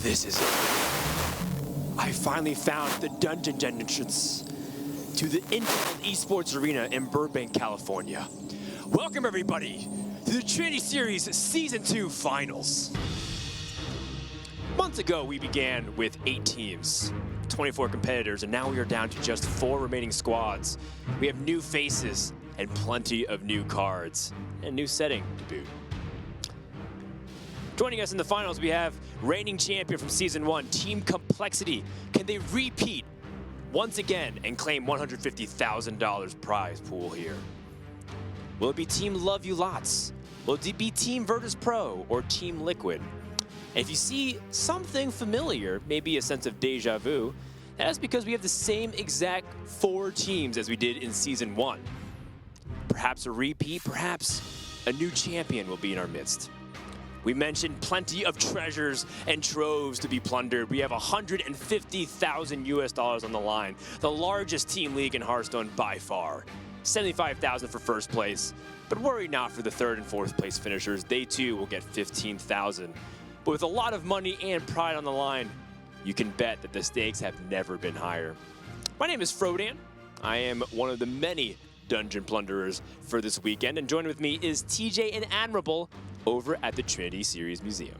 This is it. I finally found the dungeon entrance to the Intel Esports Arena in Burbank, California. Welcome everybody to the Trinity Series Season 2 Finals. Months ago, we began with 8 teams, 24 competitors, and now we are down to just 4 remaining squads. We have new faces and plenty of new cards, and a new setting to boot. Joining us in the finals, we have reigning champion from Season 1, Team CompLexity. Can they repeat once again and claim $150,000 prize pool here? Will it be Team Love You Lots? Will it be Team Virtus.pro or Team Liquid? And if you see something familiar, maybe a sense of deja vu, that's because we have the same exact 4 teams as we did in Season 1. Perhaps a repeat, perhaps a new champion will be in our midst. We mentioned plenty of treasures and troves to be plundered. We have $150,000 US on the line, the largest team league in Hearthstone by far. $75,000 for first place, but worry not for the 3rd and 4th place finishers. They too will get $15,000. But with a lot of money and pride on the line, you can bet that the stakes have never been higher. My name is Frodan. I am one of the many dungeon plunderers for this weekend, and joining with me is TJ and Admirable over at the Trinity Series Museum.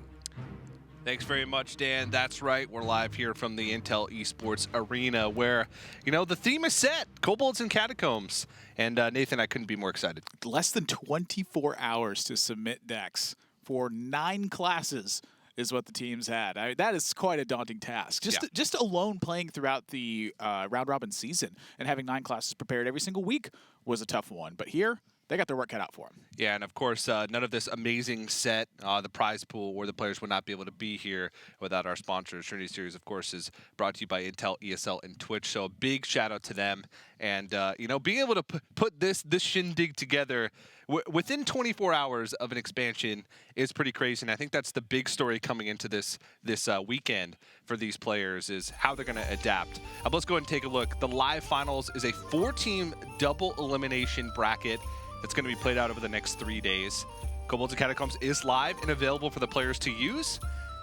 Thanks very much, Dan. That's right. We're live here from the Intel Esports Arena where, you know, the theme is set, Kobolds and Catacombs. And Nathan, I couldn't be more excited. Less than 24 hours to submit decks for 9 classes is what the teams had. That is quite a daunting task. Just alone playing throughout the round-robin season and having 9 classes prepared every single week was a tough one. But here, they got their work cut out for them. Yeah, and of course, none of this amazing set, the prize pool, where the players would not be able to be here without our sponsors. Trinity Series, of course, is brought to you by Intel, ESL, and Twitch. So a big shout out to them. And, you know, being able to put this shindig together within 24 hours of an expansion is pretty crazy. And I think that's the big story coming into this weekend for these players is how they're going to adapt. Let's go ahead and take a look. The live finals is a 4-team double elimination bracket. It's going to be played out over the next 3 days. Kobolds and Catacombs is live and available for the players to use.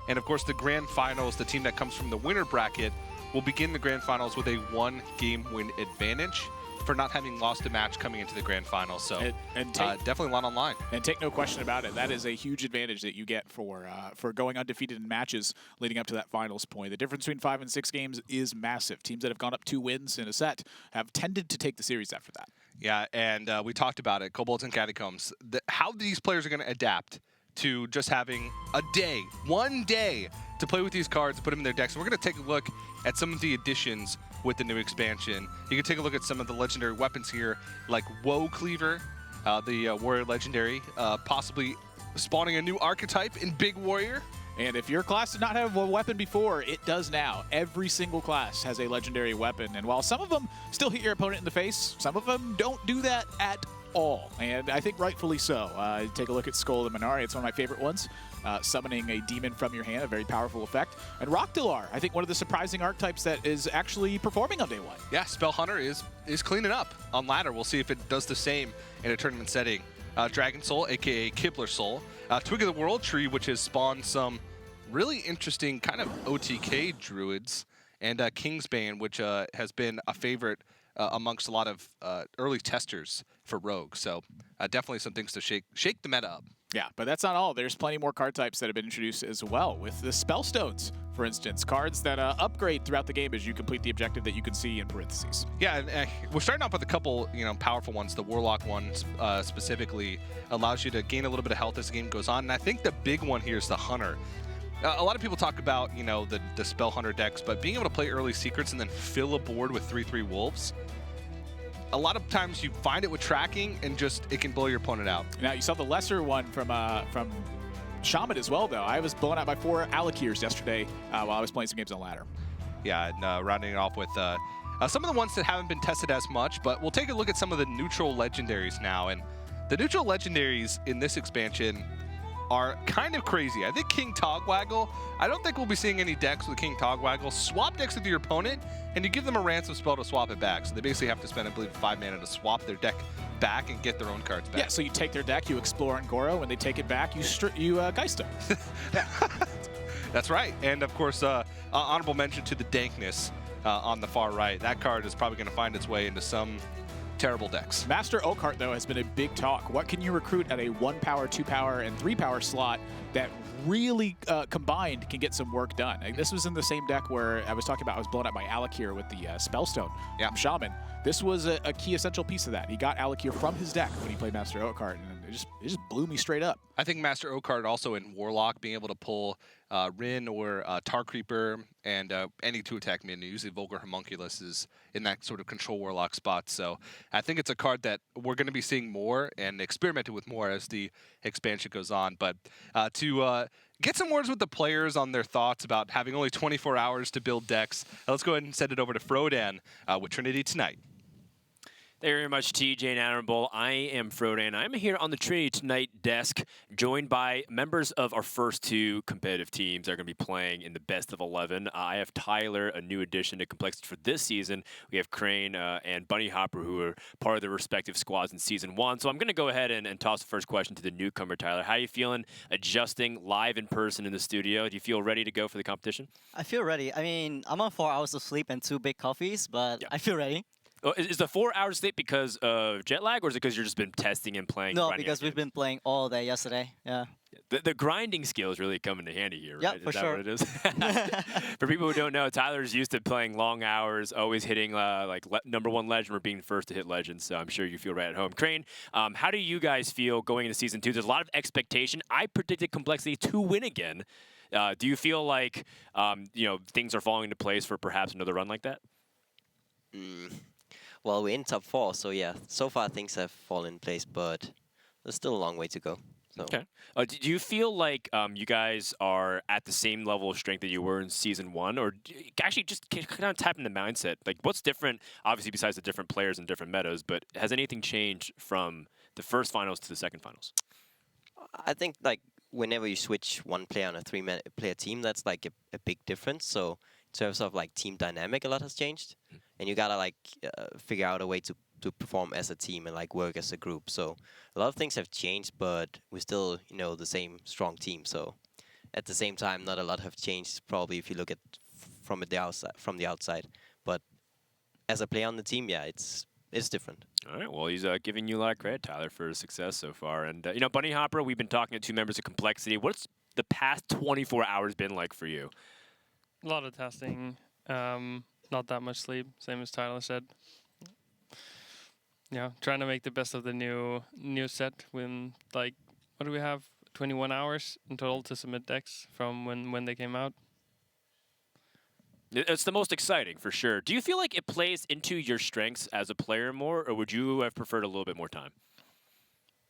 And of course, the grand finals, the team that comes from the winner bracket, will begin the grand finals with a 1-game win advantage for not having lost a match coming into the grand finals. So definitely a lot on line. And take no question about it, that is a huge advantage that you get for going undefeated in matches leading up to that finals point. The difference between 5 and 6 games is massive. Teams that have gone up 2 wins in a set have tended to take the series after that. Yeah, and we talked about it, Kobolds and Catacombs. How these players are going to adapt to just having a day, 1 day, to play with these cards and put them in their decks. And we're going to take a look at some of the additions with the new expansion. You can take a look at some of the legendary weapons here, like Woe Cleaver, the Warrior Legendary, possibly spawning a new archetype in Big Warrior. And if your class did not have a weapon before, it does now. Every single class has a legendary weapon. And while some of them still hit your opponent in the face, some of them don't do that at all. And I think rightfully so. Take a look at Skull of the Minari. It's one of my favorite ones. Summoning a demon from your hand, a very powerful effect. And Rockdalar, I think one of the surprising archetypes that is actually performing on day 1. Yeah, Spell Hunter is cleaning up on ladder. We'll see if it does the same in a tournament setting. Dragon Soul, a.k.a. Kibler Soul. Twig of the World Tree, which has spawned some really interesting kind of OTK druids. And Kingsbane, which has been a favorite amongst a lot of early testers for Rogue. So definitely some things to shake the meta up. Yeah, but that's not all. There's plenty more card types that have been introduced as well, with the Spellstones, for instance, cards that upgrade throughout the game as you complete the objective that you can see in parentheses. Yeah, and we're starting off with a couple, powerful ones. The Warlock one specifically allows you to gain a little bit of health as the game goes on, and I think the big one here is the Hunter. A lot of people talk about, the Spell Hunter decks, but being able to play early secrets and then fill a board with 3/3 wolves, a lot of times you find it with tracking and just it can blow your opponent out. Now you saw the lesser one from Shaman as well, though. I was blown out by 4 Alakirs yesterday while I was playing some games on ladder. Yeah, and rounding it off with some of the ones that haven't been tested as much, but we'll take a look at some of the neutral legendaries now. And the neutral legendaries in this expansion are kind of crazy. I think King Togwaggle, I don't think we'll be seeing any decks with King Togwaggle. Swap decks with your opponent, and you give them a ransom spell to swap it back. So they basically have to spend, I believe, 5 mana to swap their deck back and get their own cards back. Yeah, so you take their deck, you explore Angoro, when they take it back, you Geist them. That's right. And of course, honorable mention to the dankness on the far right. That card is probably going to find its way into some terrible decks. Master Oakheart, though, has been a big talk. What can you recruit at a 1-power, 2-power, and 3-power slot that really combined can get some work done? And this was in the same deck where I was talking about I was blown up by Alakir with the Spellstone from Shaman. This was a key essential piece of that. He got Alakir from his deck when he played Master Oakheart, and it just blew me straight up. I think Master Oakheart also in Warlock, being able to pull Rin or Tar Creeper and any 2-attack minion, usually Vulgar Homunculus is in that sort of control Warlock spot. So I think it's a card that we're going to be seeing more and experimented with more as the expansion goes on. But to get some words with the players on their thoughts about having only 24 hours to build decks, let's go ahead and send it over to Frodan with Trinity Tonight. Thank you very much, TJ and Admirable. I am Frodan. I'm here on the Trinity Tonight desk, joined by members of our first 2 competitive teams that are going to be playing in the best of 11. I have Tyler, a new addition to CompLexity for this season. We have Crane and Bunny Hopper, who are part of their respective squads in Season 1. So I'm going to go ahead and toss the first question to the newcomer, Tyler. How are you feeling adjusting live in person in the studio? Do you feel ready to go for the competition? I feel ready. I mean, I'm on 4 hours of sleep and 2 big coffees, but I feel ready. Is the 4 hours sleep because of jet lag, or is it because you've just been testing and playing? No, because we've been playing all day yesterday. Yeah. The grinding skills really come into handy here, right? Yeah, Is for that sure. what it is? For people who don't know, Tyler's used to playing long hours, always hitting #1 legend or being first to hit legends. So I'm sure you feel right at home. Crane, how do you guys feel going into Season 2? There's a lot of expectation. I predicted CompLexity to win again. Do you feel like things are falling into place for perhaps another run like that? Well, we're in top 4, so yeah, so far things have fallen in place, but there's still a long way to go. So. Okay. Do you feel like you guys are at the same level of strength that you were in Season 1, or actually just kind of tap in the mindset? Like, what's different, obviously, besides the different players and different metas, but has anything changed from the first finals to the second finals? I think, like, whenever you switch one player on a 3-player team, that's, like, a big difference. So in terms of, like, team dynamic, a lot has changed. And you gotta, like, figure out a way to perform as a team and, like, work as a group. So a lot of things have changed, but we're still, the same strong team. So at the same time, not a lot have changed, probably, if you look at from the outside. But as a player on the team, yeah, it's different. All right. Well, he's giving you a lot of credit, Tyler, for his success so far. And, Bunny Hopper, we've been talking to 2 members of CompLexity. What's the past 24 hours been like for you? A lot of testing. Not that much sleep, same as Tyler said. Yeah, trying to make the best of the new set. When, like, what do we have? 21 hours in total to submit decks from when they came out. It's the most exciting, for sure. Do you feel like it plays into your strengths as a player more, or would you have preferred a little bit more time?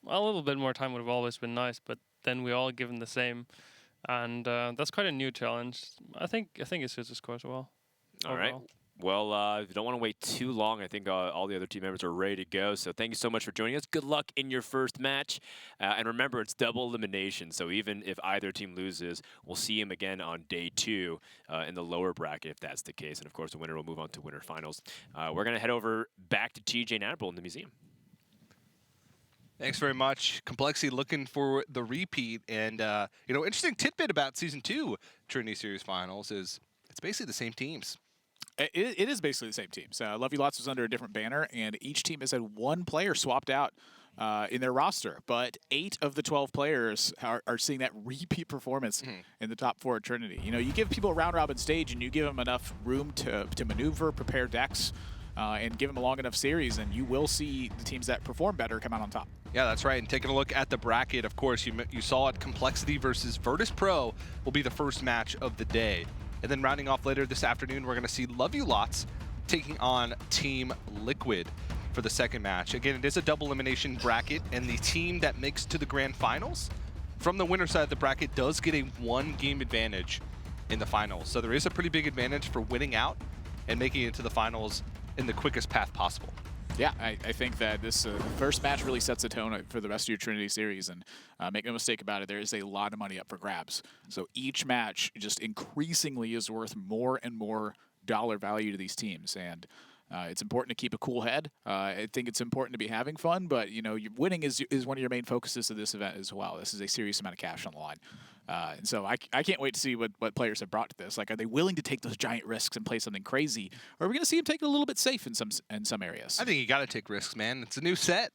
Well, a little bit more time would have always been nice, but then we all given the same, and that's quite a new challenge. I think it suits us quite well. All right. Well, if you don't want to wait too long, I think all the other team members are ready to go. So thank you so much for joining us. Good luck in your first match. And remember, it's double elimination. So even if either team loses, we'll see him again on day 2 in the lower bracket, if that's the case. And, of course, the winner will move on to winter finals. We're going to head over back to TJ and Admiral in the museum. Thanks very much. CompLexity looking for the repeat. And, interesting tidbit about Season 2 Trinity Series Finals is it's basically the same teams. It is basically the same team. So Love You Lots was under a different banner, and each team has had 1 player swapped out in their roster. But 8 of the 12 players are seeing that repeat performance in the top 4 at Trinity. You give people a round-robin stage, and you give them enough room to maneuver, prepare decks, and give them a long enough series, and you will see the teams that perform better come out on top. Yeah, that's right. And taking a look at the bracket, of course, you saw it. CompLexity versus Virtus.pro will be the first match of the day. And then rounding off later this afternoon, we're going to see Love You Lots taking on Team Liquid for the second match. Again, it is a double elimination bracket, and the team that makes to the grand finals from the winner side of the bracket does get a 1-game advantage in the finals. So there is a pretty big advantage for winning out and making it to the finals in the quickest path possible. Yeah, I think that this first match really sets the tone for the rest of your Trinity series. And make no mistake about it, there is a lot of money up for grabs. So each match just increasingly is worth more and more dollar value to these teams. And It's important to keep a cool head. I think it's important to be having fun, but winning is one of your main focuses of this event as well. This is a serious amount of cash on the line. And so I can't wait to see what players have brought to this. Like, are they willing to take those giant risks and play something crazy? Or are we going to see them take it a little bit safe in some areas? I think you got to take risks, man. It's a new set.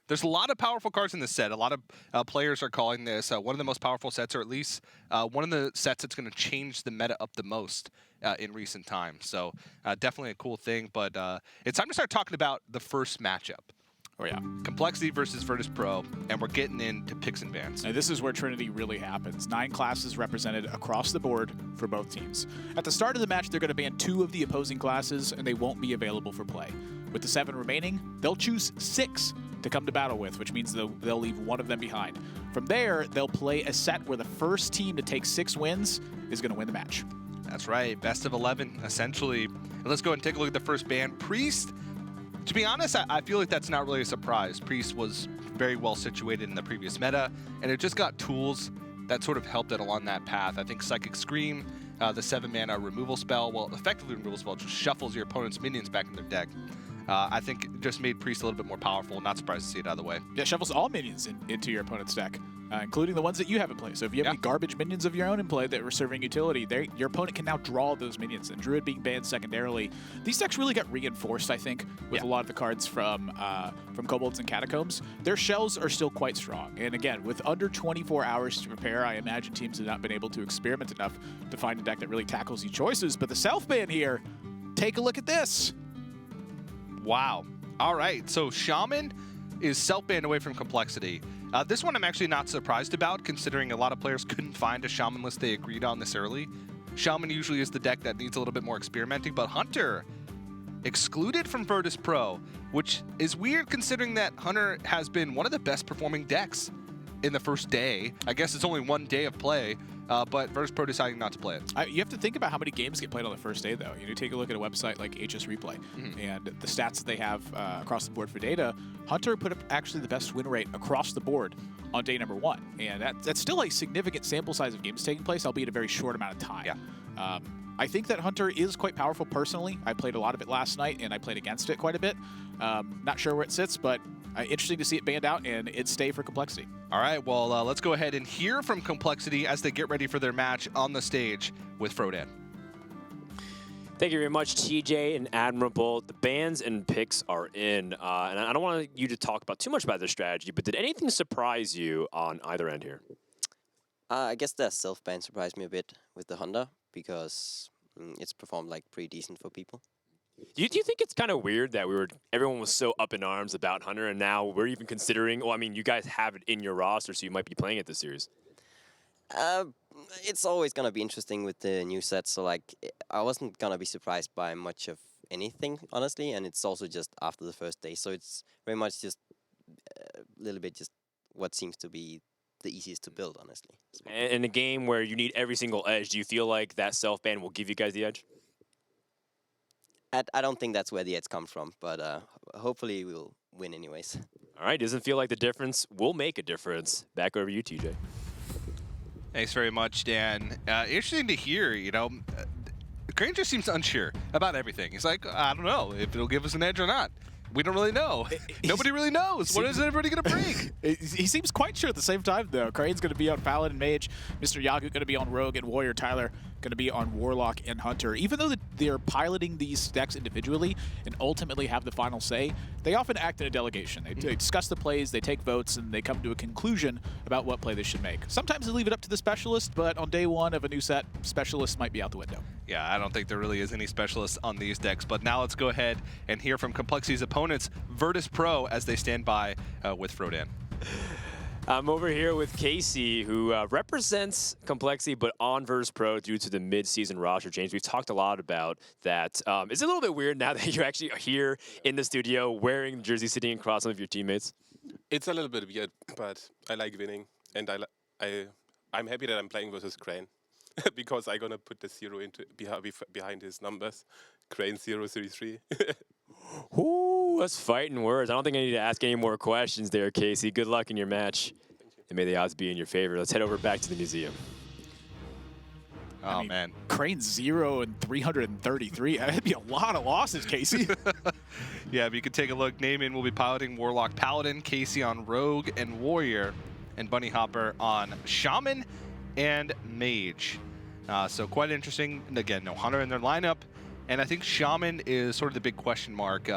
There's a lot of powerful cards in this set. A lot of players are calling this one of the most powerful sets, or at least one of the sets that's going to change the meta up the most in recent times. So definitely a cool thing. But it's time to start talking about the first matchup. Oh, yeah. CompLexity versus Virtus.pro, and we're getting into picks and bans. Now, this is where Trinity really happens. 9 classes represented across the board for both teams. At the start of the match, they're going to ban 2 of the opposing classes, and they won't be available for play. With the 7 remaining, they'll choose 6 to come to battle with, which means they'll leave 1 of them behind. From there, they'll play a set where the first team to take 6 wins is going to win the match. That's right, best of 11, essentially. And let's go ahead and take a look at the first ban. Priest. To be honest, I feel like that's not really a surprise. Priest was very well situated in the previous meta, and it just got tools that sort of helped it along that path. I think Psychic Scream, the 7-mana removal spell, well, effectively removal spell, just shuffles your opponent's minions back in their deck. I think it just made Priest a little bit more powerful. Not surprised to see it out of the way. Yeah, shuffles all minions into your opponent's deck, including the ones that you have in play. So if you have any garbage minions of your own in play that were serving utility, your opponent can now draw those minions. And Druid being banned secondarily, these decks really got reinforced, I think, with a lot of the cards from Kobolds and Catacombs. Their shells are still quite strong. And again, with under 24 hours to prepare, I imagine teams have not been able to experiment enough to find a deck that really tackles these choices. But the self-ban here, take a look at this. Wow. All right, so Shaman is self-banned away from CompLexity. This one I'm actually not surprised about, considering a lot of players couldn't find a Shaman list they agreed on this early. Shaman usually is the deck that needs a little bit more experimenting, but Hunter excluded from Virtus.pro, which is weird considering that Hunter has been one of the best performing decks in the first day. I guess it's only 1 day of play, but Virtus.pro deciding not to play it. You have to think about how many games get played on the first day, though. You take a look at a website like HS Replay, and the stats that they have across the board for data. Hunter put up actually the best win rate across the board on day number 1, and that's still a significant sample size of games taking place, albeit a very short amount of time. Yeah. I think that Hunter is quite powerful personally. I played a lot of it last night, and I played against it quite a bit. Not sure where it sits, but interesting to see it banned out and it stay for CompLexity. All right, well, let's go ahead and hear from CompLexity as they get ready for their match on the stage with Frodan. Thank you very much, TJ and Admirable. The bans and picks are in. And I don't want you to talk about too much about their strategy, but did anything surprise you on either end here? I guess that self-ban surprised me a bit with the Honda, because it's performed like pretty decent for people. Do you think it's kind of weird that everyone was so up in arms about Hunter, and now we're even considering? Well, I mean, you guys have it in your roster, so you might be playing it this series. It's always gonna be interesting with the new set. So like, I wasn't gonna be surprised by much of anything, honestly. And it's also just after the first day, so it's very much just a little bit just what seems to be the easiest to build, honestly. And in a game where you need every single edge, do you feel like that self-ban will give you guys the edge? I don't think that's where the edge come from, but hopefully we'll win anyways. All right, doesn't feel like the difference will make a difference. Back over to you, TJ. Thanks very much, Dan. Interesting to hear, Granger seems unsure about everything. He's like, I don't know if it'll give us an edge or not. We don't really know. Nobody really knows. What is everybody going to bring? He seems quite sure at the same time, though. Crane's going to be on Paladin Mage, Mr. Yagu going to be on Rogue and Warrior, Tyler going to be on Warlock and Hunter. Even though they're piloting these decks individually and ultimately have the final say, they often act in a delegation. They discuss the plays, they take votes, and they come to a conclusion about what play they should make. Sometimes they leave it up to the specialist, but on day 1 of a new set, specialists might be out the window. Yeah, I don't think there really is any specialists on these decks, but now let's go ahead and hear from CompLexity's opponents, Virtus.pro, as they stand by with Frodan. I'm over here with Casey, who represents CompLexity, but on Virtus.pro due to the mid-season roster change. We've talked a lot about that. It's a little bit weird now that you're actually here in the studio wearing the jersey, sitting across some of your teammates. It's a little bit weird, but I like winning, and I'm happy that I'm playing versus Crane. Because I'm gonna put the 0 into behind his numbers. Crane 033. Ooh, that's fighting words. I don't think I need to ask any more questions there, Casey. Good luck in your match. And may the odds be in your favor. Let's head over back to the museum. Oh, man. Crane's 0 and 333. That'd be a lot of losses, Casey. Yeah, but you can take a look. Naaman will be piloting Warlock Paladin, Casey on Rogue and Warrior, and Bunny Hopper on Shaman and Mage. So quite interesting. And again, no Hunter in their lineup. And I think Shaman is sort of the big question mark.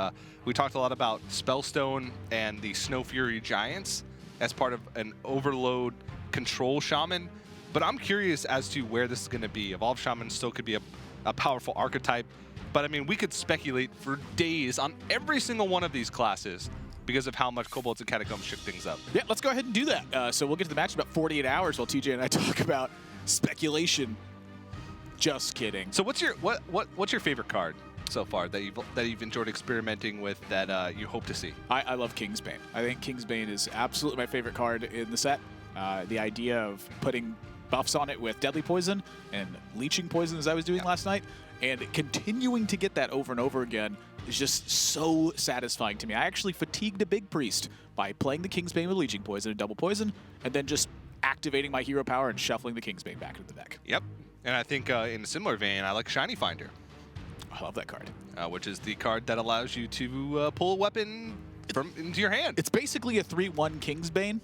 We talked a lot about Spellstone and the Snow Fury Giants as part of an overload control Shaman. But I'm curious as to where this is going to be. Evolved Shaman still could be a powerful archetype. But I mean, we could speculate for days on every single one of these classes because of how much Kobolds and Catacombs shook things up. Yeah, let's go ahead and do that. So we'll get to the match in about 48 hours while TJ and I talk about speculation. Just kidding. So what's your favorite card so far that you've enjoyed experimenting with that you hope to see? I love Kingsbane. I think Kingsbane is absolutely my favorite card in the set. The idea of putting buffs on it with Deadly Poison and Leeching Poison, as I was doing last night, and continuing to get that over and over again is just so satisfying to me. I actually fatigued a Big Priest by playing the Kingsbane with Leeching Poison and Double Poison, and then just activating my hero power and shuffling the Kingsbane back into the deck. Yep. And I think in a similar vein, I like Shiny Finder. I love that card. Which is the card that allows you to pull a weapon into your hand. It's basically a 3/1 Kingsbane.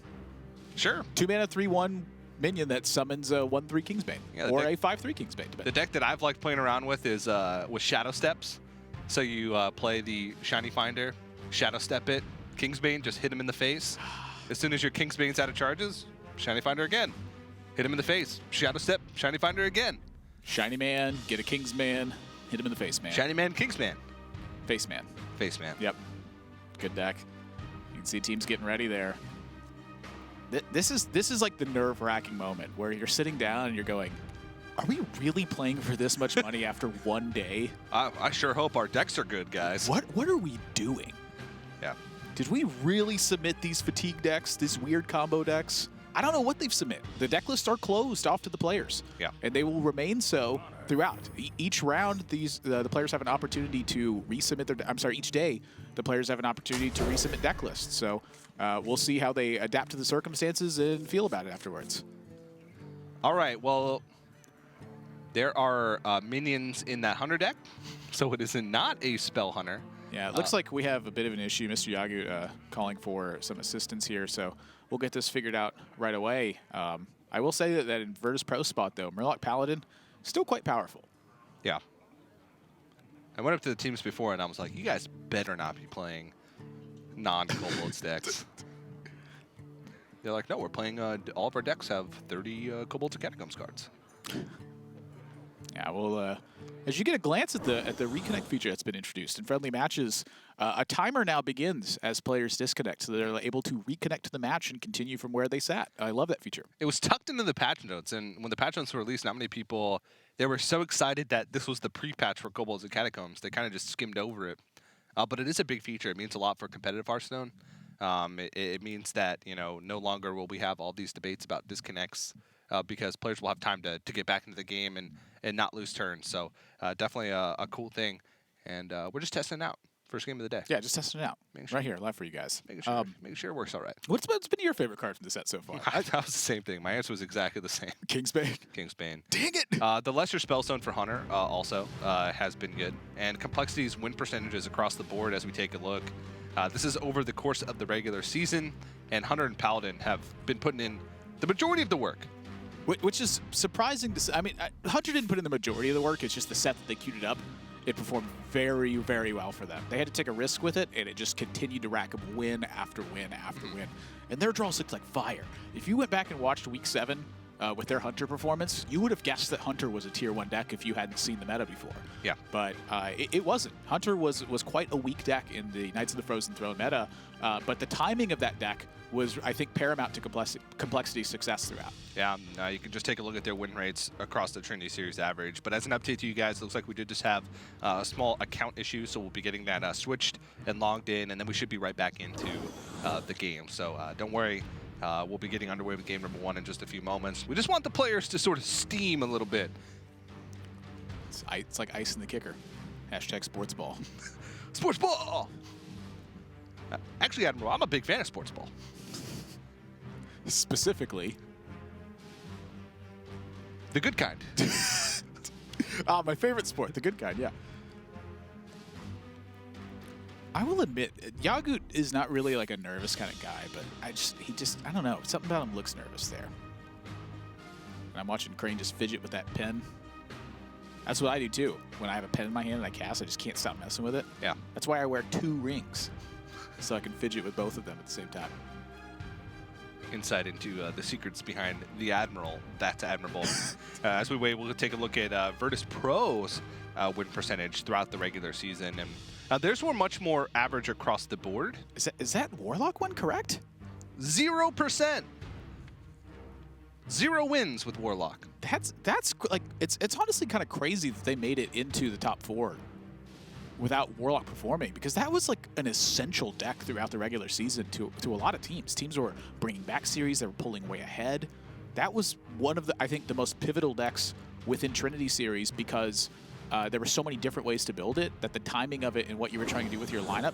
Sure. 2-mana 3/1 minion that summons a 1/3 Kingsbane, or a 5/3 Kingsbane. The deck that I've liked playing around with is with Shadow Steps. So you play the Shiny Finder, Shadow Step it, Kingsbane, just hit him in the face. As soon as your Kingsbane's out of charges, Shiny Finder again. Hit him in the face, Shadow Step, Shiny Finder again. Shiny Man, get a Kingsman, hit him in the face, man. Shiny Man, Kingsman. Face Man. Face Man. Yep. Good deck. You can see teams getting ready there. This is like the nerve-wracking moment where you're sitting down and you're going, are we really playing for this much money after one day? I sure hope our decks are good, guys. What are we doing? Yeah. Did we really submit these fatigue decks, these weird combo decks? I don't know what they've submitted. The deck lists are closed off to the players. Yeah. And they will remain so throughout. Each round, the players have an opportunity to resubmit their. Each day, the players have an opportunity to resubmit deck lists. So we'll see how they adapt to the circumstances and feel about it afterwards. All right. Well, there are minions in that Hunter deck, so it is not a Spell Hunter. Yeah, it looks like we have a bit of an issue. Mr. Yagu calling for some assistance here, so we'll get this figured out right away. I will say that in Virtus.pro spot, though, Murloc Paladin, still quite powerful. Yeah. I went up to the teams before, and I was like, you guys better not be playing non-Kobolds decks. They're like, no, we're playing, all of our decks have 30 Kobolds and Catacombs cards. Yeah, well, as you get a glance at the reconnect feature that's been introduced in friendly matches, a timer now begins as players disconnect, so they're able to reconnect to the match and continue from where they sat. I love that feature. It was tucked into the patch notes, and when the patch notes were released, not many people, they were so excited that this was the pre-patch for Kobolds and Catacombs, they kind of just skimmed over it. But it is a big feature. It means a lot for competitive Hearthstone. It means that, no longer will we have all these debates about disconnects because players will have time to get back into the game and not lose turns. So definitely a cool thing. And we're just testing it out. First game of the day. Yeah, just testing it out. Right here, live for you guys. Making sure it works all right. What's been your favorite card from the set so far? That was the same thing. My answer was exactly the same. Kingsbane. Kingsbane. Dang it! The lesser Spellstone for Hunter also has been good. And Complexity's win percentages across the board as we take a look. This is over the course of the regular season, and Hunter and Paladin have been putting in the majority of the work. Which is surprising to see. I mean, Hunter didn't put in the majority of the work. It's just the set that they queued it up. It performed very, very well for them. They had to take a risk with it, and it just continued to rack up win after win after win. And their draws looked like fire. If you went back and watched Week 7 with their Hunter performance, you would have guessed that Hunter was a Tier 1 deck if you hadn't seen the meta before. Yeah. But it wasn't. Hunter was quite a weak deck in the Knights of the Frozen Throne meta, but the timing of that deck was, I think, paramount to Complexity's success throughout. Yeah, you can just take a look at their win rates across the Trinity Series average. But as an update to you guys, it looks like we did just have a small account issue, so we'll be getting that switched and logged in, and then we should be right back into the game. So don't worry, we'll be getting underway with game number 1 in just a few moments. We just want the players to sort of steam a little bit. It's like ice in the kicker. Hashtag sports ball. Sports ball! Actually, Admiral, I'm a big fan of sports ball. Specifically, the good kind. My favorite sport, the good kind, yeah. I will admit, Yagut is not really like a nervous kind of guy, but I don't know. Something about him looks nervous there. And I'm watching Crane just fidget with that pen. That's what I do too. When I have a pen in my hand and I cast, I just can't stop messing with it. Yeah. That's why I wear 2 rings, so I can fidget with both of them at the same time. Insight into the secrets behind the Admiral. That's admirable. As we wait, we'll take a look at Virtus.pro's win percentage throughout the regular season. And theirs were much more average across the board. Is that Warlock one correct? 0%. 0 wins with Warlock. That's like it's honestly kind of crazy that they made it into the top 4 without Warlock performing, because that was like an essential deck throughout the regular season to a lot of teams. Teams were bringing back series, they were pulling way ahead. That was one of the, I think, the most pivotal decks within Trinity Series, because there were so many different ways to build it that the timing of it and what you were trying to do with your lineup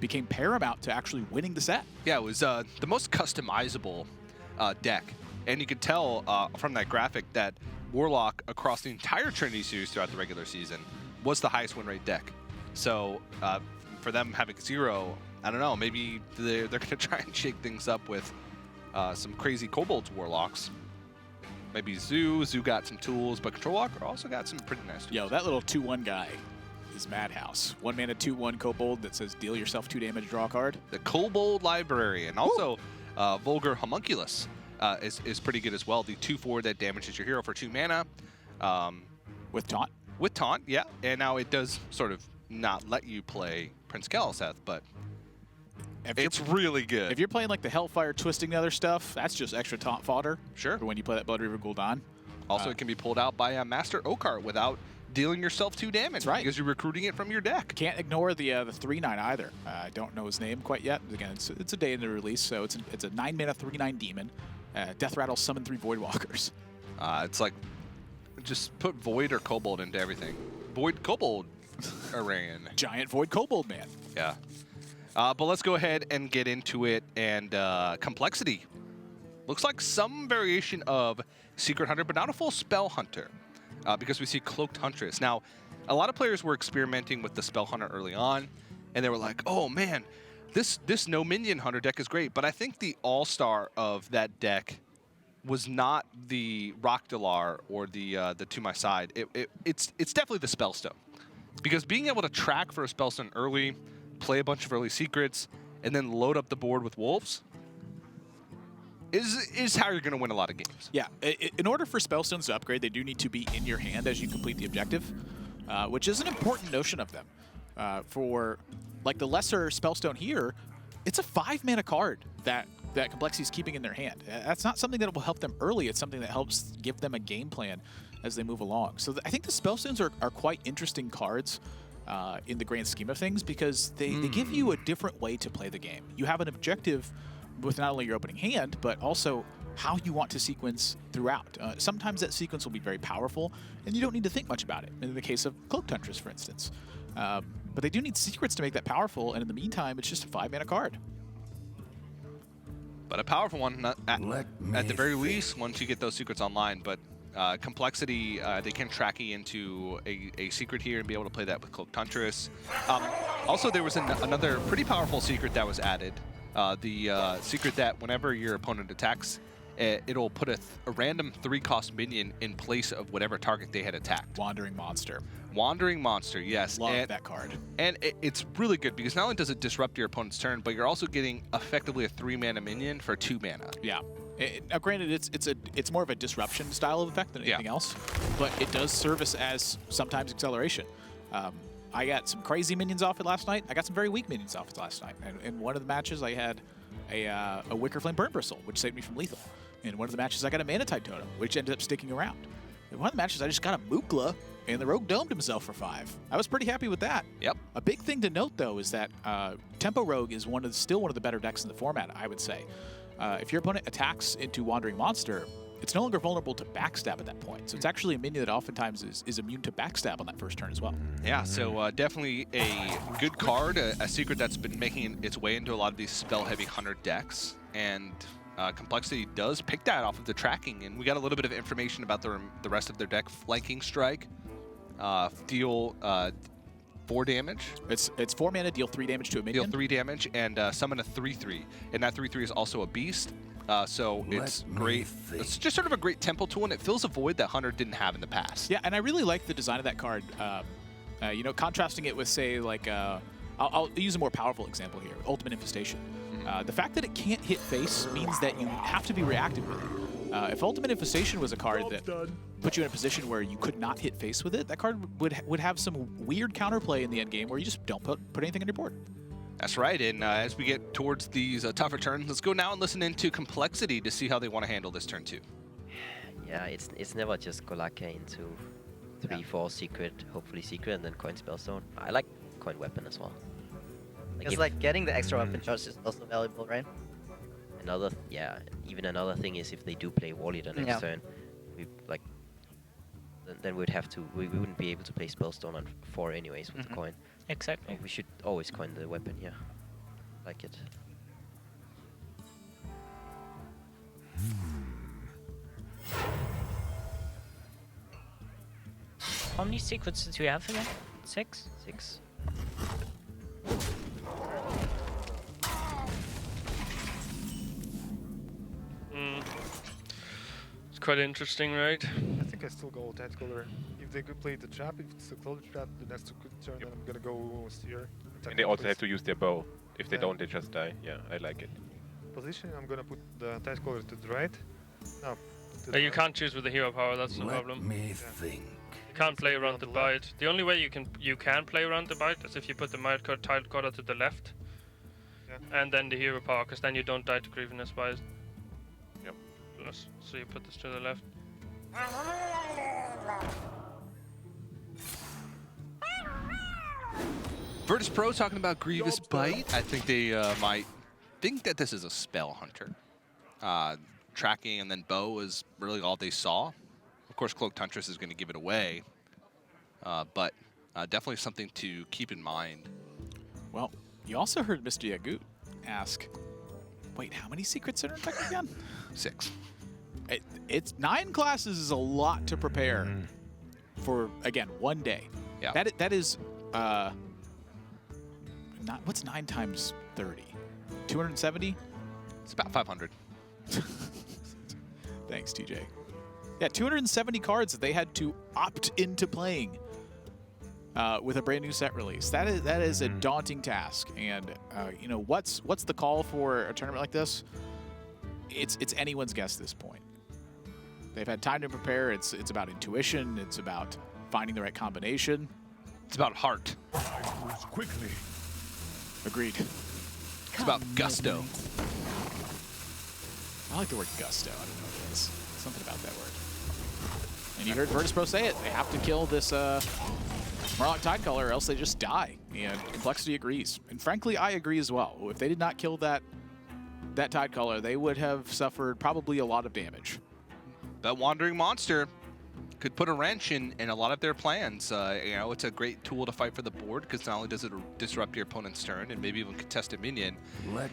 became paramount to actually winning the set. Yeah, it was the most customizable deck. And you could tell from that graphic that Warlock, across the entire Trinity Series throughout the regular season, was the highest win rate deck. So for them having 0, I don't know, maybe they're going to try and shake things up with some crazy Kobolds Warlocks. Maybe Zoo got some tools, but Control Walker also got some pretty nice tools. Yo, that little 2/1 guy is Madhouse. 1 mana 2/1 Kobold that says deal yourself 2 damage, draw a card. The Kobold Librarian. Also, Vulgar Homunculus is pretty good as well. The 2/4 that damages your hero for 2 mana. With Taunt. With Taunt, yeah. And now it does sort of not let you play Prince Kaliseth, but it's really good. If you're playing like the Hellfire Twisting the other stuff, that's just extra Taunt fodder. Sure. For when you play that Blood River Gul'dan. Also, it can be pulled out by Master Oakheart without dealing yourself 2 damage. That's right. Because you're recruiting it from your deck. Can't ignore the 3/9 either. I don't know his name quite yet. Again, it's a day in the release, so it's a 9 mana 3/9 demon. Death Rattle, summon 3 Voidwalkers. It's like, just put Void or Kobold into everything. Void Kobold Arian. Giant Void Kobold, man. Yeah. But let's go ahead and get into it. And CompLexity looks like some variation of Secret Hunter, but not a full Spell Hunter, because we see Cloaked Huntress. Now, a lot of players were experimenting with the Spell Hunter early on, and they were like, oh man, this no minion hunter deck is great. But I think the all-star of that deck was not the Rockdalar or the To My Side. It's definitely the Spellstone. Because being able to track for a Spellstone early, play a bunch of early secrets, and then load up the board with wolves is how you're going to win a lot of games. Yeah, in order for Spellstones to upgrade, they do need to be in your hand as you complete the objective, which is an important notion of them. For like the lesser Spellstone here, it's a 5 mana card that CompLexity is keeping in their hand. That's not something that will help them early. It's something that helps give them a game plan as they move along. So I think the Spellstones are quite interesting cards in the grand scheme of things, because they give you a different way to play the game. You have an objective with not only your opening hand, but also how you want to sequence throughout. Sometimes that sequence will be very powerful, and you don't need to think much about it. In the case of Cloaked Huntress, for instance. But they do need secrets to make that powerful, and in the meantime, it's just a 5 mana card. But a powerful one, at the very least, once you get those secrets online. But CompLexity, they can track you into a secret here and be able to play that with Cloaked Huntress. Also, there was another pretty powerful secret that was added. The secret that whenever your opponent attacks, it'll put a random 3-cost minion in place of whatever target they had attacked. Wandering Monster. Wandering Monster, yes. Love that card. And it's really good because not only does it disrupt your opponent's turn, but you're also getting effectively a 3-mana minion for 2 mana. Yeah. Now, granted, it's more of a disruption style of effect than anything else, but it does service as sometimes acceleration. I got some crazy minions off it last night. I got some very weak minions off it last night. And in one of the matches, I had a Wicker Flame Burn Bristle, which saved me from lethal. In one of the matches, I got a Manatide Totem, which ended up sticking around. In one of the matches, I just got a Mookla, and the Rogue domed himself for 5. I was pretty happy with that. Yep. A big thing to note, though, is that Tempo Rogue is still one of the better decks in the format, I would say. If your opponent attacks into Wandering Monster, it's no longer vulnerable to backstab at that point. So it's actually a minion that oftentimes is immune to backstab on that first turn as well. Yeah, so definitely a good card, a secret that's been making its way into a lot of these spell-heavy hunter decks. And CompLexity does pick that off of the tracking, and we got a little bit of information about the rest of their deck. Flanking Strike, deal 4 damage, It's 4 mana, deal 3 damage to a minion. deal 3 damage, and summon a 3/3. And that 3/3 is also a beast. So it's great. It's just sort of a great tempo tool, and it fills a void that Hunter didn't have in the past. Yeah, and I really like the design of that card. You know, contrasting it with, say, like, I'll use a more powerful example here, Ultimate Infestation. The fact that it can't hit face means that you have to be reactive with it. If Ultimate Infestation was a card that put you in a position where you could not hit face with it, that card would have some weird counterplay in the end game where you just don't put anything on your board. That's right, and as we get towards these tougher turns, let's go now and listen into CompLexity to see how they want to handle this turn 2. Yeah, it's never just Golake into 3/4 secret, hopefully secret, and then coin spellstone. I like coin weapon as well. It's like getting the extra weapon charge is also valuable, right? Even another thing is if they do play Wally the next turn, then we wouldn't be able to play spellstone on 4 anyways with the coin. Exactly. We should always coin the weapon here. Like it. How many secrets do you have again? 6? 6. It's quite interesting, right? I think I still go tactical. If they could play the trap, if it's a close trap, the next good turn, then I'm gonna go steer. And they also have to use their bow. If they don't, they just die. Yeah, I like it. Position, I'm gonna put the tactical to the right. No. You can't choose with the hero power, that's the problem. Think. You can't play around the bite. The only way you can play around the bite is if you put the mild card tiled card to the left. And then the hero power, because then you don't die to Grieveness Bite. Yep. So you put this to the left. Virtus.pro talking about Grievous Bite. I think they might think that this is a Spell Hunter. Tracking and then Bow is really all they saw. Of course, Cloaked Huntress is going to give it away. But definitely something to keep in mind. Well, you also heard Mr. Yagut ask, wait, how many secrets are in deck again? 6. It's 9 classes is a lot to prepare for, again, one day. Yeah. That is, what's 9 times 30? 270? It's about 500. Thanks, TJ. Yeah, 270 cards that they had to opt into playing with a brand new set release. That is a daunting task. And you know, what's the call for a tournament like this? It's anyone's guess at this point. They've had time to prepare. It's about intuition. It's about finding the right combination. It's about heart. Quickly. Agreed. It's about gusto. I like the word gusto. I don't know what it is. Something about that word. And you heard Virtus.pro say it. They have to kill this Murloc Tidecaller or else they just die. And CompLexity agrees. And frankly, I agree as well. If they did not kill that Tidecaller, they would have suffered probably a lot of damage. That Wandering Monster could put a wrench in a lot of their plans. You know, it's a great tool to fight for the board because not only does it disrupt your opponent's turn and maybe even contest a minion,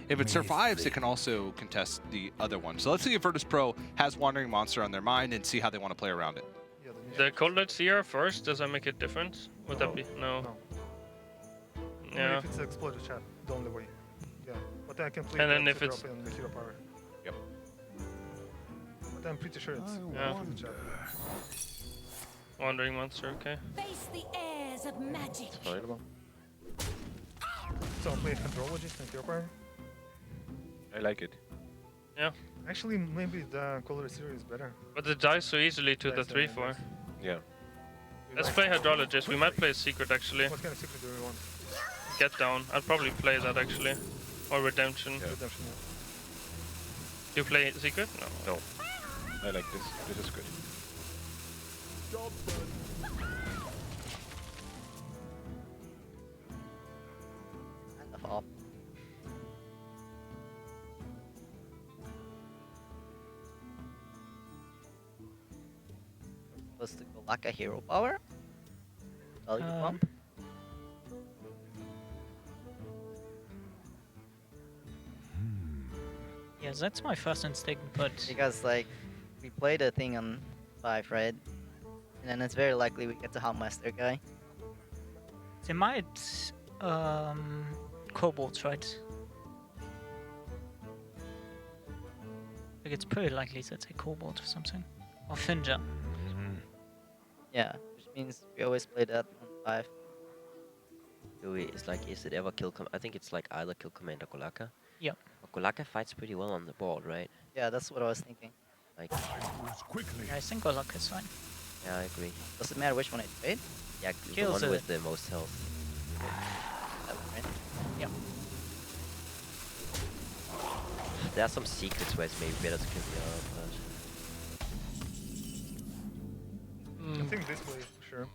if it survives, it can also contest the other one. So let's see if Virtus.pro has Wandering Monster on their mind and see how they want to play around it. The Cold Light Seer first, does that make a difference? Would that be? No. Yeah. If it's an Exploiter trap, the only way. Yeah. But I can play and then if it's the hero power. Yep. But I'm pretty sure it's trap. Wandering Monster, okay. Face the airs of magic. So I'll play Hydrologist and hero power. I like it. Yeah. Actually, maybe the Color Series is better. But it dies so easily to the 3/4. Yeah. Let's play Hydrologist. We might play Secret actually. What kind of secret do we want? Get Down. I'll probably play that actually. Or Redemption. Yeah. Redemption, yeah. Do you play Secret? No. No. I like this. This is good. Off. Was the Golaka hero power? Value pump? Yes, that's my first instinct, but Because like we played a thing on 5, right? And then it's very likely we get the Houndmaster guy. They might Kobolds, right? Like it's pretty likely that they Kobold or something. Or Finja. Yeah, which means we always play that on 5. It's like, is it ever kill? I think it's like either kill command or Golaka. Yep. But Golaka fights pretty well on the board, right? Yeah, that's what I was thinking. Like, Yeah, I think Golok is fine. yeah, I agree. Does it matter which one I trade? Yeah, the Kills one it. with the most health. That one, right? Yep. There are some secrets where it's maybe better to kill the other, but I think this way for sure.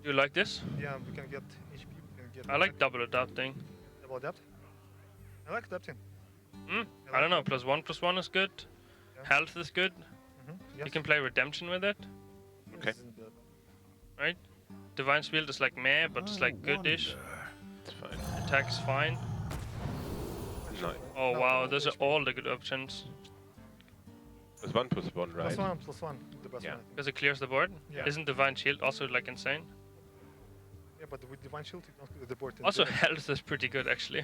You like this? Yeah, we can get HP. We can get. I like double adapting. double adapt. I like adapting. I don't know. +1/+1 is good. Yeah. Health is good. Yes. You can play redemption with it, Okay. Isn't bad. right? Divine Shield is like meh, but it's like good-ish. It's fine. Attack is fine. No. Oh No, wow, no those are HP. all the good options. +1/+1, right? +1/+1, the best Yeah. one. I think. Because it clears the board. Yeah. Isn't Divine Shield also like insane? Yeah, but with Divine Shield, you don't clear the board. Also, health is pretty good actually.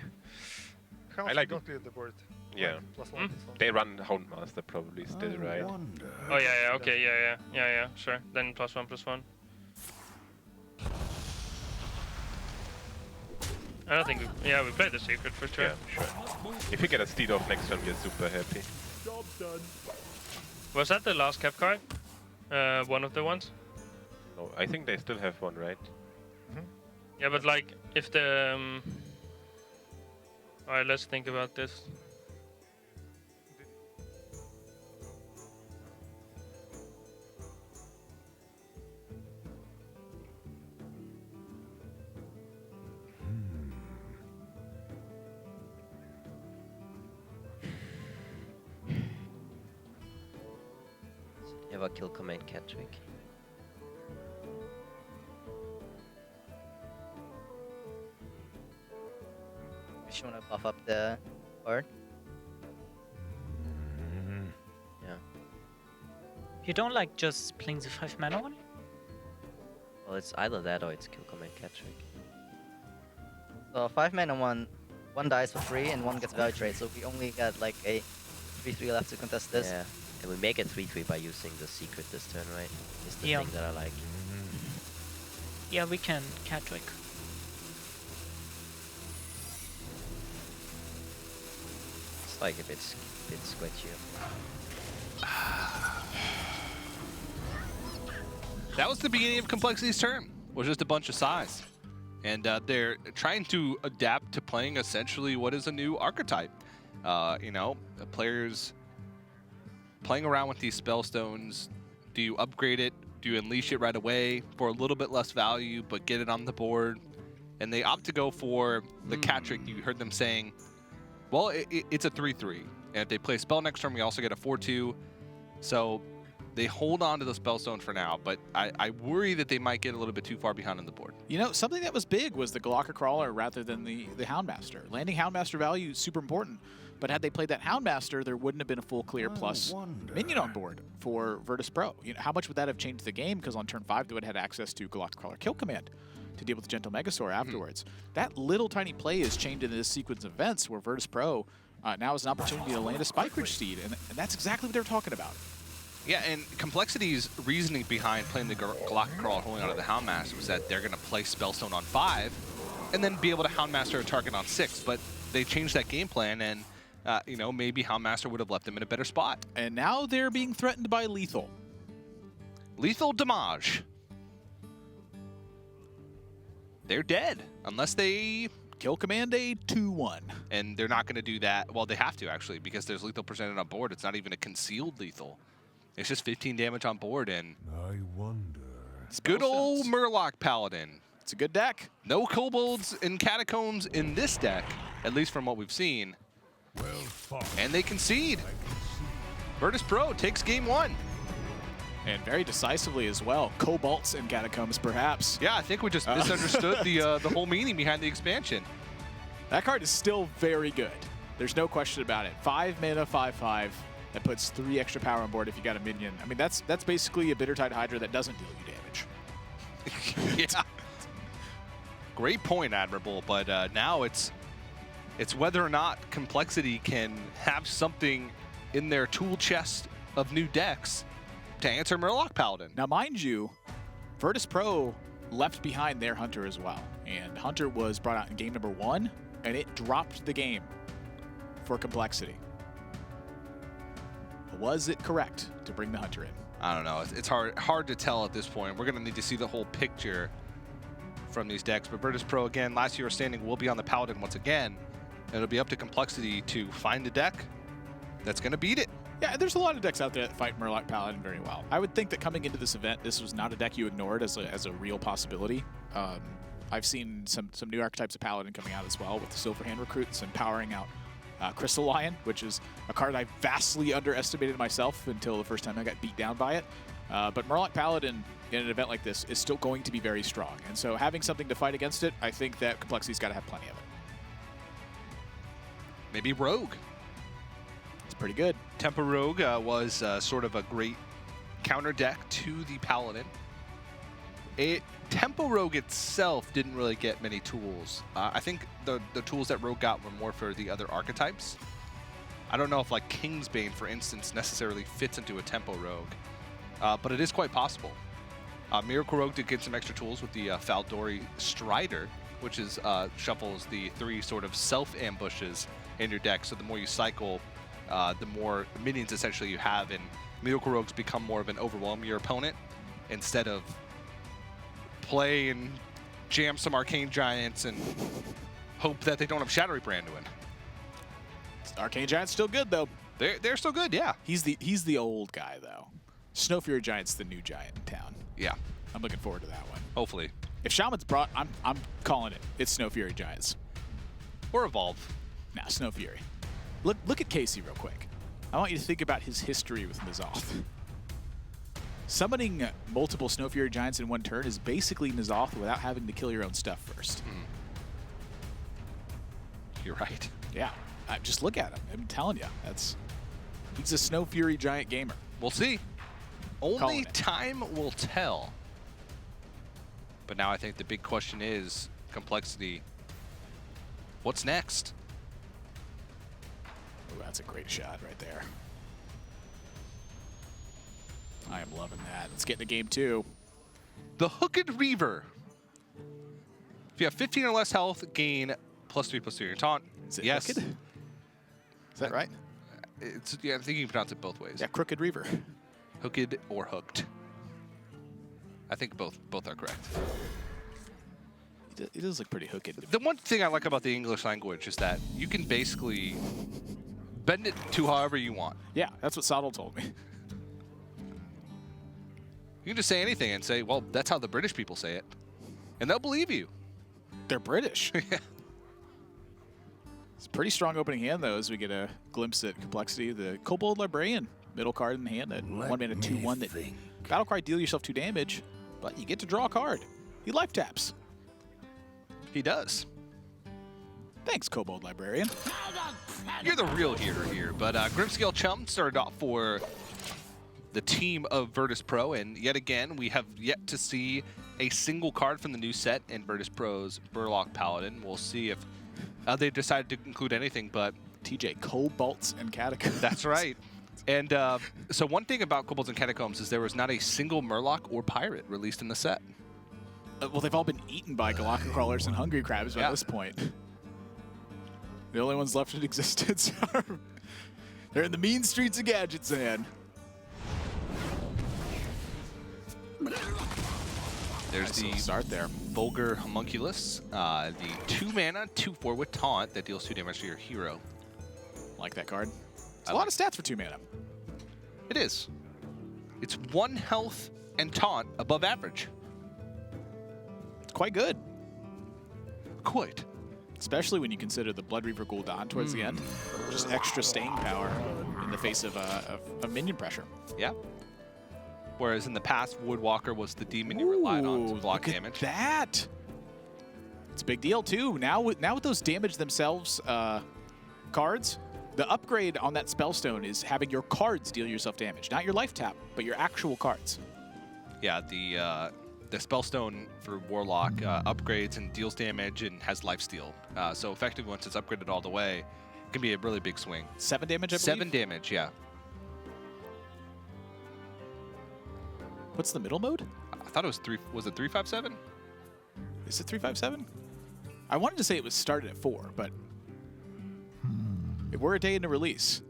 Health, I like you don't clear the board. Yeah. Like +1/+1. They run Houndmaster probably still, right? Oh yeah, okay, yeah, sure. Then +1/+1. I don't think we played the secret for sure. Yeah, sure. If you get a steed off next turn, we're super happy. Was that the last cap card? One of the ones? No, I think they still have one, right? Yeah, but like if the alright, let's think about this. ever kill command Catwick. Just wanna buff up the board. Yeah. You don't like just playing the 5 mana one? Well, it's either that or it's kill command Catwick. So 5 mana one dies for free and one gets value trade. So we only got like a 3/3 left to contest this. Yeah. And we make it 3/3 by using the secret this turn, right? Is the Yeah. thing that I like. Yeah, we can Catwick. It's like a bit squishier. That was the beginning of Complexity's turn, was just a bunch of size. And they're trying to adapt to playing essentially what is a new archetype. You know, the players playing around with these spellstones. Do you upgrade it? Do you unleash it right away for a little bit less value, but get it on the board? And they opt to go for the Catwick. You heard them saying, well, it's a 3/3. And if they play spell next turn, we also get a 4/2. So they hold on to the spellstone for now, but I worry that they might get a little bit too far behind on the board. You know, something that was big was the Galaka Crawler rather than the Houndmaster. Landing Houndmaster value is super important, but had they played that Houndmaster, there wouldn't have been a full clear plus minion on board for Virtus.pro. You know, how much would that have changed the game? Because on turn 5, they would have had access to Galaka Crawler Kill Command to deal with the Gentle Megasaur afterwards. That little tiny play has changed into this sequence of events where Virtus.pro now has an opportunity to land a Spike Ridge Steed, and that's exactly what they're talking about. Yeah, and Complexity's reasoning behind playing the Galaka Crawl and holding on to the Houndmaster was that they're going to play Spellstone on 5 and then be able to Houndmaster a target on 6. But they changed that game plan, and you know, maybe Houndmaster would have left them in a better spot. And now they're being threatened by Lethal. Lethal damage. They're dead unless they Kill Command a 2/1. And they're not going to do that. Well, they have to, actually, because there's lethal presented on board. It's not even a concealed lethal. It's just 15 damage on board, and I wonder. it's good old Murloc Paladin. It's a good deck. No kobolds and catacombs in this deck, at least from what we've seen. Well fought. And they concede. Virtus.pro takes game 1. And very decisively as well. Cobalts and Catacombs, perhaps. Yeah, I think we just misunderstood the whole meaning behind the expansion. That card is still very good. There's no question about it. 5 mana, 5/5. that puts 3 extra power on board if you got a minion. I mean, that's basically a Bittertide Hydra that doesn't deal you damage. Yeah. Great point, Admirable. But now it's whether or not CompLexity can have something in their tool chest of new decks to answer Murloc Paladin. Now, mind you, Virtus.pro left behind their Hunter as well. And Hunter was brought out in game number 1, and it dropped the game for CompLexity. Was it correct to bring the Hunter in? I don't know. It's hard to tell at this point. We're going to need to see the whole picture from these decks. But Virtus.pro, again, last year's standing will be on the Paladin once again. And it'll be up to CompLexity to find a deck that's going to beat it. Yeah, there's a lot of decks out there that fight Murloc Paladin very well. I would think that coming into this event, this was not a deck you ignored as a real possibility. I've seen some new archetypes of Paladin coming out as well with the Silverhand recruits and powering out Crystal Lion, which is a card I vastly underestimated myself until the first time I got beat down by it. But Murloc Paladin in an event like this is still going to be very strong. And so having something to fight against it, I think that CompLexity's got to have plenty of it. Maybe Rogue. It's pretty good. Tempo Rogue was sort of a great counter deck to the Paladin. Tempo Rogue itself didn't really get many tools. I think the tools that Rogue got were more for the other archetypes. I don't know if like Kingsbane, for instance, necessarily fits into a Tempo Rogue, but it is quite possible. Miracle Rogue did get some extra tools with the Faldori Strider, which is shuffles the 3 sort of self-ambushes in your deck. So the more you cycle, the more minions essentially you have, and Miracle Rogues become more of an overwhelm your opponent instead of play and jam some Arcane Giants and hope that they don't have Shadowy Branduin. Arcane Giant's still good though. They're still good, yeah. He's the old guy though. Snow Fury Giant's the new giant in town. Yeah. I'm looking forward to that one. Hopefully. If Shaman's brought, I'm calling it. It's Snow Fury Giants. Or Evolve. Nah, Snow Fury. Look at Casey real quick. I want you to think about his history with N'Zoth. Summoning multiple Snow Fury Giants in one turn is basically N'Zoth without having to kill your own stuff first. You're right. Yeah. Just look at him. I'm telling you, he's a Snow Fury Giant gamer. We'll see. Only time will tell. But now I think the big question is, CompLexity, what's next? Oh, that's a great shot right there. I am loving that. Let's get into game 2. The Hooked Reaver. If you have 15 or less health, gain +3/+3 your taunt. Is it yes. Hooked? Is that right? Yeah, I think you can pronounce it both ways. Yeah, Crooked Reaver. Hooked or hooked. I think both are correct. It does look pretty hooked. The one thing I like about the English language is that you can basically bend it to however you want. Yeah, that's what Soddle told me. You can just say anything and say, well, that's how the British people say it. And they'll believe you. They're British. Yeah. It's a pretty strong opening hand, though, as we get a glimpse at CompLexity. The Kobold Librarian, middle card in the hand, that 1 mana 2/1 that battle cry, deal yourself 2 damage, but you get to draw a card. He life taps. He does. Thanks, Kobold Librarian. You're the real hero here, but Grimscale Chum started off for the team of Virtus.pro, and yet again, we have yet to see a single card from the new set in Virtus.pro's Murloc Paladin. We'll see if they decided to include anything, but TJ, Cobalts and Catacombs. That's right. And so one thing about Kobolds and Catacombs is there was not a single Murloc or Pirate released in the set. Well, they've all been eaten by Galactic Crawlers and Hungry Crabs by this point. The only ones left in existence are... They're in the mean streets of Gadgetzan. There's the start there. Vulgar Homunculus, the 2 mana, 2/4 with Taunt that deals 2 damage to your hero. Like that card. It's a lot of stats for 2 mana. It is. It's 1 health and Taunt above average. It's quite good. Quite. Especially when you consider the Blood Reaver Gul'dan towards the end. Just extra staying power in the face of minion pressure. Yeah. Whereas in the past, Woodwalker was the demon you relied on to block damage. That! It's a big deal, too. Now with those damage themselves cards, The upgrade on that Spellstone is having your cards deal yourself damage. Not your life tap, but your actual cards. Yeah, the Spellstone for Warlock upgrades and deals damage and has lifesteal. So effectively, once it's upgraded all the way, it can be a really big swing. 7 damage, I believe? 7 damage, yeah. What's the middle mode? I thought it was 3. Was it 357? Is it 357? I wanted to say it was started at 4, but we're a day into release.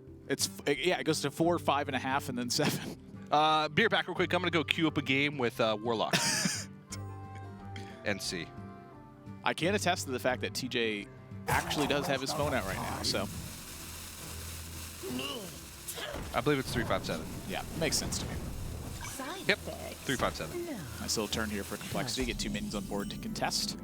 Yeah, it goes to 4, 5.5, and then 7. Be right back real quick. I'm going to go queue up a game with Warlock. And see. I can attest to the fact that TJ actually does have his phone out right now, so. I believe it's 357. Yeah, makes sense to me. Yep, 357. Nice little turn here for Complexity. Get 2 minions on board to contest.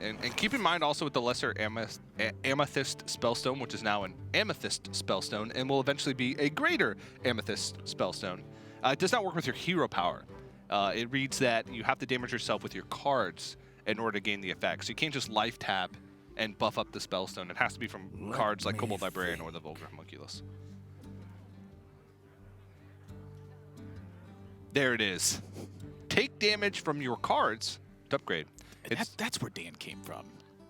And keep in mind also with the lesser Amethyst Spellstone, which is now an Amethyst Spellstone, and will eventually be a greater Amethyst Spellstone. It does not work with your hero power. It reads that you have to damage yourself with your cards in order to gain the effect. So you can't just life tap and buff up the Spellstone. It has to be from cards like Kobold Librarian or the Vulgar Homunculus. There it is. Take damage from your cards to upgrade. That's where Dan came from.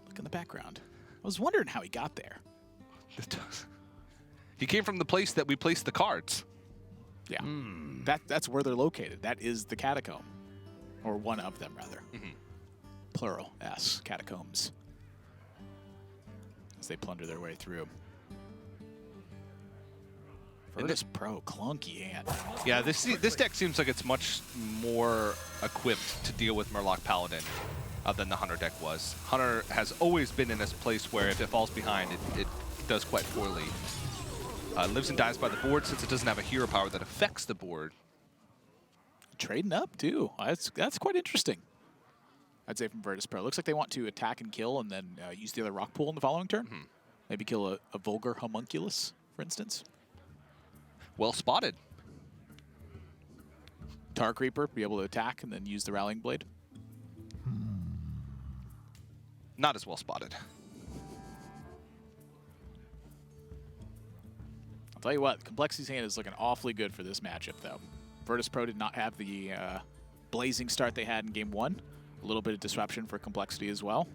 Look in the background. I was wondering how he got there. He came from the place that we placed the cards. Yeah. That's where they're located. That is the catacomb. Or one of them, rather. Plural, S, catacombs. As they plunder their way through. Virtus.pro, clunky hand. Yeah, this deck seems like it's much more equipped to deal with Murloc Paladin than the Hunter deck was. Hunter has always been in this place where if it falls behind, it does quite poorly. Lives and dies by the board since it doesn't have a hero power that affects the board. Trading up, too. That's quite interesting. I'd say from Virtus.pro. Looks like they want to attack and kill and then use the other rock pool in the following turn. Maybe kill a Vulgar Homunculus, for instance. Well spotted. Tar Creeper, be able to attack and then use the Rallying Blade. Not as well spotted. I'll tell you what, Complexity's hand is looking awfully good for this matchup, though. Virtus.pro did not have the blazing start they had in Game 1. A little bit of disruption for Complexity as well.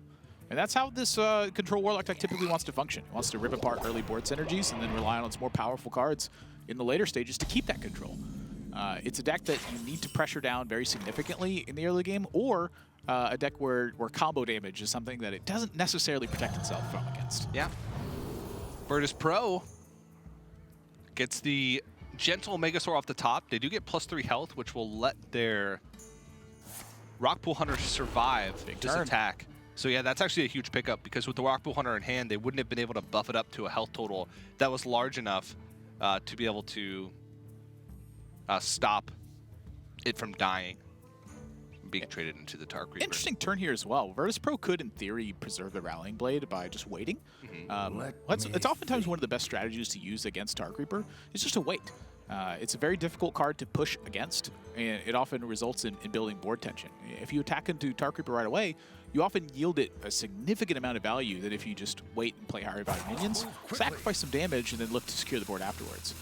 And that's how this Control Warlock deck typically wants to function. It wants to rip apart early board synergies and then rely on its more powerful cards in the later stages to keep that control. It's a deck that you need to pressure down very significantly in the early game, or a deck where combo damage is something that it doesn't necessarily protect itself from against. Yeah. Virtus.pro gets the Gentle Megasaur off the top. They do get +3 health, which will let their Rockpool Hunter survive this attack. So yeah, that's actually a huge pickup because with the Rockpool Hunter in hand, they wouldn't have been able to buff it up to a health total that was large enough to be able to stop it from dying, being traded into the Tar Creeper. Interesting turn here as well. Virtus.pro could, in theory, preserve the Rallying Blade by just waiting. It's oftentimes one of the best strategies to use against Tar Creeper is just to wait. It's a very difficult card to push against, and it often results in building board tension. If you attack into Tar Creeper right away, you often yield it a significant amount of value than if you just wait and play higher value minions, sacrifice some damage, and then look to secure the board afterwards.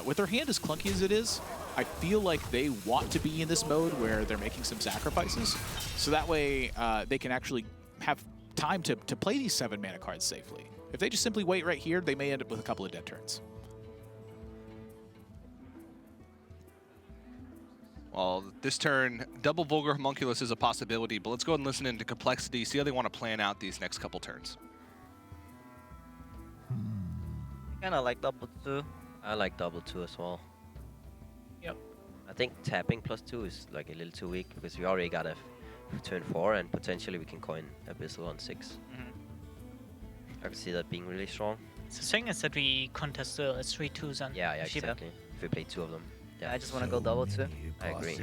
With their hand as clunky as it is, I feel like they want to be in this mode where they're making some sacrifices, so that way they can actually have time to play these 7 mana cards safely. If they just simply wait right here, they may end up with a couple of dead turns. Well, this turn, double Vulgar Homunculus is a possibility, but let's go ahead and listen into Complexity, see how they want to plan out these next couple turns. Kind of like double 2. I like double 2 as well. Yep. I think tapping +2 is like a little too weak because we already got a turn 4 and potentially we can coin Abyssal on 6. I can see that being really strong. The thing is that we contest the 3/2s and Yeah, Shiba. exactly. If we play 2 of them. Yeah, I just want to go double 2. I agree.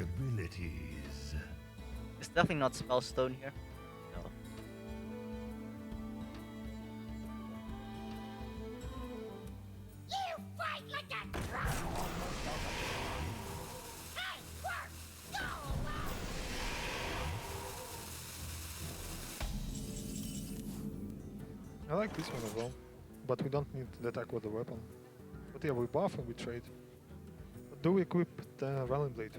It's definitely not Spellstone here. No. You fight like a pro. Hey, work, go away. I like this one as well. but we don't need the attack with the weapon. But yeah, we buff and we trade. But do we equip the Rallying Blade?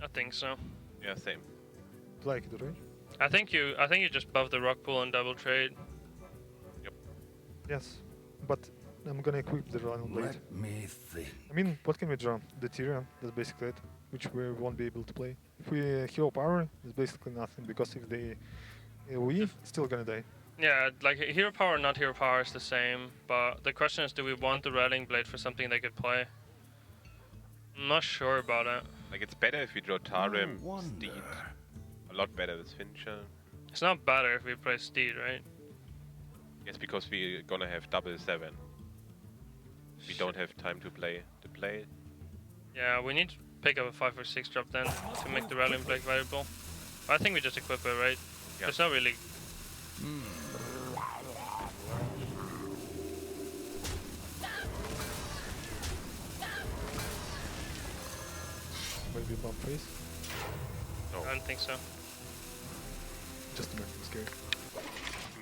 I think so. Yeah, same. Like it, right? I think you just buff the rock pool and double trade. Yes, but I'm gonna equip the Rallying Blade. Let me think. I mean, what can we draw? The Tyrion, that's basically it, which we won't be able to play. If we hero power, it's basically nothing, because if they AoE, still gonna die. Yeah, like hero power, not hero power is the same, but the question is, do we want the Rallying Blade for something they could play? I'm not sure about it. Like, it's better if we draw Tarim, I wonder. Steed. A lot better with Fincher. It's not better if we play Steed, right? Yes, because we're gonna have double 7. We don't have time to play. Yeah, we need to pick up a 5 or 6 drop then to make the Rallying Blade valuable. I think we just equip it, right? Yeah. It's not really... Maybe bump face, No, I don't think so. just to make them scared.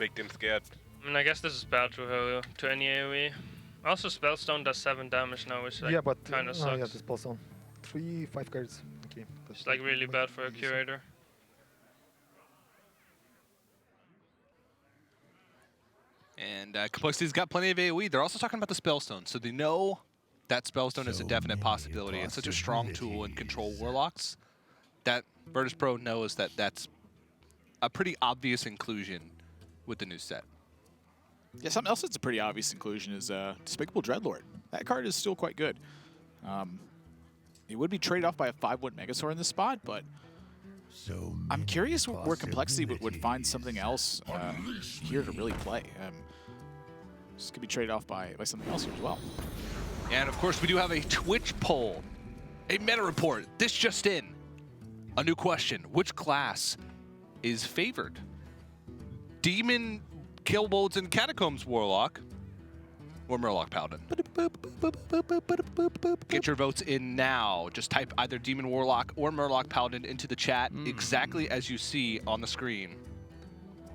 make them scared. I mean, I guess this is bad to any AoE. Also, Spellstone does 7 damage now, which like, yeah, but kind of yeah, sucks. the spell zone. 5 cards. Okay. It's like really bad for a curator. And CompLexity's got plenty of AoE. They're also talking about the Spellstone, so they know that Spellstone is a So definite many possibility. It's such a strong tool in control Warlocks that Virtus.pro knows that that's a pretty obvious inclusion with the new set. Yeah, something else that's a pretty obvious inclusion is Despicable Dreadlord. That card is still quite good. It would be traded off by a 5/1 Megasaur in this spot, but So I'm curious where CompLexity would possibilities. find something else here to really play. This could be traded off by something else here as well. And of course, we do have a Twitch poll, a meta report. This just in. A new question. Which class is favored? Demon, Killbolts, and Catacombs Warlock, or Murloc Paladin? Get your votes in now. Just type either Demon Warlock or Murloc Paladin into the chat exactly as you see on the screen.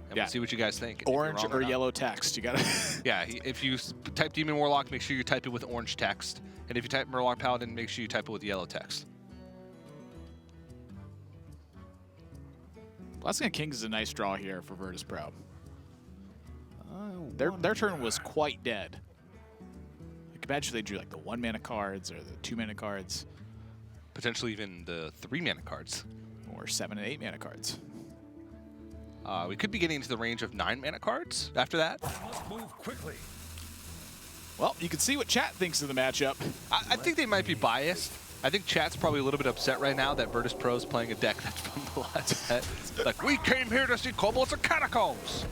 And we'll see what you guys think. If you're Orange wrong or not. yellow text. You gotta. Yeah, if you type Demon Warlock, make sure you type it with orange text. And if you type Murloc Paladin, make sure you type it with yellow text. Blessing of Kings is a nice draw here for Virtus.pro. Their turn was quite dead. I could imagine they drew like the 1-mana cards or the 2-mana cards. Potentially even the 3-mana cards. Or 7 and 8 mana cards. We could be getting into the range of 9-mana cards after that. Move quickly. Well, you can see what chat thinks of the matchup. I think they might be biased. I think chat's probably a little bit upset right now that Virtus.pro is playing a deck that's from the last set. Like, we came here to see Kobolds and Catacombs.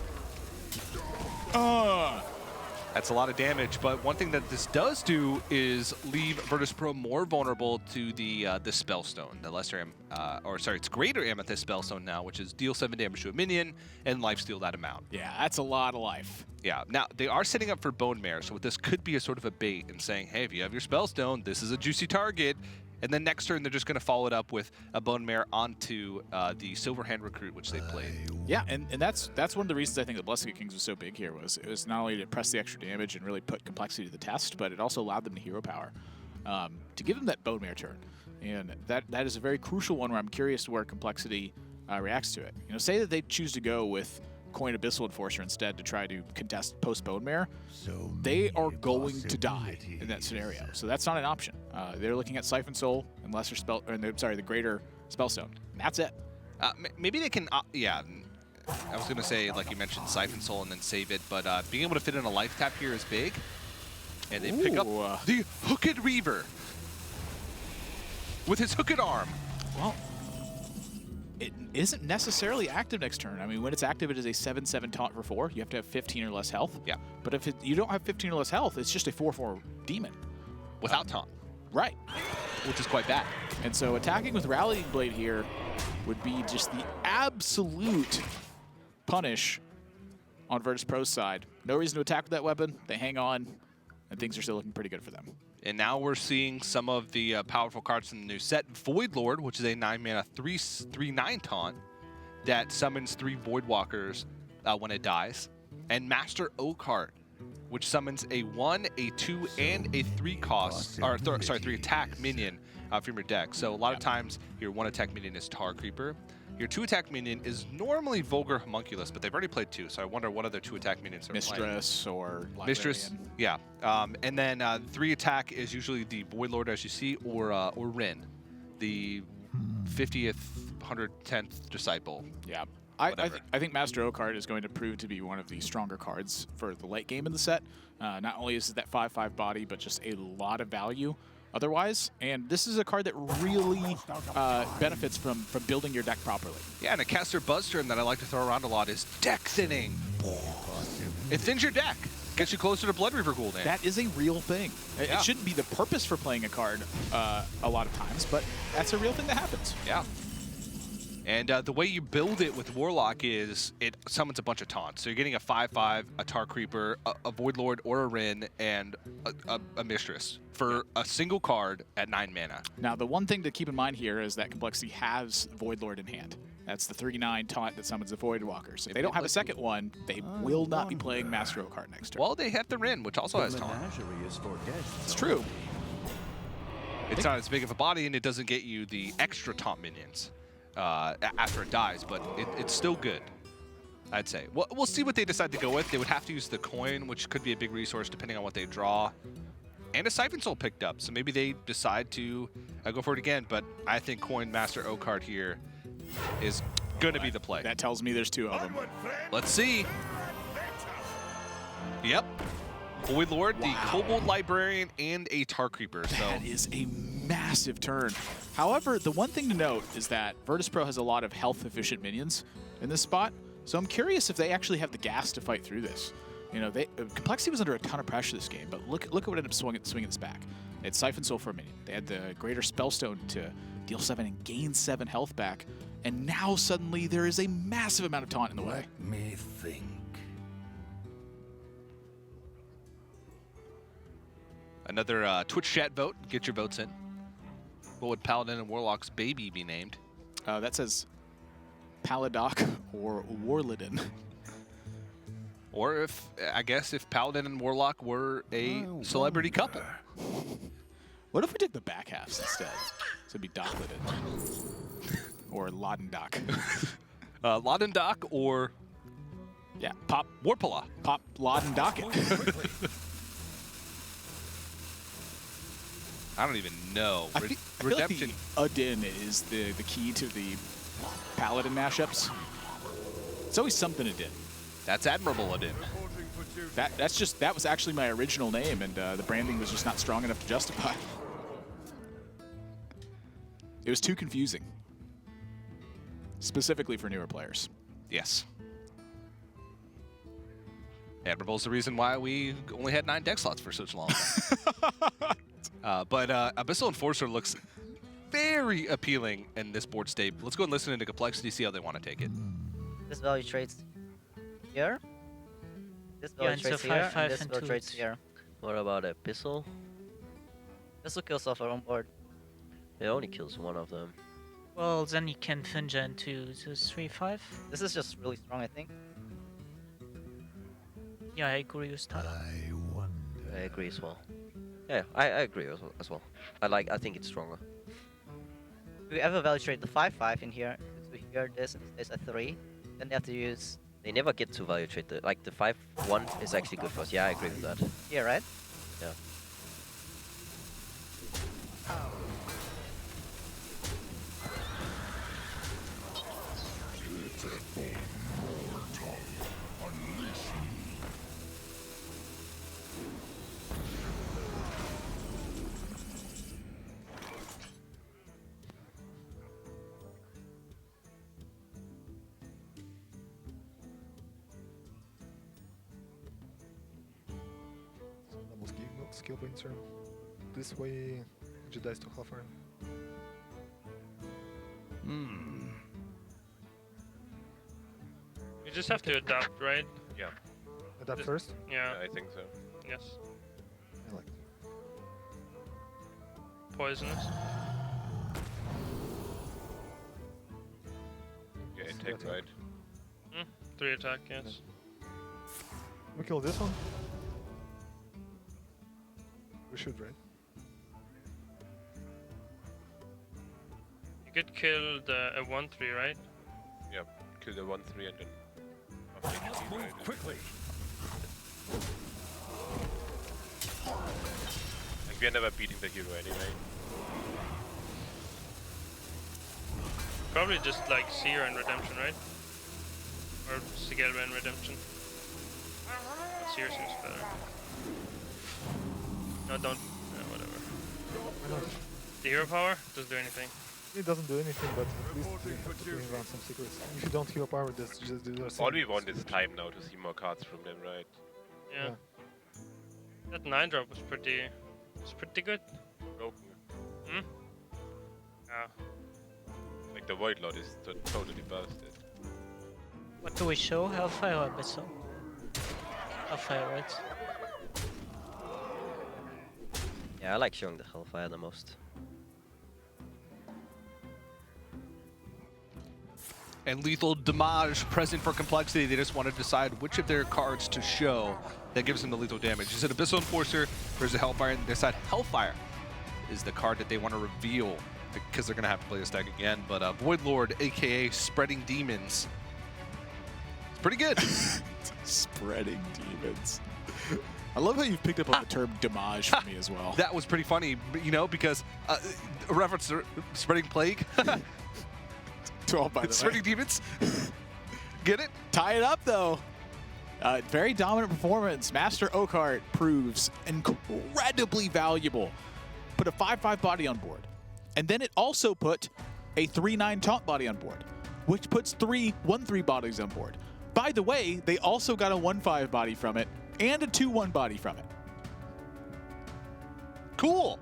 That's a lot of damage, but one thing that this does do is leave Virtus.pro more vulnerable to the Spellstone, the lesser, it's greater Amethyst Spellstone now, which is deal 7 damage to a minion and lifesteal that amount. Yeah, that's a lot of life. Yeah, now they are setting up for Bone Mare, so this could be a sort of a bait and saying, hey, if you have your Spellstone, this is a juicy target. And then next turn, they're just going to follow it up with a Bone Mare onto the Silverhand Recruit, which they played. Yeah, and that's one of the reasons I think the Blessing of Kings was so big here. Was it was not only to press the extra damage and really put CompLexity to the test, but it also allowed them to hero power to give them that Bone Mare turn. And that is a very crucial one where I'm curious where CompLexity reacts to it. You know, say that they choose to go with Coin Abyssal Enforcer instead to try to contest post Bone Mare, they are going to die in that scenario. So that's not an option. They're looking at Siphon Soul and lesser spell, or the greater Spellstone. And that's it. Maybe they can, yeah. I was going to say, like you mentioned, Siphon Soul and then save it, but being able to fit in a life tap here is big. And they pick up the Hooked Reaver with his hooked arm. Well, it isn't necessarily active next turn. I mean, when it's active, it is a 7/7 taunt for 4. You have to have 15 or less health. Yeah. But if you don't have 15 or less health, it's just a 4/4 demon. Without taunt. Right. Which is quite bad. And so attacking with Rallying Blade here would be just the absolute punish on Virtus.pro's side. No reason to attack with that weapon. They hang on, and things are still looking pretty good for them. And now we're seeing some of the powerful cards from the new set. Void Lord, which is a 9-mana 3/9 taunt that summons 3 Voidwalkers when it dies. And Master Oakheart, which summons a 1, a 2, and a 3 cost, or 3 attack minion from your deck. So a lot of times your 1 attack minion is Tar Creeper. Your 2 attack minion is normally Vulgar Homunculus, but they've already played 2, so I wonder what other 2 attack minions are playing. Mistress or Mistress, Librarian. yeah. And then 3 attack is usually the Void Lord, as you see, or Rin, the 50th, 110th Disciple. Yeah. I think Master O-Card is going to prove to be one of the stronger cards for the late game in the set. Not only is it that 5/5 body, but just a lot of value otherwise. And this is a card that really benefits from building your deck properly. Yeah, and a caster buzz term that I like to throw around a lot is deck thinning. It thins your deck. Gets you closer to Blood Reaver Gul'dan. That is a real thing. Yeah. It shouldn't be the purpose for playing a card a lot of times, but that's a real thing that happens. Yeah. And the way you build it with Warlock is it summons a bunch of taunts. So you're getting a 5/5, a Tar Creeper, a Void Lord or a Rin, and a Mistress for a single card at 9 mana. Now, the one thing to keep in mind here is that CompLexity has Void Lord in hand. That's the 3/9 taunt that summons the Void Walkers. If they don't have a second one, they will not be playing Master O-Card next turn. Well, they have the Rin, which also has taunt. It's true. It's not as big of a body, and it doesn't get you the extra taunt minions after it dies, but it's still good, I'd say. We'll see what they decide to go with. They would have to use the coin, which could be a big resource depending on what they draw. And a Siphon Soul picked up, so maybe they decide to go for it again, but I think coin Master O-Card here is going to be the play. That tells me there's 2 of them. Let's see. Yep. Void Lord, the Kobold Librarian, and a Tar Creeper. So that is a massive turn. However, the one thing to note is that Virtus.pro has a lot of health-efficient minions in this spot, so I'm curious if they actually have the gas to fight through this. You know, CompLexity was under a ton of pressure this game, but look at what ended up swinging this back. They had Siphon Soul for a minion. They had the Greater Spellstone to deal 7 and gain 7 health back, and now suddenly there is a massive amount of taunt in the way. Let me think. Another Twitch chat vote. Get your votes in. What would Paladin and Warlock's baby be named? That says Paladoc or Warliden. Or if, I guess, if Paladin and Warlock were a celebrity couple. What if we did the back halves instead? So it'd be Docliden. Or Lodendoc. Lodendoc or... Yeah, Pop Warpala. Pop Lodendocket. I don't even know. I feel Redemption. like the Adin is the key to the Paladin mashups. It's always something Adin. That's admirable, Adin. That was actually my original name, and the branding was just not strong enough to justify. It was too confusing, specifically for newer players. Yes. Admirable is the reason why we only had 9 deck slots for such long. But Abyssal Enforcer looks very appealing in this board state. Let's go and listen into CompLexity, see how they want to take it. This value trades here. This value trades here. And this value trades here. What about Abyssal? Abyssal kills off our own board. It only kills one of them. Well, then you can Finja into the 3/5. This is just really strong, I think. Yeah, I agree with that. I agree as well. Yeah, I agree as well. I think it's stronger. If we ever value trade the 5/5 in here, so here this is a 3, then they have to use. They never get to value trade the 5/1 is actually good for us. Yeah, I agree with that. Yeah, right? Yeah. Skill points turn. This way, Jedi dies to half iron. You just have to adapt, right? Yeah. Adapt first? Yeah. I think so. Yes. I like it. Poisonous. Yeah, it takes right. 3 attack, yes. We kill this one. We should, right? You could kill the 1-3, right? Yeah, kill the 1-3 and then. Must move quickly. Like we are never beating the hero anyway. Probably just like Seer and Redemption, right? Or Sigelra and Redemption. But Seer seems better. No, don't. Whatever. Why not? The hero power doesn't do anything. It doesn't do anything, but at least we have to bring around some secrets. If you don't hero power, that's just the All we want is time now to see more cards from them, right? Yeah. That 9-drop was pretty good. Broken. Hmm? Yeah. Like the Void Lord is totally busted. What do we show? Hellfire or Abyssal? Hellfire, right? Yeah, I like showing the Hellfire the most. And Lethal Damage present for CompLexity. They just want to decide which of their cards to show that gives them the lethal damage. Is it Abyssal Enforcer or is it Hellfire? And they decide Hellfire is the card that they want to reveal because they're going to have to play this deck again. But Void Lord, aka Spreading Demons. It's pretty good. Spreading Demons. I love how you've picked up on the term damage for me as well. That was pretty funny, you know, because a reference to Spreading Plague. 12 by the way. Spreading Demons. Get it? Tie it up, though. Very dominant performance. Master Oakheart proves incredibly valuable. Put a 5/5 body on board. And then it also put a 3/9 taunt body on board, which puts 3 1/3 bodies on board. By the way, they also got a 1/5 body from it and a 2/1 body from it. Cool.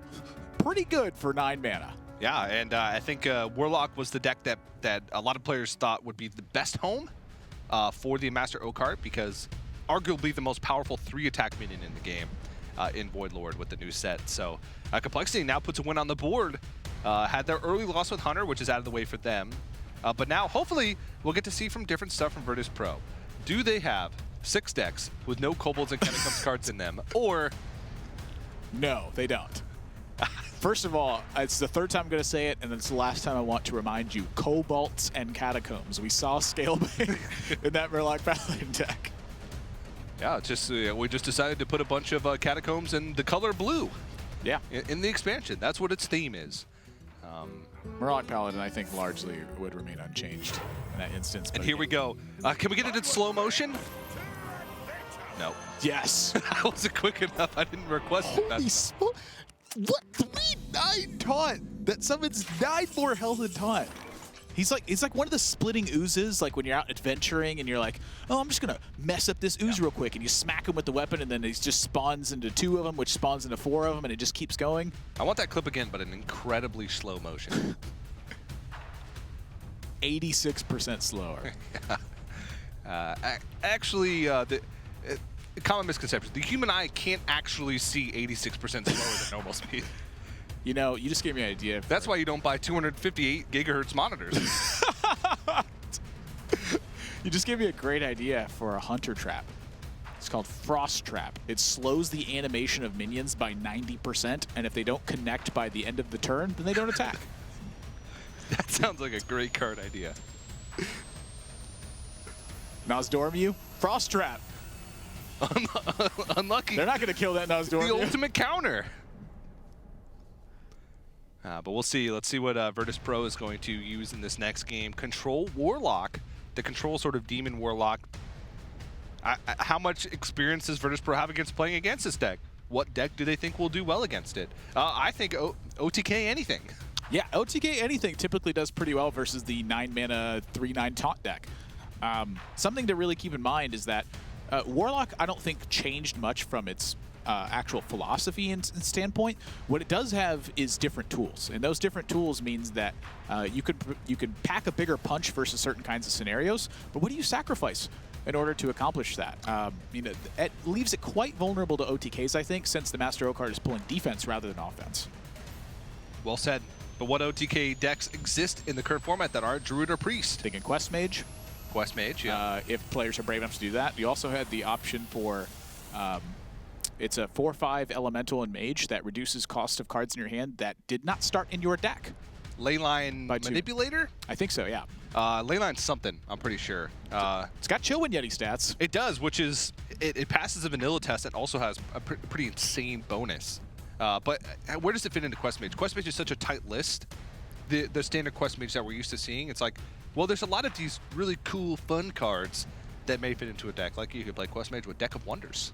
Pretty good for 9 mana. Yeah, and I think Warlock was the deck that a lot of players thought would be the best home for the Master Oakheart because arguably the most powerful 3-attack minion in the game in Void Lord with the new set. So CompLexity now puts a win on the board. Had their early loss with Hunter, which is out of the way for them. But now, hopefully, we'll get to see from different stuff from Virtus.pro. Do they have 6 decks with no Kobolds and Catacombs cards in them, or... No, they don't. First of all, it's the third time I'm going to say it, and it's the last time I want to remind you, Cobalts and Catacombs. We saw Scalebane in that Murloc Paladin deck. Yeah, it's just we just decided to put a bunch of Catacombs in the color blue. Yeah. In the expansion. That's what its theme is. Murloc Paladin, I think, largely would remain unchanged in that instance. And here we go. Can we get it in slow motion? No. Yes. That wasn't quick enough. I didn't request it. Holy smoke. What? 3/9 taunt that summons 9 more health and taunt. He's like one of the splitting oozes, like when you're out adventuring and you're like, oh, I'm just gonna mess up this ooze real quick, and you smack him with the weapon, and then it just spawns into 2 of them, which spawns into 4 of them, and it just keeps going. I want that clip again, but in incredibly slow motion. 86% slower. Actually, the common misconception: the human eye can't actually see 86% slower than normal speed. You know, you just gave me an idea. That's why you don't buy 258 gigahertz monitors. You just gave me a great idea for a hunter trap. It's called Frost Trap. It slows the animation of minions by 90%, and if they don't connect by the end of the turn, then they don't attack. That sounds like a great card idea. Nosdormu, Frost Trap. Unlucky. They're not going to kill that Nosdormu. The ultimate counter. But we'll see. Let's see what Virtus.pro is going to use in this next game. Control Warlock, the control sort of demon Warlock. How much experience does Virtus.pro have against playing against this deck? What deck do they think will do well against it? I think OTK anything. Yeah, OTK anything typically does pretty well versus the 9-mana 3/9 taunt deck. Something to really keep in mind is that Warlock, I don't think, changed much from its actual philosophy and standpoint. What it does have is different tools, and those different tools means that you could pack a bigger punch versus certain kinds of scenarios. But what do you sacrifice in order to accomplish that? You know, it leaves it quite vulnerable to OTKs, I think, since the Master Oakheart is pulling defense rather than offense. Well said. But what OTK decks exist in the current format that aren't Druid or Priest? Thinking Quest Mage. Quest Mage, yeah. If players are brave enough to do that. You also had the option for It's a 4/5 elemental and mage that reduces cost of cards in your hand that did not start in your deck. Leyline Manipulator? I think so, yeah. Leyline's something, I'm pretty sure. It's got Chill Wind Yeti stats. It does, which is, it passes a vanilla test and also has a pretty insane bonus. But where does it fit into Quest Mage? Quest Mage is such a tight list. The standard Quest Mage that we're used to seeing, it's like, well, there's a lot of these really cool, fun cards that may fit into a deck. Like you could play Quest Mage with Deck of Wonders.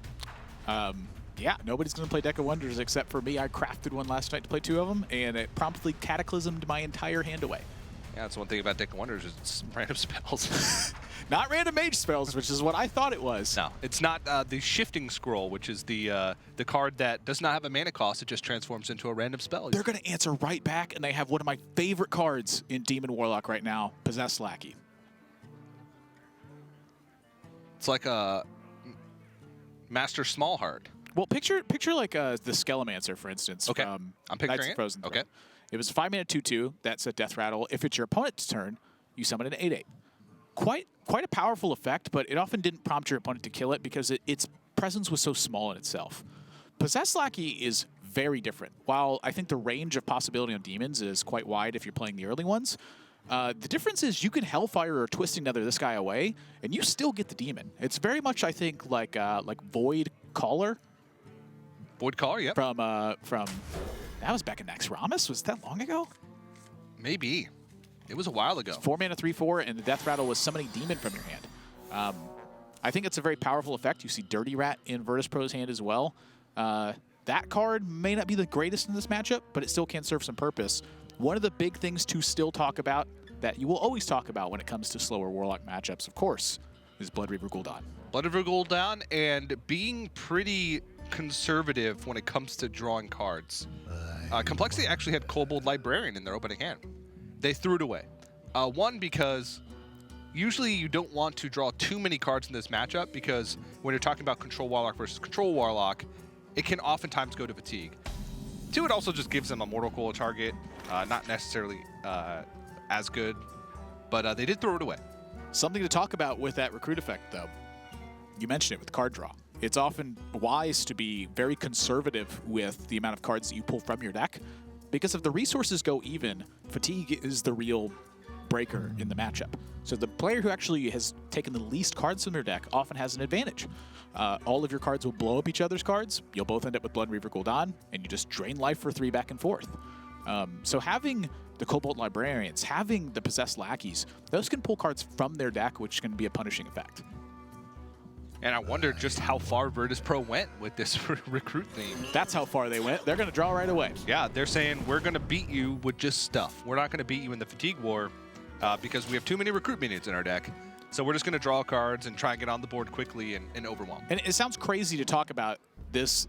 Yeah, nobody's going to play Deck of Wonders except for me. I crafted one last night to play 2 of them, and it promptly cataclysmed my entire hand away. Yeah, that's one thing about Deck of Wonders is it's random spells. Not random mage spells, which is what I thought it was. No, it's not the Shifting Scroll, which is the card that does not have a mana cost. It just transforms into a random spell. They're going to answer right back, and they have one of my favorite cards in Demon Warlock right now, Possessed Lackey. It's like a Master Smallheart. Well, picture like the Skelemancer, for instance. Okay, From I'm picturing Knights of Frozen it. Okay. It was a 5-mana 2/2. That's a Death Rattle. If it's your opponent's turn, you summon an 8/8. Quite a powerful effect, but it often didn't prompt your opponent to kill it because its presence was so small in itself. Possessed Lackey is very different. While I think the range of possibility on demons is quite wide if you're playing the early ones, the difference is you can Hellfire or Twisting Nether this guy away, and you still get the demon. It's very much, I think, like Void Caller. Void Caller, yep. From that was back in Naxxramas. Was that long ago? Maybe. It was a while ago. 4-mana 3/4, and the Death Rattle was summoning demon from your hand. I think it's a very powerful effect. You see Dirty Rat in Virtus.pro's hand as well. That card may not be the greatest in this matchup, but it still can serve some purpose. One of the big things to still talk about that you will always talk about when it comes to slower Warlock matchups, of course, is Blood Reaver Gul'dan. Blood Reaver Gul'dan and being pretty conservative when it comes to drawing cards. CompLexity actually had Kobold Librarian in their opening hand. They threw it away. One, because usually you don't want to draw too many cards in this matchup because when you're talking about Control Warlock versus Control Warlock, it can oftentimes go to fatigue. 2, it also just gives them a Mortal Coil target. Not necessarily as good, but they did throw it away. Something to talk about with that recruit effect, though. You mentioned it with card draw. It's often wise to be very conservative with the amount of cards that you pull from your deck, because if the resources go even, fatigue is the real breaker in the matchup. So the player who actually has taken the least cards from their deck often has an advantage. All of your cards will blow up each other's cards. You'll both end up with Blood Reaver Gul'dan, and you just drain life for 3 back and forth. So having the Cobalt Librarians, having the Possessed Lackeys, those can pull cards from their deck, which can be a punishing effect. And I wonder just how far Virtus.pro went with this recruit theme. That's how far they went. They're going to draw right away. Yeah, they're saying we're going to beat you with just stuff. We're not going to beat you in the Fatigue War because we have too many recruit minions in our deck. So we're just going to draw cards and try and get on the board quickly and overwhelm. And it sounds crazy to talk about this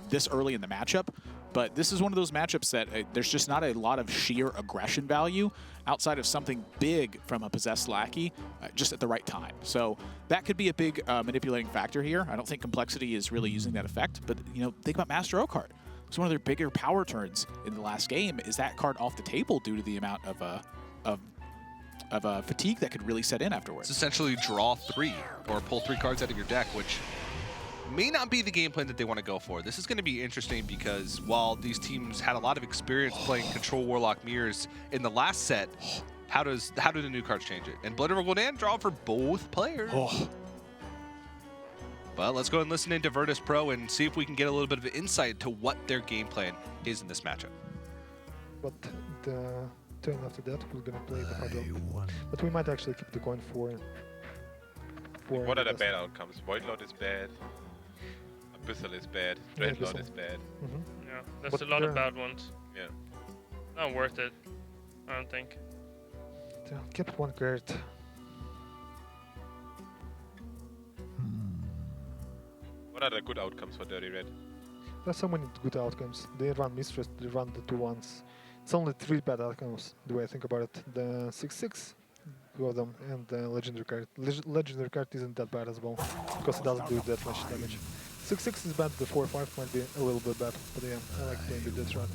this early in the matchup, but this is one of those matchups that there's just not a lot of sheer aggression value outside of something big from a Possessed Lackey just at the right time. So that could be a big manipulating factor here. I don't think CompLexity is really using that effect, but think about Master O card. It's one of their bigger power turns in the last game. Is that card off the table due to the amount of fatigue that could really set in afterwards? It's essentially draw 3 or pull 3 cards out of your deck, which may not be the game plan that they want to go for. This is going to be interesting because while these teams had a lot of experience playing Control Warlock Mirrors in the last set, how do the new cards change it? And Blood Reaver Gul'dan draw for both players. Oh. But let's go and listen into Virtus.pro and see if we can get a little bit of an insight to what their game plan is in this matchup. But the turn after that, we're gonna play the hard rock. But we might actually keep the coin for what are the bad outcomes? Voidlord is bad. Abyssal is bad. Dreadlord is bad. Yeah, there's a lot of bad ones. Yeah. Not worth it, I don't think. Kept 1 card. What are the good outcomes for Dirty Red? There's so many good outcomes. They run Mistress, they run the 2/1s. It's only 3 bad outcomes, the way I think about it. The 6/6, 2 of them, and the legendary card. Legendary card isn't that bad as well, because it doesn't do that much damage. 6/6 is bad, the 4/5 might be a little bit bad, but yeah, I like playing with this run.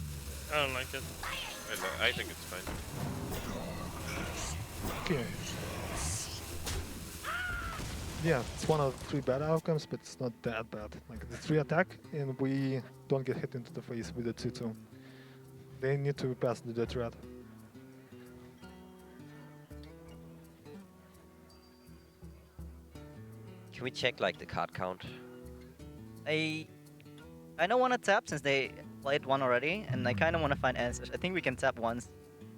I don't like it. I think it's fine. Okay. Yeah, it's one of the 3 bad outcomes, but it's not that bad. Like the 3 attack, and we don't get hit into the face with the 2-2. They need to pass the death rat. Can we check like the card count? I don't want to tap since they played one already, and I kind of want to find answers. I think we can tap once.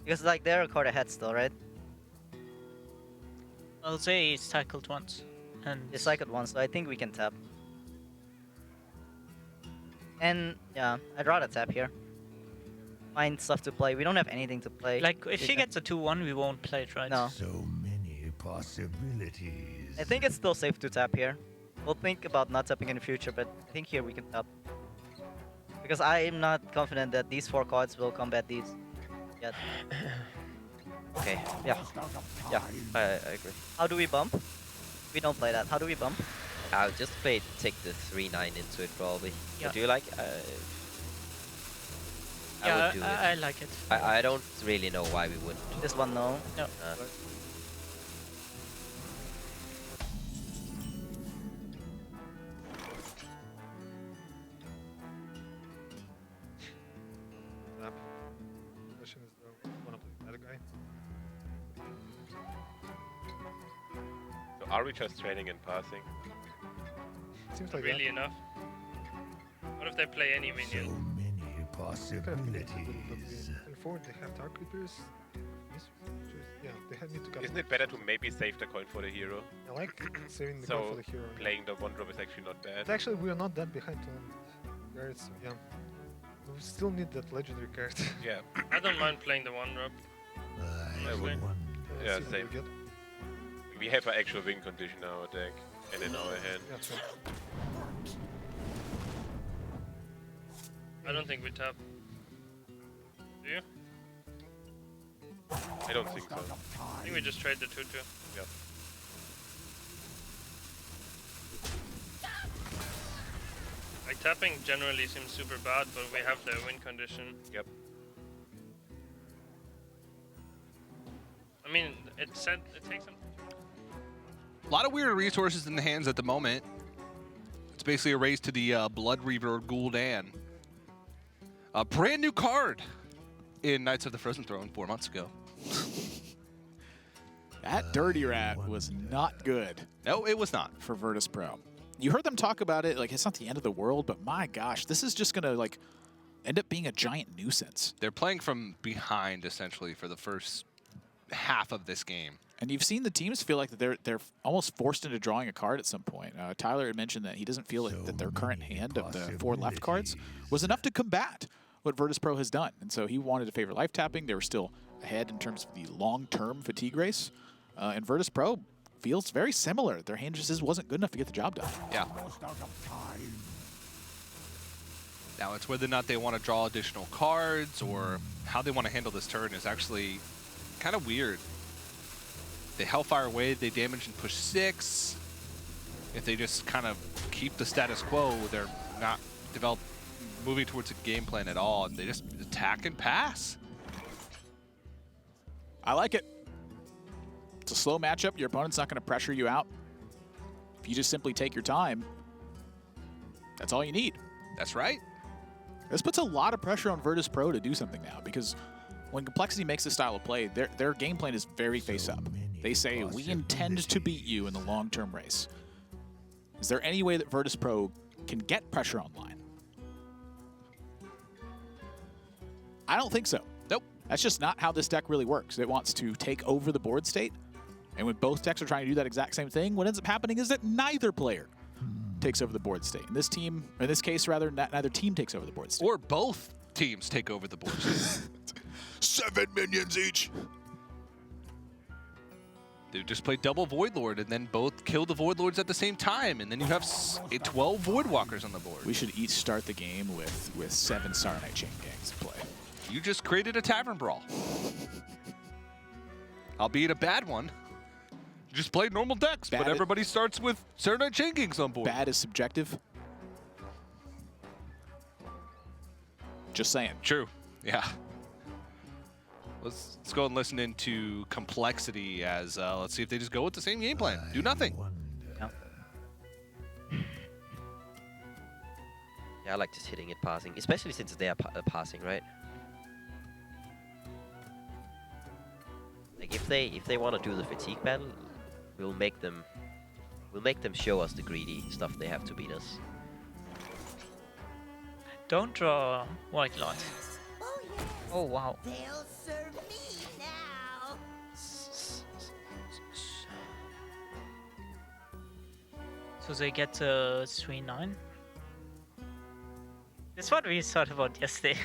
Because like they're a card ahead still, right? I'll say it's cycled once. And They cycled once, so I think we can tap. And yeah, I'd rather tap here. Find stuff to play. We don't have anything to play. like if she gets a 2-1, we won't play it, right? No. So many possibilities. I think it's still safe to tap here. We'll think about not tapping in the future, but I think here we can tap. Because I am not confident that these 4 cards will combat these yet. Okay. Yeah. Yeah, I agree. How do we bump? We don't play that. How do we bump? I'll just take the 3-9 into it probably. Yeah. What do you like? I Yeah, would do it. I like it. I don't really know why we wouldn't. This one, no. No. Tap. Question is, wanna play that guy? So are we just training and passing? Seems like Really enough? What if they play any So minion? many possibilities. And 4, they have Dark Reapers. Yeah, they need to cut. Isn't it better to maybe save the coin for the hero? I like saving the So goal for the hero. playing the 1-drop is actually not bad. But actually, we are not that behind on guards, so yeah. We still need that legendary card. Yeah. I don't mind playing the 1-drop. I Honestly. wonder. Yeah, See what same. we get. We have an actual win condition in our deck and in our hand. Yeah, sure. I don't think we tap. Do you? I don't think so. I think we just trade the 2-2. Yeah. Like tapping generally seems super bad, but we have the win condition. Yep. I mean, it takes some. A lot of weird resources in the hands at the moment. It's basically a race to the Blood Reaver Gul'dan. A brand new card in Knights of the Frozen Throne 4 months ago. That Dirty Rat was not good No, it was not. for Virtus.pro. You heard them talk about it, like it's not the end of the world, but my gosh, this is just gonna like end up being a giant nuisance. They're playing from behind essentially for the first half of this game. And you've seen the teams feel like that they're almost forced into drawing a card at some point. Tyler had mentioned that he doesn't feel like that their current hand of the 4 left cards was enough to combat what Virtus.pro has done. And so he wanted to favor life tapping. They were still ahead in terms of the long-term fatigue race. And Virtus.pro feels very similar. Their hand just wasn't good enough to get the job done. Yeah. Now it's whether or not they want to draw additional cards or how they want to handle this turn is actually kind of weird. They Hellfire away, they damage and push 6. If they just kind of keep the status quo, they're not moving towards a game plan at all, and they just attack and pass. I like it. It's a slow matchup. Your opponent's not going to pressure you out. If you just simply take your time, that's all you need. That's right. This puts a lot of pressure on Virtus.pro to do something now, because when CompLexity makes this style of play, their game plan is very face-up. They say, we intend to beat you in the long-term race. Is there any way that Virtus.pro can get pressure online? I don't think so. Nope. That's just not how this deck really works. It wants to take over the board state, and when both decks are trying to do that exact same thing, what ends up happening is that neither player takes over the board state. In this team, or in this case rather, neither team takes over the board state. Or both teams take over the board. 7 minions each. They just play double Void Lord and then both kill the Void Lords at the same time, and then you have 12 Void Walkers on the board. We should each start the game with 7 Saronite Chain Gangs to play. You just created a Tavern Brawl. Albeit a bad one. You just play normal decks, but everybody starts with Saronite Chain Gangs on board. Bad is subjective. Just saying. True. Yeah. Let's go and listen into CompLexity as let's see if they just go with the same game plan. Do nothing. Yeah. Yeah, I like just hitting it passing, especially since they are passing, right? Like if they want to do the fatigue battle, we'll make them show us the greedy stuff they have to beat us. Don't draw White Lord. Oh, yeah. Oh wow. They'll serve me now. So they get 3-9. That's what we thought about yesterday.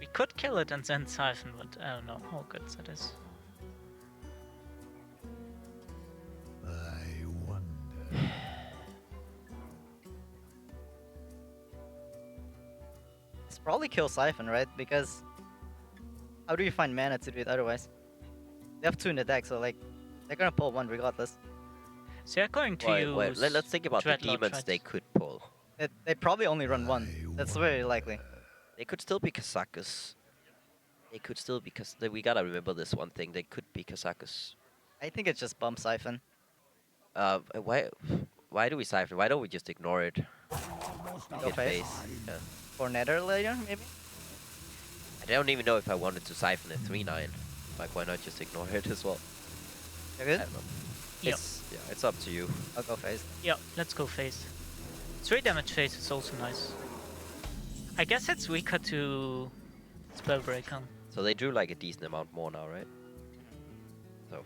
We could kill it and then siphon, but I don't know how good that is. I wonder. It's probably kill Siphon, right? Because how do you find mana to do it otherwise? They have 2 in the deck, so like they're gonna pull 1 regardless. So they're going to use. Wait, let's think about the Dreadlord demons they could pull. They probably only run 1. That's very likely. They could still be Kazakus. They could still be we gotta remember this one thing. They could be Kazakus. I think it's just bump Siphon. Why do we siphon? Why don't we just ignore it? Go face. Yeah. For Nether later, maybe? I don't even know if I wanted to siphon a 3-9. Like, why not just ignore it as well? You're good? I don't know. Yep. It's up to you. I'll go face. Yeah, let's go face. 3 damage face is also nice. I guess it's weaker to Spellbreaker. So they drew like a decent amount more now, right? So.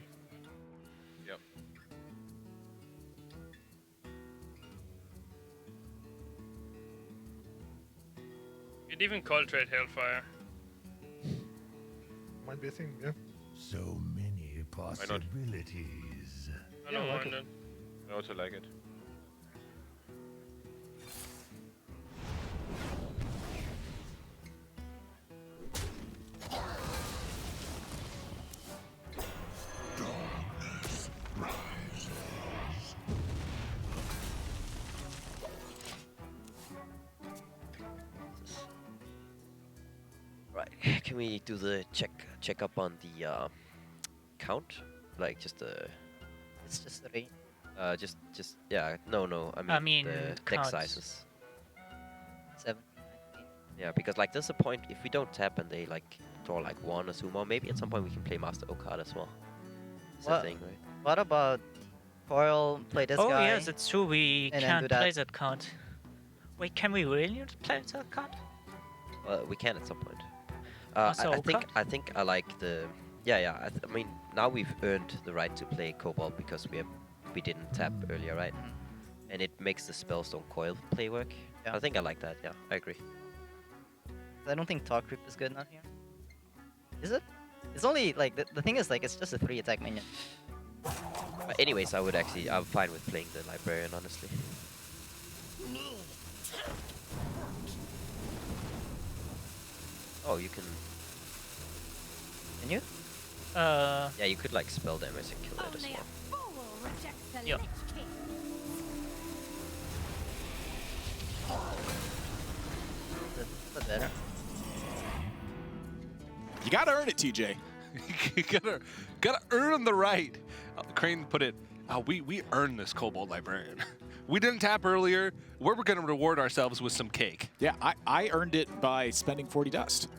Yep. You'd even call trade Hellfire. Might be a thing, yeah. So many possibilities. I don't like mind it. it. I also like it. Right. Can we do the check up on the count? Like just the It's just 3. just yeah, no. I mean the deck counts. sizes. 7. Yeah, because like there's a point if we don't tap and they like draw like 1 or 2 more, maybe at some point we can play Master O card as well. It's a What- thing, right? What about Coil play this Oh guy? yes, it's true. We and then can't do that. play that card. Wait, can we really play that card? We can at some point. Master I O think card? I like the I mean now we've earned the right to play Cobalt because we didn't tap earlier, right? And it makes the Spellstone Coil play work. Yeah. I think I like that. Yeah, I agree. I don't think Talk Creep is good enough here. Is it? It's only like the thing is like it's just a 3 attack minion. But anyways, I'm fine with playing the Librarian, honestly. Oh, you can. Can you? Yeah, you could like spell damage and kill it as Only well. a fool rejects the Yep. Lich King. That's better. You gotta earn it, TJ. You gotta earn the right. Crane put it. We earned this Cobalt Librarian. We didn't tap earlier. We're gonna reward ourselves with some cake. Yeah, I earned it by spending 40 dust.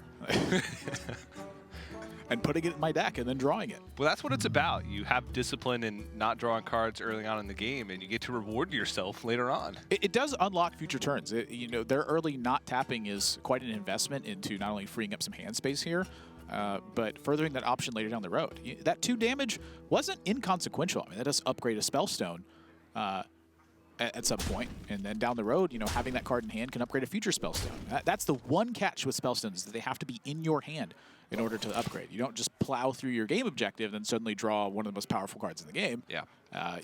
And putting it in my deck and then drawing it. Well, that's what it's about. You have discipline in not drawing cards early on in the game, and you get to reward yourself later on. It does unlock future turns. Their early not tapping is quite an investment into not only freeing up some hand space here, but furthering that option later down the road. That 2 damage wasn't inconsequential. I mean, that does upgrade a Spellstone at some point, and then down the road, having that card in hand can upgrade a future Spellstone. That's the one catch with Spellstones, is that they have to be in your hand in order to upgrade. You don't just plow through your game objective and suddenly draw one of the most powerful cards in the game. Yeah.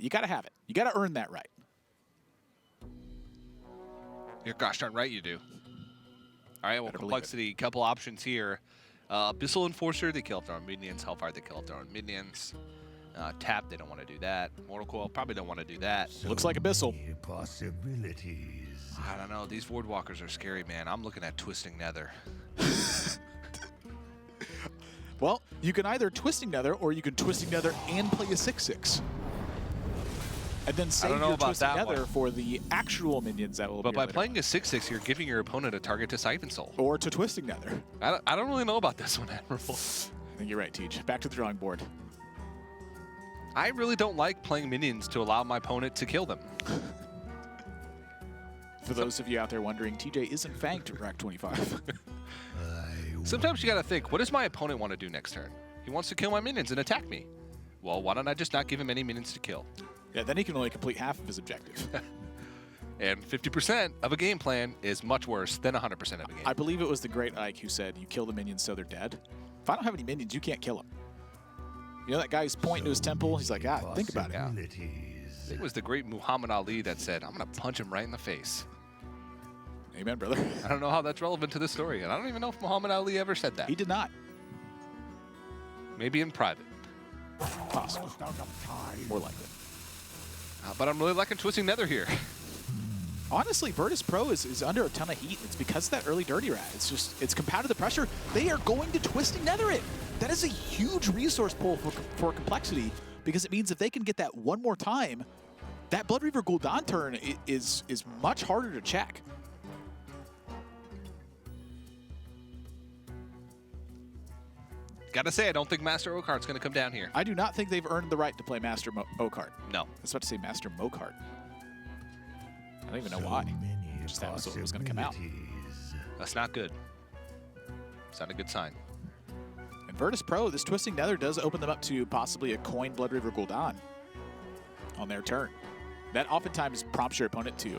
You got to have it. You got to earn that right. You're gosh darn right you do. All right, well, Better believe Complexity, couple options here. Abyssal Enforcer, they kill off their own minions. Hellfire, they kill off their own minions. Tap, they don't want to do that. Mortal Coil, probably don't want to do that. Looks like Abyssal. Many possibilities. I don't know. These Wardwalkers are scary, man. I'm looking at Twisting Nether. Well, you can either Twisting Nether or you can Twisting Nether and play a 6/6. And then save don't know your about Twisted that Nether one. for the actual minions that will But appear by later playing on. a 6/6, you're giving your opponent a target to Siphon Soul. Or to Twisting Nether. I don't really know about this one, Admiral. I think you're right, Teach. Back to the drawing board. I really don't like playing minions to allow my opponent to kill them. For those of you out there wondering, TJ isn't Fang to rack 25. Sometimes you gotta think, what does my opponent want to do next turn? He wants to kill my minions and attack me. Well, why don't I just not give him any minions to kill? Yeah, then he can only complete half of his objective. And 50% of a game plan is much worse than 100% of a game. I believe it was the great Ike who said, you kill the minions so they're dead. If I don't have any minions, you can't kill them. You know that guy who's pointing to his temple? He's like, think about it. I think it was the great Muhammad Ali that said, I'm going to punch him right in the face. Amen, brother. I don't know how that's relevant to this story, and I don't even know if Muhammad Ali ever said that. He did not. Maybe in private. Possible. More likely. But I'm really liking Twisting Nether here. Honestly, Virtus.pro is under a ton of heat. It's because of that early Dirty Rat. It's compounded the pressure. They are going to Twisting Nether it. That is a huge resource pool for CompLexity, because it means if they can get that one more time, that Blood Reaver Gul'dan turn is much harder to check. Gotta say, I don't think Master Oakheart's gonna come down here. I do not think they've earned the right to play Master Oakheart. No. I was about to say Master Mokart. I don't even know why. Just that was what was going to come out. That's not good. It's not a good sign. And Virtus.pro, this Twisting Nether does open them up to possibly a coin Blood Reaver Gul'dan on their turn. That oftentimes prompts your opponent to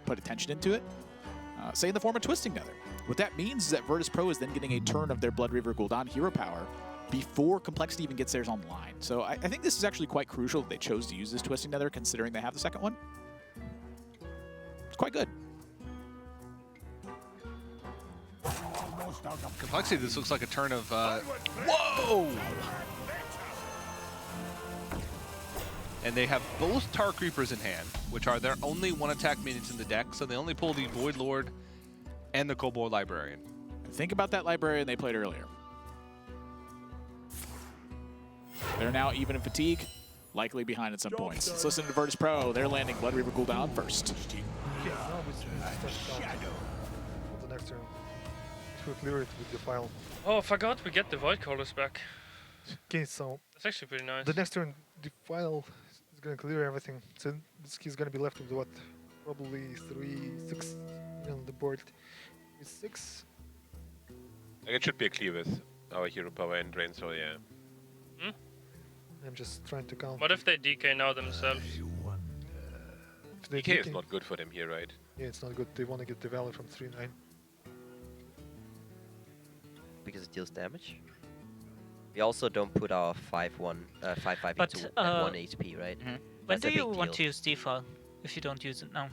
put attention into it, say in the form of Twisting Nether. What that means is that Virtus.pro is then getting a turn of their Blood Reaver Gul'dan hero power before CompLexity even gets theirs online. So I think this is actually quite crucial that they chose to use this Twisting Nether, considering they have the second one. It's quite good. CompLexity, this looks like a turn of... Whoa! And they have both Tar Creepers in hand, which are their only one-attack minions in the deck, so they only pull the Void Lord and the Kobold Librarian. Think about that Librarian they played earlier. They're now even in fatigue, likely behind at some points. Let's listen to Virtus.pro. They're landing Blood Reaver Gul'dan first. Okay, now we start down on the next turn. It will clear it with the file. Oh, I forgot we get the Void Callers back. Okay, so That's actually pretty nice. the next turn, the file is gonna clear everything. So this key is gonna be left with what? Probably 6 on the board. With 6. It should be a clear with our hero power and drain, so yeah. I'm just trying to count. What if they DK now themselves? If they DK is DK not good for them here, right? Yeah, it's not good. They want to get the value from 3-9. Because it deals damage. We also don't put our 5-5 But, into at 1 HP, right? When That's do a you big want to deal. use default if you don't use it now?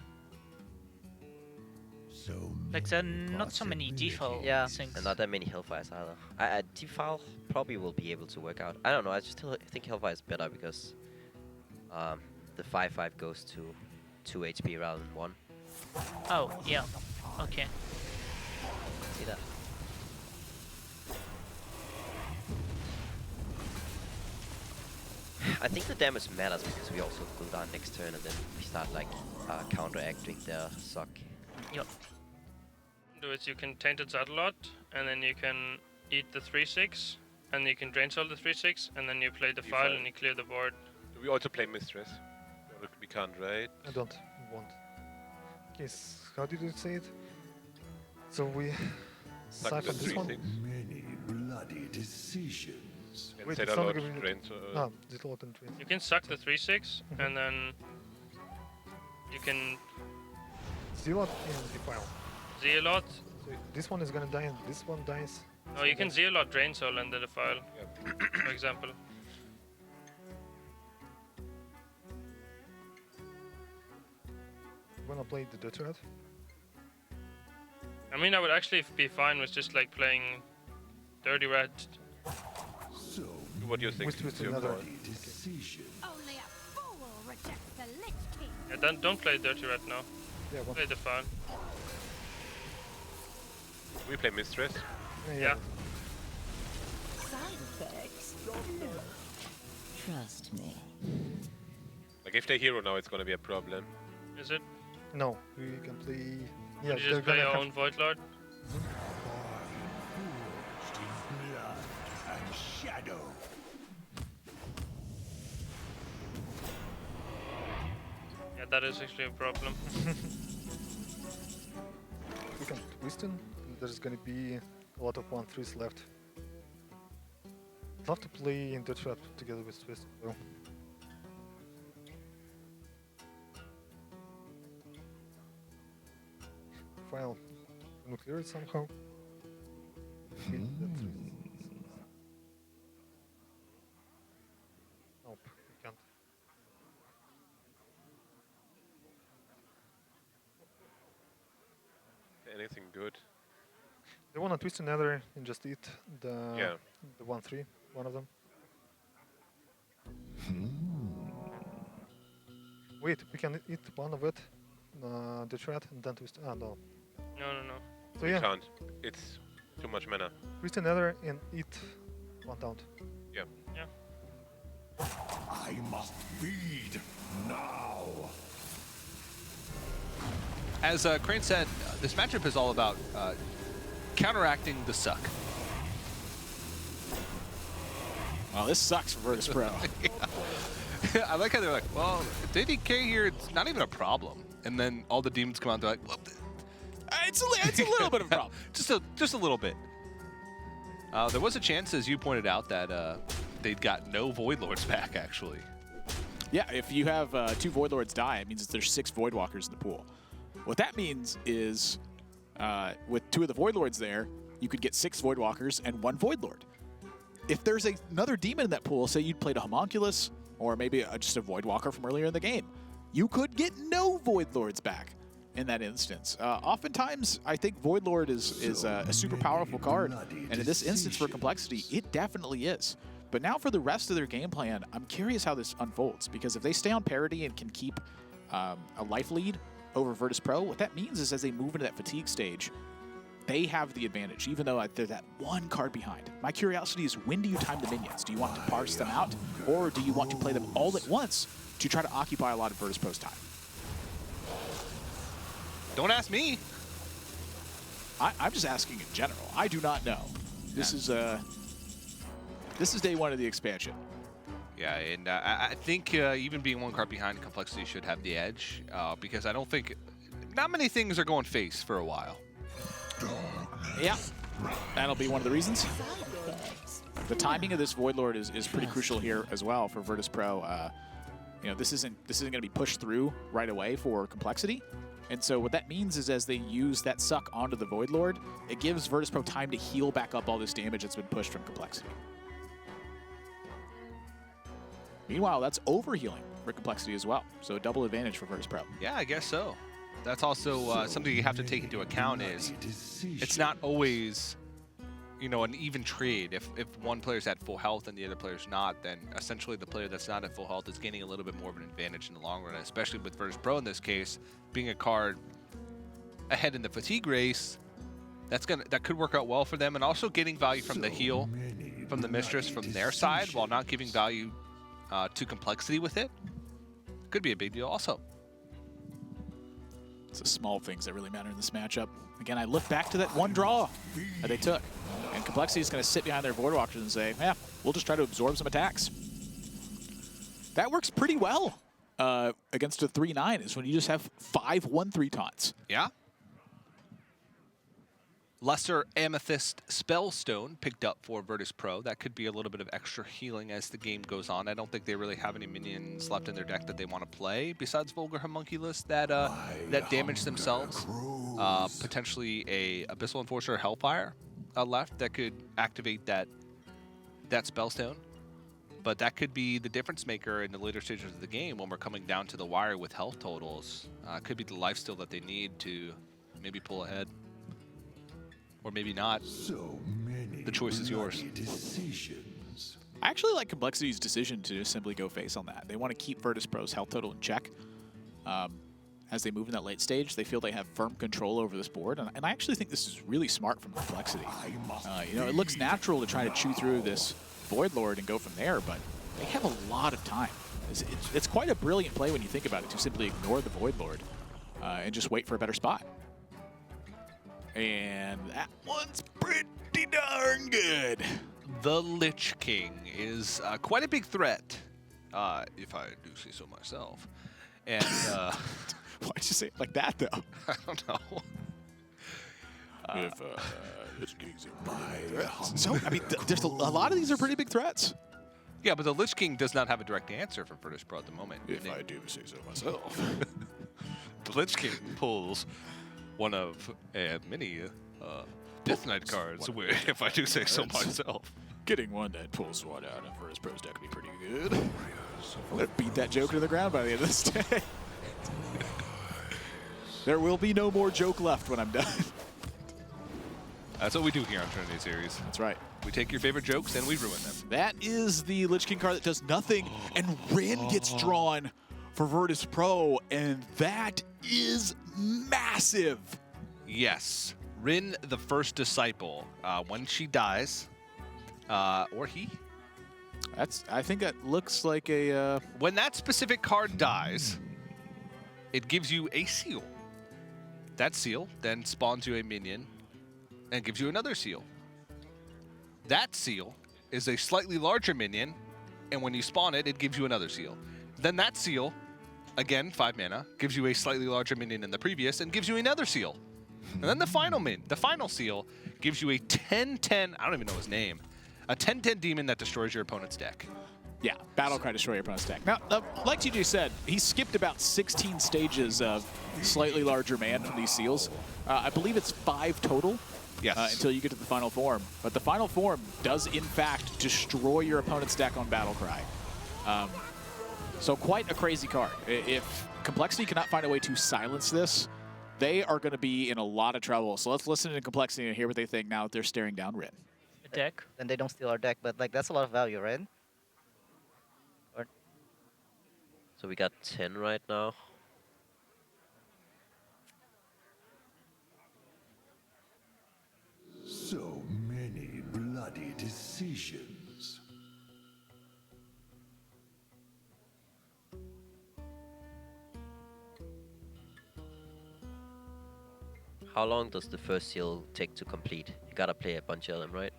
So Like, there are not so many default Yeah, things. and not that many Hellfires either. Defile probably will be able to work out. I don't know, I just still think Hellfire is better because the 5-5 goes to 2 HP rather than 1. Oh, yeah. Okay. See that? I think the damage matters because we also go down next turn and then we start like counteracting their suck. Yep. Do is you can Tainted Satellite, and then you can eat the 3/6, and you can drain soul the 3/6, and then you play the file and you clear the board. Do we also play Mistress? No, we can't, right? I don't want. Okay, how did you say it? So we Suck siphon the this one. 3/6. many bloody decisions. And Wait, set it's a not lot gonna be- drain, so, No, this lot and twin. You can suck the 3/6, and then you can Zealot and defile. Zealot. So this one is gonna die and this one dies. No, you can Zealot drain soul and then the file, for example. You wanna play the Dirty Rat? I mean, I would actually be fine with just like playing Dirty Rat. So what do you think? With It's your another. call. decisions. Only a fool rejects the Lich King. Yeah, don't play Dirty Rat now. Yeah, one. Play the file. We play Mistress. Yeah. Side effects? No. Trust me. Like if they hero now, it's gonna be a problem. Is it? No, we can play. Yeah, You just play your own Void Lord? Forged in blood and shadow. Yeah, that is actually a problem. We can twist in. There's gonna be a lot of 1-3s left. I'd love to play in the trap together with Twist though. File. Can we clear it somehow? Okay, that's it. Nope, we can't. Anything good? They wanna twist another and just eat the Yeah. the 1-3, one of them. Wait, we can eat one of it, the threat, and then twist. Ah, no. No. So We yeah, can't. It's too much mana. twist another and eat one down. Yeah. I must feed now. As Crane said, this matchup is all about counteracting the suck. Well, this sucks for Virtus.pro. I like how they're like, well, if they DK here, it's not even a problem. And then all the demons come out, they're like, well, It's a little bit of a problem. just a little bit. There was a chance, as you pointed out, that they'd got no Void Lords back, actually. Yeah, if you have 2 Void Lords die, it means that there's 6 Void Walkers in the pool. What that means is, with 2 of the Void Lords there, you could get 6 Void Walkers and 1 Void Lord. If there's another demon in that pool, say you'd played a Homunculus, or maybe just a Void Walker from earlier in the game, you could get no Void Lords back in that instance. Oftentimes, I think Void Lord is a super powerful card, and in this instance for CompLexity, it definitely is. But now for the rest of their game plan, I'm curious how this unfolds, because if they stay on parity and can keep a life lead over Virtus.pro, what that means is as they move into that fatigue stage, they have the advantage, even though they're that 1 card behind. My curiosity is, when do you time the minions? Do you want to parse them out, or do you want to play them all at once to try to occupy a lot of Virtus.pro's time? Don't ask me. I'm just asking in general. I do not know. This is day 1 of the expansion. Yeah, and I think even being 1 card behind, CompLexity should have the edge, because I don't think, not many things are going face for a while. Yeah, that'll be one of the reasons. The timing of this Void Lord is pretty crucial here as well for Virtus.pro. You know, this isn't going to be pushed through right away for CompLexity. And so what that means is as they use that suck onto the Void Lord, it gives Virtus.pro time to heal back up all this damage that's been pushed from CompLexity. Meanwhile, that's overhealing for CompLexity as well. So a double advantage for Virtus.pro. Yeah, I guess so. That's also something you have to take into account is it's not always, you know, an even trade. If one player's at full health and the other player's not, then essentially the player that's not at full health is gaining a little bit more of an advantage in the long run, especially with Virtus.pro in this case, being a card ahead in the fatigue race. That could work out well for them, and also getting value from the heal from the Mistress from their side while not giving value to CompLexity with it. Could be a big deal also. It's the small things that really matter in this matchup. Again, I look back to that 1 draw that they took. And CompLexity is going to sit behind their Void Walkers and say, yeah, we'll just try to absorb some attacks. That works pretty well against a 3-9, is when you just have 5 1-3 taunts. Yeah. Lesser Amethyst Spellstone picked up for Virtus.pro. That could be a little bit of extra healing as the game goes on. I don't think they really have any minions left in their deck that they want to play besides Vulgar Homunculus that damage themselves. Potentially a Abyssal Enforcer or Hellfire left that could activate that Spellstone. But that could be the difference maker in the later stages of the game when we're coming down to the wire with health totals. Could be the lifesteal that they need to maybe pull ahead. Or maybe not. So many the choice is yours. Decisions. I actually like CompLexity's decision to just simply go face on that. They want to keep Virtus.pro's health total in check. As they move in that late stage, they feel they have firm control over this board. And I actually think this is really smart from CompLexity. You know, it looks natural to try to chew through this Void Lord and go from there, but they have a lot of time. It's quite a brilliant play when you think about it, to simply ignore the Void Lord and just wait for a better spot. And that one's pretty darn good. The Lich King is quite a big threat, if I do say so myself. And why'd you say it like that, though? I don't know. Lich King's a pretty big threat. So, I mean, there's a lot of these are pretty big threats. Yeah, but the Lich King does not have a direct answer for Virtus.pro at the moment. If I do say so myself. The Lich King pulls one of many Death Knight cards, if I do say so myself. Getting one that pulls one out of Virtus.pro's deck would be pretty good. I'm going to beat that joke to the ground by the end of this day. There will be no more joke left when I'm done. That's what we do here on Trinity Series. That's right. We take your favorite jokes and we ruin them. That is the Lich King card that does nothing, and Rin gets drawn for Virtus.pro, and that is massive. Yes. Rin, the first disciple. When she dies, or he. I think that looks like a... When that specific card dies, it gives you a seal. That seal then spawns you a minion and gives you another seal. That seal is a slightly larger minion, and when you spawn it, it gives you another seal. Then that seal, again, 5 mana, gives you a slightly larger minion than the previous and gives you another seal. And then the final seal gives you a 10/10, I don't even know his name, a 10/10 demon that destroys your opponent's deck. Yeah, Battlecry destroy your opponent's deck. Now, like TJ said, he skipped about 16 stages of slightly larger man from these seals. I believe it's 5 total. Yes. Until you get to the final form. But the final form does, in fact, destroy your opponent's deck on Battlecry. So quite a crazy card. If CompLexity cannot find a way to silence this, they are going to be in a lot of trouble. So let's listen to CompLexity and hear what they think now that they're staring down Rin. Deck. Then they don't steal our deck, but like that's a lot of value, right? So we got 10 right now. So many bloody decisions. How long does the first seal take to complete? You gotta play a bunch of them, right?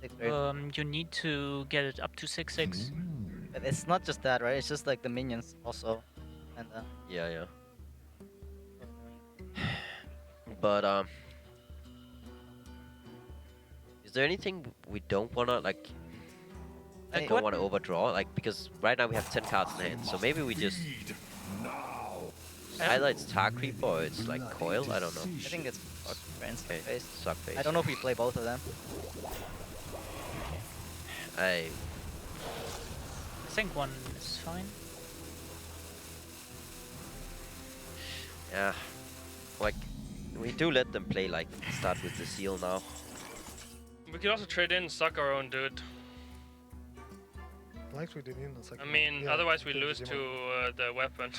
You need to get it up to 6/6. But it's not just that, right? It's just like the minions also, and Yeah. But is there anything we don't wanna like? I don't wanna overdraw, like, because right now we have 10 cards in hand, so maybe we just either it's Tar Creep or it's like Coil. I don't know. I think it's Friends Okay, suck face. I don't know if we play both of them. I think one is fine. Yeah, like we do let them play, like start with the seal now. We could also trade in, suck our own dude. Like we did in a second. I mean, Yeah, otherwise we take lose the to demon. the weapon.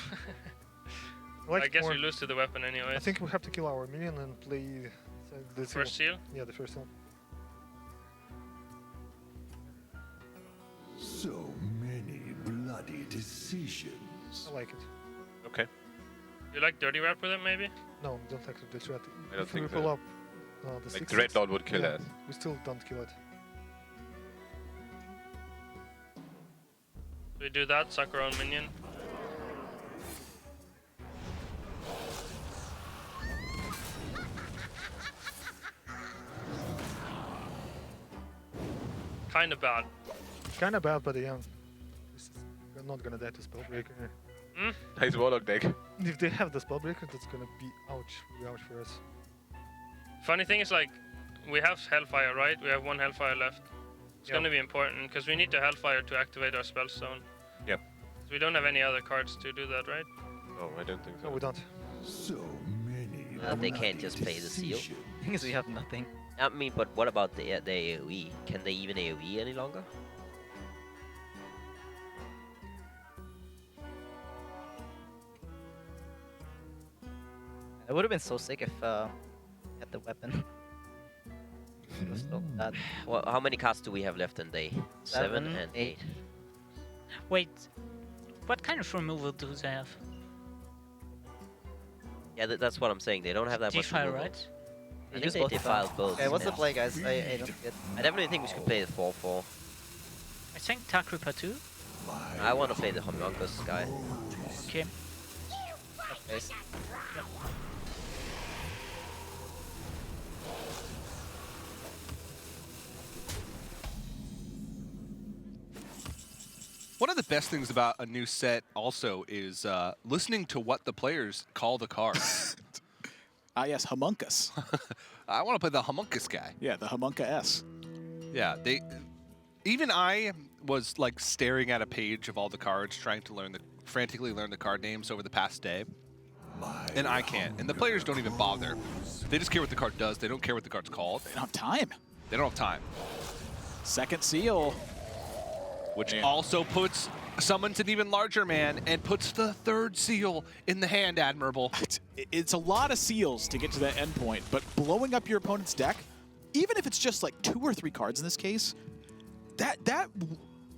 Like I guess more- we lose to the weapon anyway. I think we have to kill our minion and play the First seal? Yeah, the first seal. So many bloody decisions. I like it. Okay. You like dirty rap with it, maybe? No, don't like the threat. I don't If we think pull so. up the Like 6/6, Dreadlord would kill yeah, us. we still don't kill it. We do that, suck our own minion. Kinda bad. Kind of bad, but yeah, we're not gonna die to Spellbreaker. Nice Warlock deck. If they have the Spellbreaker, that's gonna be ouch for us. Funny thing is, like, we have Hellfire, right? We have 1 Hellfire left. It's Yeah. gonna be important, because we need the Hellfire to activate our spell zone. Yep. So we don't have any other cards to do that, right? Oh, I don't think so. No, we don't. So many They can't bloody just play the seal. decisions. Thing is, we have nothing. I mean, but what about the AoE? Can they even AoE any longer? It would have been so sick if had the weapon. It was so bad. Well, how many cards do we have left in day? 7 7, and 8. 8. Wait, what kind of removal do they have? Yeah, that's what I'm saying. They don't have that much Defile, removal. right? I think they defiled both. Okay, what's the yeah. play, guys? I don't get. I definitely think we should play the 4-4. I think Dark Reaper too. I want to play the Homunculus guy. Okay. Guys. One of the best things about a new set also is listening to what the players call the cards. Yes, Homunculus. I want to play the Homunculus guy. Yeah, the Homunca S. Yeah, even I was like staring at a page of all the cards, trying to frantically learn the card names over the past day. And I can't. And the players don't even bother. They just care what the card does. They don't care what the card's called. They don't have time. They don't have time. Second seal. Which also summons an even larger man and puts the third seal in the hand, Admirable. It's a lot of seals to get to that end point, but blowing up your opponent's deck, even if it's just like 2 or 3 cards in this case, that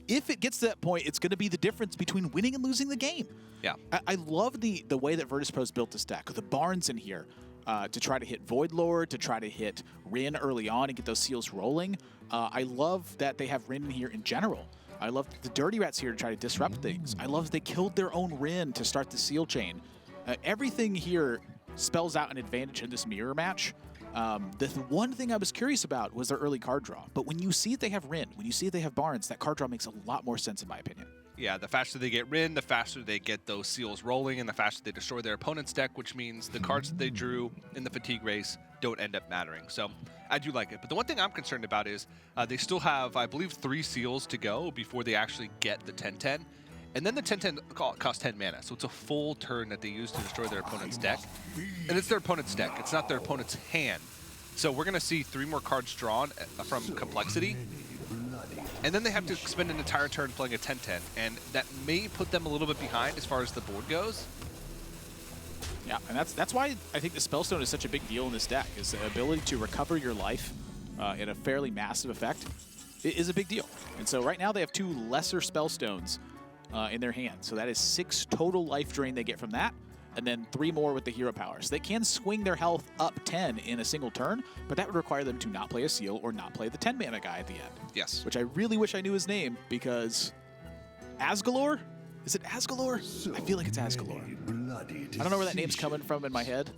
if it gets to that point, it's going to be the difference between winning and losing the game. Yeah. I love the way that Virtus.pro's built this deck. The Barnes in here to try to hit Void Lord, to try to hit Rin early on and get those seals rolling. I love that they have Rin in here in general. I love the Dirty Rats here to try to disrupt things. I love they killed their own Rin to start the seal chain. Everything here spells out an advantage in this mirror match. The one thing I was curious about was their early card draw. But when you see that they have Rin, when you see that they have Barnes, that card draw makes a lot more sense in my opinion. Yeah, the faster they get Rin, the faster they get those seals rolling, and the faster they destroy their opponent's deck, which means the cards that they drew in the fatigue race don't end up mattering. So I do like it. But the one thing I'm concerned about is they still have, I believe, 3 seals to go before they actually get the 10-10. And then the 10-10 costs 10 mana, so it's a full turn that they use to destroy their opponent's deck. And it's their opponent's deck, it's not their opponent's hand. So we're going to see 3 more cards drawn from CompLexity. And then they have to spend an entire turn playing a 10-10, and that may put them a little bit behind as far as the board goes. Yeah, and that's why I think the Spellstone is such a big deal in this deck, is the ability to recover your life in a fairly massive effect is a big deal. And so right now they have 2 lesser Spellstones in their hand. So that is 6 total life drain they get from that, and then 3 more with the hero power. So they can swing their health up 10 in a single turn, but that would require them to not play a seal or not play the 10 mana guy at the end. Yes. Which I really wish I knew his name, because Asgalore? Is it Asgalore? I feel like it's Asgalore. I don't know where that name's coming from in my head.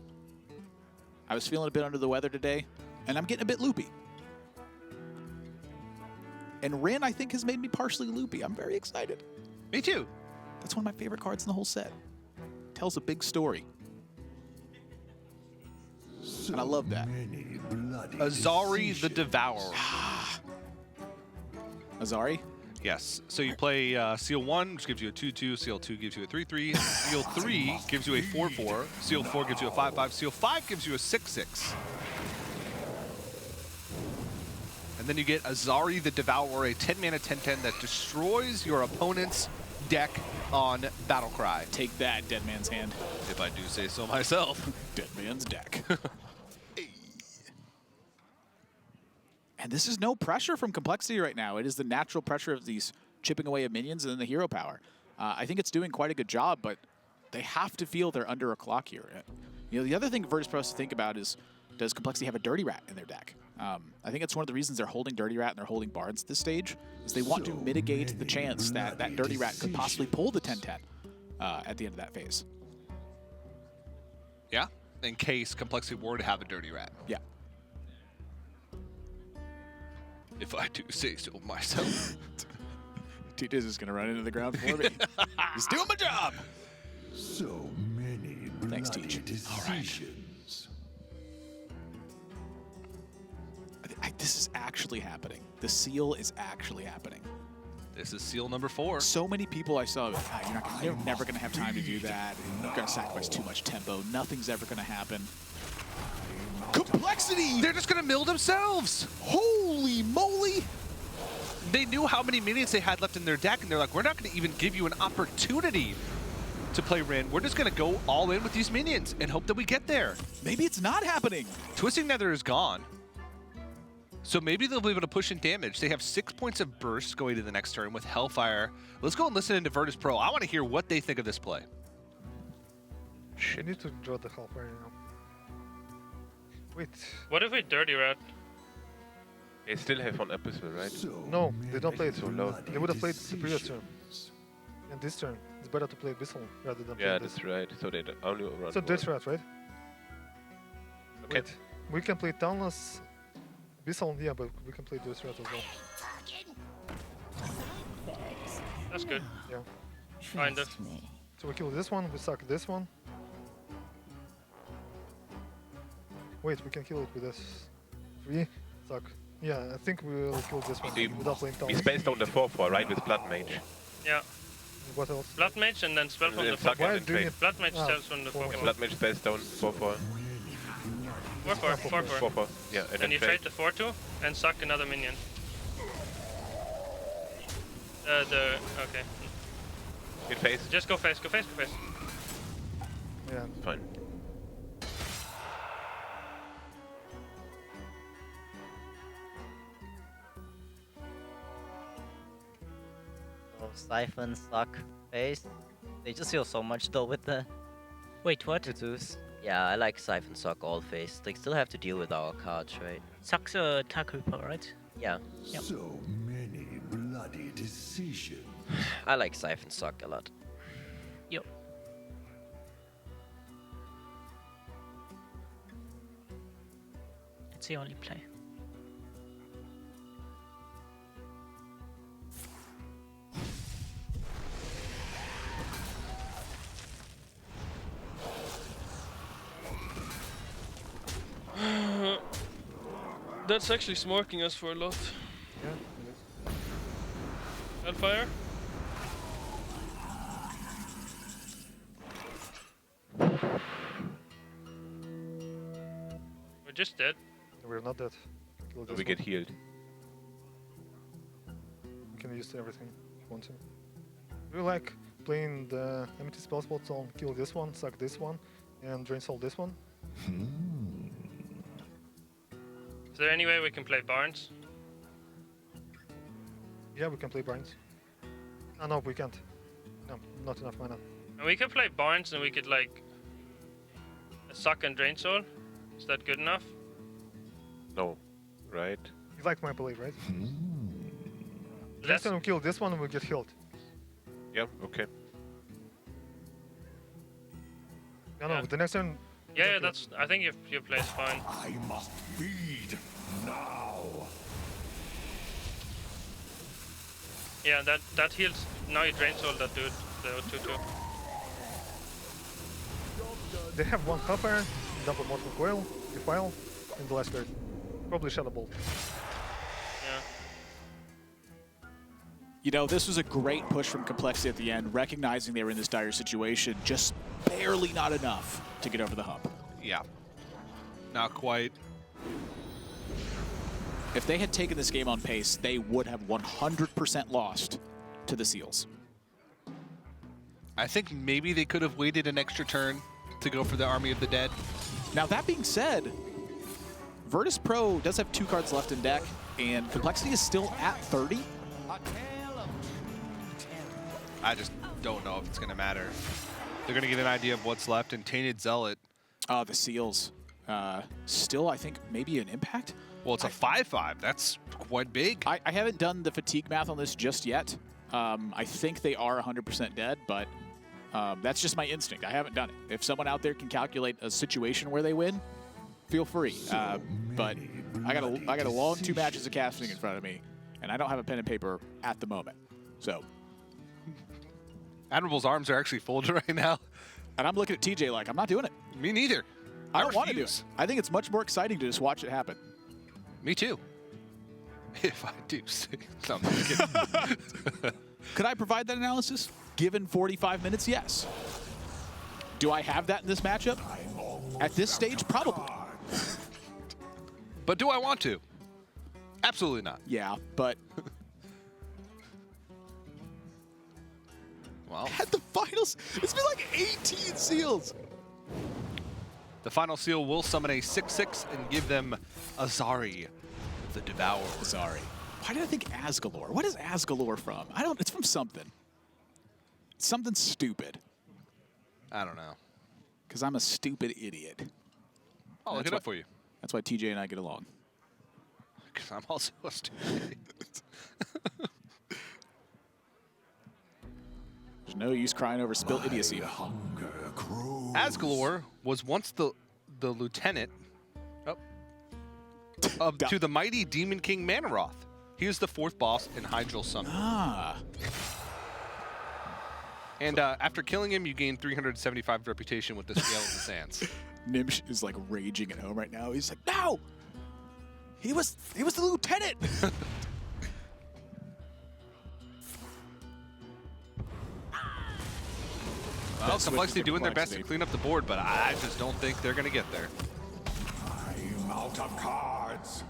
I was feeling a bit under the weather today, and I'm getting a bit loopy. And Rin, I think, has made me partially loopy. I'm very excited. Me too. That's one of my favorite cards in the whole set. Tells a big story. And I love that. Azari the Devourer. Azari? Yes. So you play Seal 1, which gives you a 2-2. Seal 2 gives you a 3-3. Seal 3 gives you a 4-4. Seal 4 gives you a 5-5. Seal 5 gives you a 6-6. And then you get Azari the Devourer, a 10-mana 10-10 that destroys your opponent's deck on Battlecry. Take that, Dead Man's Hand. If I do say so myself. Dead Man's deck. And this is no pressure from CompLexity right now. It is the natural pressure of these chipping away at minions and then the hero power. I think it's doing quite a good job, but they have to feel they're under a clock here. You know, the other thing Virtus.pro has to think about is, does CompLexity have a Dirty Rat in their deck? I think it's one of the reasons they're holding Dirty Rat and they're holding Barnes at this stage, is they want to mitigate the chance that that Dirty Rat could possibly pull the 10-10 at the end of that phase. Yeah, in case CompLexity were to have a Dirty Rat. Yeah. If I do say so myself. T-Diz is going to run into the ground for me. He's doing my job. So many Thanks, bloody Teach. decisions. All right. This is actually happening. The seal is actually happening. This is seal number 4. So many people I saw, you're never going to have time to do that. You're going to sacrifice too much tempo. Nothing's ever going to happen. CompLexity! They're just going to mill themselves! Holy moly! They knew how many minions they had left in their deck, and they're like, we're not going to even give you an opportunity to play Rin. We're just going to go all in with these minions and hope that we get there. Maybe it's not happening. Twisting Nether is gone. So maybe they'll be able to push in damage. They have 6 points of burst going to the next turn with Hellfire. Let's go and listen into Virtus.pro. I want to hear what they think of this play. You need to draw the Hellfire now. Wait. What if we dirty rat? They still have one episode, right? No, they don't play it. So low. They would have played the previous turn. And this turn, it's better to play Abyssal rather than Yeah, play this. that's right. So they only run. So one. Death Rat, right? Okay. Wait, we can play Townless Abyssal, yeah, but we can play Death Rat as well. That's good. Yeah. Kind of. So we kill this one, we suck this one. Wait, we can kill it with this. 3, suck. Yeah, I think we'll kill this one without playing We Townless. spaced on the 4/4, right, with Blood Mage. Yeah. What else? Blood Mage and then spell from the Suck 4/4. and trade. Blood Mage Ah, spells from the 4/4. Blood Mage spaced down 4/4. 4/4. 4/4. 4/4. Yeah, and And then you trade the 4/2 and suck another minion. Okay. Hit face. Just go face, go face, go face. Yeah. Fine. Oh, Siphon, suck, face. They just heal so much though with the Wait, what? tutus. Yeah, I like Siphon Sock all face. They still have to deal with our cards, right? Sucks a attack reaper, right? Yeah. Yep. So many bloody decisions. I like Siphon Sock a lot. Yep. It's the only play. That's actually smarking us for a lot. Yeah. Hellfire? We're just dead. We're not dead. Kill this We one. get healed. We can use everything if you want to. We like playing the empty spell spots on kill this one, suck this one, and drain soul this one. Is there any way we can play Barnes? Yeah, we can play Barnes. Oh, no, we can't. No, not enough mana. And we could play Barnes and we could like suck and drain soul. Is that good enough? No. Right? You like my play, right? Less- Next time we kill this one, we get healed. Yeah, okay. No, no, Yeah. the next turn. Yeah, that's. I think your play's fine. I must feed now. Yeah, that heals. Now you drain soul that dude. The 2/2. They have one Hellfire, double Mortal Coil, Defile, and the last card. Probably Shadow Bolt. Yeah. You know, this was a great push from CompLexity at the end, recognizing they were in this dire situation, just barely not enough to get over the hump. Yeah. Not quite. If they had taken this game on pace, they would have 100% lost to the Seals. I think maybe they could have waited an extra turn to go for the Army of the Dead. Now, that being said, Virtus.pro does have 2 cards left in deck, and CompLexity is still at 30. I just don't know if it's going to matter. They're going to get an idea of what's left, and Tainted Zealot. The Seals. Still, I think, maybe an impact? Well, it's a 5/5. That's quite big. I haven't done the fatigue math on this just yet. I think they are 100% dead, but that's just my instinct. I haven't done it. If someone out there can calculate a situation where they win, feel free. But I got a long 2 matches of casting in front of me, and I don't have a pen and paper at the moment. So, Admirable's arms are actually folded right now. and I'm looking at TJ like, I'm not doing it. Me neither. I don't want to do refuse. it. I think it's much more exciting to just watch it happen. Me too. If I do say something. Could I provide that analysis? Given 45 minutes, yes. Do I have that in this matchup? At this stage, probably. But do I want to? Absolutely not. Yeah, but Well, at the finals, it's been like 18 Seals. the final seal will summon a 6/6 and give them Azari the Devourer. Sorry. Why did I think Asgalore? What is Asgalore from? I don't. It's from something. Something stupid. I don't know. Because I'm a stupid idiot. I'll look it up for you. That's why TJ and I get along. Because I'm also a stupid idiot. There's no use crying over spilt idiocy. Asgalore was once the lieutenant to the mighty Demon King Manaroth. He was the 4th boss in Hydral's Summon. Ah. And after killing him, you gain 375 reputation with the Scale of the Sands. Nimsh is like raging at home right now. He's like, no! He was the lieutenant! Well, CompLexity doing their best to clean up the board, but I just don't think they're going to get there. I'm out of cards.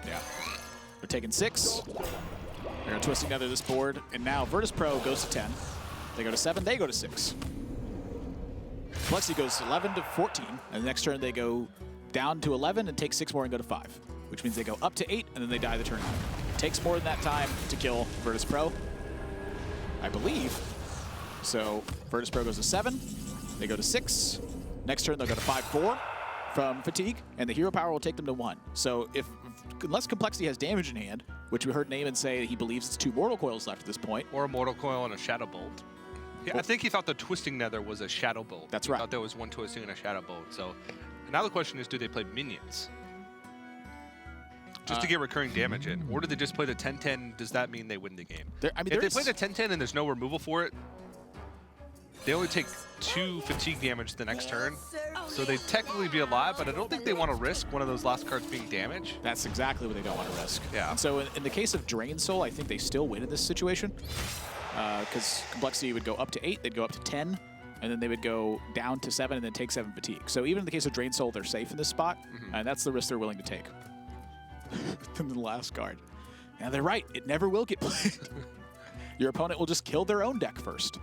Yeah. They're taking 6. They're going to twist together this board, and now Virtus.pro goes to 10. They go to 7, they go to 6. CompLexity goes 11 to 14, and the next turn they go down to 11 and take 6 more and go to 5, which means they go up to 8, and then they die the turn out. Takes more than that time to kill Virtus.pro, I believe. So Virtus.pro goes to 7, they go to 6. Next turn they'll go to 5-4 from fatigue, and the hero power will take them to 1. So unless CompLexity has damage in hand, which we heard Naaman say he believes it's 2 Mortal Coils left at this point. Or a Mortal Coil and a Shadow Bolt. Yeah, I think he thought the Twisting Nether was a Shadow Bolt. That's he right. Thought there was 1 Twisting and a Shadow Bolt. So now the question is, do they play minions? Just to get recurring damage in. Or do they just play the 10-10? Does that mean they win the game? If they play the 10-10 and there's no removal for it, they only take 2 fatigue damage the next turn. So they'd technically be alive, but I don't think they want to risk one of those last cards being damaged. That's exactly what they don't want to risk. Yeah. And so in the case of Drain Soul, I think they still win in this situation. Because CompLexity would go up to 8, they'd go up to 10, and then they would go down to 7 and then take 7 fatigue. So even in the case of Drain Soul, they're safe in this spot, and that's the risk they're willing to take. Then the last card. Now they're right, it never will get played. Your opponent will just kill their own deck first.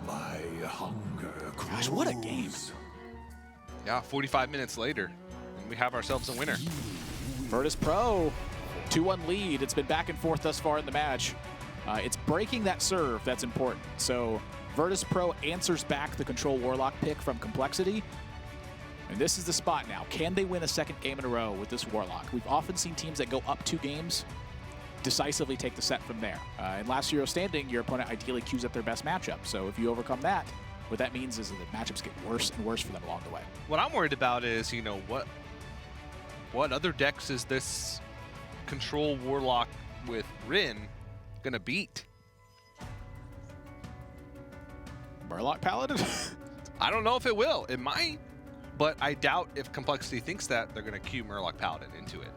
My hunger grows. Gosh, what a game. Yeah, 45 minutes later, and we have ourselves a winner. Virtus.pro, 2-1 lead. It's been back and forth thus far in the match. It's breaking that serve that's important. So Virtus.pro answers back the Control Warlock pick from CompLexity. And this is the spot now. Can they win a second game in a row with this Warlock? We've often seen teams that go up 2 games decisively take the set from there. In last Hero Standing, your opponent ideally queues up their best matchup. So if you overcome that, what that means is that the matchups get worse and worse for them along the way. What I'm worried about is, you know, what other decks is this Control Warlock with Rin gonna beat? Murloc Paladin? I don't know if it will. It might. But I doubt if CompLexity thinks that, they're going to queue Murloc Paladin into it.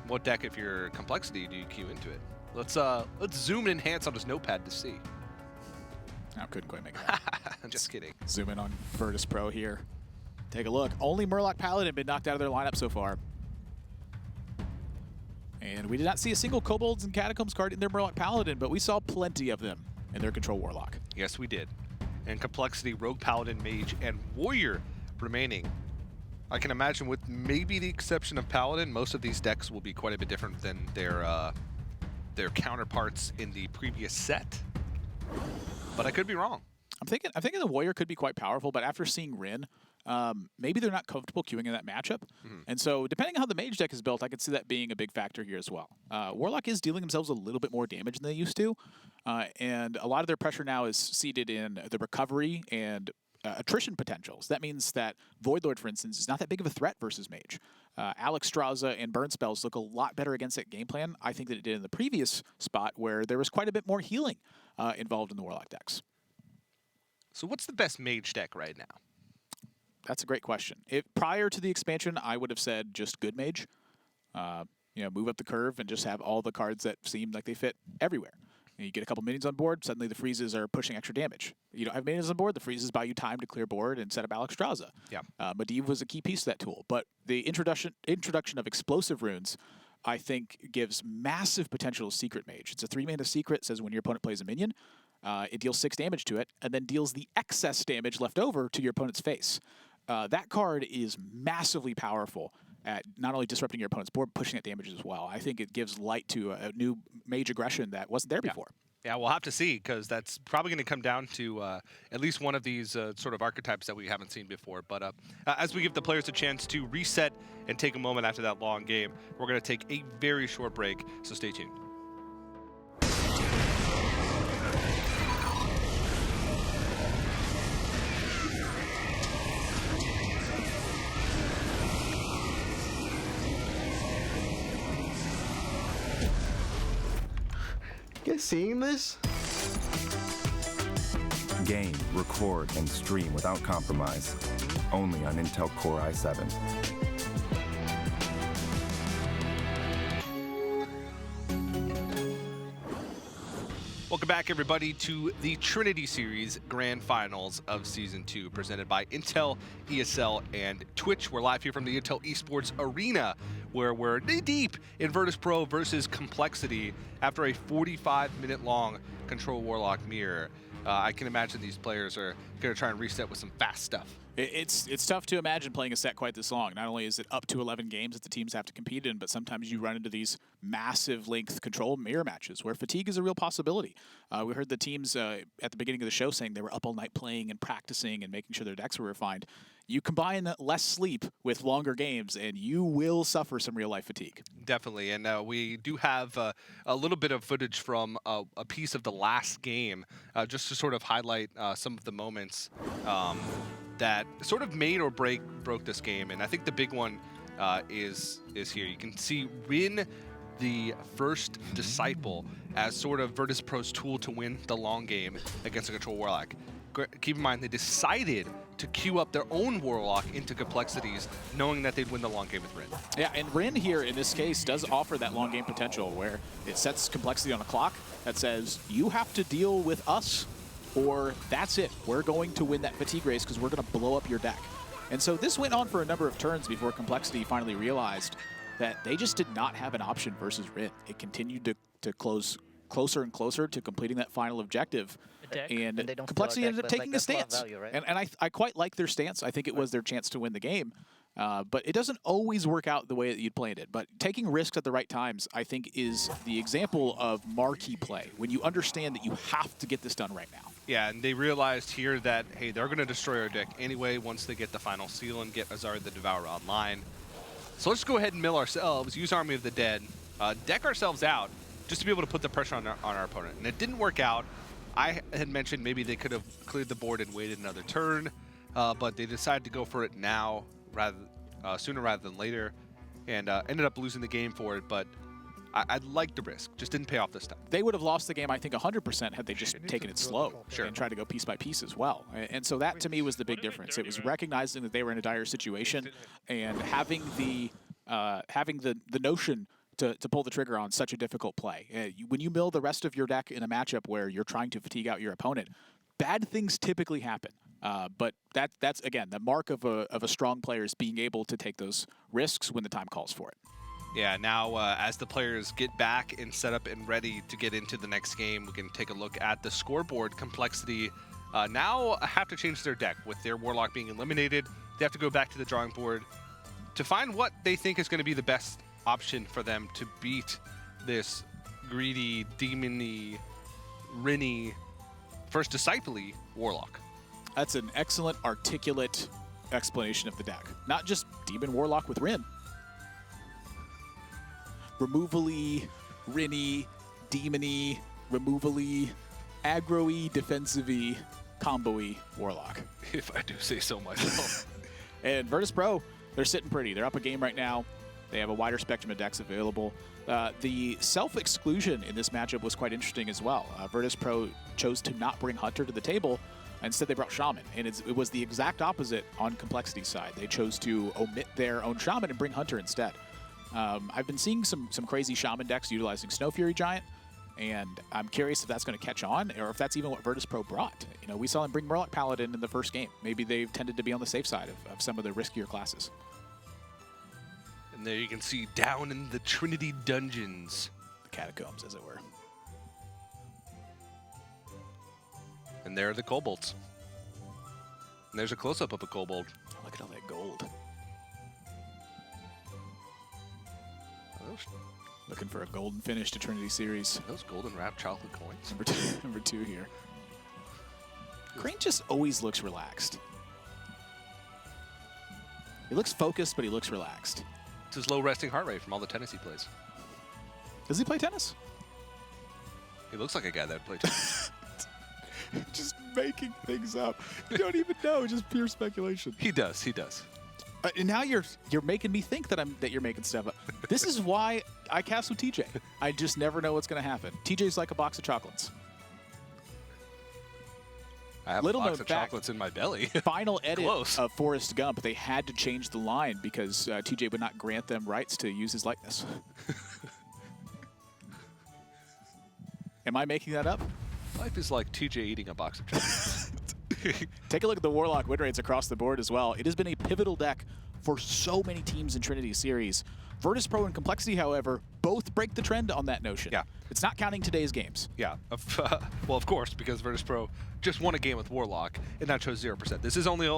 What deck, if you're CompLexity, do you queue into it? Let's zoom and enhance on his notepad to see. I couldn't quite make that. Just kidding. Zoom in on Virtus.pro here. Take a look. Only Murloc Paladin been knocked out of their lineup so far. And we did not see a single Kobolds and Catacombs card in their Murloc Paladin, but we saw plenty of them in their Control Warlock. Yes, we did. And CompLexity, Rogue Paladin, Mage, and Warrior remaining. I can imagine, with maybe the exception of Paladin, most of these decks will be quite a bit different than their counterparts in the previous set. But I could be wrong. I'm thinking the Warrior could be quite powerful, but after seeing Rin, maybe they're not comfortable queuing in that matchup. And so depending on how the Mage deck is built, I could see that being a big factor here as well. Warlock is dealing themselves a little bit more damage than they used to, and a lot of their pressure now is seated in the recovery and attrition potentials. That means that Voidlord, for instance, is not that big of a threat versus Mage. Alexstrasza and Burn Spells look a lot better against that game plan, I think, that it did in the previous spot, where there was quite a bit more healing involved in the Warlock decks. So what's the best Mage deck right now? That's a great question. Prior to the expansion, I would have said just good Mage. Move up the curve and just have all the cards that seem like they fit everywhere. You get a couple minions on board, suddenly the freezes are pushing extra damage. You don't have minions on board, the freezes buy you time to clear board and set up Alexstrasza. Yeah. Medivh was a key piece of that tool. But the introduction of explosive runes, I think, gives massive potential to Secret Mage. It's a 3-mana secret, says when your opponent plays a minion, It deals 6 damage to it, and then deals the excess damage left over to your opponent's face. That card is massively powerful at not only disrupting your opponent's board, but pushing that damage as well. I think it gives light to a new mage aggression that wasn't there before. Yeah, we'll have to see, because that's probably going to come down to at least one of these sort of archetypes that we haven't seen before. But as we give the players a chance to reset and take a moment after that long game, we're going to take a very short break, so stay tuned. You guys seeing this? Game, record, and stream without compromise. Only on Intel Core i7. Welcome back, everybody, to the Trinity Series Grand Finals of Season 2, presented by Intel, ESL, and Twitch. We're live here from the Intel Esports Arena, where we're knee-deep in Virtus.pro versus CompLexity after a 45-minute-long Control Warlock mirror. I can imagine these players are going to try and reset with some fast stuff. It's tough to imagine playing a set quite this long. Not only is it up to 11 games that the teams have to compete in, but sometimes you run into these massive length control mirror matches where fatigue is a real possibility. We heard the teams at the beginning of the show saying they were up all night playing and practicing and making sure their decks were refined. You combine less sleep with longer games, and you will suffer some real-life fatigue. Definitely, and we do have a little bit of footage from a piece of the last game, just to sort of highlight some of the moments that sort of made or broke this game. And I think the big one is here. You can see Rin, the first disciple, as sort of Virtus.pro's tool to win the long game against a Control Warlock. Keep in mind, they decided to queue up their own Warlock into CompLexities, knowing that they'd win the long game with Rin. Yeah, and Rin here, in this case, does offer that long game potential where it sets CompLexity on a clock that says, you have to deal with us, or that's it. We're going to win that fatigue race because we're going to blow up your deck. And so this went on for a number of turns before CompLexity finally realized that they just did not have an option versus Rin. It continued to close closer and closer to completing that final objective. And CompLexity ended up taking a stance. Value, right? And I quite like their stance. I think it was their chance to win the game. But it doesn't always work out the way that you'd planned it. But taking risks at the right times, I think, is the example of marquee play, when you understand that you have to get this done right now. Yeah, and they realized here that, hey, they're going to destroy our deck anyway once they get the final seal and get Azar the Devourer online. So let's go ahead and mill ourselves, use Army of the Dead, deck ourselves out, just to be able to put the pressure on our opponent. And it didn't work out. I had mentioned maybe they could have cleared the board and waited another turn, but they decided to go for it now, sooner rather than later, and ended up losing the game for it. But I liked the risk. Just didn't pay off this time. They would have lost the game, I think, 100% had they just taken it slow and tried to go piece by piece as well. And so that, to me, was the big difference. It was recognizing that they were in a dire situation and having the notion to pull the trigger on such a difficult play. When you mill the rest of your deck in a matchup where you're trying to fatigue out your opponent, bad things typically happen. But that's, again, the mark of a strong player is being able to take those risks when the time calls for it. Yeah, now as the players get back and set up and ready to get into the next game, we can take a look at the scoreboard. CompLexity now have to change their deck. With their Warlock being eliminated, they have to go back to the drawing board to find what they think is going to be the best option for them to beat this greedy, demon-y, Rin-y, first disciple-y Warlock. That's an excellent, articulate explanation of the deck. Not just Demon Warlock with Rin. Removal-y, Rin-y, demon-y, removal-y, aggro-y, defensive-y, combo-y Warlock. If I do say so myself. And Virtus.pro, they're sitting pretty. They're up a game right now. They have a wider spectrum of decks available. The self-exclusion in this matchup was quite interesting as well. Virtus.pro chose to not bring Hunter to the table. Instead, they brought Shaman, and it was the exact opposite on CompLexity's side. They chose to omit their own Shaman and bring Hunter instead. I've been seeing some crazy Shaman decks utilizing Snow Fury Giant, and I'm curious if that's going to catch on, or if that's even what Virtus.pro brought. You know, we saw them bring Murloc Paladin in the first game. Maybe they've tended to be on the safe side of some of the riskier classes. And there you can see down in the Trinity Dungeons. The catacombs, as it were. And there are the kobolds. And there's a close-up of a kobold. Look at all that gold. Looking for a golden finish to Trinity Series. Those golden wrapped chocolate coins. Number two here. Crane just always looks relaxed. He looks focused, but he looks relaxed. It's his low resting heart rate from all the tennis he plays. Does he play tennis? He looks like a guy that would play tennis. Just making things up. You don't even know, just pure speculation. He does, he does. And now you're making me think that you're making stuff up. This is why I cast with TJ. I just never know what's going to happen. TJ's like a box of chocolates. I have a box of chocolates in my belly. Final edit Close. of Forrest Gump, they had to change the line because TJ would not grant them rights to use his likeness. Am I making that up? Life is like TJ eating a box of chocolates. Take a look at the Warlock win rates across the board as well. It has been a pivotal deck for so many teams in Trinity Series. Virtus.pro and CompLexity, however, both break the trend on that notion. Yeah. It's not counting today's games. Yeah. Well, of course, because Virtus.pro just won a game with Warlock, and that shows 0%. This is only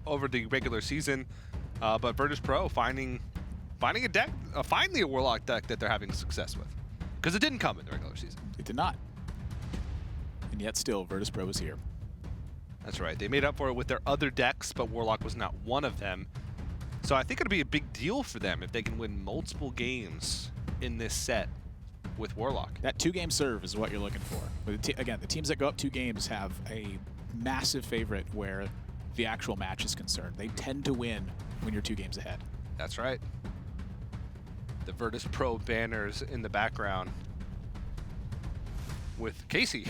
over the regular season, but Virtus.pro finding a deck, finally a Warlock deck that they're having success with. Because it didn't come in the regular season. It did not. And yet still, Virtus.pro is here. That's right. They made up for it with their other decks, but Warlock was not one of them. So I think it'll be a big deal for them if they can win multiple games in this set with Warlock. That 2-game serve is what you're looking for. Again, the teams that go up 2 games have a massive favorite where the actual match is concerned. They tend to win when you're 2 games ahead. That's right. The Virtus.pro banners in the background with Casey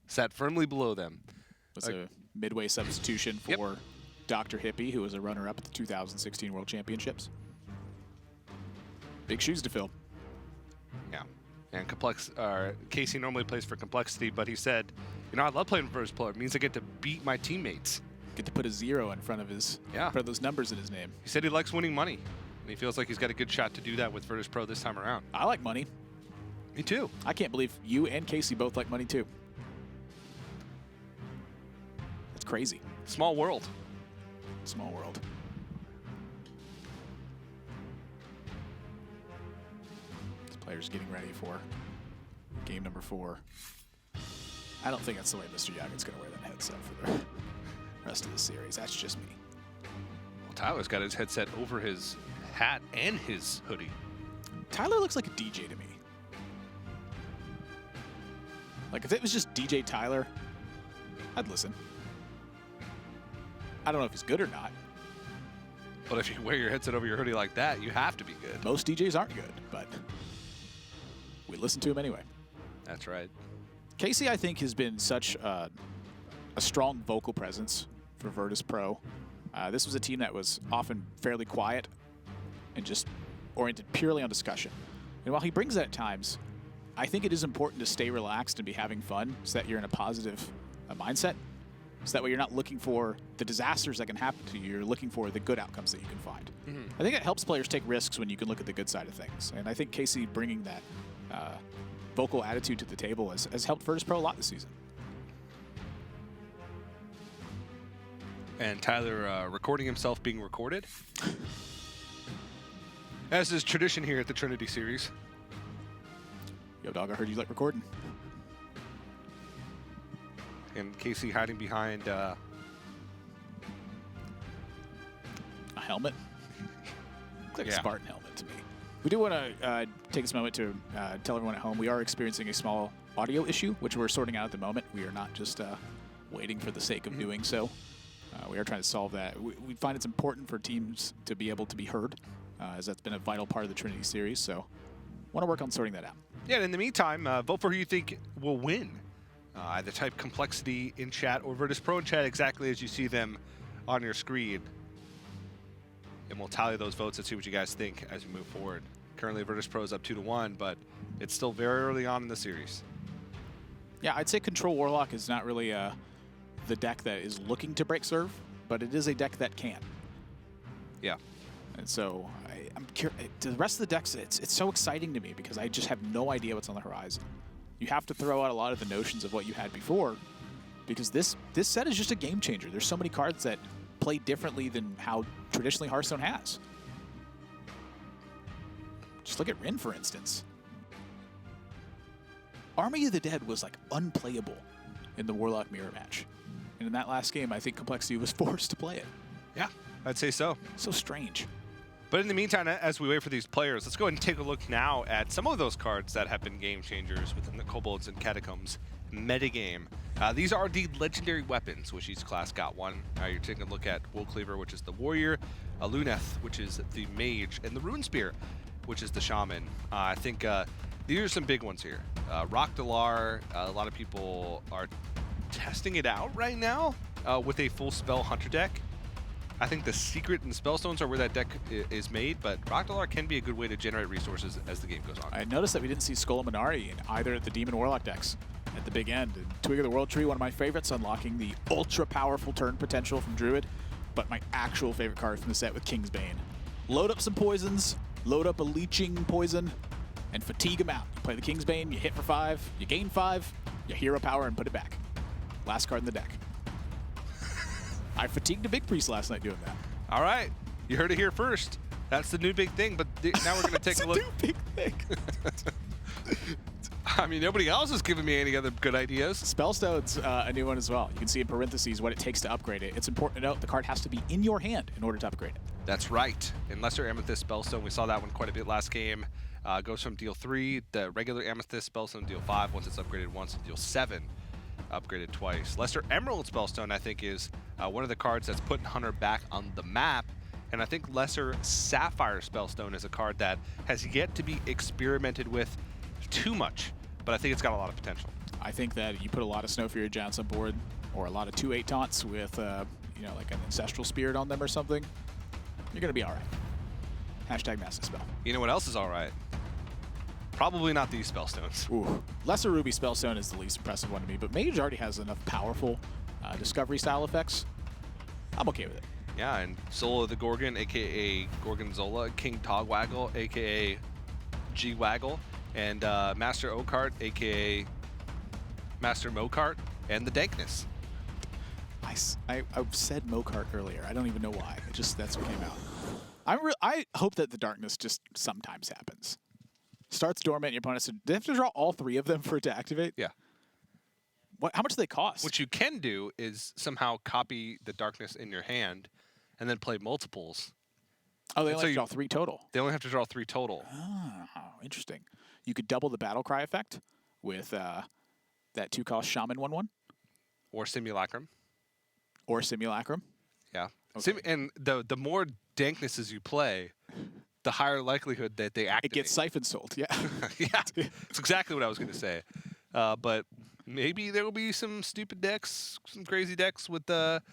sat firmly below them. Was a midway substitution for Dr. Hippie, who was a runner-up at the 2016 World Championships. Big shoes to fill. Yeah. And Casey normally plays for CompLexity, but he said, you know, I love playing Virtus.pro. It means I get to beat my teammates. Get to put a 0 in front of his, in front of those numbers in his name. He said he likes winning money, and he feels like he's got a good shot to do that with Virtus.pro this time around. I like money. Me too. I can't believe you and Casey both like money too. That's crazy. Small world. Small world. This player's getting ready for game number 4. I don't think that's the way Mr. Yagin's going to wear that headset for the rest of the series. That's just me. Well, Tyler's got his headset over his hat and his hoodie. Tyler looks like a DJ to me. Like, if it was just DJ Tyler, I'd listen. I don't know if he's good or not. But if you wear your headset over your hoodie like that, you have to be good. Most DJs aren't good, but we listen to him anyway. That's right. Casey, I think, has been such a strong vocal presence for Virtus.pro. This was a team that was often fairly quiet and just oriented purely on discussion. And while he brings that at times, I think it is important to stay relaxed and be having fun so that you're in a positive mindset. So that way you're not looking for the disasters that can happen to you. You're looking for the good outcomes that you can find. I think it helps players take risks when you can look at the good side of things. And I think Casey bringing that vocal attitude to the table has helped Virtus.pro a lot this season. And Tyler recording himself being recorded. As is tradition here at the Trinity Series. Yo, dog, I heard you like recording. And Casey hiding behind a helmet. Looks like a Spartan helmet to me. We do want to take this moment to tell everyone at home we are experiencing a small audio issue, which we're sorting out at the moment. We are not just waiting for the sake of doing so. We are trying to solve that. We find it's important for teams to be able to be heard, as that's been a vital part of the Trinity Series. So want to work on sorting that out. Yeah, and in the meantime, vote for who you think will win. Either type CompLexity in chat or Virtus.pro in chat exactly as you see them on your screen. And we'll tally those votes and see what you guys think as we move forward. Currently, Virtus.pro is up 2-1, but it's still very early on in the series. Yeah, I'd say Control Warlock is not really the deck that is looking to break serve, but it is a deck that can. Yeah. And so I'm curious. The rest of the decks, it's so exciting to me because I just have no idea what's on the horizon. You have to throw out a lot of the notions of what you had before, because this set is just a game changer. There's so many cards that play differently than how traditionally Hearthstone has. Just look at Rin, for instance. Army of the Dead was like unplayable in the Warlock Mirror match. And in that last game, I think CompLexity was forced to play it. Yeah, I'd say so. So strange. But in the meantime, as we wait for these players, let's go ahead and take a look now at some of those cards that have been game changers within the Kobolds and Catacombs metagame. These are the legendary weapons, which each class got one. You're taking a look at Wool Cleaver, which is the warrior, Luneth, which is the mage, and the Rune Spear, which is the shaman. I think these are some big ones here. Rockdalar, a lot of people are testing it out right now with a full spell hunter deck. I think the secret and spellstones are where that deck is made, but Rockdalar can be a good way to generate resources as the game goes on. I noticed that we didn't see Skull and Minari in either of the Demon Warlock decks at the big end. And Twig of the World Tree, one of my favorites, unlocking the ultra powerful turn potential from Druid, but my actual favorite card from the set with King's Bane. Load up some poisons, load up a leeching poison, and fatigue them out. You play the King's Bane, you hit for 5, you gain 5, you hero power and put it back. Last card in the deck. I fatigued a Big Priest last night doing that. All right, you heard it here first. That's the new big thing, but now we're going to take a look. New big thing. I mean, nobody else has given me any other good ideas. Spellstone's a new one as well. You can see in parentheses what it takes to upgrade it. It's important to note the card has to be in your hand in order to upgrade it. That's right. In Lesser Amethyst Spellstone, we saw that one quite a bit last game. Goes from deal 3, the regular Amethyst Spellstone, deal 5, once it's upgraded once, and deal 7, upgraded twice. Lesser Emerald Spellstone, I think, is one of the cards that's putting Hunter back on the map. And I think Lesser Sapphire Spellstone is a card that has yet to be experimented with too much, but I think it's got a lot of potential. I think that you put a lot of Snow Fury Giants on board, or a lot of 2/8 taunts with, you know, like an Ancestral Spirit on them or something, you're going to be all right. Hashtag Massive Spell. You know what else is all right? Probably not these Spellstones. Ooh. Lesser Ruby Spellstone is the least impressive one to me, but Mage already has enough powerful Discovery style effects. I'm okay with it. Yeah, and Soul of the Gorgon, a.k.a. Gorgonzola, King Togwaggle, a.k.a. G-Waggle, and Master Okart, a.k.a. Master Mokart, and the Dankness. I said Mokart earlier. I don't even know why. It just, that's what came out. I hope that the Darkness just sometimes happens. Starts dormant, your opponent, so do they have to draw all 3 of them for it to activate? Yeah. How much do they cost? What you can do is somehow copy the Darkness in your hand and then play multiples. Oh, they only have to draw 3 total. They only have to draw 3 total. Oh, interesting. You could double the Battle Cry effect with that 2-cost Shaman 1/1. Or Simulacrum. Or Simulacrum. Yeah. Okay. And the more Danknesses you play, the higher likelihood that they activate. It gets Siphon Sold, yeah. Yeah, that's exactly what I was going to say. But maybe there will be some stupid decks, some crazy decks with that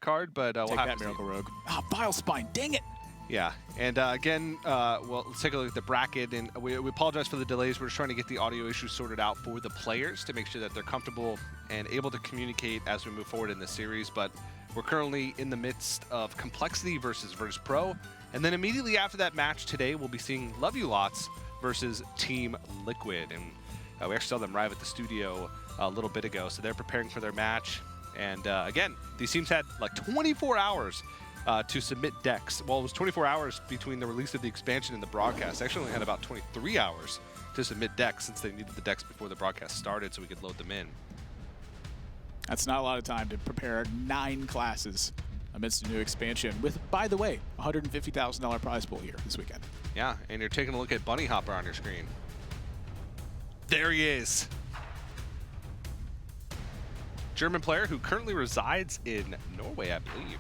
card, but we'll Take have that to Miracle see. Rogue. Ah, Bile Spine, dang it! Yeah, and again, well, let's take a look at the bracket, and we apologize for the delays. We're just trying to get the audio issues sorted out for the players to make sure that they're comfortable and able to communicate as we move forward in the series, but we're currently in the midst of CompLexity versus Virtus.pro, and then immediately after that match today, we'll be seeing Love You Lots versus Team Liquid, and we actually saw them arrive at the studio a little bit ago, so they're preparing for their match, and again, these teams had like 24 hours to submit decks. Well, it was 24 hours between the release of the expansion and the broadcast. They actually only had about 23 hours to submit decks since they needed the decks before the broadcast started so we could load them in. That's not a lot of time to prepare 9 classes amidst a new expansion with, by the way, $150,000 prize pool here this weekend. Yeah, and you're taking a look at Bunny Hopper on your screen. There he is. German player who currently resides in Norway, I believe.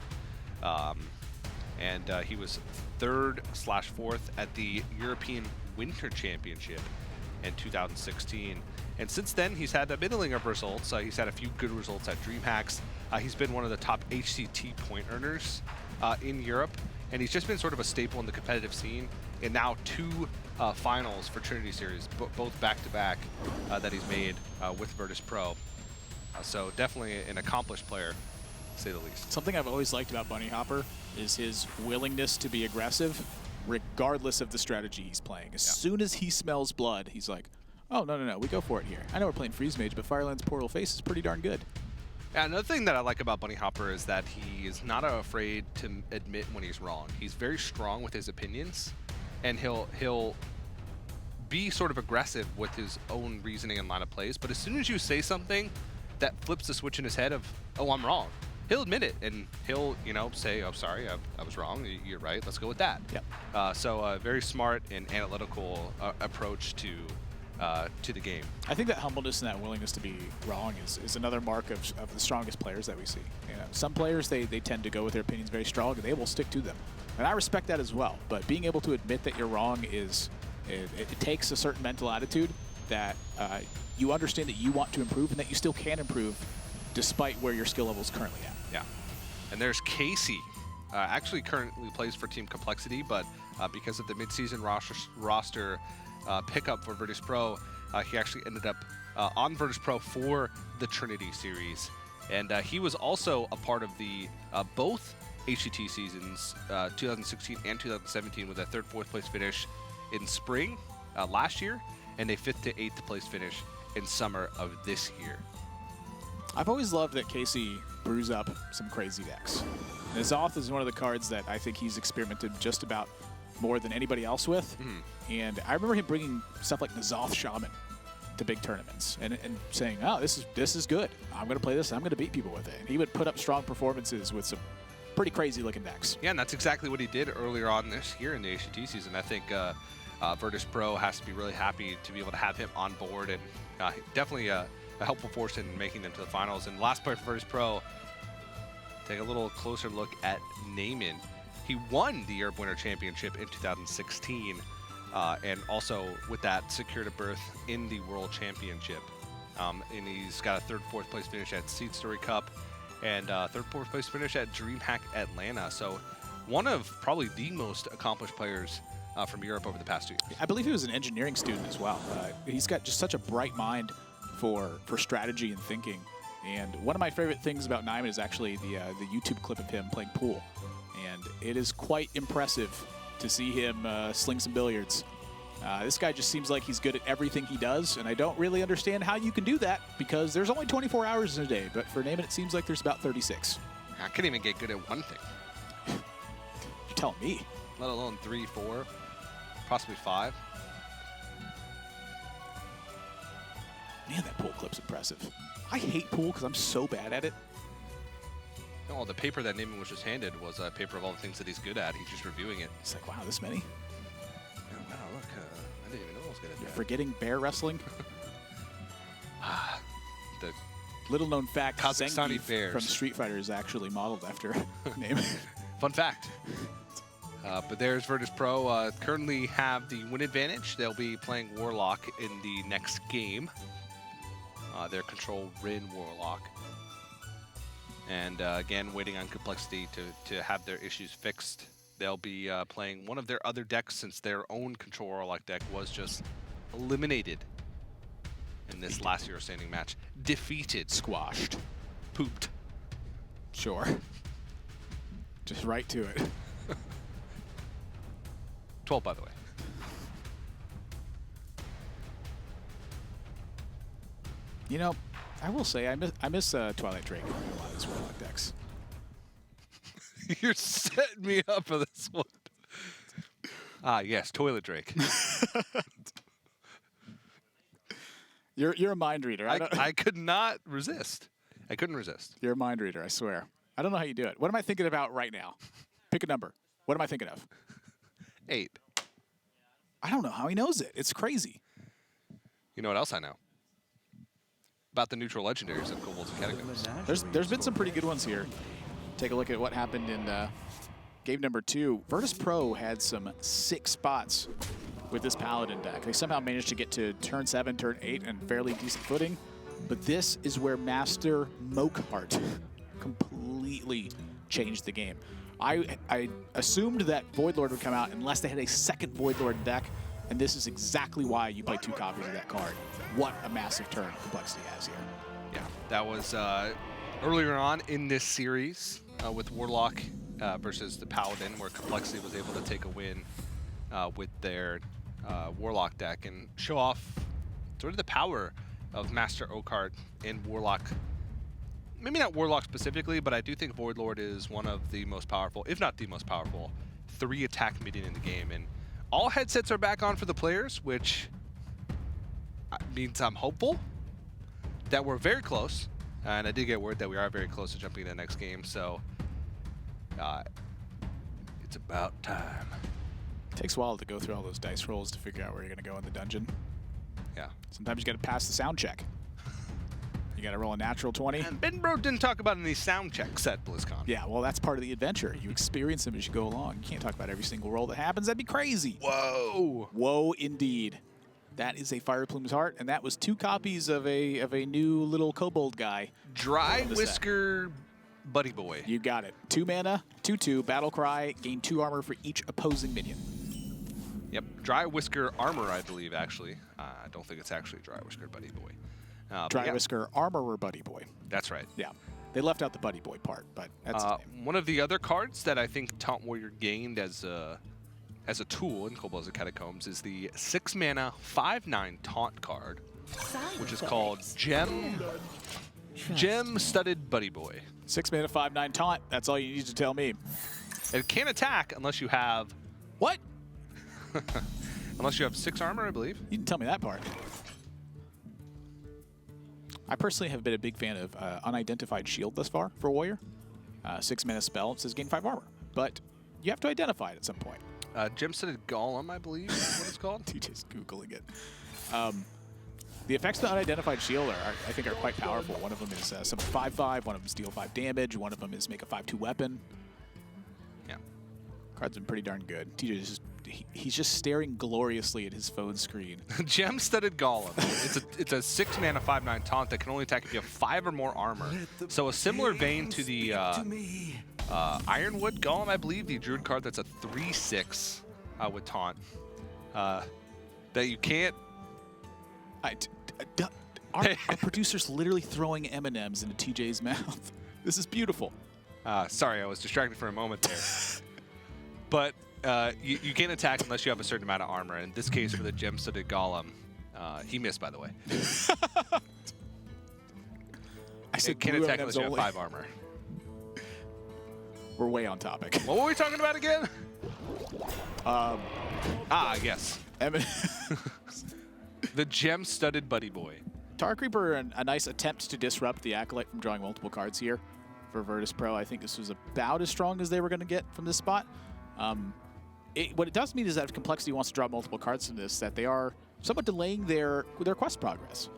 And he was 3rd/4th at the European Winter Championship in 2016. And since then, he's had a middling of results. He's had a few good results at DreamHacks. He's been one of the top HCT point earners in Europe. And he's just been sort of a staple in the competitive scene. And now 2 finals for Trinity Series, both back-to-back that he's made with Virtus.pro. So definitely an accomplished player, to say the least. Something I've always liked about Bunny Hopper is his willingness to be aggressive regardless of the strategy he's playing. As soon as he smells blood, he's like, Oh, no. We go for it here. I know we're playing Freeze Mage, but Fireland's Portal Face is pretty darn good. Yeah, another thing that I like about Bunny Hopper is that he is not afraid to admit when he's wrong. He's very strong with his opinions, and he'll be sort of aggressive with his own reasoning and line of plays. But as soon as you say something that flips the switch in his head of, oh, I'm wrong, he'll admit it, and he'll, say, oh, sorry, I was wrong. You're right. Let's go with that. Yep. So a very smart and analytical approach to the game. I think that humbleness and that willingness to be wrong is another mark of the strongest players that we see. Some players, they tend to go with their opinions very strong, and they will stick to them. And I respect that as well. But being able to admit that you're wrong it takes a certain mental attitude that you understand that you want to improve and that you still can improve despite where your skill level is currently at. Yeah. And there's Casey. Actually currently plays for Team CompLexity, but because of the mid-season roster pickup for Virtus.pro, he actually ended up on Virtus.pro for the Trinity Series. And he was also a part of the both HCT seasons, 2016 and 2017, with a 3rd, 4th place finish in spring last year, and a 5th to 8th place finish in summer of this year. I've always loved that Casey brews up some crazy decks. N'Zoth is one of the cards that I think he's experimented just about more than anybody else with. And I remember him bringing stuff like N'Zoth Shaman to big tournaments and saying, oh, this is good. I'm going to play this. I'm going to beat people with it. And he would put up strong performances with some pretty crazy looking decks. Yeah, and that's exactly what he did earlier on this year in the HCT season. I think Virtus.pro has to be really happy to be able to have him on board, and definitely a helpful force in making them to the finals. And last player for Virtus.pro, take a little closer look at Naaman. He won the Europe Winter Championship in 2016, and also with that secured a berth in the World Championship. And he's got a 3rd, 4th place finish at Seed Story Cup, and 3rd, 4th place finish at DreamHack Atlanta. So one of probably the most accomplished players from Europe over the past 2 years. I believe he was an engineering student as well. He's got just such a bright mind for strategy and thinking. And one of my favorite things about Naaman is actually the YouTube clip of him playing pool. And it is quite impressive to see him sling some billiards. This guy just seems like he's good at everything he does, and I don't really understand how you can do that because there's only 24 hours in a day, but for Naaman it seems like there's about 36. I couldn't even get good at one thing. You're telling me. Let alone 3, 4, possibly 5. Man, that pool clip's impressive. I hate pool because I'm so bad at it. No, the paper that Naaman was just handed was a paper of all the things that he's good at. He's just reviewing it. It's like, wow, this many? Oh, wow, look, I didn't even know I was good at that. You're forgetting bear wrestling? The little-known fact, Kazakhstani bears from Street Fighter is actually modeled after Naaman. Fun fact. But there's Virtus.pro. Currently have the win advantage. They'll be playing Warlock in the next game. Their control Rin Warlock. And again, waiting on CompLexity to have their issues fixed. They'll be playing one of their other decks since their own control Warlock deck was just eliminated in this last Euro standing match. Defeated. Squashed. Pooped. Sure. Just right to it. 12, by the way. You know, I will say I miss Twilight Drake in a lot of these Warlock decks. You're setting me up for this one. Yes, Toilet Drake. You're a mind reader. I could not resist. I couldn't resist. You're a mind reader, I swear. I don't know how you do it. What am I thinking about right now? Pick a number. What am I thinking of? 8. I don't know how he knows it. It's crazy. You know what else I know? About the neutral legendaries of Kobolds and Catacombs. There's been some pretty good ones here. Take a look at what happened in game number 2. Virtus.pro had some 6 spots with this Paladin deck. They somehow managed to get to turn 7, turn 8, and fairly decent footing. But this is where Master Mokehart completely changed the game. I assumed that Voidlord would come out unless they had a second Voidlord deck, and this is exactly why you play 2 copies of that card. What a massive turn CompLexity has here. Yeah, that was earlier on in this series with Warlock versus the Paladin, where CompLexity was able to take a win with their Warlock deck and show off sort of the power of Master Oakheart and Warlock. Maybe not Warlock specifically, but I do think Void Lord is one of the most powerful, if not the most powerful, 3-attack minion in the game. And all headsets are back on for the players, which means I'm hopeful that we're very close. And I did get word that we are very close to jumping to the next game, so it's about time. It takes a while to go through all those dice rolls to figure out where you're going to go in the dungeon. Yeah. Sometimes you got to pass the sound check. You got to roll a natural 20. And Ben Bro didn't talk about any sound checks at BlizzCon. Yeah, well, that's part of the adventure. You experience them as you go along. You can't talk about every single roll that happens. That'd be crazy. Whoa. Whoa, indeed. That is a Fire Plume's Heart, and that was 2 copies of a new little kobold guy. Dry Whisker Buddy Boy. You got it. 2 mana, 2/2, Battle Cry, gain 2 armor for each opposing minion. Yep, Dry Whisker Armor, I believe, actually. I don't think it's actually Dry Whisker Buddy Boy. Dry Whisker Armorer Buddy Boy. That's right. Yeah. They left out the Buddy Boy part, but that's one of the other cards that I think Taunt Warrior gained as a tool in Kobolds and Catacombs is the 6 mana 5/9 Taunt card, which is called Gem Studded Buddy Boy. 6 mana 5/9 Taunt. That's all you need to tell me. It can't attack unless you have what? Unless you have 6 armor, I believe. You didn't tell me that part. I personally have been a big fan of Unidentified Shield thus far for Warrior. 6 mana spell. It says gain 5 armor, but you have to identify it at some point. Gem-studded Golem, I believe is what it's called. TJ's Googling it. The effects of the Unidentified Shield I think are quite powerful. One of them is summon 5/5, one of them is deal 5 damage, one of them is make a 5/2 weapon. Yeah. Card's been pretty darn good. TJ's just he's just staring gloriously at his phone screen. Gem-studded Golem. It's a 6 mana 5/9 taunt that can only attack if you have 5 or more armor. So a similar vein to the Ironwood Golem, I believe, the Druid card that's a 3/6 with taunt. That you can't. Our producer's literally throwing M&Ms into TJ's mouth. This is beautiful. Sorry, I was distracted for a moment there. But you can't attack unless you have a certain amount of armor. In this case, for the Gem-studded Golem, he missed, by the way. I said can't blue attack M&Ms unless you have only. 5 armor. We're way on topic. What were we talking about again? Yes. The Gem-studded Buddy Boy. Tar Creeper, a nice attempt to disrupt the Acolyte from drawing multiple cards here for Virtus.pro. I think this was about as strong as they were going to get from this spot. What it does mean is that if CompLexity wants to draw multiple cards from this, that they are somewhat delaying their quest progress,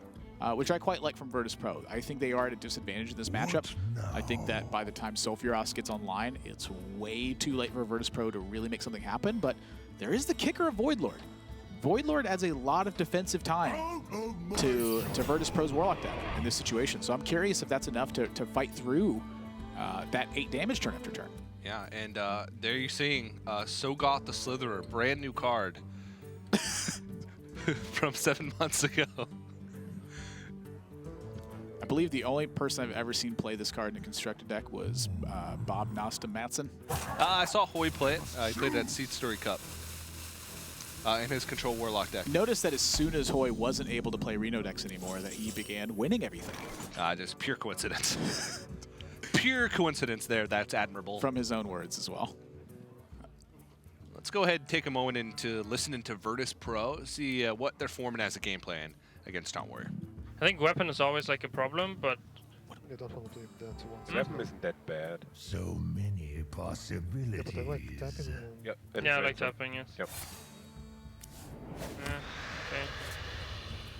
which I quite like from Virtus.pro. I think they are at a disadvantage in this matchup. I think that by the time Sulfuros gets online, it's way too late for Virtus.pro to really make something happen, but there is the kicker of Void Lord. Void Lord adds a lot of defensive time to Virtus.pro's Warlock deck in this situation, so I'm curious if that's enough to fight through that 8 damage turn after turn. Yeah, and there you're seeing Sogoth the Slitherer, brand new card from 7 months ago. I believe the only person I've ever seen play this card in a constructed deck was Bob Nosta Matson. I saw Hoy play it. He played it at Seed Story Cup in his Control Warlock deck. Notice that as soon as Hoy wasn't able to play Reno decks anymore, that he began winning everything. Just pure coincidence. Pure coincidence there. That's admirable. From his own words as well. Let's go ahead and take a moment to listen into Virtus.pro, see what they're forming as a game plan against Taunt Warrior. I think weapon is always like a problem, but I don't want to play that once. Weapon isn't that bad. So many possibilities. Yeah, but I like tapping. Yep. yeah, I like tapping, yes. Yep. Okay.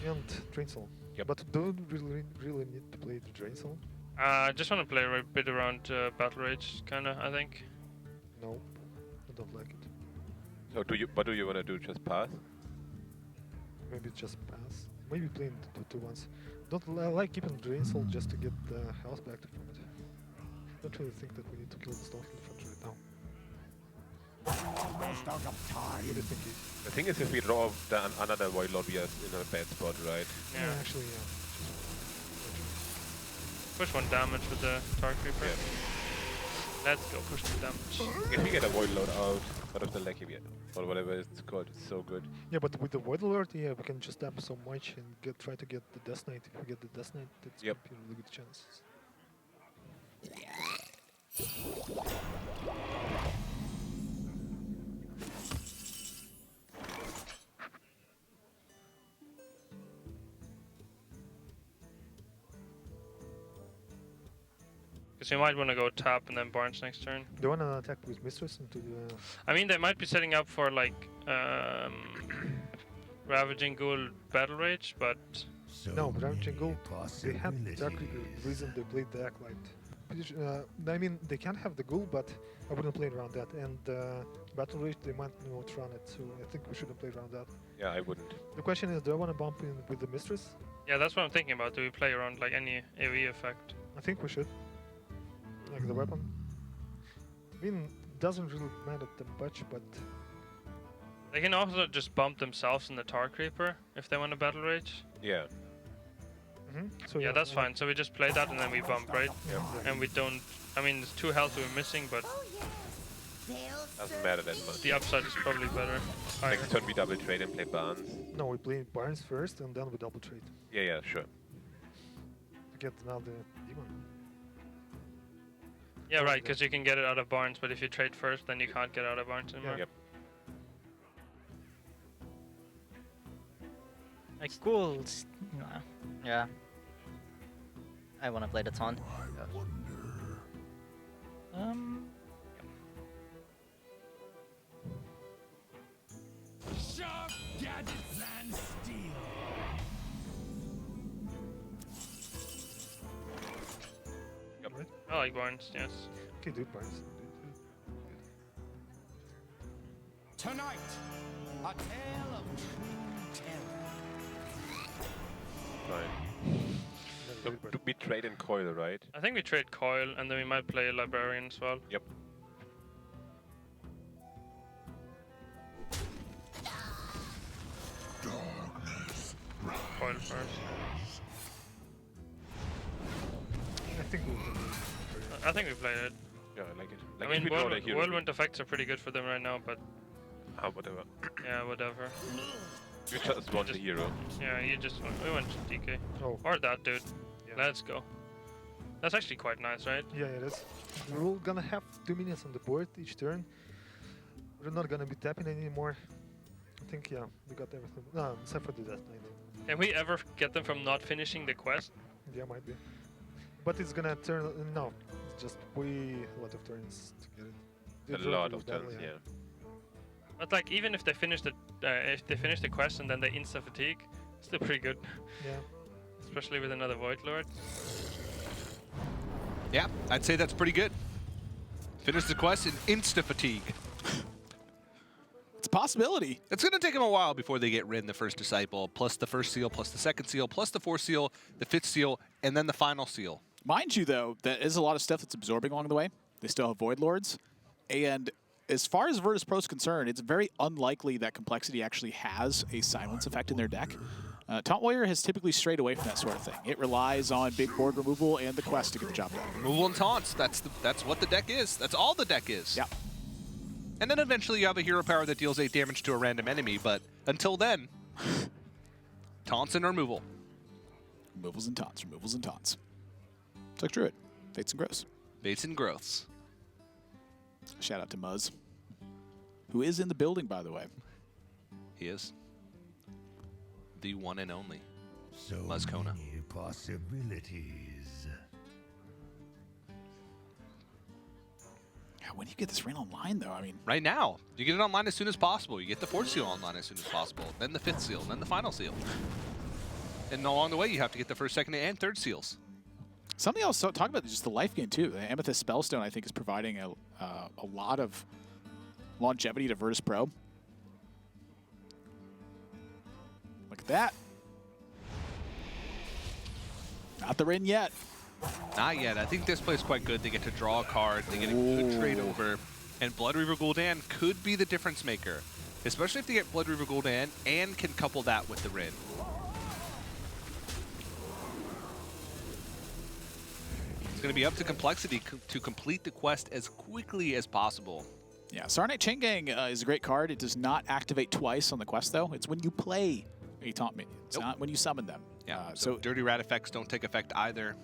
And Drain Soul. Yep. But don't really need to play the Drain Soul. I just want to play a bit around Battle Rage, kinda, I think. No, I don't like it. So what do you want to do? Just pass? Maybe just pass. Maybe playing the 2-1s. Don't like keeping Drain Soul just to get the health back from it. Don't really think that we need to kill the Starfleet Front right now. Almost out of time. What do you think? The thing is, if we draw another Void Lord, we are in a bad spot, right? Yeah. Actually, yeah. Push 1 damage with the Tar Creeper. Yeah. Let's go, push the damage. If we get a Void Lord out of the Lecky or whatever it's called, it's so good. Yeah, but with the Void Lord, yeah, we can just tap so much and try to get the Death Knight. If we get the Death Knight, that's Yep. gonna be a really good chances. Because we might want to go tap and then Barnes next turn. They wanna attack with Mistress into the. I mean, they might be setting up for like Ravaging Ghoul Battle Rage, but No, but Ravaging Ghoul, they had exactly the reason they played the Acolyte. I mean, they can have the Ghoul, but I wouldn't play around that. And Battle Rage, they might not run it, so I think we shouldn't play around that. Yeah, I wouldn't. The question is, do I want to bump in with the Mistress? yeah, that's what I'm thinking about. Do we play around like any AoE effect? I think we should. Like the weapon. I mean, doesn't really matter that much, but They can also just bump themselves in the Tar Creeper if they want to Battle Rage. Yeah. so Yeah, that's fine. So we just play that and then we bump, right? Yeah. And we don't. I mean, it's 2 health we're missing, but Doesn't matter that much. the upside is probably better. Next turn we double trade and play Barnes. No, we play Barnes first and then we double trade Yeah, yeah, sure. to get now the demon. Yeah, right, because you can get it out of Barnes, but if you trade first, then you can't get out of Barnes anymore. Yep. Like ghouls. No. Yeah. I want to play the taunt. Sharp gadgets and steel. Right? I like Barnes, yes. Okay, dude, Barnes. Tonight, a tale of true terror. Fine. So, do we trade in Coil, right? I think we trade Coil, and then we might play Librarian as well. Yep. Coil first. I think we I think we played it. Yeah, I like it. I Like mean, if we draw the hero. whirlwind effects are pretty good for them right now, but Whatever. yeah, whatever. You just want the hero. Yeah, we went to DK. Oh. Or that dude. Yeah. Let's go. That's actually quite nice, right? Yeah, it is. We're all gonna have 2 minions on the board each turn. We're not gonna be tapping anymore. I think, yeah, we got everything. No, except for the Death Knight. Can we ever get them from not finishing the quest? Yeah, might be. But it's gonna turn. No, it's just way a lot of turns to get it. They A draw lot really of turns, badly, yeah. But like, even if they finish the quest and then they insta fatigue, it's still pretty good. Yeah. Especially with another Void Lord. Yeah, I'd say that's pretty good. Finish the quest in insta-fatigue. It's a possibility. It's going to take them a while before they get Rin, the first disciple, plus the first seal, plus the second seal, plus the fourth seal, the fifth seal, and then the final seal. Mind you, though, that is a lot of stuff that's absorbing along the way. They still have Void Lords. And as far as Virtus.pro is concerned, it's very unlikely that CompLexity actually has a silence effect in their deck. Taunt Warrior has typically strayed away from that sort of thing. It relies on big board removal and the quest to get the job done. Removal and taunts, that's what the deck is. That's all the deck is. Yeah. And then eventually you have a hero power that deals 8 damage to a random enemy, but until then, taunts and removal. Removals and taunts, removals and taunts. It's like Druid. Fates and Growths. Fates and Growths. Shout out to Muzz, who is in the building, by the way. He is. The one and only. So Muzz Kona. many possibilities. Yeah, when do you get this ran online, though? I mean, Right now. You get it online as soon as possible. You get the fourth seal online as soon as possible. Then the fifth seal, then the final seal. And along the way, you have to get the first, second, and third seals. something else to talk about is just the life gain, too. The Amethyst Spellstone, I think, is providing a lot of longevity to Virtus.pro. Look at that. Not the Rin yet. Not yet. I think this plays quite good. They get to draw a card. They get a good trade over. And Blood Reaver Gul'dan could be the difference maker. Especially if they get Blood Reaver Gul'dan and can couple that with the Rin. going to be up to CompLexity to complete the quest as quickly as possible. Yeah, Sarnate Chain Gang is a great card. It does not activate twice on the quest, though. It's when you play a taunt minion. It's not when you summon them. Yeah, so Dirty Rat effects don't take effect either.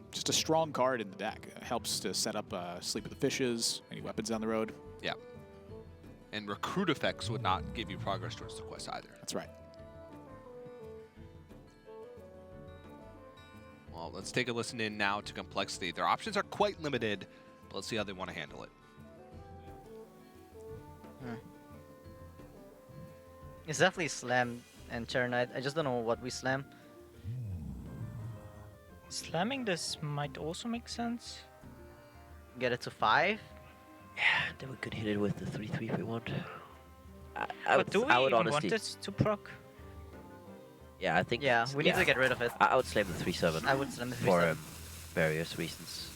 Just a strong card in the deck. It helps to set up Sleep with the Fishes, any weapons down the road. Yeah. And recruit effects would not give you progress towards the quest either. That's right. Well, let's take a listen in now to CompLexity. Their options are quite limited, but let's see how they want to handle it. It's definitely Slam and Chair Knight. I just don't know what we slam. Slamming this might also make sense. Get it to 5? Yeah, then we could hit it with the 3/3 if we want. But do we I would even honestly, want it to proc? Yeah, I think. Yeah, we need to get rid of it. I would slam the 3/7. I would slam the 3/7. For various reasons.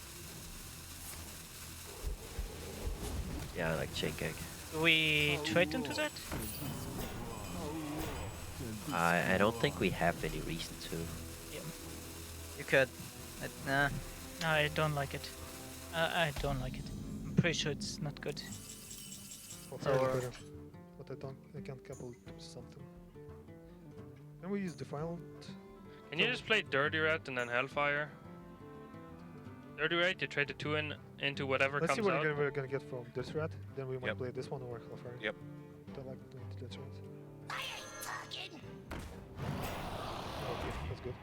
Yeah, I like Chain Gang. Do we trade into that? I don't think we have any reason to. Yeah. You could. Nah. I don't like it. I don't like it. I'm pretty sure it's not good. Better. But I can't couple it to something. Can we use Defiant? Can you just play Dirty Rat and then Hellfire? Dirty Rat, you trade the 2 into whatever Let's see comes what out. we're gonna get from this rat. Then we might play this one or Hellfire. Yep. I like playing this rat. Okay, that's good.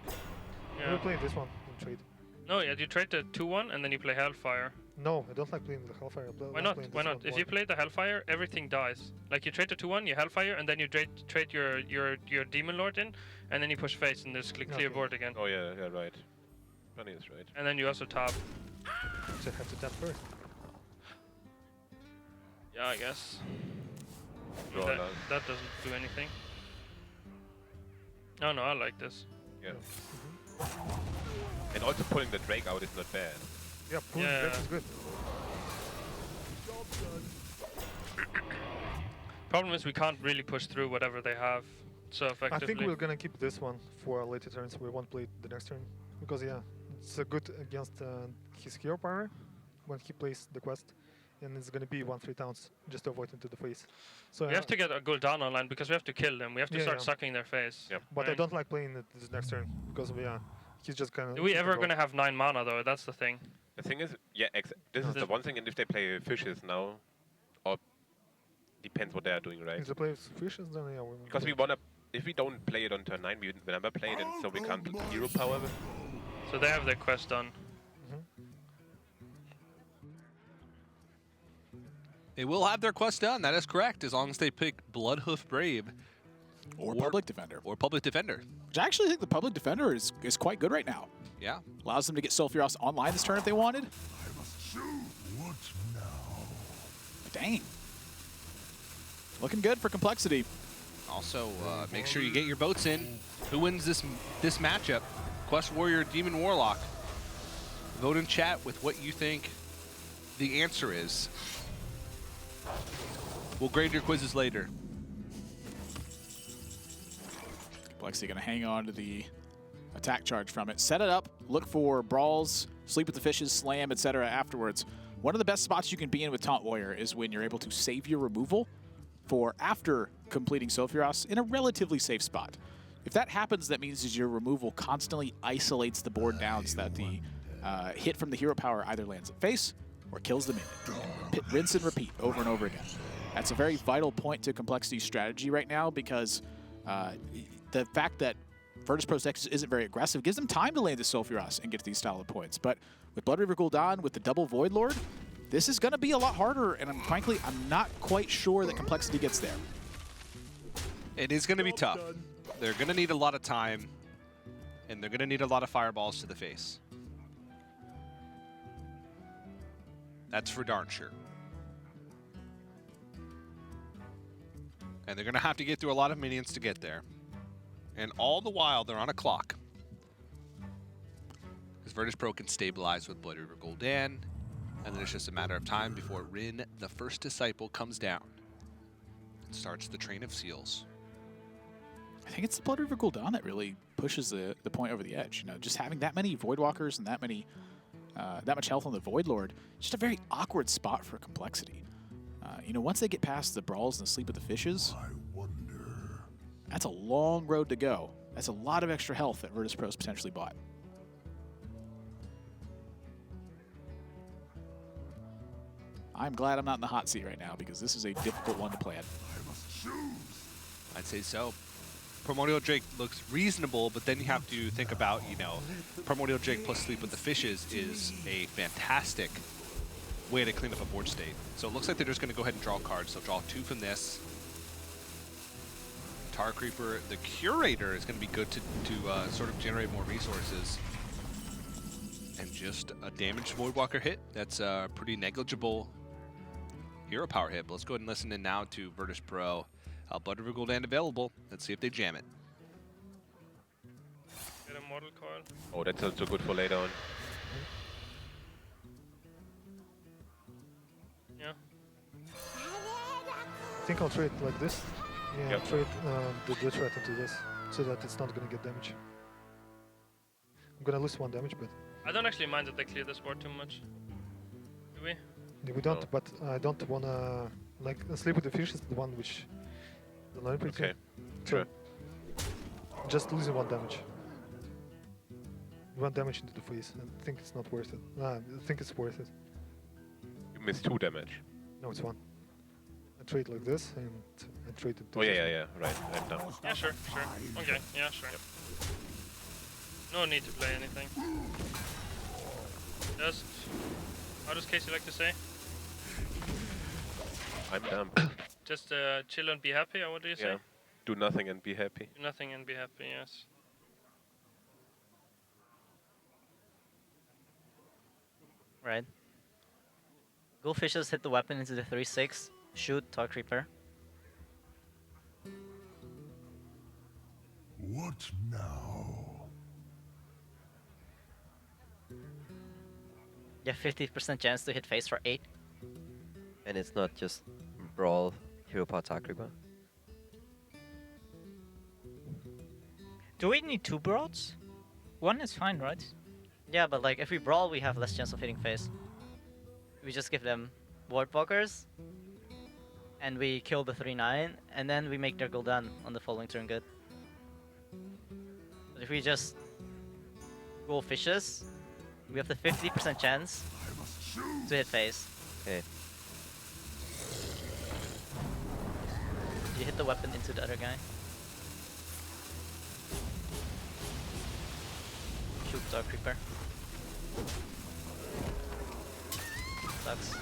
Yeah. We're playing this one in trade. No, yeah, you trade the 2-1 and then you play Hellfire. No, I don't like playing the Hellfire. Why not? Why not? If you play the Hellfire, everything dies. Like you trade the 2-1, you Hellfire, and then you trade your Demon Lord in, and then you push face and just clear board again. Oh yeah, right. Bunny is right. And then you also tap. So I have to tap first. Yeah, I guess. Draw That, land. that doesn't do anything. Oh no, I like this. Yeah. And also pulling the Drake out is not bad. Yeah, pulling the Drake is good. Problem is we can't really push through whatever they have so effectively. I think we're gonna keep this one for later turns. We won't play it the next turn because yeah, it's good against his hero power when he plays the quest, and it's gonna be 1/3 towns just to avoid into the face. So we have to get a Gul'dan online because we have to kill them. We have to start sucking their face. Yep. But I right? don't like playing it this next turn because he's just kind of. Are we ever gonna have 9 mana though? That's the thing. The thing is, yeah, this is the one thing, and if they play fishes now, or depends what they are doing, right? If they play fishes, then yeah. Because we wanna, if we don't play it on turn 9, we never play it, and so we can't hero power it. So they have their quest done. They will have their quest done, that is correct, as long as they pick Bloodhoof Brave. Or Public Defender. Or Public Defender. Which I actually think the Public Defender is quite good right now. Yeah. Allows them to get Sulfuros online this turn if they wanted. What now? Dang. Looking good for CompLexity. Also, make sure you get your votes in. Who wins this matchup? Quest Warrior, Demon Warlock. Vote in chat with what you think the answer is. We'll grade your quizzes later. CompLexity going to hang on to the attack charge from it. Set it up, look for brawls, sleep with the fishes, slam, etc. afterwards. One of the best spots you can be in with Taunt Warrior is when you're able to save your removal for after completing Sulfuros in a relatively safe spot. If that happens, that means is your removal constantly isolates the board down so that the hit from the hero power either lands at face or kills the minion. Rinse and repeat over and over again. That's a very vital point to CompLexity's strategy right now because the fact that Virtus.pro deck isn't very aggressive gives them time to land the Sulfuros and get to these style of points. But with Blood River Gul'dan, with the double Void Lord, this is going to be a lot harder, and frankly, I'm not quite sure that CompLexity gets there. It is going to be tough. They're going to need a lot of time, and they're going to need a lot of fireballs to the face. That's for darn sure. And they're going to have to get through a lot of minions to get there. And all the while, they're on a clock. Because Virtus.pro can stabilize with Blood River Gul'dan, and then it's just a matter of time before Rin, the first disciple, comes down and starts the train of seals. I think it's the Blood River Gul'dan that really pushes the point over the edge. You know, just having that many Voidwalkers and that many that much health on the Void Lord. Just a very awkward spot for CompLexity. You know, once they get past the brawls and the sleep of the fishes, that's a long road to go. That's a lot of extra health that Virtus.pro's potentially bought. I'm glad I'm not in the hot seat right now because this is a difficult one to plan. I'd say so. Primordial Drake looks reasonable, but then you have to think about, you know, Primordial Drake plus Sleep with the Fishes is a fantastic way to clean up a board state. So it looks like they're just going to go ahead and draw cards. They'll draw 2 from this. Tar Creeper, the Curator is going to be good to sort of generate more resources. And just a damaged Voidwalker hit. That's a pretty negligible hero power hit. But let's go ahead and listen in now to Virtus.pro. Blood River Gul'dan available. Let's see if they jam it. Get a model coil. Oh, that's also good for later on. Yeah. I think I'll trade like this. Yeah, Yep. trade the threat into this, so that it's not gonna get damage. I'm gonna lose 1 damage, but I don't actually mind that they clear this board too much. Do we? we don't. No. But I don't wanna like Sleep with the Fish is the one which the line pretty. Okay, So sure. just losing 1 damage. 1 damage into the face. I think it's not worth it. I think it's worth it. You missed 2 damage. No, it's 1. I trade like this and I trade it. Oh yeah, right now. Yeah, sure. Okay, yeah, sure. Yep. No need to play anything. Just, how does Casey like to say? I'm dumb. Just chill and be happy, or what do you say? Yeah. Do nothing and be happy. Do nothing and be happy, yes. Right. Goldfishes hit the weapon into the 3/6. Shoot, Tar Creeper. What now? You have 50% chance to hit face for 8. And it's not just Brawl, Hero Power, Tar Creeper. Do we need 2 brawls? 1 is fine, right? Yeah, but like if we brawl, we have less chance of hitting face. We just give them Voidwalkers, and we kill the 3/9, and then we make their Gul'dan on the following turn good. But if we just go fishes, we have the 50% chance to hit face. Okay. You hit the weapon into the other guy. Shoot Tar Creeper. Sucks.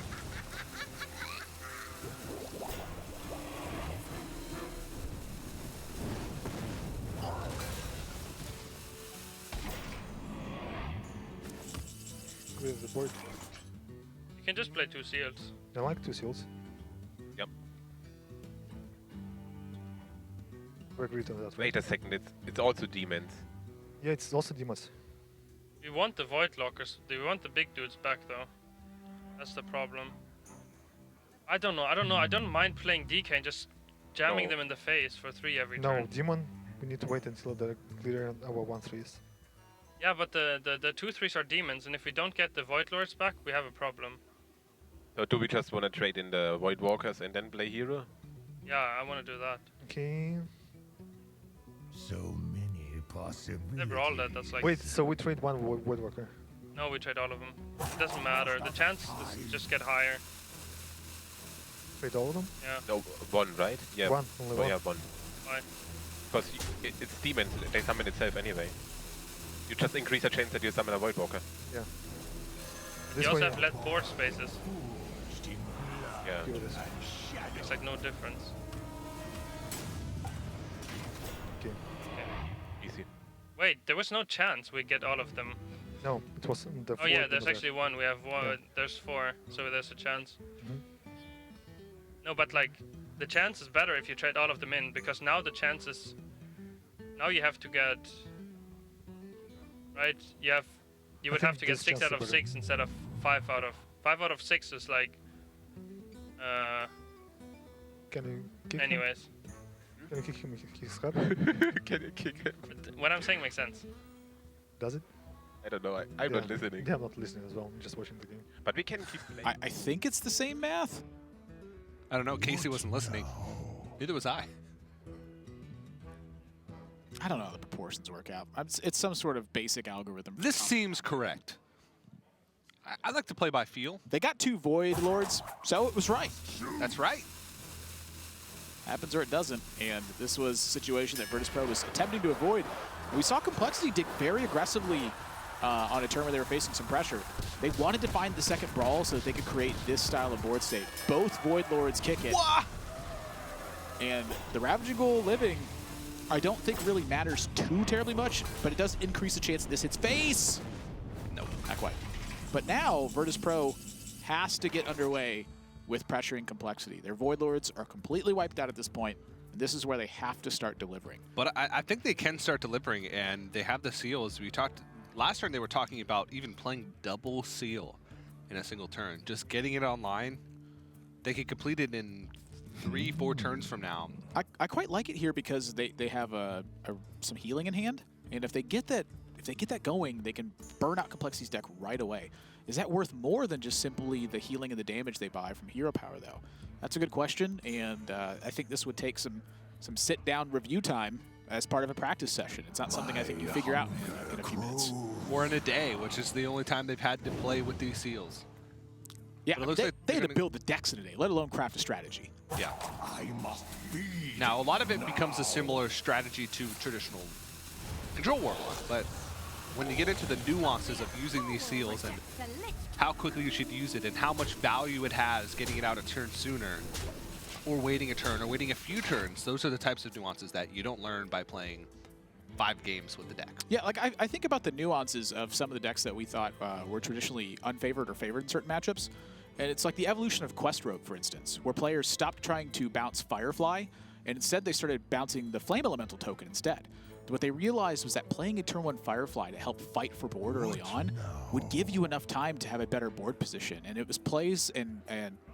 Clear the board. You can just play 2 seals. I like 2 seals. Yep. We agreed on that. Wait a second, it's also demons. Yeah, it's also demons. We want the void lockers. Do we want the big dudes back though? That's the problem. I don't know. I don't mind playing DK and just jamming No. them in the face for 3 every No, turn. demon. We need to wait until they clear our 1/3s. Yeah, but the 2/3s are demons, and if we don't get the void lords back, we have a problem. So do we just want to trade in the Void Walkers and then play hero? Yeah, I want to do that. Okay. So many possibilities. They brawl that. That's like. Wait, so we trade 1 Voidwalker. No, we trade all of them. It doesn't matter. The chances just get higher. Trade all of them? Yeah. No, 1, right? Yeah. 1, only 1. Yeah, 1. Why? Because it's demons, they summon itself anyway. You just increase the chance that you summon a Void Walker. Yeah. You This also way, have less board spaces. Yeah. give it this. Makes like no difference. Okay. Easy. Wait, there was no chance we get all of them. No, it was the Oh yeah, 4 there's over actually 1. We have 1. Yeah. There's 4, so there's a chance. Mhm. No, but like the chance is better if you trade all of them in, because now the chances. Now you have to get. Right, you would think have to get this 6 chance out is of better. 6 instead of 5 out of 5 out of 6 is like. Can you kick Anyways, him? Can you kick him? He's crap. Can you kick him? what I'm saying makes sense. Does it? I don't know. I'm not listening. Yeah, I'm not listening as well. I'm just watching the game. But we can keep playing. I think it's the same math. I don't know. Casey wasn't listening. Neither was I. I don't know how the proportions work out. It's some sort of basic algorithm. This seems correct. I like to play by feel. They got 2 Void Lords, so it was right. That's right. Happens or it doesn't, and this was a situation that Virtus.pro was attempting to avoid. We saw CompLexity dig very aggressively on a turn where they were facing some pressure. They wanted to find the second brawl so that they could create this style of board state. Both Void Lords kick it. Wah! And the Ravaging Ghoul living, I don't think really matters too terribly much, but it does increase the chance that this hits face. No, not quite. But now, Virtus.pro has to get underway with pressuring CompLexity. Their Void Lords are completely wiped out at this point, and this is where they have to start delivering. But I think they can start delivering, and they have the seals. We talked last turn, they were talking about even playing double seal in a single turn. Just getting it online, they could complete it in 3-4 turns from now. I quite like it here because they have some healing in hand, and if they get that going, they can burn out CompLexity's deck right away. Is that worth more than just simply the healing and the damage they buy from hero power, though? That's a good question, and I think this would take some sit-down review time as part of a practice session. It's not something I think you figure out in a few minutes. Or in a day, which is the only time they've had to play with these seals. Yeah, they had to build the decks in a day, let alone craft a strategy. Yeah. I must be. Now, a lot of it becomes a similar strategy to traditional Control War, but when you get into the nuances of using these seals and how quickly you should use it and how much value it has getting it out a turn sooner, or waiting a turn, or waiting a few turns, those are the types of nuances that you don't learn by playing 5 games with the deck. Yeah, like I think about the nuances of some of the decks that we thought were traditionally unfavored or favored in certain matchups. And it's like the evolution of Quest Rogue, for instance, where players stopped trying to bounce Firefly, and instead they started bouncing the Flame Elemental token instead. What they realized was that playing a turn 1 Firefly to help fight for board early on would give you enough time to have a better board position. And it was plays and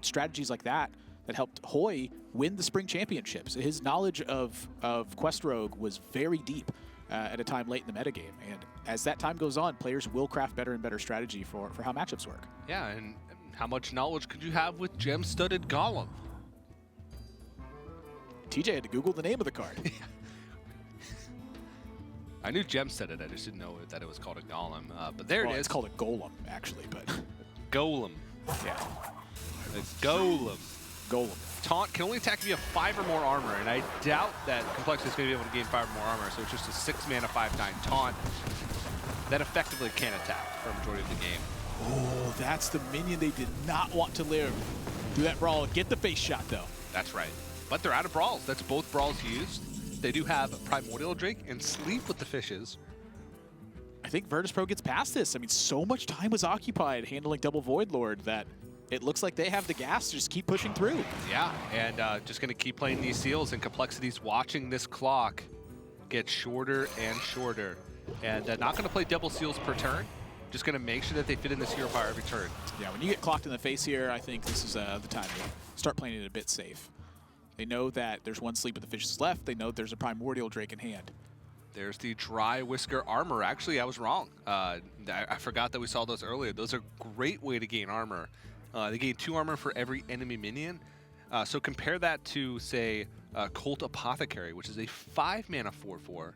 strategies like that that helped Hoy win the Spring Championships. His knowledge of Quest Rogue was very deep at a time late in the metagame. And as that time goes on, players will craft better and better strategy for how matchups work. Yeah, and how much knowledge could you have with Gem-Studded Golem? TJ had to Google the name of the card. I knew Gem-Studded, I just didn't know that it was called a Golem. But there it is. It's called a Golem, actually, but... Golem. Yeah. A Golem. Golem. Taunt can only attack if you have 5 or more armor, and I doubt that CompLexity is going to be able to gain 5 or more armor, so it's just a 6-mana 5/9 taunt that effectively can attack for a majority of the game. Oh, that's the minion they did not want to live. Do that brawl. Get the face shot, though. That's right. But they're out of brawls. That's both brawls used. They do have Primordial Drake and Sleep with the Fishes. I think Virtus.pro gets past this. I mean, so much time was occupied handling double Void Lord that it looks like they have the gas to just keep pushing through. Yeah, and just going to keep playing these seals, and CompLexity's watching this clock get shorter and shorter. And not going to play double seals per turn. Just going to make sure that they fit in this hero power every turn. Yeah, when you get clocked in the face here, I think this is the time to start playing it a bit safe. They know that there's 1 Sleep with the Fishes left. They know there's a Primordial Drake in hand. There's the Dry Whisker armor. Actually, I was wrong. I forgot that we saw those earlier. Those are a great way to gain armor. They gain 2 armor for every enemy minion. So compare that to, say, Cult Apothecary, which is a 5-mana 4/4,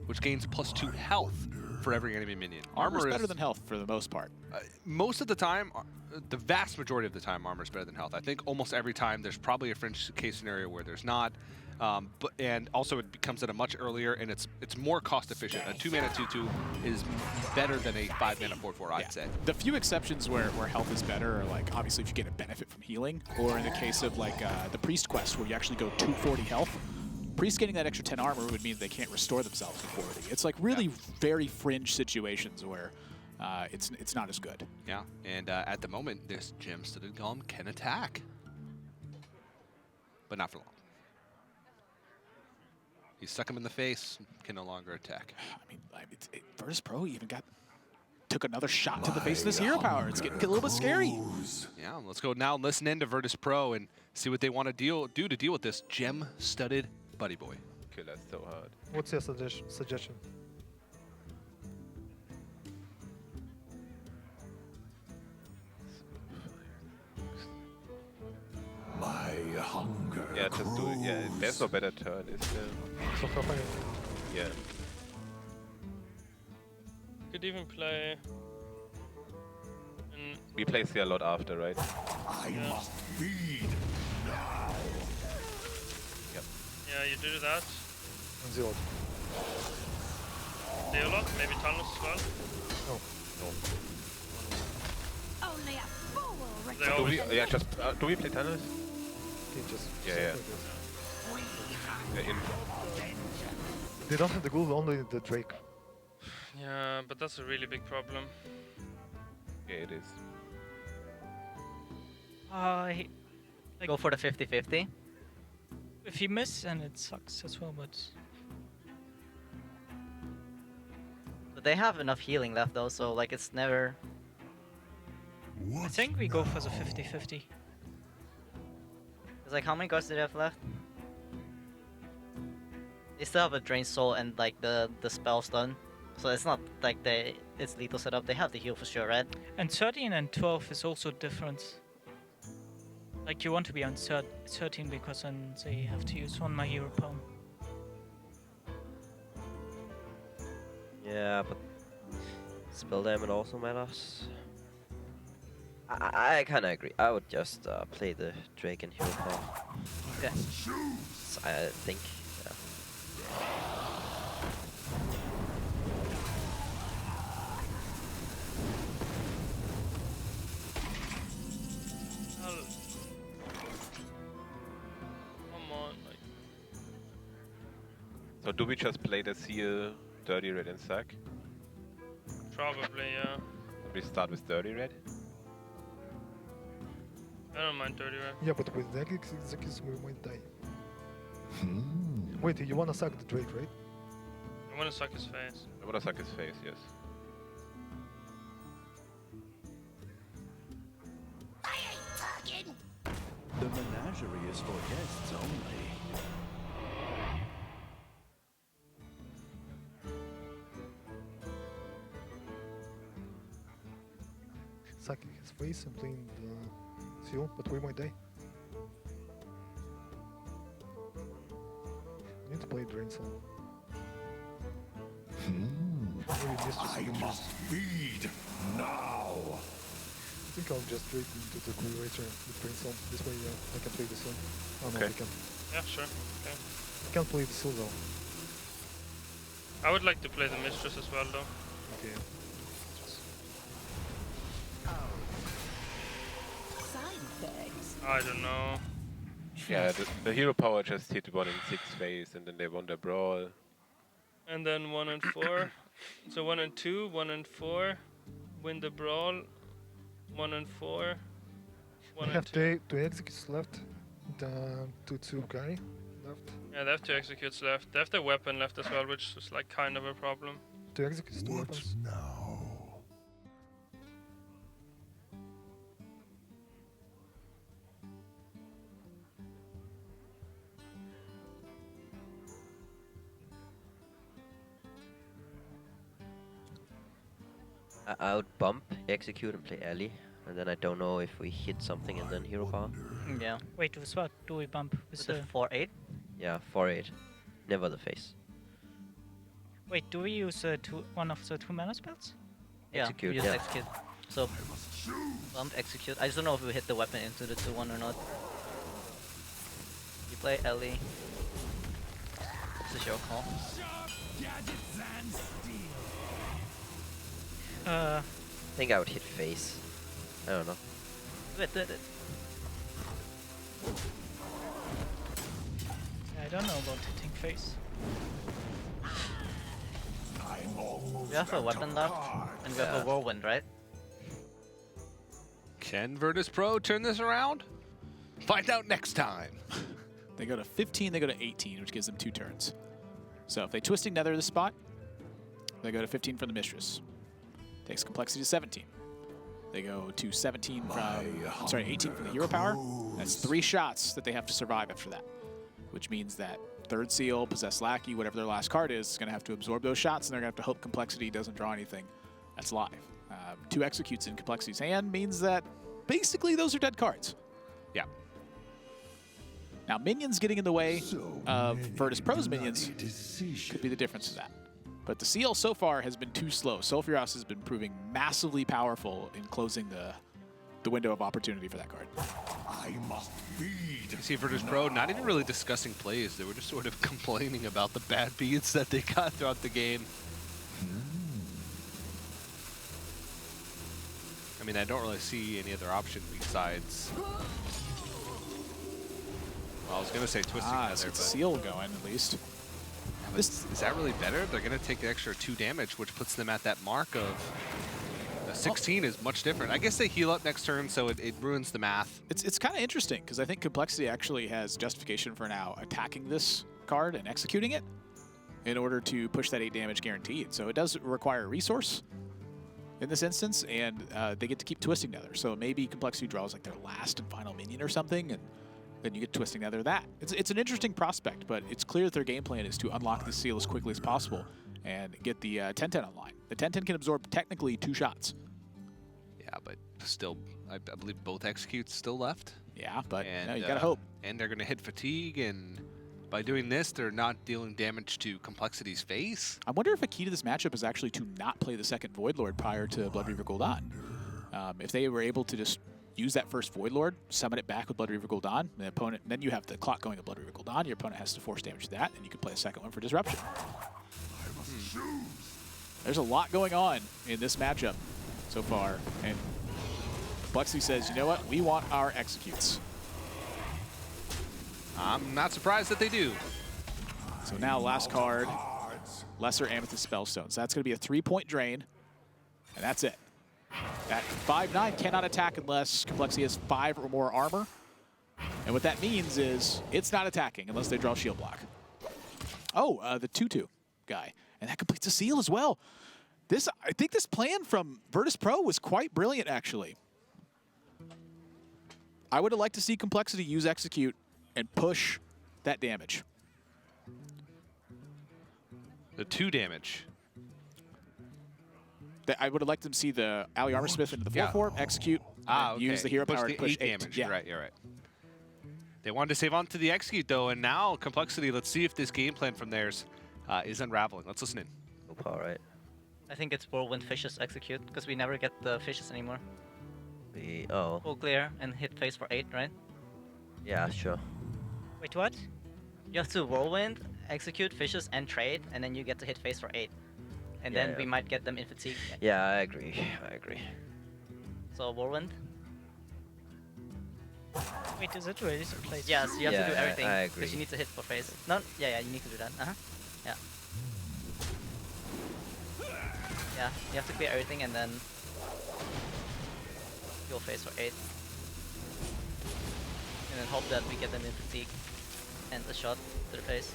which gains +2 health for every enemy minion. Armor is better than health for the most part. Most of the time, the vast majority of the time, armor is better than health. I think almost every time there's probably a fringe case scenario where there's not. And also it becomes at a much earlier, and it's more cost efficient. A 2-mana 2/2 is better than a 5-mana 4/4, I'd say. The few exceptions where health is better are like obviously if you get a benefit from healing, or in the case of like the Priest quest where you actually go 240 health. Priest getting that extra 10 armor would mean they can't restore themselves to 40. It's like really very fringe situations where it's not as good. Yeah, and at the moment, this Gem-Studded Golem can attack. But not for long. You suck him in the face, can no longer attack. I mean, Virtus.pro even took another shot to the face of this hero power. It's getting a little bit scary. Yeah, let's go now listen in to Virtus.pro and see what they want to do to deal with this Gem-Studded Buddy Boy. Kill us so hard. What's your suggestion? Yeah, just do it. Yeah, there's no better turn, is there? So far, fine. Yeah. Could even play. We play C a lot after, right? I must feed now. Yep. Yeah, you do that. And zero. Deolot, maybe tunnels as well. No. Only a fool will They reject Do always we? Yeah, just do we play tunnels? Okay, just Yeah. They don't have the gold, only the Drake. Yeah, but that's a really big problem. Yeah, it is. Go for the 50-50. If you miss, and it sucks as well, but They have enough healing left though, so like it's never. I think we go for the 50-50. It's like how many cards do they have left? They still have a Drain Soul and like the spell stun, so it's not like it's lethal setup. They have the heal for sure, right? And 13 and 12 is also different. Like you want to be on 13 because then they have to use one My Hero Palm. Yeah, but spell damage also matters. I kind of agree. I would just play the Drake and Hero Palm. Okay. I think. Yeah. Come on, like. So do we just play the seal, dirty red and sack? Probably, yeah. We start with dirty red. I don't mind dirty red. Yeah, but with the executes we might die. Wait, you wanna suck the Drake, right? I wanna suck his face. I wanna suck his face, yes. The menagerie is for guests only. Sucking his face and playing the seal, but we might die. We need to play Drain Soul. Maybe Mistress I will must feed now. I think I'll just trade into the Curator with Drain Soul. This way I can play the seal. Oh no, Okay. I can. Yeah, sure. Okay. I can't play the seal though. I would like to play the Mistress as well, though. Okay. side effects. I don't know. Yeah, the hero power just hit 1 in 6 phase and then they won the brawl. And then 1 and 4. So 1 and 2, 1 and 4. Win the brawl. 1 and 4. We 1 have and 2. two executes left. The 2-2 guy left. Yeah, they have 2 executes left. They have the weapon left as well, which is like kind of a problem. 2 executes, 2 weapons. Now. I would bump, execute, and play alley, and then I don't know if we hit something and then hero power. Yeah. Wait, with what do we bump? With With the 4-8? Yeah, 4-8. Never the face. Wait, do we use one of the 2 mana spells? Yeah, Execute, we just yeah. execute. So, bump, execute. I just don't know if we hit the weapon into the 2-1 or not. You play Ellie. This is your call. I think I would hit face. I don't know. Do it, do it, do it. Yeah, I don't know about hitting face. We have a weapon left, and we have a whirlwind, right? Can Virtus.pro turn this around? Find out next time. They go to 15, they go to 18, which gives them 2 turns. So if they Twisting Nether this spot, they go to 15 from the Mistress. Takes complexity to 17. They go to 17 from, sorry, 18 from the hero power. That's 3 shots that they have to survive after that, which means that third seal, possessed lackey, whatever their last card is going to have to absorb those shots, and they're going to have to hope complexity doesn't draw anything that's live. 2 executes in complexity's hand means that basically those are dead cards. Yeah. Now, minions getting in the way of Virtus.pro's minions could be the difference in that. But the Seal so far has been too slow. Sulfuros has been proving massively powerful in closing the window of opportunity for that card. I must feed. You see Virtus.pro not even really discussing plays. They were just sort of complaining about the bad beats that they got throughout the game. I mean, I don't really see any other option besides... Well, I was going to say Twisting Nether, So but... Seal going, at least. Yeah, is that really better? They're going to take the extra 2 damage, which puts them at that mark of... 16 is much different. I guess they heal up next turn, so it ruins the math. It's kind of interesting, because I think CompLexity actually has justification for now attacking this card and executing it in order to push that 8 damage guaranteed. So it does require a resource in this instance, and they get to keep Twisting Nether. So maybe CompLexity draws like their last and final minion or something, and then you get Twisting Nether that. It's an interesting prospect, but it's clear that their game plan is to unlock the Seal as quickly as possible and get the 10-10 online. The 10-10 can absorb technically 2 shots. Yeah, but still, I believe both executes still left. Yeah, but you gotta hope. And they're going to hit fatigue, and by doing this, they're not dealing damage to CompLexity's face. I wonder if a key to this matchup is actually to not play the second Void Lord prior to Blood Reaver Gul'dan. If they were able to just use that first Void Lord, summon it back with Blood Reaver Gul'dan, the opponent, then you have the clock going to Blood Reaver Gul'dan, your opponent has to force damage to that, and you can play a second one for disruption. There's a lot going on in this matchup so far, and CompLexity says, you know what, we want our executes. I'm not surprised that they do. So now last card, Lesser Amethyst Spellstone. So that's going to be a 3-point drain, and that's it. That 5/9 cannot attack unless CompLexity has 5 or more armor. And what that means is it's not attacking unless they draw shield block. Oh, the 2/2 guy. And that completes a Seal as well. I think this plan from Virtus.pro was quite brilliant, actually. I would have liked to see CompLexity use Execute and push that damage. The 2 damage. I would have liked them to see the Ally Armorsmith into the 4/4, Execute, and use the hero power to push 8 damage. Yeah. Right, you're right. They wanted to save on to the Execute, though, and now CompLexity, let's see if this game plan from theirs is unraveling. Let's listen in. All right. I think it's Whirlwind Fishes Execute, because we never get the fishes anymore. Oh. Full clear and hit face for 8, right? Yeah, sure. Wait, what? You have to Whirlwind, Execute, Fishes, and trade, and then you get to hit face for 8. And then we might get them in fatigue. Yeah, I agree. I agree. So Whirlwind? Wait, is it really place? Yes, you have to do everything. I agree. Because you need to hit for face. No, yeah, you need to do that. Yeah. Yeah, you have to clear everything and then go face for 8. And then hope that we get them in fatigue and a shot to the face.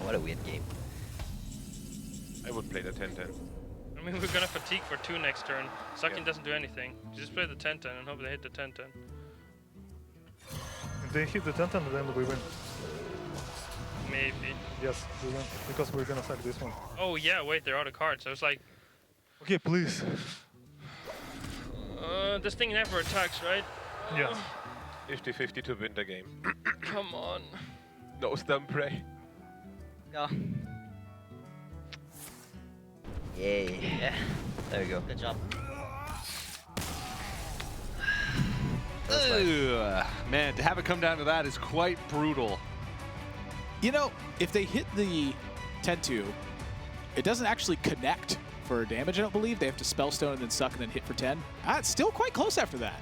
What a weird game. I would play the 10-10. I mean, we're gonna fatigue for 2 next turn. Sucking doesn't do anything. You just play the 10-10 and hope they hit the 10-10. If they hit the 10-10, then we win. Maybe. Yes, we win. Because we're gonna sack this one. Oh yeah, wait, they're out of cards. I was like... Okay, please. This thing never attacks, right? Yes. 50-50 to win the game. Come on. No stun prey. Go. Yay. Yeah. There we go. Good job. Man, to have it come down to that is quite brutal. You know, if they hit the 10-2, it doesn't actually connect for damage, I don't believe. They have to Spellstone and then suck and then hit for 10. It's still quite close after that.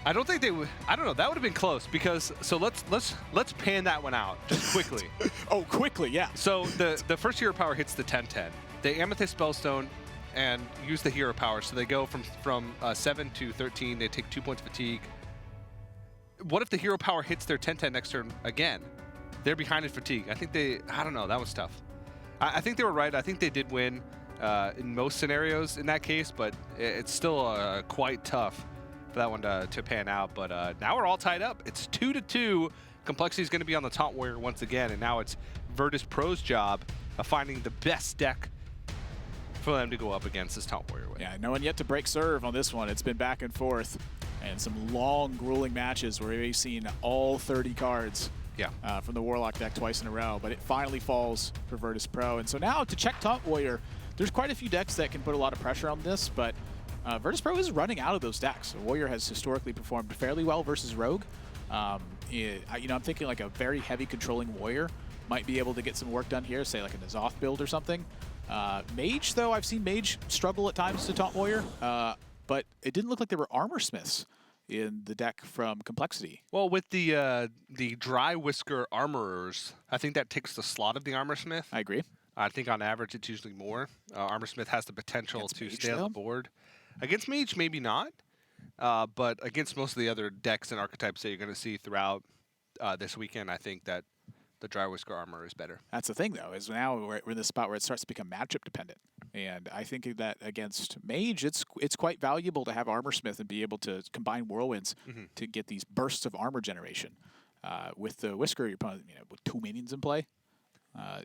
I don't think they would. I don't know. That would have been close because. So let's pan that one out just quickly. Oh, quickly, yeah. So the first hero power hits the 10-10. They Amethyst Spellstone and use the hero power, so they go from 7 to 13. They take 2 points fatigue. What if the hero power hits their 10-10 next turn again? They're behind in fatigue. I think they. I don't know. That was tough. I think they were right. I think they did win in most scenarios in that case, but it's still quite tough for that one to pan out. But now we're all tied up. It's 2-2. CompLexity is going to be on the Taunt Warrior once again, and now it's Virtus.pro's job of finding the best deck for them to go up against this Taunt Warrior with. Yeah, no one yet to break serve on this one. It's been back and forth, and some long, grueling matches where we've seen all 30 cards from the Warlock deck twice in a row, but it finally falls for Virtus.pro. And so now to check Taunt Warrior, there's quite a few decks that can put a lot of pressure on this, but Virtus.pro is running out of those decks. Warrior has historically performed fairly well versus Rogue. I'm thinking like a very heavy controlling Warrior might be able to get some work done here, say like a N'Zoth build or something. Mage, though, I've seen Mage struggle at times to Taunt Warrior, but it didn't look like there were Armor Smiths in the deck from CompLexity. Well, with the Dry Whisker Armorers, I think that takes the slot of the Armor Smith. I agree. I think on average it's usually more. Armor Smith has the potential to stay on the board. Against Mage, maybe not, but against most of the other decks and archetypes that you're going to see throughout this weekend, I think that the Dry Whisker Armor is better. That's the thing, though, is now we're in this spot where it starts to become matchup dependent. And I think that against Mage, it's quite valuable to have Armor Smith and be able to combine Whirlwinds to get these bursts of armor generation. With the Whisker, you're probably with 2 minions in play.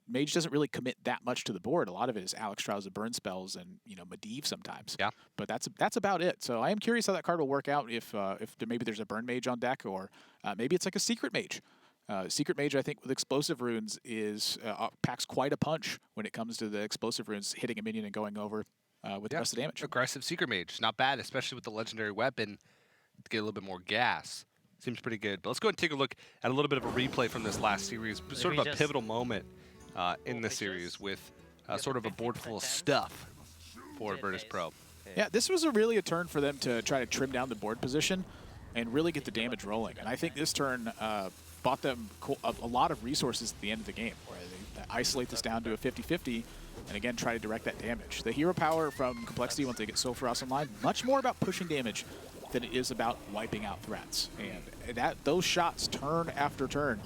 Mage doesn't really commit that much to the board. A lot of it is Alex Strauss' burn spells and Medivh sometimes. Yeah. But that's about it. So I am curious how that card will work out if maybe there's a burn mage on deck, or maybe it's like a secret mage. Secret Mage, I think, with explosive runes packs quite a punch when it comes to the explosive runes hitting a minion and going over with the rest of the damage. Aggressive Secret Mage, not bad, especially with the legendary weapon to get a little bit more gas. Seems pretty good. But let's go and take a look at a little bit of a replay from this last series, sort of a pivotal moment in the series with sort of a board full of stuff for Virtus.pro. Yeah, this was really a turn for them to try to trim down the board position and really get the damage rolling. And I think this turn bought them a lot of resources at the end of the game, where they isolate this down to a 50-50 and again try to direct that damage. The hero power from CompLexity, once they get Sulfuras online, much more about pushing damage than it is about wiping out threats. And those shots, turn after turn,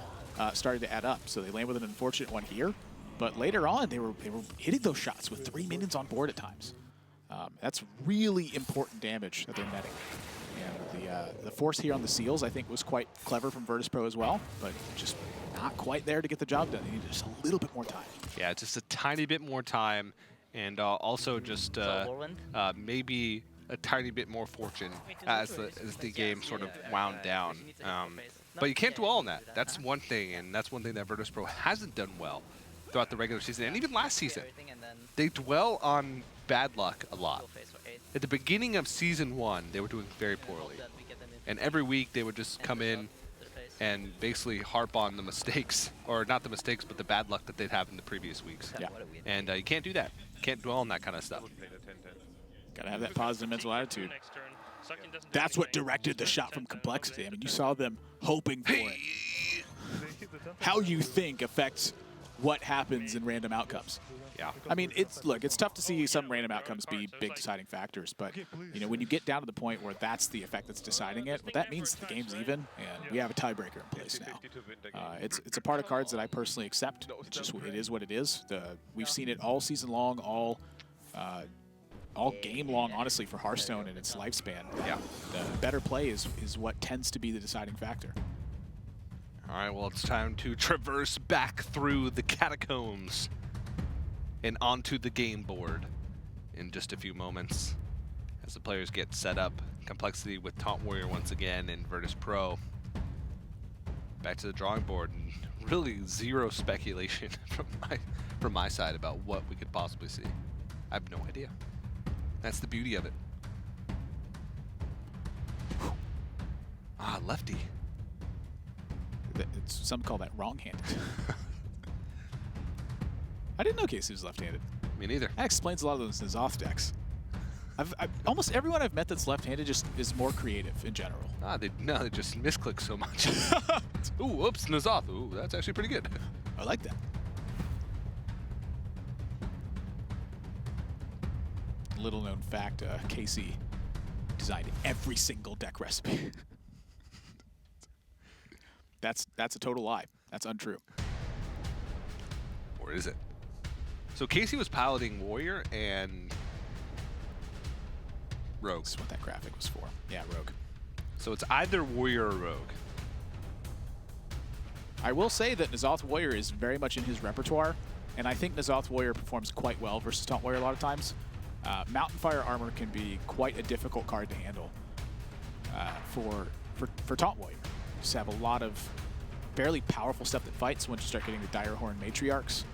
started to add up. So they land with an unfortunate one here, but later on they were hitting those shots with 3 minions on board at times. That's really important damage that they're netting. And the force here on the seals, I think, was quite clever from Virtus.pro as well, but just not quite there to get the job done. They needed just a little bit more time. Yeah, just a tiny bit more time, and also just maybe a tiny bit more fortune as the game sort of wound down. But you can't dwell on that. That's one thing, and that's one thing that Virtus.pro hasn't done well throughout the regular season, and even last season. They dwell on bad luck a lot. At the beginning of Season 1, they were doing very poorly. And every week, they would just come in and basically harp on the mistakes, or not the mistakes, but the bad luck that they'd have in the previous weeks. Yeah. And you can't do that. You can't dwell on that kind of stuff. Gotta have that positive mental attitude. That's what directed the shot from CompLexity. I mean, you saw them hoping for it. How you think affects what happens in random outcomes. Yeah. I mean, it's tough to see some random outcomes be big deciding factors, but when you get down to the point where that's the effect that's deciding it, what that means is the game's even, and we have a tiebreaker in place now. It's a part of cards that I personally accept. It's just it is what it is. We've seen it all season long, all game long, honestly, for Hearthstone and its lifespan. Yeah. The better play is what tends to be the deciding factor. All right, well, it's time to traverse back through the catacombs and onto the game board in just a few moments as the players get set up. CompLexity with Taunt Warrior once again and Virtus.pro. Back to the drawing board, and really zero speculation from my side about what we could possibly see. I have no idea. That's the beauty of it. Ah, lefty. Some call that wrong-handed. I didn't know Casey was left-handed. Me neither. That explains a lot of those N'Zoth decks. Almost everyone I've met that's left-handed just is more creative in general. They just misclick so much. Ooh, whoops, N'Zoth. Ooh, that's actually pretty good. I like that. Little known fact, Casey designed every single deck recipe. That's a total lie. That's untrue. Or is it? So Casey was piloting Warrior and Rogue. That's what that graphic was for. Yeah, Rogue. So it's either Warrior or Rogue. I will say that N'Zoth Warrior is very much in his repertoire, and I think N'Zoth Warrior performs quite well versus Taunt Warrior a lot of times. Mountain Fire Armor can be quite a difficult card to handle for Taunt Warrior. You just have a lot of fairly powerful stuff that fights once you start getting the Direhorn Matriarchs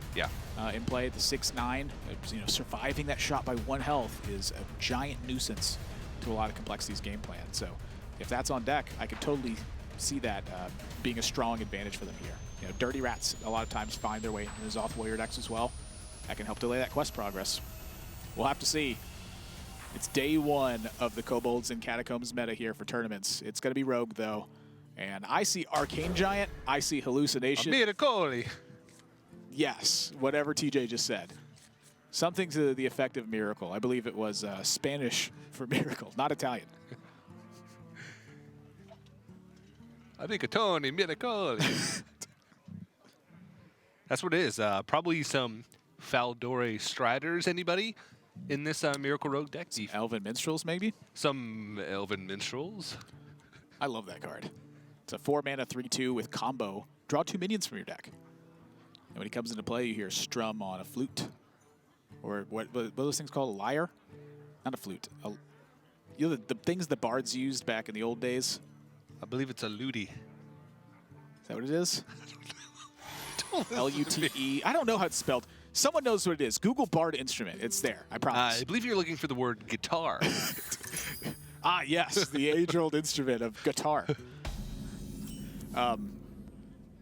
in play. The 6/9, you know, surviving that shot by 1 health is a giant nuisance to a lot of CompLexity's game plan. So if that's on deck, I could totally see that being a strong advantage for them here. You know, Dirty Rats a lot of times find their way into the N'Zoth Warrior decks as well. That can help delay that quest progress. We'll have to see. It's day 1 of the Kobolds and Catacombs meta here for tournaments. It's going to be Rogue, though. And I see Arcane Giant. I see Hallucination. Miracoli. Yes, whatever TJ just said. Something to the effect of miracle. I believe it was Spanish for miracle, not Italian. Amigatoni, Miracoli. That's what it is. Probably some Faldore Striders, anybody? In this Miracle Rogue deck? Some Elven Minstrels, maybe? Some Elven Minstrels. I love that card. It's a 4-mana 3/2 with combo. Draw 2 minions from your deck. And when he comes into play, you hear Strum on a flute. Or what are those things called? A lyre? Not a flute. You know the things the bards used back in the old days? I believe it's a lute. Is that what it is? L-U-T-E. I don't know how it's spelled. Someone knows what it is. Google Bard instrument. It's there. I promise. I believe you're looking for the word guitar. Ah, yes. The age-old instrument of guitar.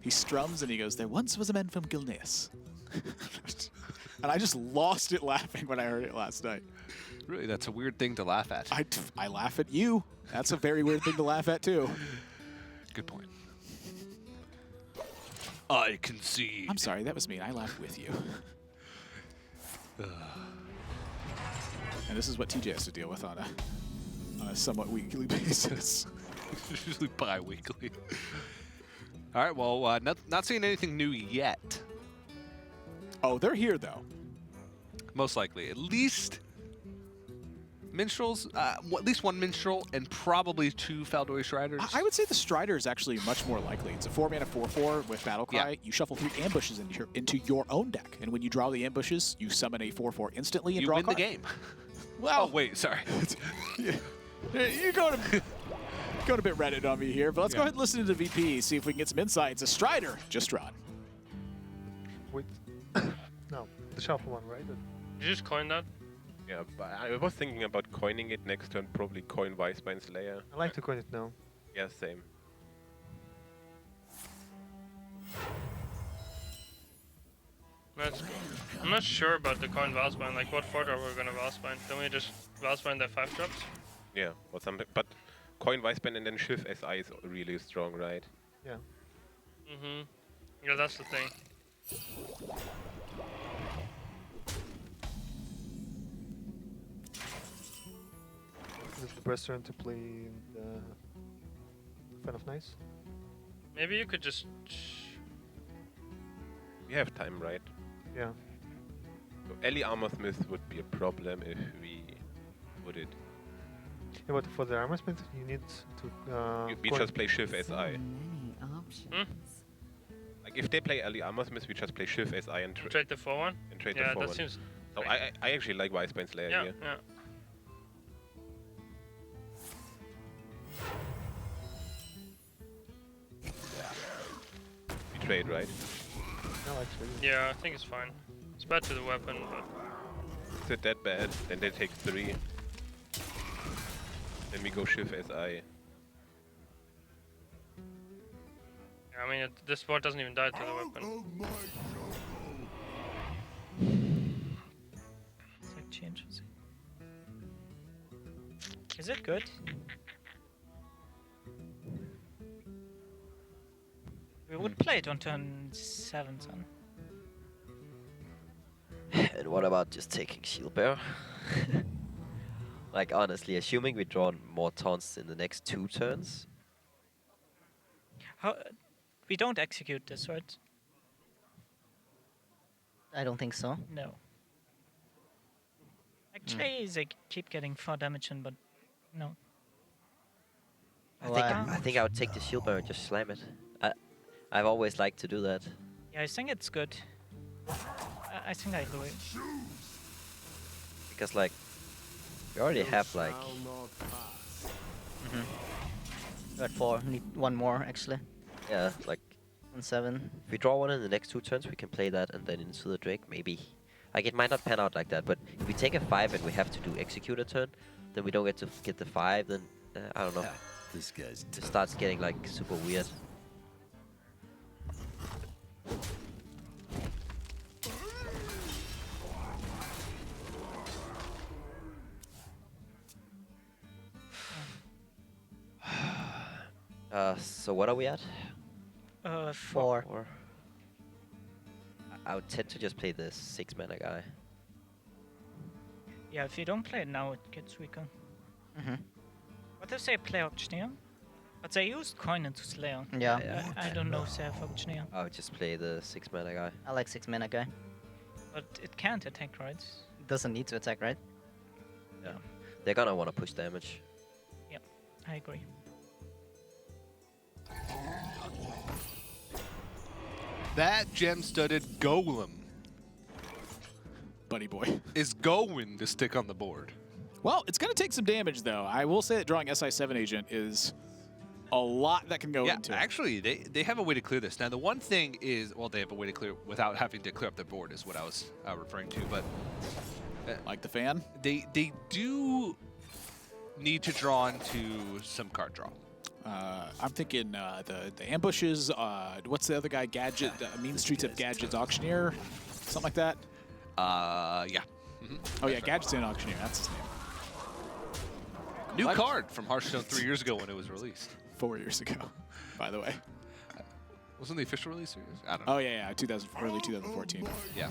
He strums and he goes, "There once was a man from Gilneas." And I just lost it laughing when I heard it last night. Really, that's a weird thing to laugh at. I laugh at you. That's a very weird thing to laugh at, too. Good point. I can see. I'm sorry, that was mean. I laughed with you. And this is what TJ has to deal with on a somewhat weekly basis. Usually bi-weekly. All right, well, not seeing anything new yet. Oh, they're here, though. Most likely. At least Minstrels, at least 1 Minstrel, and probably 2 Faldore Striders. I would say the Strider is actually much more likely. It's a 4-mana 4/4 with Battlecry. Yeah. You shuffle 3 ambushes into your own deck. And when you draw the ambushes, you summon a 4/4 instantly and draw a card. You win the game. Well, oh, wait, sorry. You're going a bit Reddit on me here, but let's go ahead and listen to the VP, see if we can get some insights. A Strider just drawn. Wait. No, the shuffle one, right? Did you just coin that? Yeah, but I was thinking about coining it next turn, probably coin Wisebane Slayer. I like to coin it now. Yeah, same. Let's go. I'm not sure about the coin Valspine. Like, what fort are we gonna Valspine? Don't we just Valspine their 5 drops? Yeah, or something. But coin Wisebane and then Shift SI is really strong, right? Yeah. Mm-hmm. Yeah, that's the thing. Is it the best turn to play the Fan of Nice? Maybe you could just... We have time, right? Yeah. So Ellie Armorsmith would be a problem if we would it. Yeah, but for the Armorsmith, you need to... we just play Shift SI. Hmm? Like, if they play Ellie Armorsmith, we just play Shift SI and trade the 4/1? And trade yeah, the 4/1. That seems... So I actually like Wisebane Slayer here. Yeah. We trade, right? No, actually. Yeah, I think it's fine. It's bad to the weapon, but... Is it that bad? Then they take 3. Then we go Shift SI. Yeah, I mean, this board doesn't even die to the weapon. It's like changes. Is it good? We would play it on turn 7, son. And what about just taking Shield Bearer? Like, honestly, assuming we draw more taunts in the next 2 turns. How? We don't execute this, right? I don't think so. No. Actually, they keep getting 4 damage in, but no. I think I would take the Shield Bearer and just slam it. I've always liked to do that. Yeah, I think it's good. I think I agree. Because like we already have like We're at 4. Need one more actually. yeah, like On 7. if we draw one in the next 2 turns, we can play that and then into the Drake maybe. Like it might not pan out like that, but if we take a 5 and we have to do execute a turn, then we don't get to get the 5. Then I don't know. This guy's It starts getting like super weird. So what are we at? 4. 4. I would tend to just play the 6 mana guy. Yeah, if you don't play it now, it gets weaker. Mm-hmm. What if they play Auctioneer? But they used coin into Slayer. Yeah. I don't know if they have Auctioneer. I would just play the 6 mana guy. I like 6 mana guy. But it can't attack, right? It doesn't need to attack, right? Yeah. They're gonna want to push damage. Yep, I agree. That gem-studded golem Buddy boy. is going to stick on the board. Well, it's going to take some damage, though. I will say that drawing SI7 agent is a lot that can go into it. Actually, they have a way to clear this. Now, the one thing is, well, they have a way to clear without having to clear up the board is what I was referring to. But like the fan? They do need to draw into some card draw. I'm thinking the ambushes. What's the other guy? Gadget. Mean Streets of Gadgets Auctioneer. Something like that. Yeah. Oh, yeah, Gadgets and Auctioneer. That's his name. New card from Hearthstone 3 years ago when it was released. 4 years ago, by the way. Wasn't the official release? I don't know. Oh, yeah, early 2014. Yeah.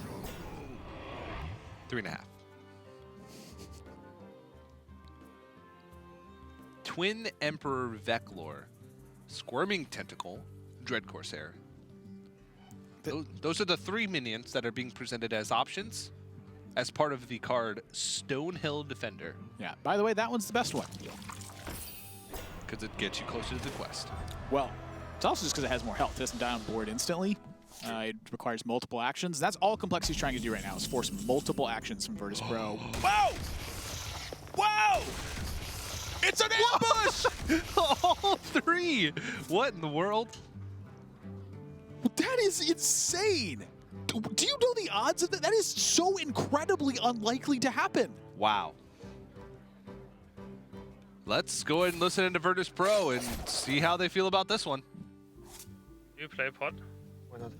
3.5. Twin Emperor Veclor, Squirming Tentacle, Dread Corsair. Those are the 3 minions that are being presented as options as part of the card Stonehill Defender. Yeah, by the way, that one's the best one. Because it gets you closer to the quest. Well, it's also just because it has more health. It doesn't die on board instantly. It requires multiple actions. That's all Complexity's trying to do right now, is force multiple actions from Virtus.pro. Wow! Wow! It's an ambush! All 3! What in the world? That is insane! Do you know the odds of that? That is so incredibly unlikely to happen. Wow. Let's go ahead and listen into Virtus.pro and see how they feel about this one. Do you play pod? Why not?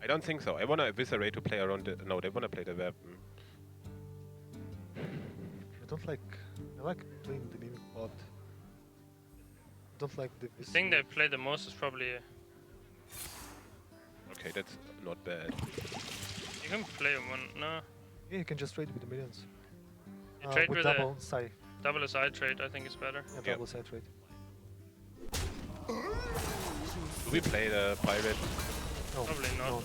I don't think so. I want to eviscerate to play around the... No, they want to play the weapon. I like playing the mimic pod. I don't like the... The thing they play the most is probably... Okay, that's not bad. You can play one, no? Yeah, you can just trade with the minions. You trade with double side. Double side trade, I think is better. Yeah, double side trade. Do we play the pirate? No. Probably not. No.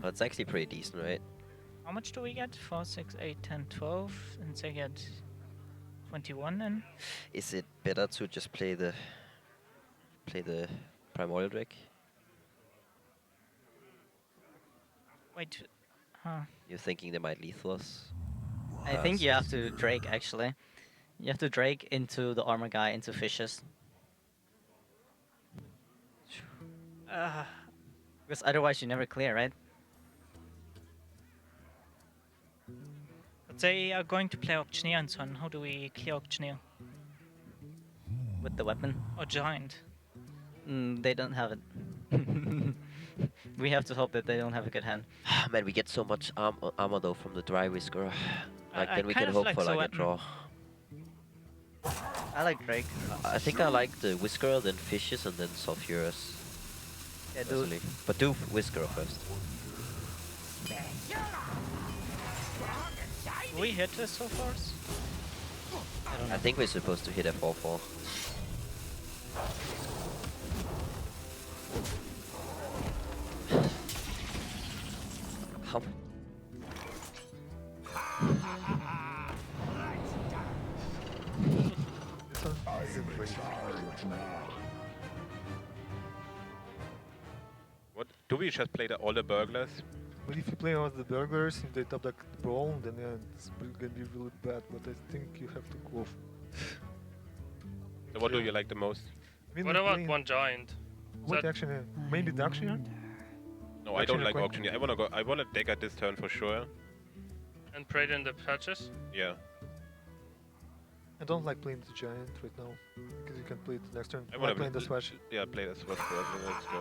Oh, it's actually pretty decent, right? How much do we get? 4, 6, 8, 10, 12, and they get 21 then? Is it better to just play the Primordial Drake? Wait, huh? You're thinking they might lethal us? I think you have to Drake, actually. You have to Drake into the armor guy, into fishes. Because otherwise you never clear, right? But they are going to play Auctioneer and so on. How do we clear Auctioneer? With the weapon. Or Giant? They don't have it. We have to hope that they don't have a good hand. Man, we get so much armor though from the Dry Whisker. Like I then we kind can of hope like for the like a weapon. draw. I like Drake. I think I like the Whisker, then Fishes, and then Sulfurous. Yeah, personally. But do Whisker first. Do we hit this so far? I don't know. I think we're supposed to hit a 4/4. Hum. do we just play all the burglars? But if you play all the burglars, if they top deck the brawl, then yeah, it's gonna be really bad. But I think you have to go. So what do you like the most? I mean, What we about play- one giant? What action? Maybe the action here? No, I don't Auctioneer like Queen? auctioneer. I wanna deck at this turn for sure. And trade in the patches? Yeah. I don't like playing the giant right now because you can play it next turn. I I wanna play the swatch. Yeah, play the swatch first. Let's go.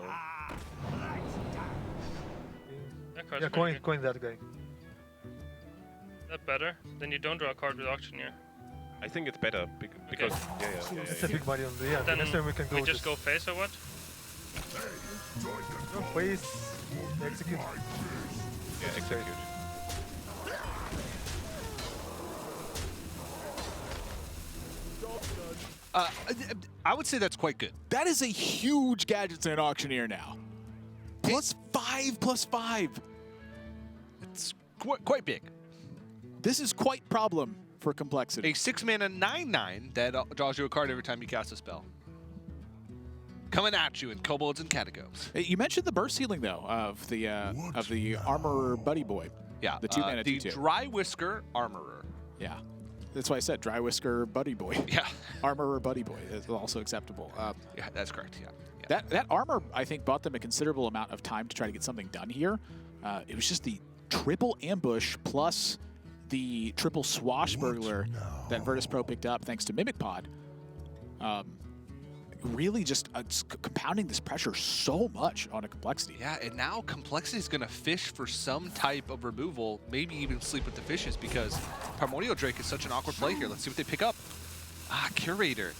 That card's Yeah, pretty good. coin that guy. That better? Then you don't draw a card with auctioneer. I think it's better because It's a big body on the yeah. Then Next turn we can go. we just go face or what? No, face. Execute. Yeah, execute. I would say that's quite good. That is a huge Gadgets and Auctioneer now. +5/+5. It's quite big. This is quite problem for CompLexity. A 6-mana 9/9 that draws you a card every time you cast a spell. Coming at you in Kobolds and Catacombs. Hey, you mentioned the burst healing though of the Armorer Buddy Boy. Yeah, the 2-mana the 2/2. Dry Whisker Armorer. Yeah, that's why I said Dry Whisker Buddy Boy. Yeah, Armorer Buddy Boy is also acceptable. Yeah, that's correct. Yeah. That armor, I think, bought them a considerable amount of time to try to get something done here. It was just the triple ambush plus the triple swashbuckler that Virtus.pro picked up thanks to Mimic Pod. Really just compounding this pressure so much on a CompLexity. Yeah, and now CompLexity is going to fish for some type of removal, maybe even sleep with the fishes because Primordial Drake is such an awkward play here. Let's see what they pick up. Curator.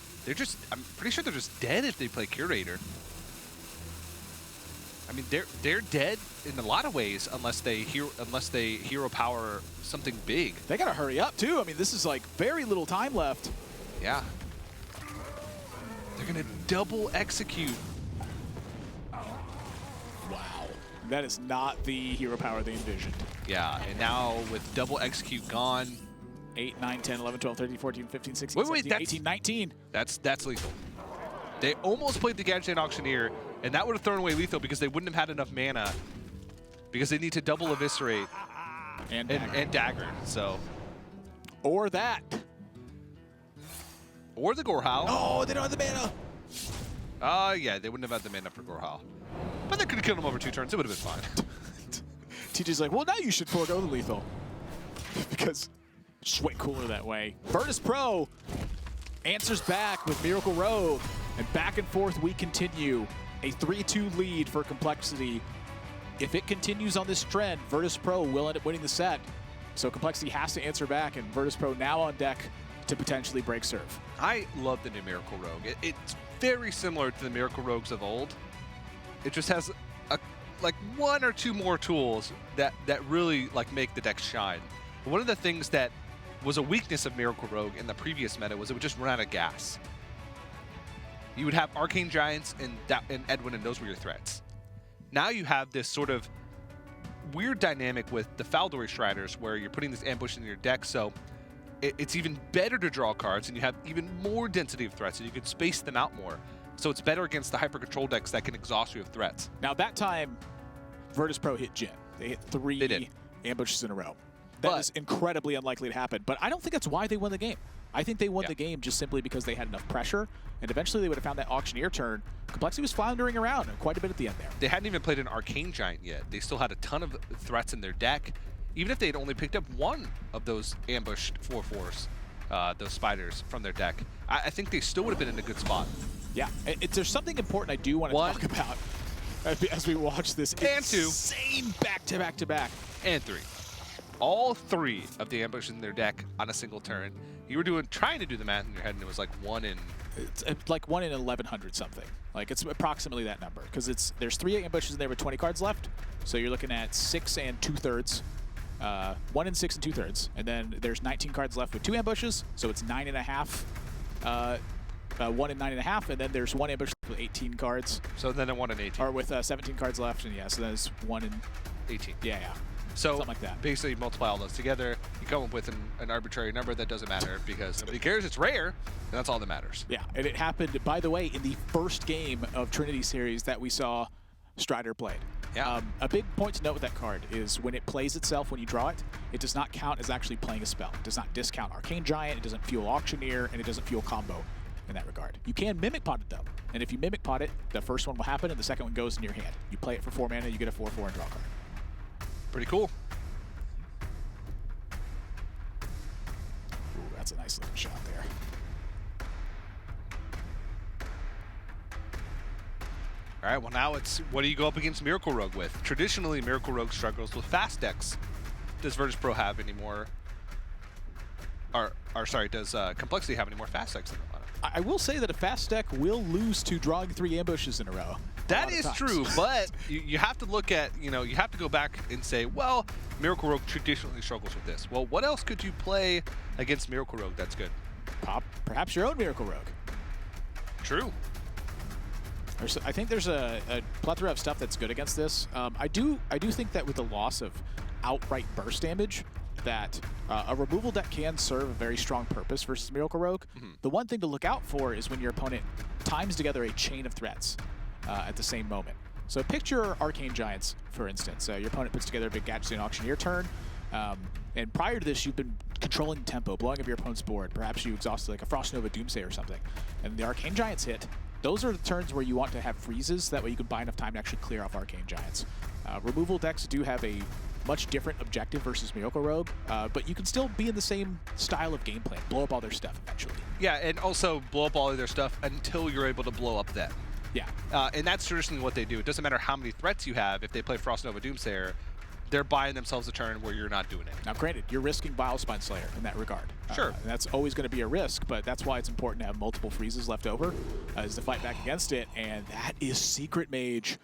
I'm pretty sure they're just dead if they play Curator. I mean, they're dead in a lot of ways unless they hero power something big. They gotta hurry up too. I mean, this is like very little time left. Yeah. They're gonna double execute. Wow. That is not the hero power they envisioned. Yeah, and now with double execute gone. 8, 9, 10, 11, 12, 13, 14, 15, 16, 17, 18, 19. That's lethal. They almost played the Gadget and Auctioneer, and that would have thrown away lethal because they wouldn't have had enough mana because they need to double Eviscerate and Dagger. So, or that. Or the Gorehowl. Oh, they don't have the mana. Yeah, they wouldn't have had the mana for Gorehowl. But they could have killed him over 2 turns. It would have been fine. TJ's like, well, now you should forego the lethal. Because it's just way cooler that way. Virtus.pro answers back with Miracle Rogue. And back and forth we continue. A 3-2 lead for CompLexity. If it continues on this trend, Virtus.pro will end up winning the set. So CompLexity has to answer back, and Virtus.pro now on deck to potentially break serve. I love the new Miracle Rogue. It's very similar to the Miracle Rogues of old. It just has like 1 or 2 more tools that really make the deck shine. One of the things that was a weakness of Miracle Rogue in the previous meta was it would just run out of gas. You would have Arcane Giants and Edwin, and those were your threats. Now you have this sort of weird dynamic with the Faldori Striders where you're putting this ambush in your deck, so it's even better to draw cards, and you have even more density of threats, and you can space them out more. So it's better against the hyper-control decks that can exhaust you of threats. Now that time, Virtus.pro hit Jin. They hit 3 ambushes in a row. That is incredibly unlikely to happen, but I don't think that's why they won the game. I think they won the game just simply because they had enough pressure, and eventually they would have found that Auctioneer turn. CompLexity was floundering around quite a bit at the end there. They hadn't even played an Arcane Giant yet. They still had a ton of threats in their deck. Even if they had only picked up 1 of those ambushed 4/4s, those spiders from their deck, I think they still would have been in a good spot. Yeah, there's something important I do want to talk about as we watch this insane back-to-back-to-back. And 3. All 3 of the ambushes in their deck on a single turn. You were trying to do the math in your head, and it was like 1 in... It's like 1 in 1,100 something. Like, it's approximately that number. Because there's 3 ambushes in there with 20 cards left. So you're looking at 6 and 2/3. 1 in 6 and 2/3. And then there's 19 cards left with 2 ambushes. So it's 9.5. 1 in 9.5. And then there's 1 ambush with 18 cards. So then a 1 in 18. Or with 17 cards left. And yeah, so that's 1 in 18. Yeah. So something like that. Basically, multiply all those together, you come up with an arbitrary number that doesn't matter because nobody cares. It's rare, and that's all that matters. Yeah, and it happened, by the way, in the first game of Trinity Series that we saw Strider played. Yeah. A big point to note with that card is when it plays itself, when you draw it, it does not count as actually playing a spell. It does not discount Arcane Giant, it doesn't fuel Auctioneer, and it doesn't fuel Combo in that regard. You can Mimic Pot it though, and if you Mimic Pot it, the first one will happen and the second one goes in your hand. You play it for 4 mana, you get a 4/4 and draw a card. Pretty cool. Ooh, that's a nice looking shot there. All right, well now it's what do you go up against Miracle Rogue with? Traditionally, Miracle Rogue struggles with fast decks. Does Virtus.pro have any more? Or sorry, does CompLexity have any more fast decks in the lineup? I will say that a fast deck will lose to drawing 3 ambushes in a row. That is true, but you have to look at, you have to go back and say, well, Miracle Rogue traditionally struggles with this. Well, what else could you play against Miracle Rogue that's good? Perhaps your own Miracle Rogue. True. I think there's a plethora of stuff that's good against this. I do think that with the loss of outright burst damage, that a removal deck can serve a very strong purpose versus Miracle Rogue. The one thing to look out for is when your opponent times together a chain of threats at the same moment. So picture Arcane Giants, for instance. Your opponent puts together a big Gadgetzan Auctioneer turn, and prior to this, you've been controlling tempo, blowing up your opponent's board. Perhaps you exhausted like a Frost Nova Doomsday or something, and the Arcane Giants hit. Those are the turns where you want to have freezes. That way you can buy enough time to actually clear off Arcane Giants. Removal decks do have a much different objective versus Miracle Rogue, but you can still be in the same style of game plan. Blow up all their stuff eventually. Yeah, and also blow up all of their stuff until you're able to blow up them. Yeah. And that's traditionally what they do. It doesn't matter how many threats you have. If they play Frost Nova Doomsayer, they're buying themselves a turn where you're not doing it. Now, granted, you're risking Bilespine Slayer in that regard. Sure. And that's always going to be a risk, but that's why it's important to have multiple freezes left over, is to fight back against it, and that is Secret Mage.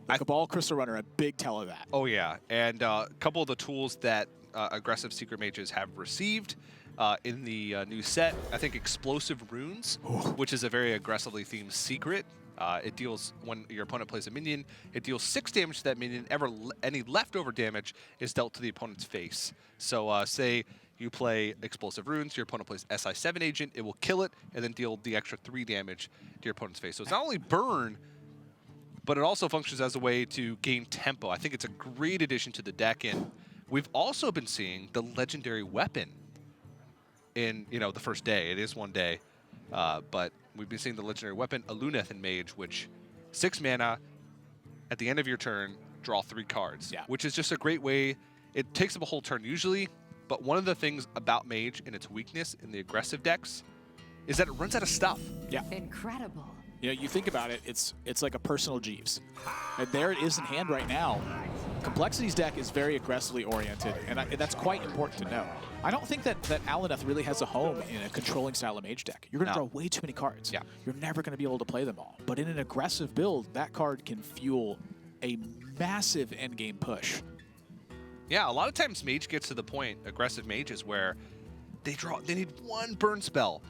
The Cabal Crystal Runner, a big tell of that. Oh, yeah. And a couple of the tools that aggressive Secret Mages have received in the new set, I think Explosive Runes, which is a very aggressively themed secret. It deals, when your opponent plays a minion, it deals 6 damage to that minion. Any leftover damage is dealt to the opponent's face. So say you play Explosive Runes, your opponent plays SI7 Agent, it will kill it, and then deal the extra 3 damage to your opponent's face. So it's not only burn, but it also functions as a way to gain tempo. I think it's a great addition to the deck, and we've also been seeing the legendary weapon in the first day. It is one day, but we've been seeing the legendary weapon, Aluneth in Mage, which 6 mana, at the end of your turn, draw 3 cards, which is just a great way. It takes up a whole turn usually, but one of the things about Mage and its weakness in the aggressive decks is that it runs out of stuff. Yeah. Incredible. You think about it, it's like a personal Jeeves. And there it is in hand right now. CompLexity's deck is very aggressively oriented, and that's quite important to know. I don't think that Aluneth really has a home in a controlling style of Mage deck. You're going to draw way too many cards. Yeah. You're never going to be able to play them all. But in an aggressive build, that card can fuel a massive endgame push. Yeah, a lot of times Mage gets to the point, aggressive Mages, where they need 1 burn spell.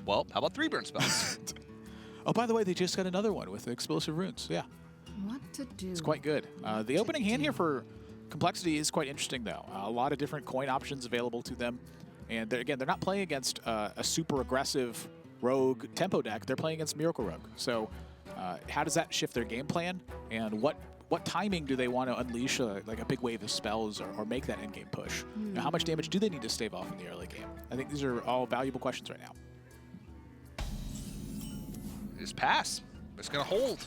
Well, how about 3 burn spells? Oh, by the way, they just got another one with Explosive Runes. Yeah. What to do? It's quite good. The opening hand here for CompLexity is quite interesting, though. A lot of different coin options available to them. And they're not playing against a super aggressive rogue tempo deck. They're playing against Miracle Rogue. So how does that shift their game plan? And what timing do they want to unleash like a big wave of spells or make that endgame push? Now, how much damage do they need to stave off in the early game? I think these are all valuable questions right now. Just pass. It's going to hold.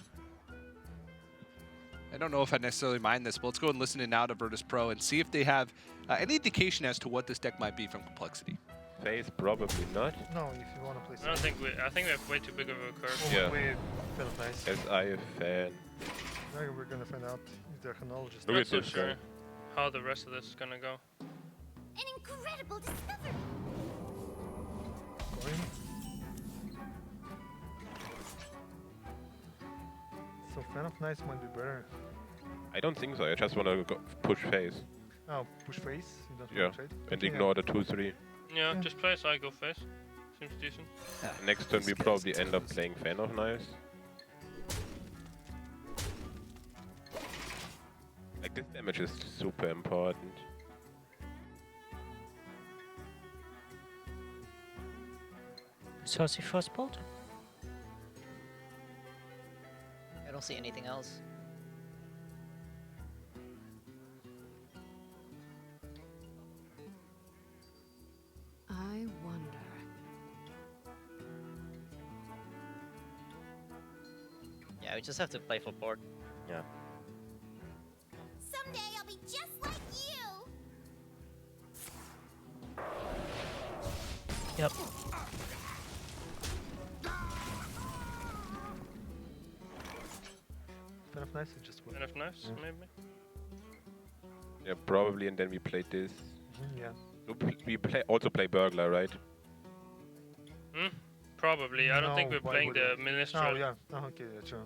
I don't know if I necessarily mind this, but let's go and listen in now to Virtus.pro and see if they have any indication as to what this deck might be from CompLexity. Phase, probably not. No, if you want to play. I think we have way too big of a curve. Yeah. We fail place. As I a fan. Now we're gonna find out if they're chronologists. Look Not at so this sure guy. how the rest of this is gonna go. An incredible discovery. Going. So fan of nice might be better. I don't think so. I just want to push phase. Oh, push face. You don't Yeah, want to trade. and Okay, ignore the 2/3. Yeah, just play so I go face. Seems decent. Next turn we probably end up playing Fan of Nice. Like this damage is super important. Saucy first bolt. I don't see anything else. we just have to play full board. Yeah. Someday I'll be just like you. Yep. Kind of nice. It just Kind of nice, maybe. Yeah, probably, and then we played this. Yeah. We also play Burglar, right? Hmm? Probably. I don't think we're playing the Ministral. Oh, yeah. Oh, okay, yeah, sure.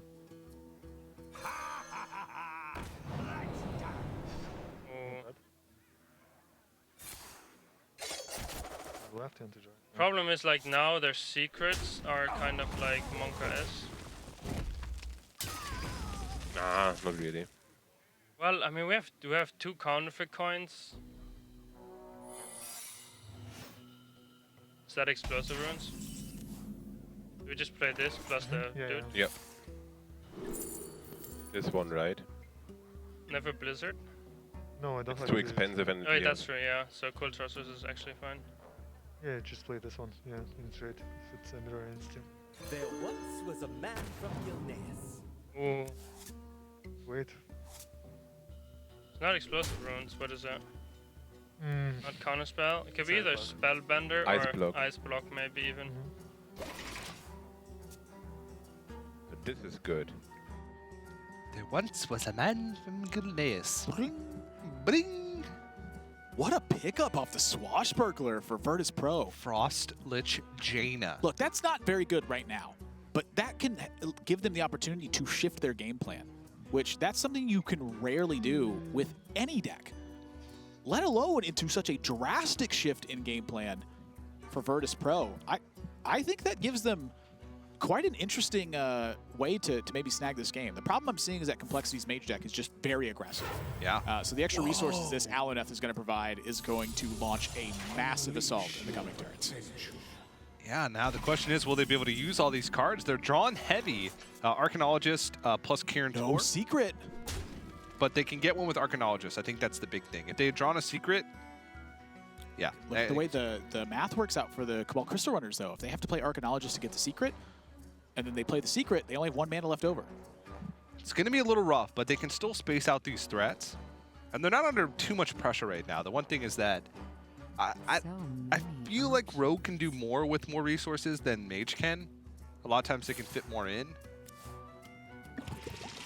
Left hand to join. Problem is like now their secrets are kind of like Monka S. Nah, not really. Well, I mean we have two counterfeit coins. Is that explosive runes? Do we just play this plus the dude? Yeah. This one, right? Never Blizzard? No, I don't It's like too Blizzard. expensive and Oh, wait, that's true, yeah. So Cold Thrusters is actually fine. Yeah, just play this one. Yeah, in trade. If it's a mirror instinct. There once was a man from Gilneas. Ooh. Wait. It's not explosive runes, what is that? Mm. Not counterspell? It could be either spellbender Ice or block. ice block maybe even. But this is good. There once was a man from Gilneas. Bring, bring. What a pickup off the Swashbuckler for Virtus.pro. Frost Lich Jaina. Look, that's not very good right now, but that can give them the opportunity to shift their game plan, which that's something you can rarely do with any deck, let alone into such a drastic shift in game plan for Virtus.pro. I think that gives them quite an interesting way to maybe snag this game. The problem I'm seeing is that CompLexity's mage deck is just very aggressive. Yeah. So the extra resources this Alunath is going to provide is going to launch a massive assault in the coming turns. Yeah, now the question is, will they be able to use all these cards? They're drawn heavy. Arcanologist plus Kieran No Tor. secret. But they can get one with Arcanologist. I think that's the big thing. If they had drawn a secret, yeah. Look, the way the math works out for the Cabal Crystal Runners, though, if they have to play Arcanologist to get the secret, and then they play the secret, they only have 1 mana left over. It's going to be a little rough, but they can still space out these threats. And they're not under too much pressure right now. The one thing is that I feel like Rogue can do more with more resources than Mage can. A lot of times they can fit more in.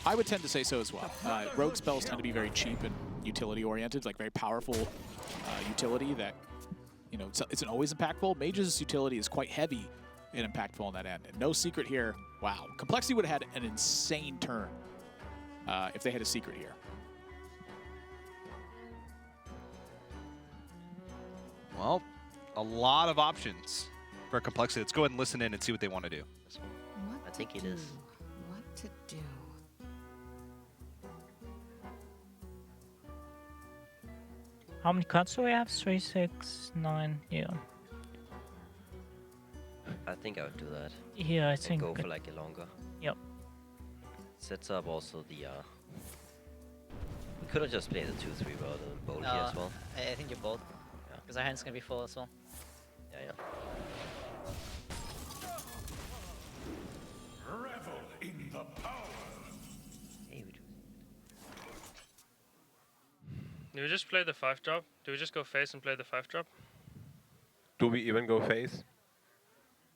I would tend to say so as well. Rogue spells tend to be very cheap and utility-oriented, like very powerful utility that, you know, isn't always impactful. Mage's utility is quite heavy and impactful on that end. And no secret here. Wow. CompLexity would have had an insane turn if they had a secret here. Well, a lot of options for CompLexity. Let's go ahead and listen in and see what they want to do. I think it is. What to do? How many cards do we have? 3, 6, 9, yeah. I think I would do that. Yeah, I And think go for it- like a longer. Yep. Sets up also the. We could have just played the 2/3 rather than bold here as well. I think you're bold. Because our hand's gonna be full as well. Yeah, yeah. Revel in the power. Hey, we do. Do we just play the 5-drop? Do we just go face and play the 5-drop? Do we even go face?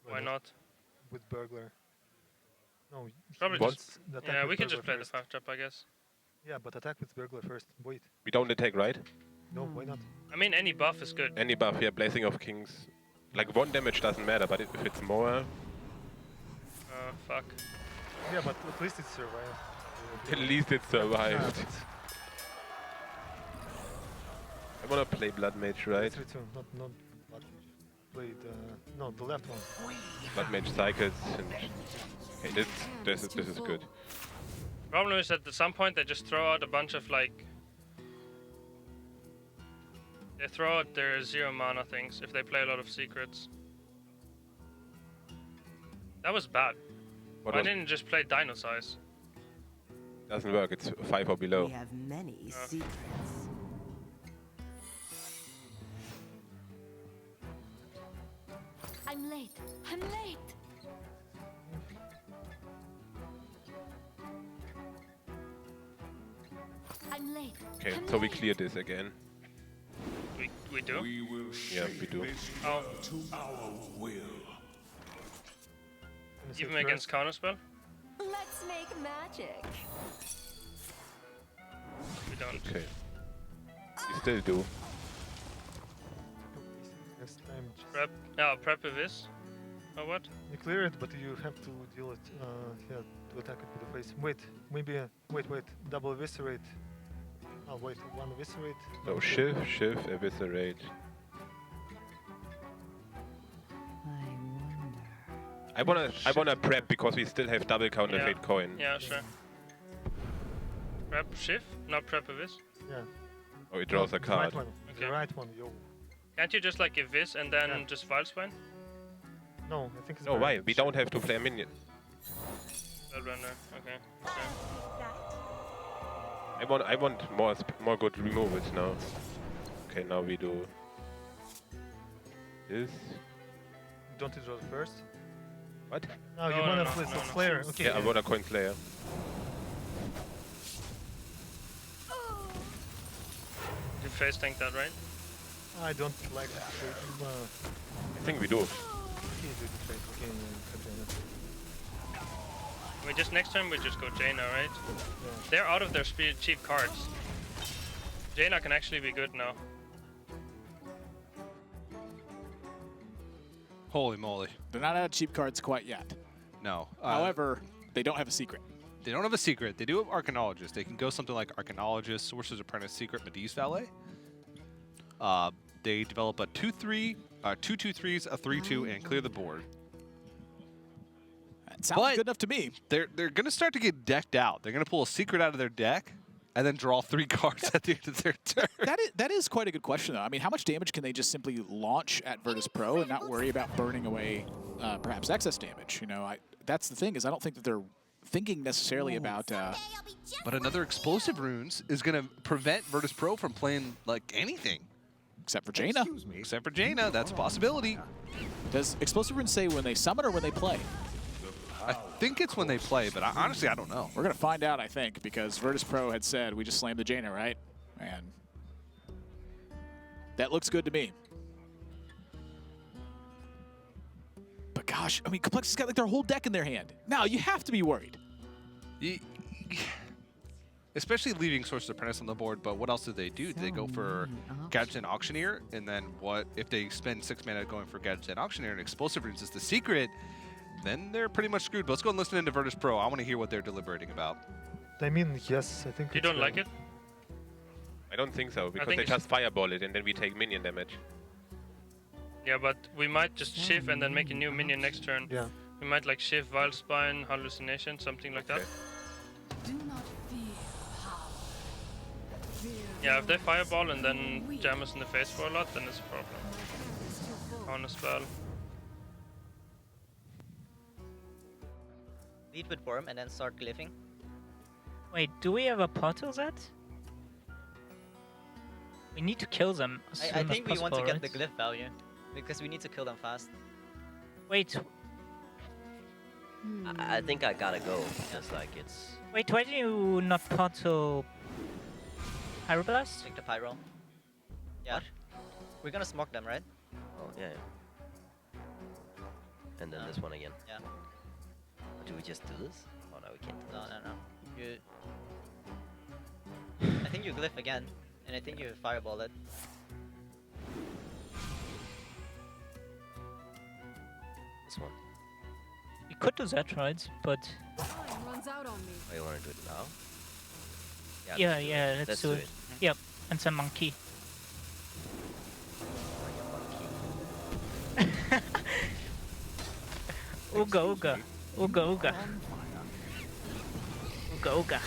Why not? With Burglar. No. Probably What? just. attack Yeah, with we can Burglar just play first. the 5-drop, I guess. Yeah, but attack with Burglar first. Wait. We don't attack, right? No, why not? I mean, any buff is good. Any buff here, Blazing of Kings. Like 1 damage doesn't matter, but if it's more, Fuck. Yeah, but at least it survived. at least it survived. I wanna play Blood Mage, right? 3-2, not Blood Mage. Play the no, the left one. Blood Mage cycles and okay, this is good. Problem is that at some point they just throw out a bunch of like. They throw out their 0 mana things if they play a lot of secrets. That was bad. What Why was- didn't you just play Dino Size? Doesn't work, it's 5 or below. We have many secrets. I'm late. I'm late. I'm late. Okay, so we clear this again. We do? Yeah, we do. Oh. To our will. Even against counterspell? Let's make magic. We don't. Okay. We still do. Next time, Prep. No, prep with this. Or what? you clear it, but you have to deal it. Yeah, to attack it with the face. Wait, maybe. Wait. Double eviscerate. Oh wait, one eviscerate. So shift, eviscerate. I wanna prep because we still have double counter fate coin. Yeah, sure. Prep shift, not prep with this. Yeah. Oh, it draws a card. The right one. Okay. The right one, yo. Can't you just like give this and then just Wildspine? No, I think it's. No, why? We don't have to play a minion. Runner. Okay. I want more good removals now. Okay, now we do this. Don't you draw the first? What? No, you wanna play Slayer. Okay. Yeah, I want a coin Slayer. You face tank that, right? I don't like that. I think we do. We just next turn we just go Jaina, right? They're out of their cheap cards. Jaina can actually be good now. Holy moly. They're not out of cheap cards quite yet. No. However, they don't have a secret. They don't have a secret. They do have Arcanologist. They can go something like Arcanologist, Sorcerer's Apprentice, Secret, Medivh Valet. They develop a 2-3, 2-2-3s, a 3-2, and clear the board. That sounds good enough to me. They're going to start to get decked out. They're going to pull a secret out of their deck and then draw 3 cards at the end of their turn. That is quite a good question, though. I mean, how much damage can they just simply launch at Virtus.pro and not worry about burning away perhaps excess damage? You know, that's the thing, is I don't think that they're thinking necessarily about... But another Explosive Runes is going to prevent Virtus.pro from playing, like, anything. Except for Jaina. Except for Jaina. That's a possibility. Does Explosive Runes say when they summon or when they play? I think it's when they play, but honestly, I don't know. We're going to find out, I think, because Virtus.pro had said we just slammed the Jaina, right? And that looks good to me. But gosh, I mean, CompLexity's got like their whole deck in their hand. Now, you have to be worried. Especially leaving Sorcerer's Apprentice on the board, but what else do they do? Do they go for Gadget and Auctioneer? And then what if they spend 6 mana going for Gadget and Auctioneer and Explosive Runes is the secret? Then they're pretty much screwed. But let's go and listen into Virtus.pro. I want to hear what they're deliberating about. I mean, yes, I think. You don't like it? I don't think so, because they just fireball it and then we take minion damage. Yeah, but we might just shift and then make a new minion next turn. Yeah. We might like shift Wildspine, Hallucination, something like that. Yeah, if they fireball and then jam us in the face for a lot, then it's a problem. On a spell. Lead with Worm and then start glyphing. Wait, do we have a portal set? We need to kill them as I soon think as we want to possible, get the right? glyph value, because we need to kill them fast. Wait, I think I gotta go, just like it's... wait, why do you not portal Pyroblast? Take the Pyro. Yeah. What? We're gonna smoke them, right? Oh, yeah. And then this one again. Yeah. Do we just do this? Oh, no, we can't do No, this. no, no. I think you glyph again, and I think you fireball it. This one. We could do that, right? But Runs out on me. Oh, you wanna do it now? yeah, let's do it. Yep, and some monkey. Ooga ooga. Ooga ooga. Ooga ooga.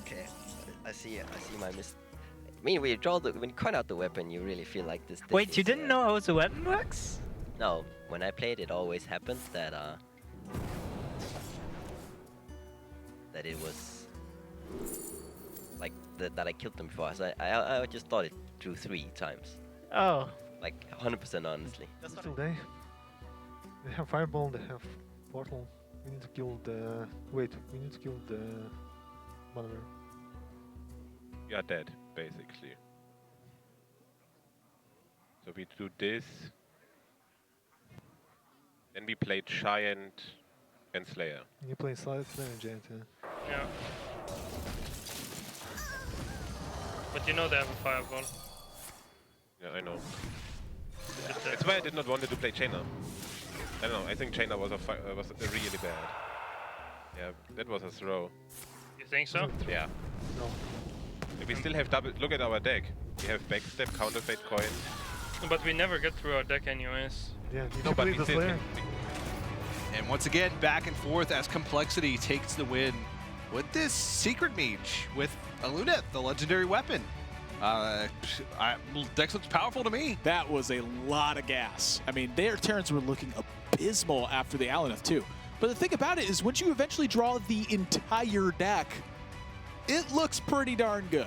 Okay, I see my miss. I mean, when you coin out the weapon, you really feel like this. Wait, you didn't know how the weapon works? No, when I played, it always happened that it was like that I killed them before. So I just thought it drew 3 times. Oh. Like 100% honestly. Still they have fireball. They have Portal. We need to kill the... Wait, we need to kill the... monitor. You are dead, basically. So we do this. Then we played Giant and Slayer. You play Slayer and Giant, yeah. Yeah. But you know they have a fireball. Yeah, I know. That's why I did not want to play Chainer. I don't know, I think Chainer was was really bad. Yeah, that was a throw. You think so? Yeah. No. We still have double. Look at our deck. We have backstep, counterfeit coin. But we never get through our deck anyways. Yeah, you don't believe the Slayer. And once again, back and forth as CompLexity takes the win with this Secret Mage with Aluneth, the legendary weapon. Dex looks powerful to me. That was a lot of gas. I mean, their turns were looking abysmal after the Aluneth too. But the thing about it is once you eventually draw the entire deck, it looks pretty darn good.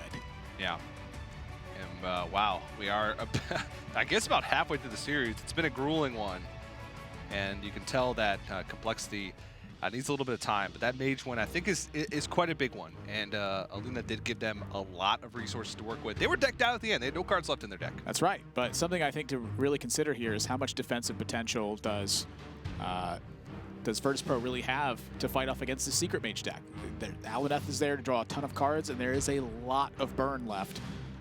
Yeah. And wow, we are, I guess, about halfway through the series. It's been a grueling one. And you can tell that CompLexity needs a little bit of time. But that Mage one, I think, is quite a big one. And Aluna did give them a lot of resources to work with. They were decked out at the end. They had no cards left in their deck. That's right. But something I think to really consider here is how much defensive potential does Virtus.pro really have to fight off against the Secret Mage deck? Aluneth is there to draw a ton of cards, and there is a lot of burn left.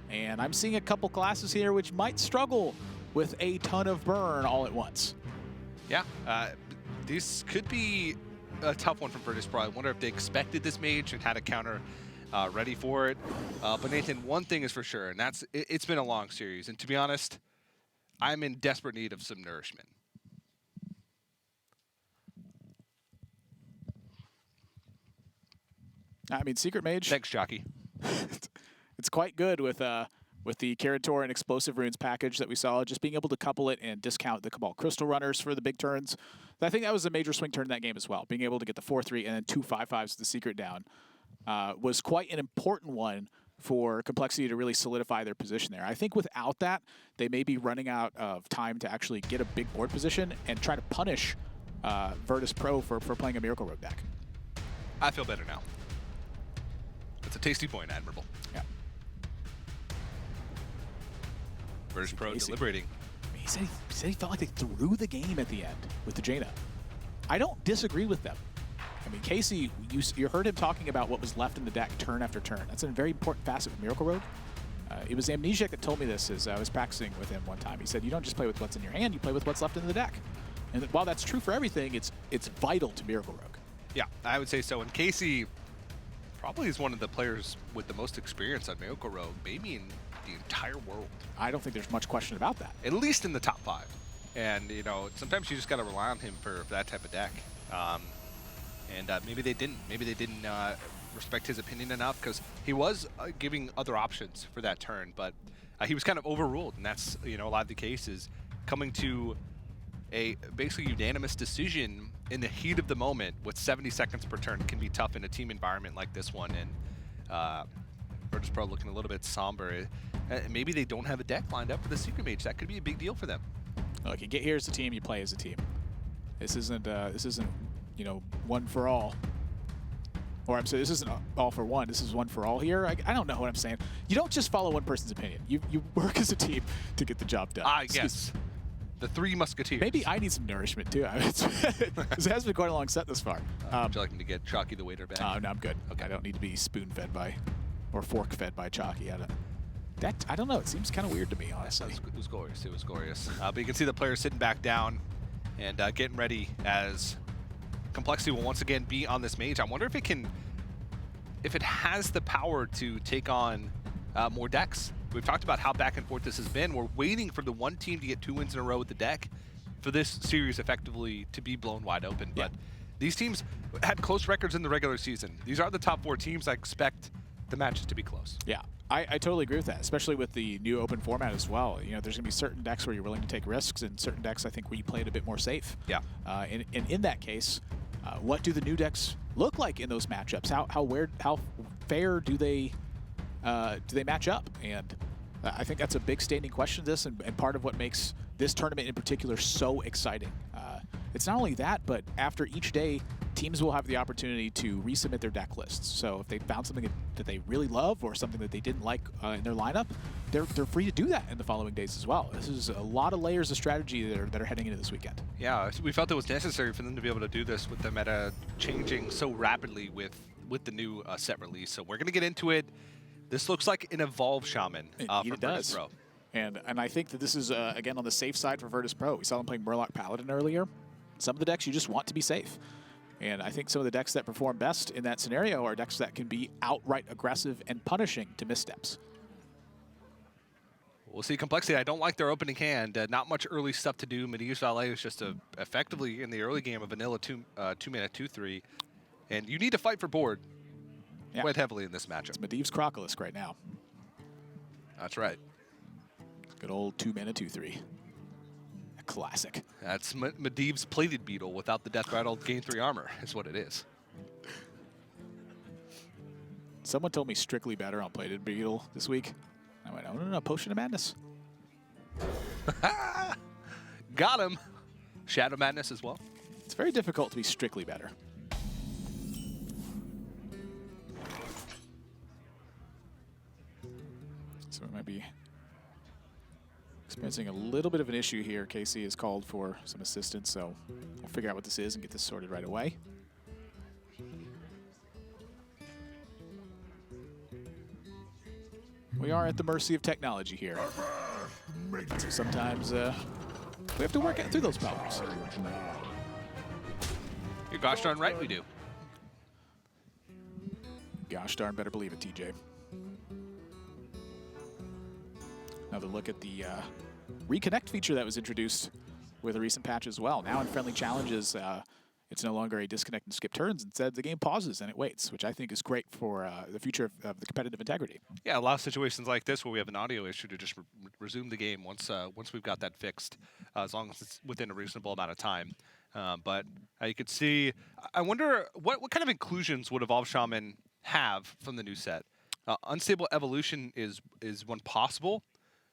And I'm seeing a couple classes here which might struggle with a ton of burn all at once. Yeah, this could be a tough one from Virtus.pro. I wonder if they expected this Mage and had a counter ready for it. But Nathan, one thing is for sure, and that's it's been a long series. And to be honest, I'm in desperate need of some nourishment. I mean, Secret Mage. Thanks, Jockey. It's quite good with the Kerator and Explosive Runes package that we saw, just being able to couple it and discount the Cabal Crystal Runners for the big turns. I think that was a major swing turn in that game as well. Being able to get the 4-3 and then 2 5/5s with the Secret down was quite an important one for CompLexity to really solidify their position there. I think without that, they may be running out of time to actually get a big board position and try to punish Virtus.pro for playing a Miracle Road deck. I feel better now. It's a tasty point, Admirable. Yeah. Virtus.pro deliberating. I mean, he said he felt like they threw the game at the end with the Jaina. I don't disagree with them. I mean, Casey, you heard him talking about what was left in the deck turn after turn. That's a very important facet of Miracle Road. It was Amnesiac that told me this as I was practicing with him one time. He said, you don't just play with what's in your hand, you play with what's left in the deck. And while that's true for everything, it's vital to Miracle Rogue. Yeah, I would say so. And Casey probably is one of the players with the most experience on Miracle Rogue, maybe in the entire world. I don't think there's much question about that. At least in the top 5. And, you know, sometimes you just got to rely on him for that type of deck. Maybe they didn't. Maybe they didn't respect his opinion enough because he was giving other options for that turn, but he was kind of overruled. And that's, you know, a lot of the cases coming to a basically unanimous decision in the heat of the moment with 70 seconds per turn can be tough in a team environment like this one. And Virtus.pro looking a little bit somber. Maybe they don't have a deck lined up for the Secret Mage. That could be a big deal for them. Look, you get here as a team, you play as a team. This isn't you know, one for all. Or I'm saying this isn't all for one. This is one for all here. I don't know what I'm saying. You don't just follow one person's opinion. You work as a team to get the job done. I guess. The Three Musketeers. Maybe I need some nourishment too. This has been quite a long set this far. Would you like me to get Chalky the waiter back? No, I'm good. Okay. I don't need to be spoon-fed by, or fork-fed by Chalky. I don't know. It seems kind of weird to me, honestly. It was glorious. It was glorious. But you can see the players sitting back down and getting ready as CompLexity will once again be on this Mage. I wonder if it has the power to take on more decks. We've talked about how back and forth this has been. We're waiting for the one team to get 2 wins in a row with the deck for this series effectively to be blown wide open. Yeah. But these teams had close records in the regular season. These are the top 4 teams. I expect the matches to be close. Yeah, I totally agree with that, especially with the new open format as well. You know, there's going to be certain decks where you're willing to take risks and certain decks, I think, where you play it a bit more safe. Yeah. And in that case, what do the new decks look like in those matchups? How fair do they match up? And I think that's a big standing question to this, and part of what makes this tournament in particular so exciting. it's not only that, but after each day, teams will have the opportunity to resubmit their deck lists. So if they found something that they really love or something that they didn't like in their lineup, they're free to do that in the following days as well. This is a lot of layers of strategy that are heading into this weekend. Yeah, we felt it was necessary for them to be able to do this with the meta changing so rapidly with the new set release. So we're going to get into it. This looks like an Evolve Shaman from Virtus.pro. And I think that this is, again, on the safe side for Virtus.pro. We saw them playing Murloc Paladin earlier. Some of the decks you just want to be safe. And I think some of the decks that perform best in that scenario are decks that can be outright aggressive and punishing to missteps. We'll see CompLexity. I don't like their opening hand. Not much early stuff to do. Medivh's Valet is just effectively in the early game a vanilla 2-mana 2/3. And you need to fight for board quite heavily in this matchup. It's Medivh's Crocolisk right now. That's right. Good old 2-mana 2/3. A classic. That's Medivh's Plated Beetle without the Death Rattle gain 3 armor is what it is. Someone told me strictly better on Plated Beetle this week. I went, no, Potion of Madness. Got him. Shadow Madness as well. It's very difficult to be strictly better. So we might be experiencing a little bit of an issue here. Casey has called for some assistance, so we'll figure out what this is and get this sorted right away. We are at the mercy of technology here. So sometimes we have to work through those problems. You're gosh darn right we do. Gosh darn better believe it, TJ. Another look at the Reconnect feature that was introduced with a recent patch as well. Now in friendly challenges, it's no longer a disconnect and skip turns. Instead, the game pauses and it waits, which I think is great for the future of the competitive integrity. Yeah, a lot of situations like this where we have an audio issue to just resume the game once we've got that fixed, as long as it's within a reasonable amount of time. But you could see, I wonder what kind of inclusions would Evolve Shaman have from the new set? Unstable Evolution is one possible,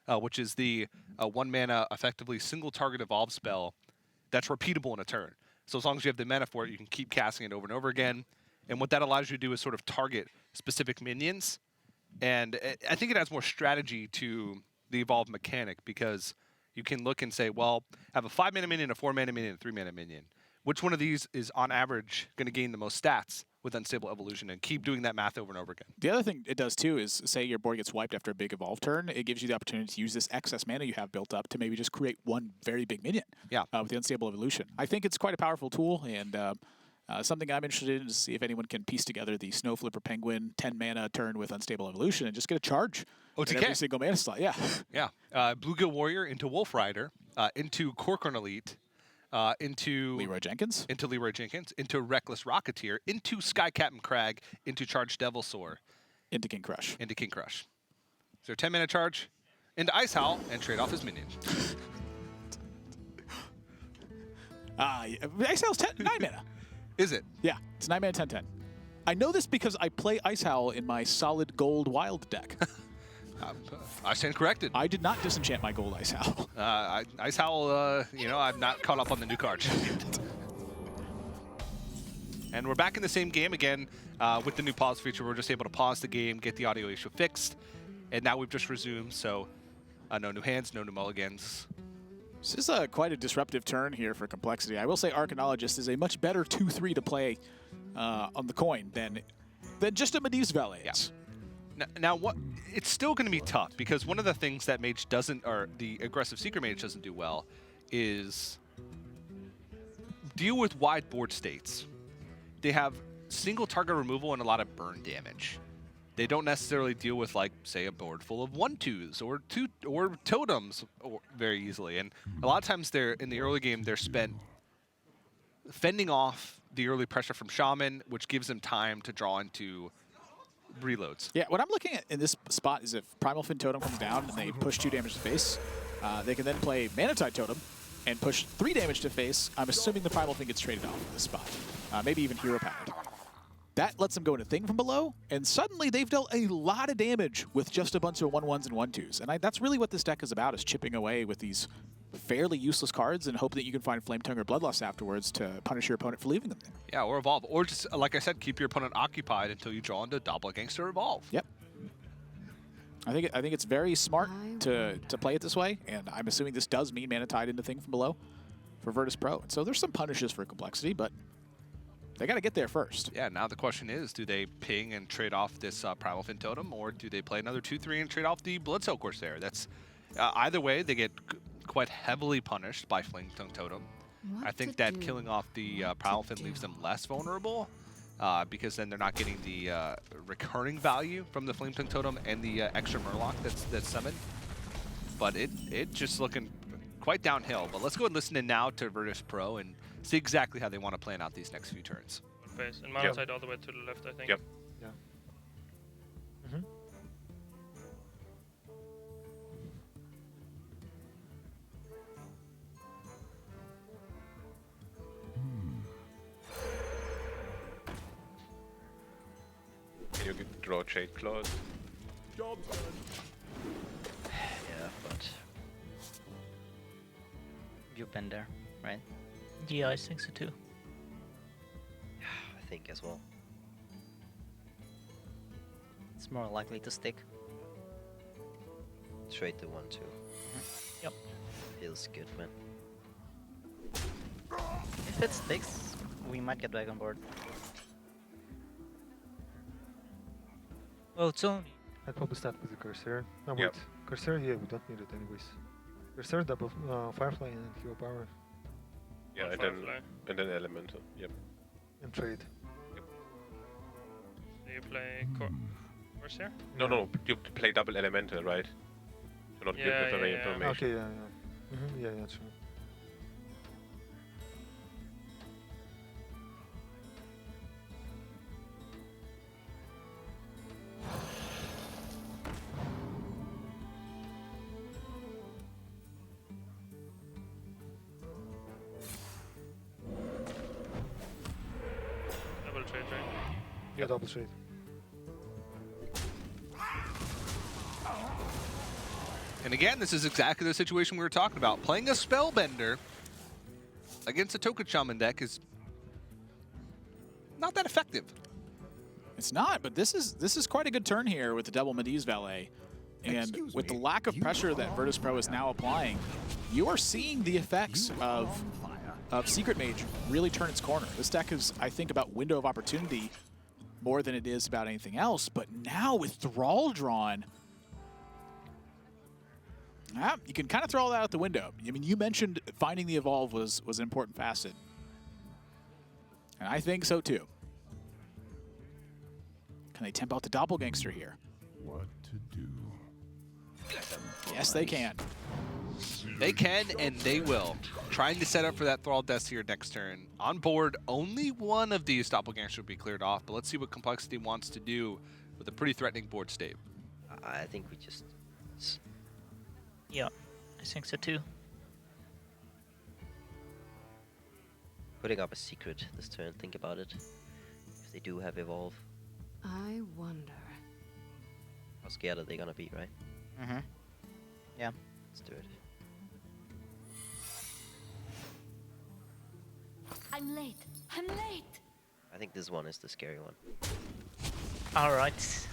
which is the 1-mana effectively single target evolve spell that's repeatable in a turn. So as long as you have the mana for it, you can keep casting it over and over again. And what that allows you to do is sort of target specific minions. And I think it adds more strategy to the evolve mechanic because you can look and say, well, I have a 5-mana minion, a 4-mana minion, a 3-mana minion. Which one of these is on average going to gain the most stats with Unstable Evolution, and keep doing that math over and over again. The other thing it does too is, say your board gets wiped after a big evolve turn, it gives you the opportunity to use this excess mana you have built up to maybe just create one very big minion with the Unstable Evolution. I think it's quite a powerful tool, and something I'm interested in is to see if anyone can piece together the Snow Flipper Penguin 10-mana turn with Unstable Evolution and just get a charge in every single mana slot. Yeah. Yeah. Bluegill Warrior into Wolf Rider, into Corcoran Elite, into Leroy Jenkins, into Reckless Rocketeer, into Sky Captain Crag, into Charged Devilsaur, into King Crush. Is there a 10-mana charge? Into Ice Howl, and trade off his minion. Ice Howl's 9 mana. Is it? Yeah, it's 9 mana 10/10. I know this because I play Ice Howl in my solid gold wild deck. I stand corrected. I did not disenchant my gold Ice Howl. Ice Howl, I'm not caught up on the new cards. And we're back in the same game again with the new pause feature. We're just able to pause the game, get the audio issue fixed, and now we've just resumed. So no new hands, no new mulligans. This is quite a disruptive turn here for CompLexity. I will say Arcanologist is a much better 2/3 to play on the coin than just a Medivh's Valet. Yeah. Now, it's still going to be tough because one of the things that Mage doesn't, or the aggressive Secret Mage doesn't do well, is deal with wide board states. They have single target removal and a lot of burn damage. They don't necessarily deal with, like, say, a board full of 1/2s or totems very easily. And a lot of times in the early game, they're spent fending off the early pressure from Shaman, which gives them time to draw into reloads. Yeah, what I'm looking at in this spot is if Primal Fin Totem comes down and they push 2 damage to face, they can then play Mana Tide Totem and push 3 damage to face. I'm assuming the Primal Fin gets traded off in this spot. Maybe even Hero Powered. That lets them go into Thing from below, and suddenly they've dealt a lot of damage with just a bunch of 1/1s and 1/2s. And that's really what this deck is about, is chipping away with these fairly useless cards and hope that you can find Flame Tongue or Bloodlust afterwards to punish your opponent for leaving them there. Yeah, or evolve. Or just, like I said, keep your opponent occupied until you draw into Doppelgangster Evolve. Yep. I think it's very smart to play it this way, and I'm assuming this does mean Mana Tide into Thing from Below for Virtus.pro. And so there's some punishes for Complexity, but they got to get there first. Yeah, now the question is, do they ping and trade off this Primal Fin Totem, or do they play another 2-3 and trade off the Bloodsoul Corsair? That's either way, they get quite heavily punished by Flame Tongue Totem. I think that killing off the Primal Fin leaves them less vulnerable, because then they're not getting the recurring value from the Flame Tongue Totem and the extra Murloc that's summoned. But it just looking quite downhill. But let's go and listen in now to Virtus.pro and see exactly how they want to plan out these next few turns. Face and Mana Tide all the way to the left, I think. Yep. Yeah. Can you draw Jade Claws? Job's done. Yeah, but you've been there, right? Yeah, I think so too. I think as well. It's more likely to stick. Trade the 1-2. Yep. Feels good, man. If it sticks, we might get back on board. Well, it's only. I'd probably start with the Corsair. No, Yep. wait. Corsair, yeah, we don't need it anyways. Corsair, double Firefly and Hero Power. Yeah, and then Elemental. Yep. And trade. Do you play Corsair? No, you play double Elemental, right? To not give away information. Okay, yeah. Yeah, true. Double trade, right? Yeah, double trade. And again, this is exactly the situation we were talking about. Playing a Spellbender against a Token Shaman deck is not that effective. It's not, but this is quite a good turn here with the double Medivh Valet. And with the lack of pressure that Virtus.pro is now applying, you are seeing the effects of Secret Mage really turn its corner. This deck is, I think, about window of opportunity more than it is about anything else. But now with Thrall drawn, you can kind of throw all that out the window. I mean, you mentioned finding the Evolve was an important facet. And I think so too. Can they temp out the Doppelgangster here? What to do? Yes, they can. They can, and they will. Trying to set up for that Thrall Death here next turn. On board, only one of these Doppelgangers will be cleared off, but let's see what Complexity wants to do with a pretty threatening board state. I think we just... Yeah, I think so too. Putting up a secret this turn, think about it. If they do have Evolve, I wonder. how scared are they gonna be, right? Mm-hmm. Yeah. Let's do it. I'm late. I'm late. I think this one is the scary one. Alright.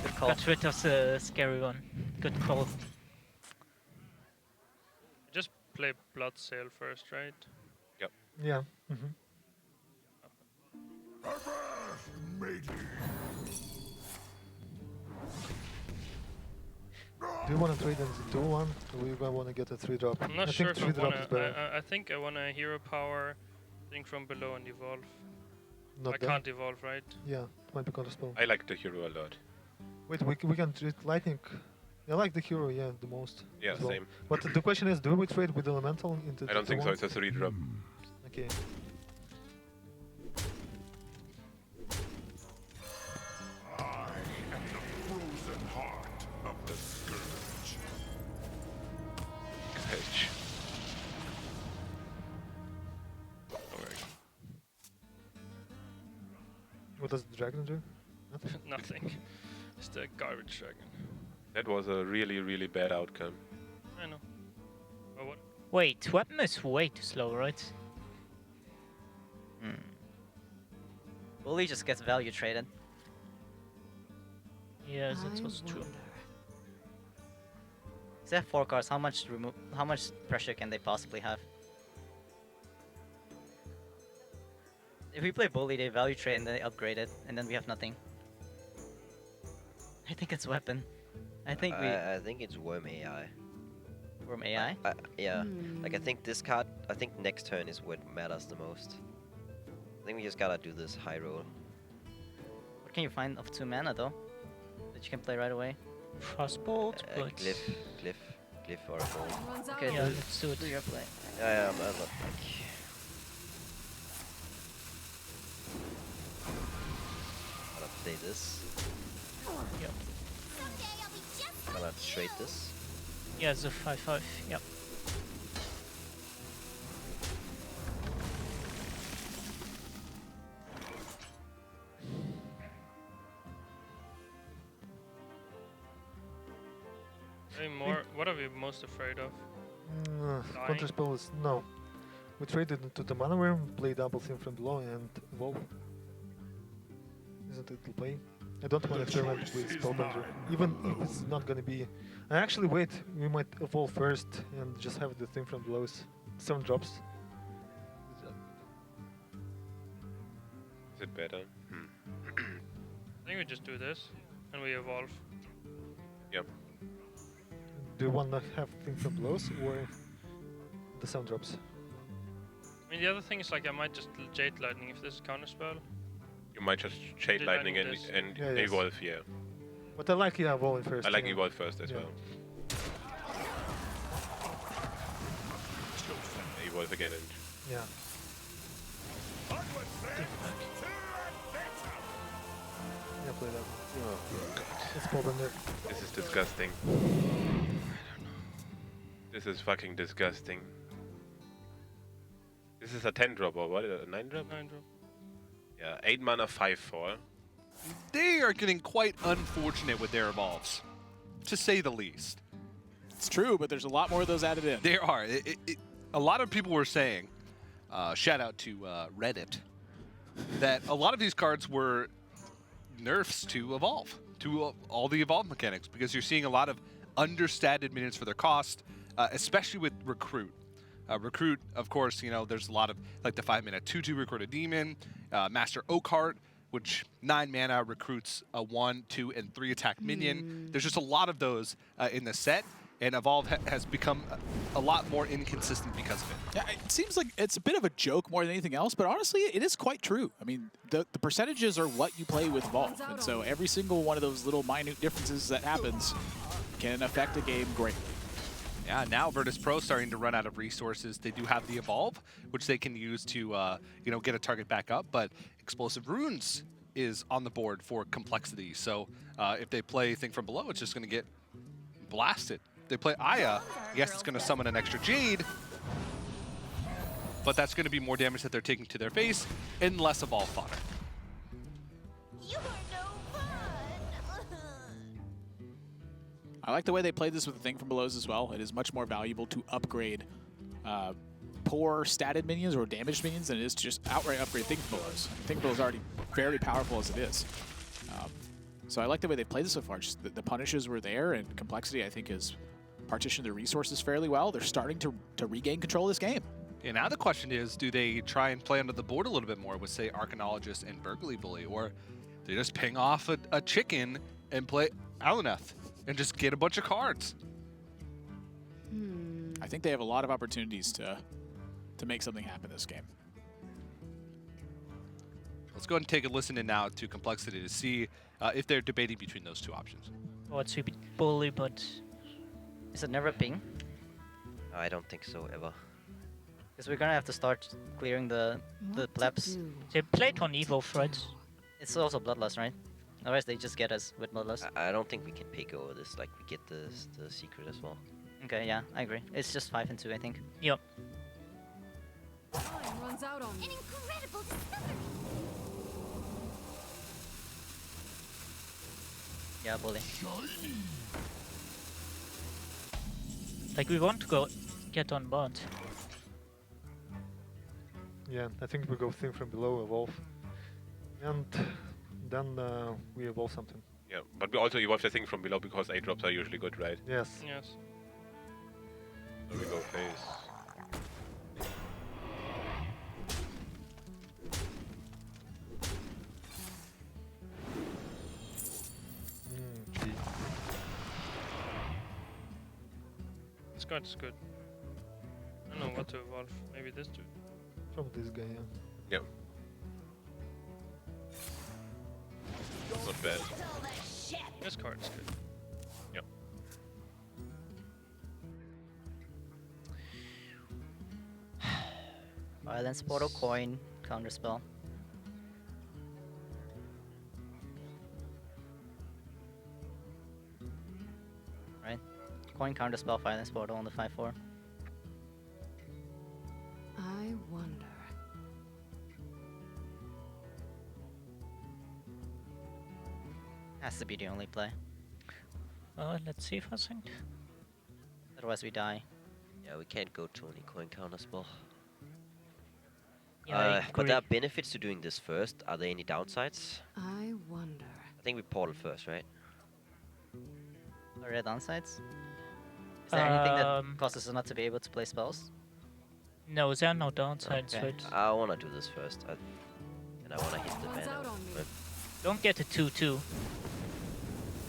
Good call. Got rid of the scary one. Good call. Just play Blood Sail first, right? Yep. Yeah. Do you want to trade into 2-1? Or you want to get a 3-drop? I'm not I sure think if I 3-drop is better. wanna. I think I want a Hero Power, Think from Below and Evolve. Not I bad. can't evolve, right? Yeah, it might be counterspell. I like the hero a lot. Wait, we can trade lightning. I like the hero, yeah, the most. Yeah, as well. same. But the question is, do we trade with elemental into? I don't think so. 2-1? It's a 3-drop. Okay. I am the frozen heart of the scourge. What does the dragon do? Nothing. Nothing. Just a garbage dragon. That was a really, really bad outcome. I know. But what? Wait, weapon is way too slow, right? Bully just gets value traded. Yes, that's also true. If they have 4 cards, how much pressure can they possibly have? If we play Bully, they value trade and they upgrade it, and then we have nothing. I think it's weapon. I think it's Worm AI. Worm AI? Yeah. Like I think this card, I think next turn is what matters the most. I think we just gotta do this high roll. What can you find of 2 mana though? That you can play right away? Frostbolt, but... Glyph or a gold. Okay, yeah, let's do it. Do your play. Yeah, I'm not like... Gotta play this. Yep. Gotta trade this. Yeah, it's a 5/5. Yep. What are we most afraid of? Counter spell is no. We traded into the mana worm, play double thing from below, and evolve. Isn't it to play? I don't want to experiment with Spellbender, even if it's not gonna be. I actually wait. We might evolve first and just have the thing from below. 7 drops. Is it better? I think we just do this and we evolve. Yep. Do you want to have thing from below or the 7 drops? I mean, the other thing is like I might just Jade Lightning if this is counterspell. You might just Jade Lightning and evolve here. But I like evolving first. I like evolve first as well. Evolve again and... Yeah. Yeah, play that. Oh, God. It's Spellbender. This is disgusting. This is fucking disgusting. This is a 10 drop or what? A 9 drop? 9 drop. Yeah, 8 mana, 5/4. They are getting quite unfortunate with their evolves, to say the least. It's true, but there's a lot more of those added in. There are. A lot of people were saying, shout out to Reddit, that a lot of these cards were nerfs to evolve, to all the evolve mechanics, because you're seeing a lot of understated minions for their cost, especially with Recruit. Recruit, of course, you know, there's a lot of, like the 5-mana 2/2 Recruit a Demon, Master Oakheart, which 9 mana recruits a 1, 2, and 3 attack minion. There's just a lot of those in the set, and Evolve has become a lot more inconsistent because of it. Yeah, it seems like it's a bit of a joke more than anything else, but honestly, it is quite true. I mean, the percentages are what you play with Evolve, and so every single one of those little minute differences that happens can affect a game greatly. Yeah, now Virtus.pro starting to run out of resources. They do have the Evolve, which they can use to, you know, get a target back up, but Explosive Runes is on the board for CompLexity. So if they play Thing from Below, it's just going to get blasted. If they play Aya, yes, it's going to summon an extra Jade, but that's going to be more damage that they're taking to their face and less Evolve fodder. I like the way they played this with the Thing from Belows as well. It is much more valuable to upgrade poor statted minions or damaged minions than it is to just outright upgrade Thing from Belows. Thing from Belows is already very powerful as it is. So I like the way they played this so far. Just the punishes were there, and CompLexity, I think, has partitioned their resources fairly well. They're starting to regain control of this game. And now the question is, do they try and play under the board a little bit more with, say, Arcanologist and Burglary Bully, or they just ping off a chicken and play Aluneth and just get a bunch of cards? I think they have a lot of opportunities to make something happen this game. Let's go ahead and take a listen in now to CompLexity to see if they're debating between those two options. Oh, it's super bully, but... Is it never ping? I don't think so, ever. Because we're gonna have to start clearing the plebs. They played on Evo, right? It's also Bloodlust, right? Otherwise they just get us with Bloodlust. I don't think we can pick over this, like we get the secret as well. Okay, yeah, I agree. It's just 5 and 2, I think. Yep. Time runs out on me. An incredible discovery. Yeah, bully. Like, we want to go get on bot. Yeah, I think we go thing from below, evolve. And then we evolve something. Yeah, but we also evolve the thing from below because 8 drops are usually good, right? Yes. Yes. So we go face. Gee. This card's good. I don't know what to evolve. Maybe this dude. From this guy, yeah. Yeah. Not bad. This card is good. Yeah. Violence Portal, coin, counterspell. Right? Coin, counterspell, violence portal on the 5/4. I wonder. Has to be the only play. Let's see if I think. Otherwise we die. Yeah, we can't go to any coin counterspell. Yeah, I but there are agree. benefits to doing this first. Are there any downsides? I wonder. I think we portal first, right? Are there downsides? Is there anything that Um, causes us not to be able to play spells? No, there are no downsides, Okay. right? I want to do this first. And I want to hit the What's mana. out on me? But Don't get a 2/2.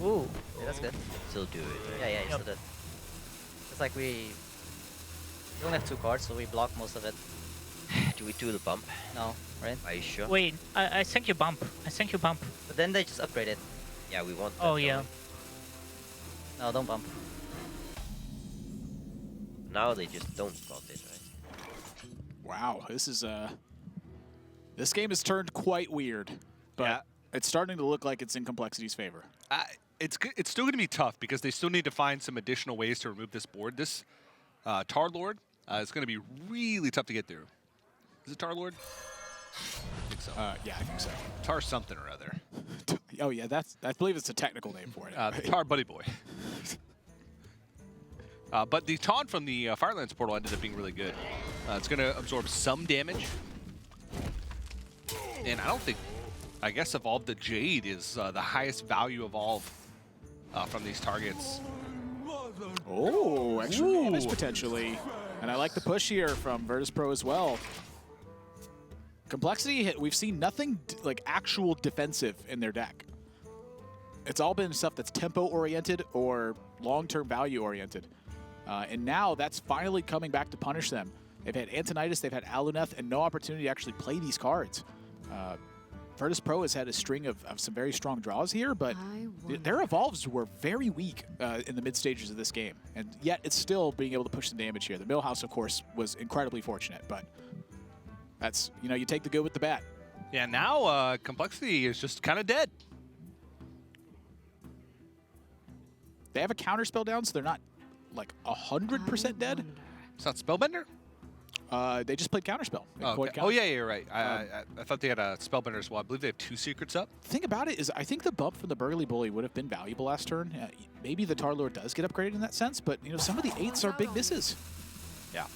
Ooh, yeah, that's good. still do it, right? Yeah, yeah, you Yep. still did. It's like we only have 2 cards, so we block most of it. Do we do the bump? No, right? Are you sure? Wait, I think you bump. I think you bump. But then they just upgrade it. Yeah, we want that. Oh don't yeah. we? No, don't bump. Now they just don't bump it, right? Wow, this is this game has turned quite weird, but it's starting to look like it's in Complexity's favor. It's still going to be tough because they still need to find some additional ways to remove this board. This Tar Lord is going to be really tough to get through. Is it Tar Lord? I think so. Yeah, I think so. Tar something or other. Oh yeah, I believe it's a technical name for it. The Tar Buddy Boy. But the taunt from the Firelands portal ended up being really good. It's going to absorb some damage. And I don't think, I guess Evolve the Jade is the highest value Evolve from these targets. Oh, extra damage potentially. And I like the push here from Virtus.pro as well. Complexity, we've seen nothing like actual defensive in their deck. It's all been stuff that's tempo-oriented or long-term value-oriented. And now that's finally coming back to punish them. They've had Antonitis, they've had Aluneth, and no opportunity to actually play these cards. Virtus.pro has had a string of some very strong draws here, but their Evolves were very weak in the mid stages of this game. And yet it's still being able to push some damage here. The Millhouse, of course, was incredibly fortunate, but that's, you know, you take the good with the bad. Yeah, now Complexity is just kind of dead. They have a counterspell down, so they're not like 100% dead. It's not Spellbender? They just played counterspell. They Oh, played okay. Oh yeah, you're right. I thought they had a Spellbender as well. I believe they have 2 secrets up. The thing about it is I think the bump from the Burly Bully would have been valuable last turn. Maybe the Tar Lord does get upgraded in that sense, but you know, some of the 8s are big misses. Yeah.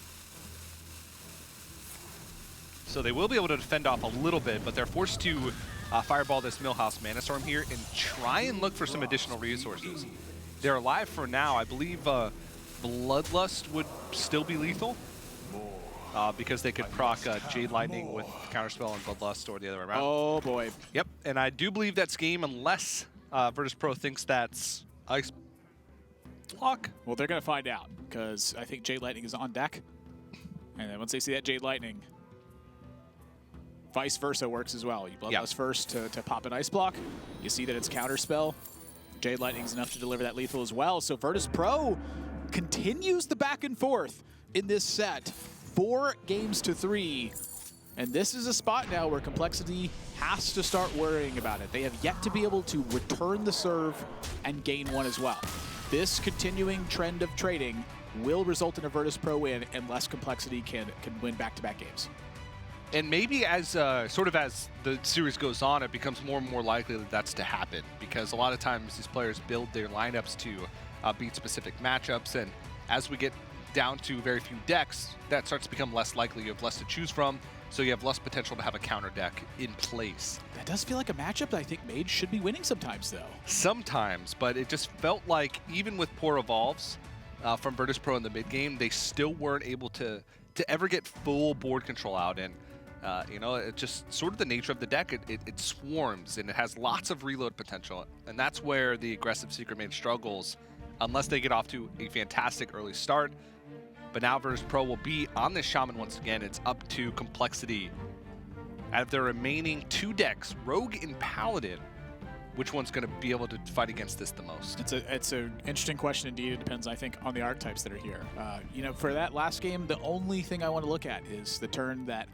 So they will be able to defend off a little bit, but they're forced to fireball this Millhouse Mana Storm here and try and look for some additional resources. They're alive for now. I believe Bloodlust would still be lethal because they could proc Jade Lightning with Counterspell and Bloodlust or the other way around. Oh boy. Yep, and I do believe that's game unless Virtus.pro thinks that's Ice Block. Well, they're going to find out because I think Jade Lightning is on deck. And then once they see that Jade Lightning, vice versa works as well. You Bloodlust first to pop an Ice Block. You see that it's Counterspell. Jade Lightning's enough to deliver that lethal as well. So Virtus.pro continues the back and forth in this set. 4 games to 3. And this is a spot now where Complexity has to start worrying about it. They have yet to be able to return the serve and gain one as well. This continuing trend of trading will result in a Virtus.pro win unless Complexity can win back-to-back games. And maybe as sort of as the series goes on, it becomes more and more likely that that's to happen because a lot of times these players build their lineups to beat specific matchups, and as we get down to very few decks, that starts to become less likely. You have less to choose from, so you have less potential to have a counter deck in place. That does feel like a matchup that I think Mage should be winning sometimes, though. Sometimes, but it just felt like even with poor evolves from Virtus.pro in the mid game, they still weren't able to ever get full board control out. And you know, it's just sort of the nature of the deck. It swarms and it has lots of reload potential, and that's where the aggressive Secret Mage struggles unless they get off to a fantastic early start. But now Virtus.pro will be on this Shaman once again. It's up to CompLexity. Out of their remaining 2 decks, Rogue and Paladin, which one's going to be able to fight against this the most? It's an interesting question indeed. It depends, I think, on the archetypes that are here. You know, for that last game, the only thing I want to look at is the turn that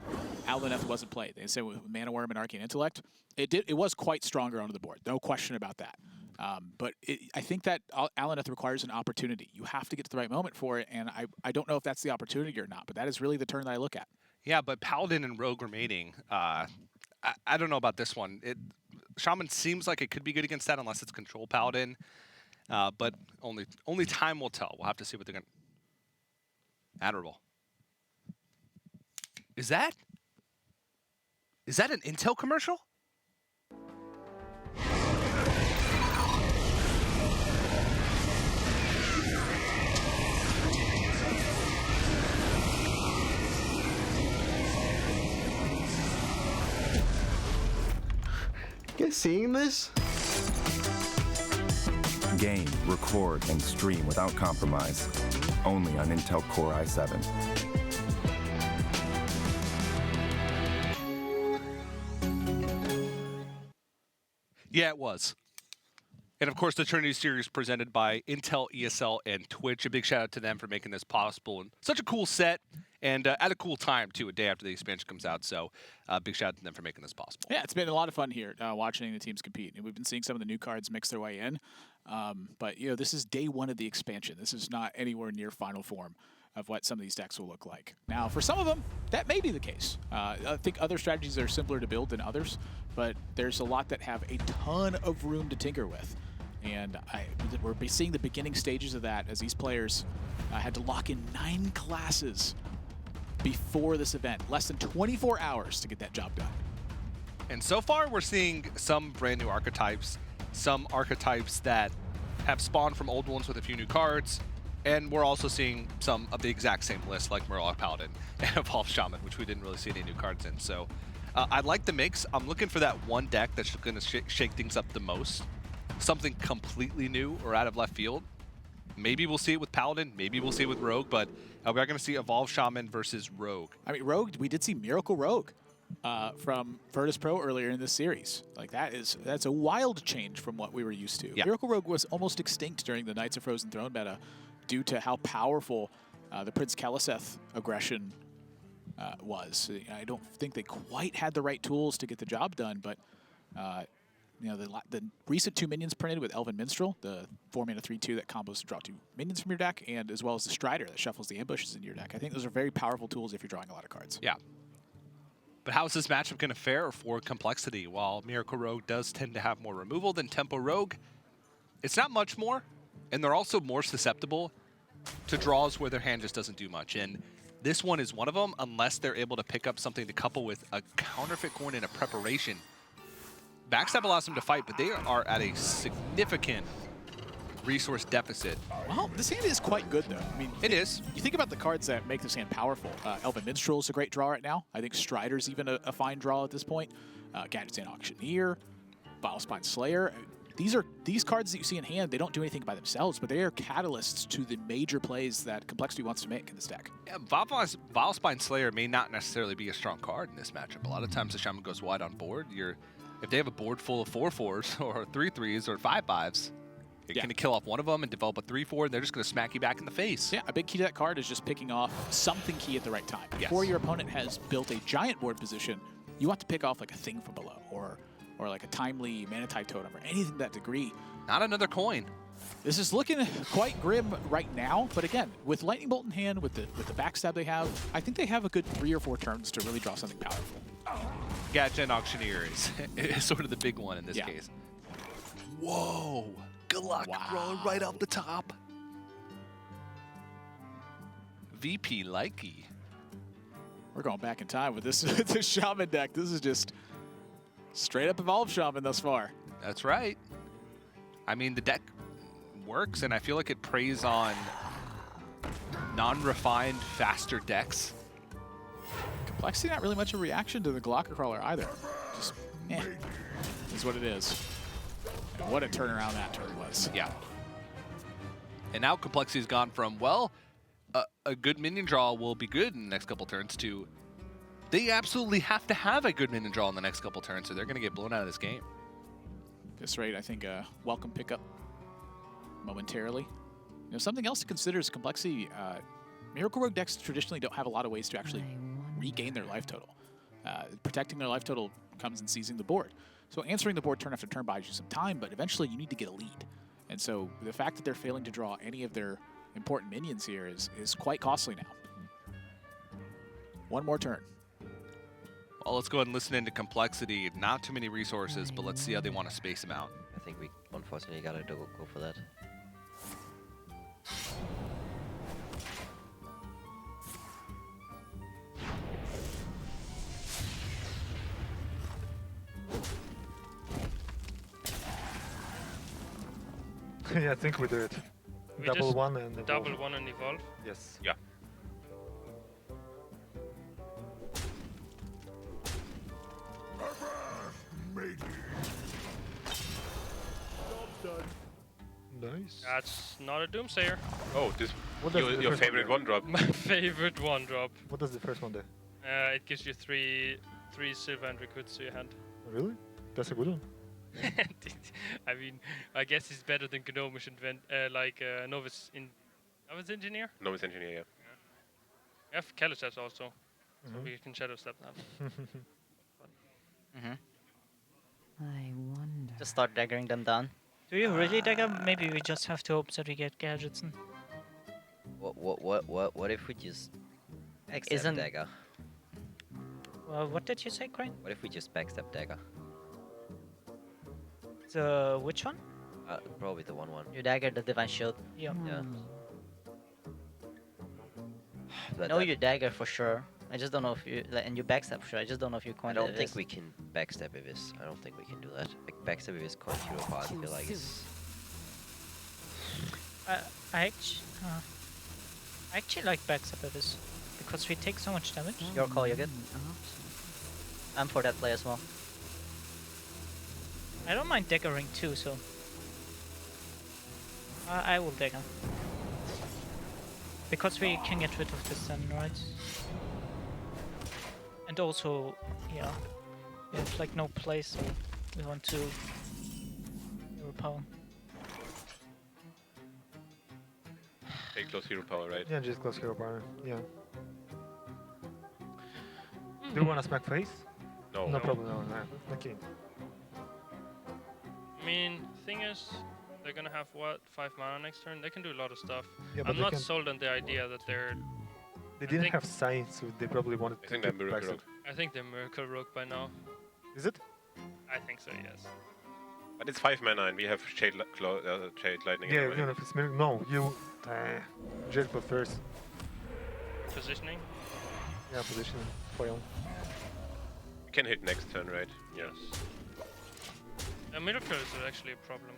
Alvineth wasn't played. They said with Mana Worm and Arcane Intellect, it was quite stronger onto the board. No question about that. But I think that Alvineth requires an opportunity. You have to get to the right moment for it, and I don't know if that's the opportunity or not, but that is really the turn that I look at. Yeah, but Paladin and Rogue remaining, I don't know about this one. Shaman seems like it could be good against that unless it's control Paladin, but only time will tell. We'll have to see what they're going to... Admirable. Is that an Intel commercial? You guys seeing this? Game, record, and stream without compromise. Only on Intel Core i7. Yeah, it was. And of course, the Trinity Series presented by Intel, ESL, and Twitch. A big shout out to them for making this possible. And such a cool set, and at a cool time, too, a day after the expansion comes out. So big shout out to them for making this possible. Yeah, it's been a lot of fun here watching the teams compete. And we've been seeing some of the new cards mix their way in. But, you know, this is day 1 of the expansion. This is not anywhere near final form of what some of these decks will look like. Now, for some of them, that may be the case. I think other strategies are simpler to build than others, but there's a lot that have a ton of room to tinker with. And we're seeing the beginning stages of that as these players had to lock in 9 classes before this event. Less than 24 hours to get that job done. And so far, we're seeing some brand new archetypes, some archetypes that have spawned from old ones with a few new cards, and we're also seeing some of the exact same list, like Murloc Paladin and Evolved Shaman, which we didn't really see any new cards in. So I like the mix. I'm looking for that one deck that's going to shake things up the most. Something completely new or out of left field. Maybe we'll see it with Paladin, maybe we'll see it with Rogue, but we're going to see Evolved Shaman versus Rogue. I mean, Rogue, we did see Miracle Rogue from Virtus.pro earlier in this series. Like, that's a wild change from what we were used to. Yeah. Miracle Rogue was almost extinct during the Knights of Frozen Throne meta due to how powerful the Prince Keliseth aggression was. I don't think they quite had the right tools to get the job done, but you know, the recent 2 minions printed with Elven Minstrel, the 4-mana 3/2 that combos to draw 2 minions from your deck, and as well as the Strider that shuffles the ambushes into your deck. I think those are very powerful tools if you're drawing a lot of cards. Yeah. But how is this matchup going to fare for CompLexity? While Miracle Rogue does tend to have more removal than Tempo Rogue, it's not much more, and they're also more susceptible to draws where their hand just doesn't do much. And this one is one of them, unless they're able to pick up something to couple with a counterfeit coin and a preparation. Backstab allows them to fight, but they are at a significant resource deficit. Well, this hand is quite good, though. I mean, it is. You think about the cards that make this hand powerful. Elven Minstrel is a great draw right now. I think Strider's even a fine draw at this point. Gadgetzan Auctioneer, Vilespine Slayer. These cards that you see in hand, they don't do anything by themselves, but they are catalysts to the major plays that CompLexity wants to make in this deck. Yeah, Vilespine Slayer may not necessarily be a strong card in this matchup. A lot of times the Shaman goes wide on board. If they have a board full of 4/4s or 3/3s or 5/5s, you're going to kill off one of them and develop a 3/4, and they're just going to smack you back in the face. Yeah, a big key to that card is just picking off something key at the right time. Before your opponent has built a giant board position, you want to pick off like a thing from below or like a timely Manatide Totem or anything to that degree. Not another coin. This is looking quite grim right now, but again, with Lightning Bolt in hand, with the backstab they have, I think they have a good 3 or 4 turns to really draw something powerful. Gadgetzan Auctioneer is sort of the big one in this case. Whoa! Good luck, rolling right off the top. VP Likey. We're going back in time with this the Shaman deck. This is just straight up Evolved Shaman thus far. That's right. I mean, the deck works, and I feel like it preys on non-refined, faster decks. CompLexity, not really much of a reaction to the Glocker Crawler either. Just, is what it is. And what a turnaround that turn was. Yeah. And now CompLexity's gone from, well, a good minion draw will be good in the next couple turns to they absolutely have to have a good minion draw in the next couple turns, so they're going to get blown out of this game. This rate, I think, a welcome pickup momentarily. You know, something else to consider is CompLexity. Miracle Rogue decks traditionally don't have a lot of ways to actually regain their life total. Protecting their life total comes in seizing the board. So answering the board turn after turn buys you some time, but eventually you need to get a lead. And so the fact that they're failing to draw any of their important minions here is quite costly now. One more turn. Well, let's go ahead and listen into CompLexity. Not too many resources, but let's see how they want to space them out. I think we unfortunately gotta go for that. Yeah, I think we do it. We Double just one and evolve. double one and evolve. Yes. Yeah. Nice. That's not a Doomsayer. Oh, this What does the your first favorite one drop. My favorite one drop. What does the first one do? It gives you three silver and recruits to your hand. Really? That's a good one. I mean, I guess it's better than Gnomish Novice Engineer. Novice Engineer, yeah. We have Kalisteps also, so we can Shadow Step that. I wonder. Just start daggering them down. Do you really dagger? Maybe we just have to hope that we get gadgets in. What if we just backstab dagger? Well, what did you say, Crane? What if we just backstab dagger? The which one? Probably the 1/1. You dagger the Divine Shield. Yeah. Yeah. No, you dagger for sure. I just don't know if you and you backstab for sure. I just don't know if you I coin. don't think we can backstab Ivis. I don't think we can do that. Like backstab Ivis coin hero part, I feel like it's... I actually like backstab of this because we take so much damage. Your call, you're good. I'm for that play as well. I don't mind daggering too, so I will dagger because we can get rid of this then, right? And also, yeah, we have like no place, so we want to hero power. Take close hero power, right? Yeah, just close hero power. Yeah. Do you want to smack face? No. No problem. No. Okay. I mean, thing is, they're gonna have what 5 mana next turn. They can do a lot of stuff. Yeah, but I'm not sold on the idea that they're. They didn't have science, so they probably wanted to. I think they're Miracle Rogue. I think they're Miracle Rogue by now. Is it? I think so, yes. But it's 5 mana and we have Shade Lightning. Yeah, anyway. even if it's miracle. No, you. Jailpot first. Positioning. Yeah, position. Foil. You can hit next turn, right? Yes. A Miracle is actually a problem.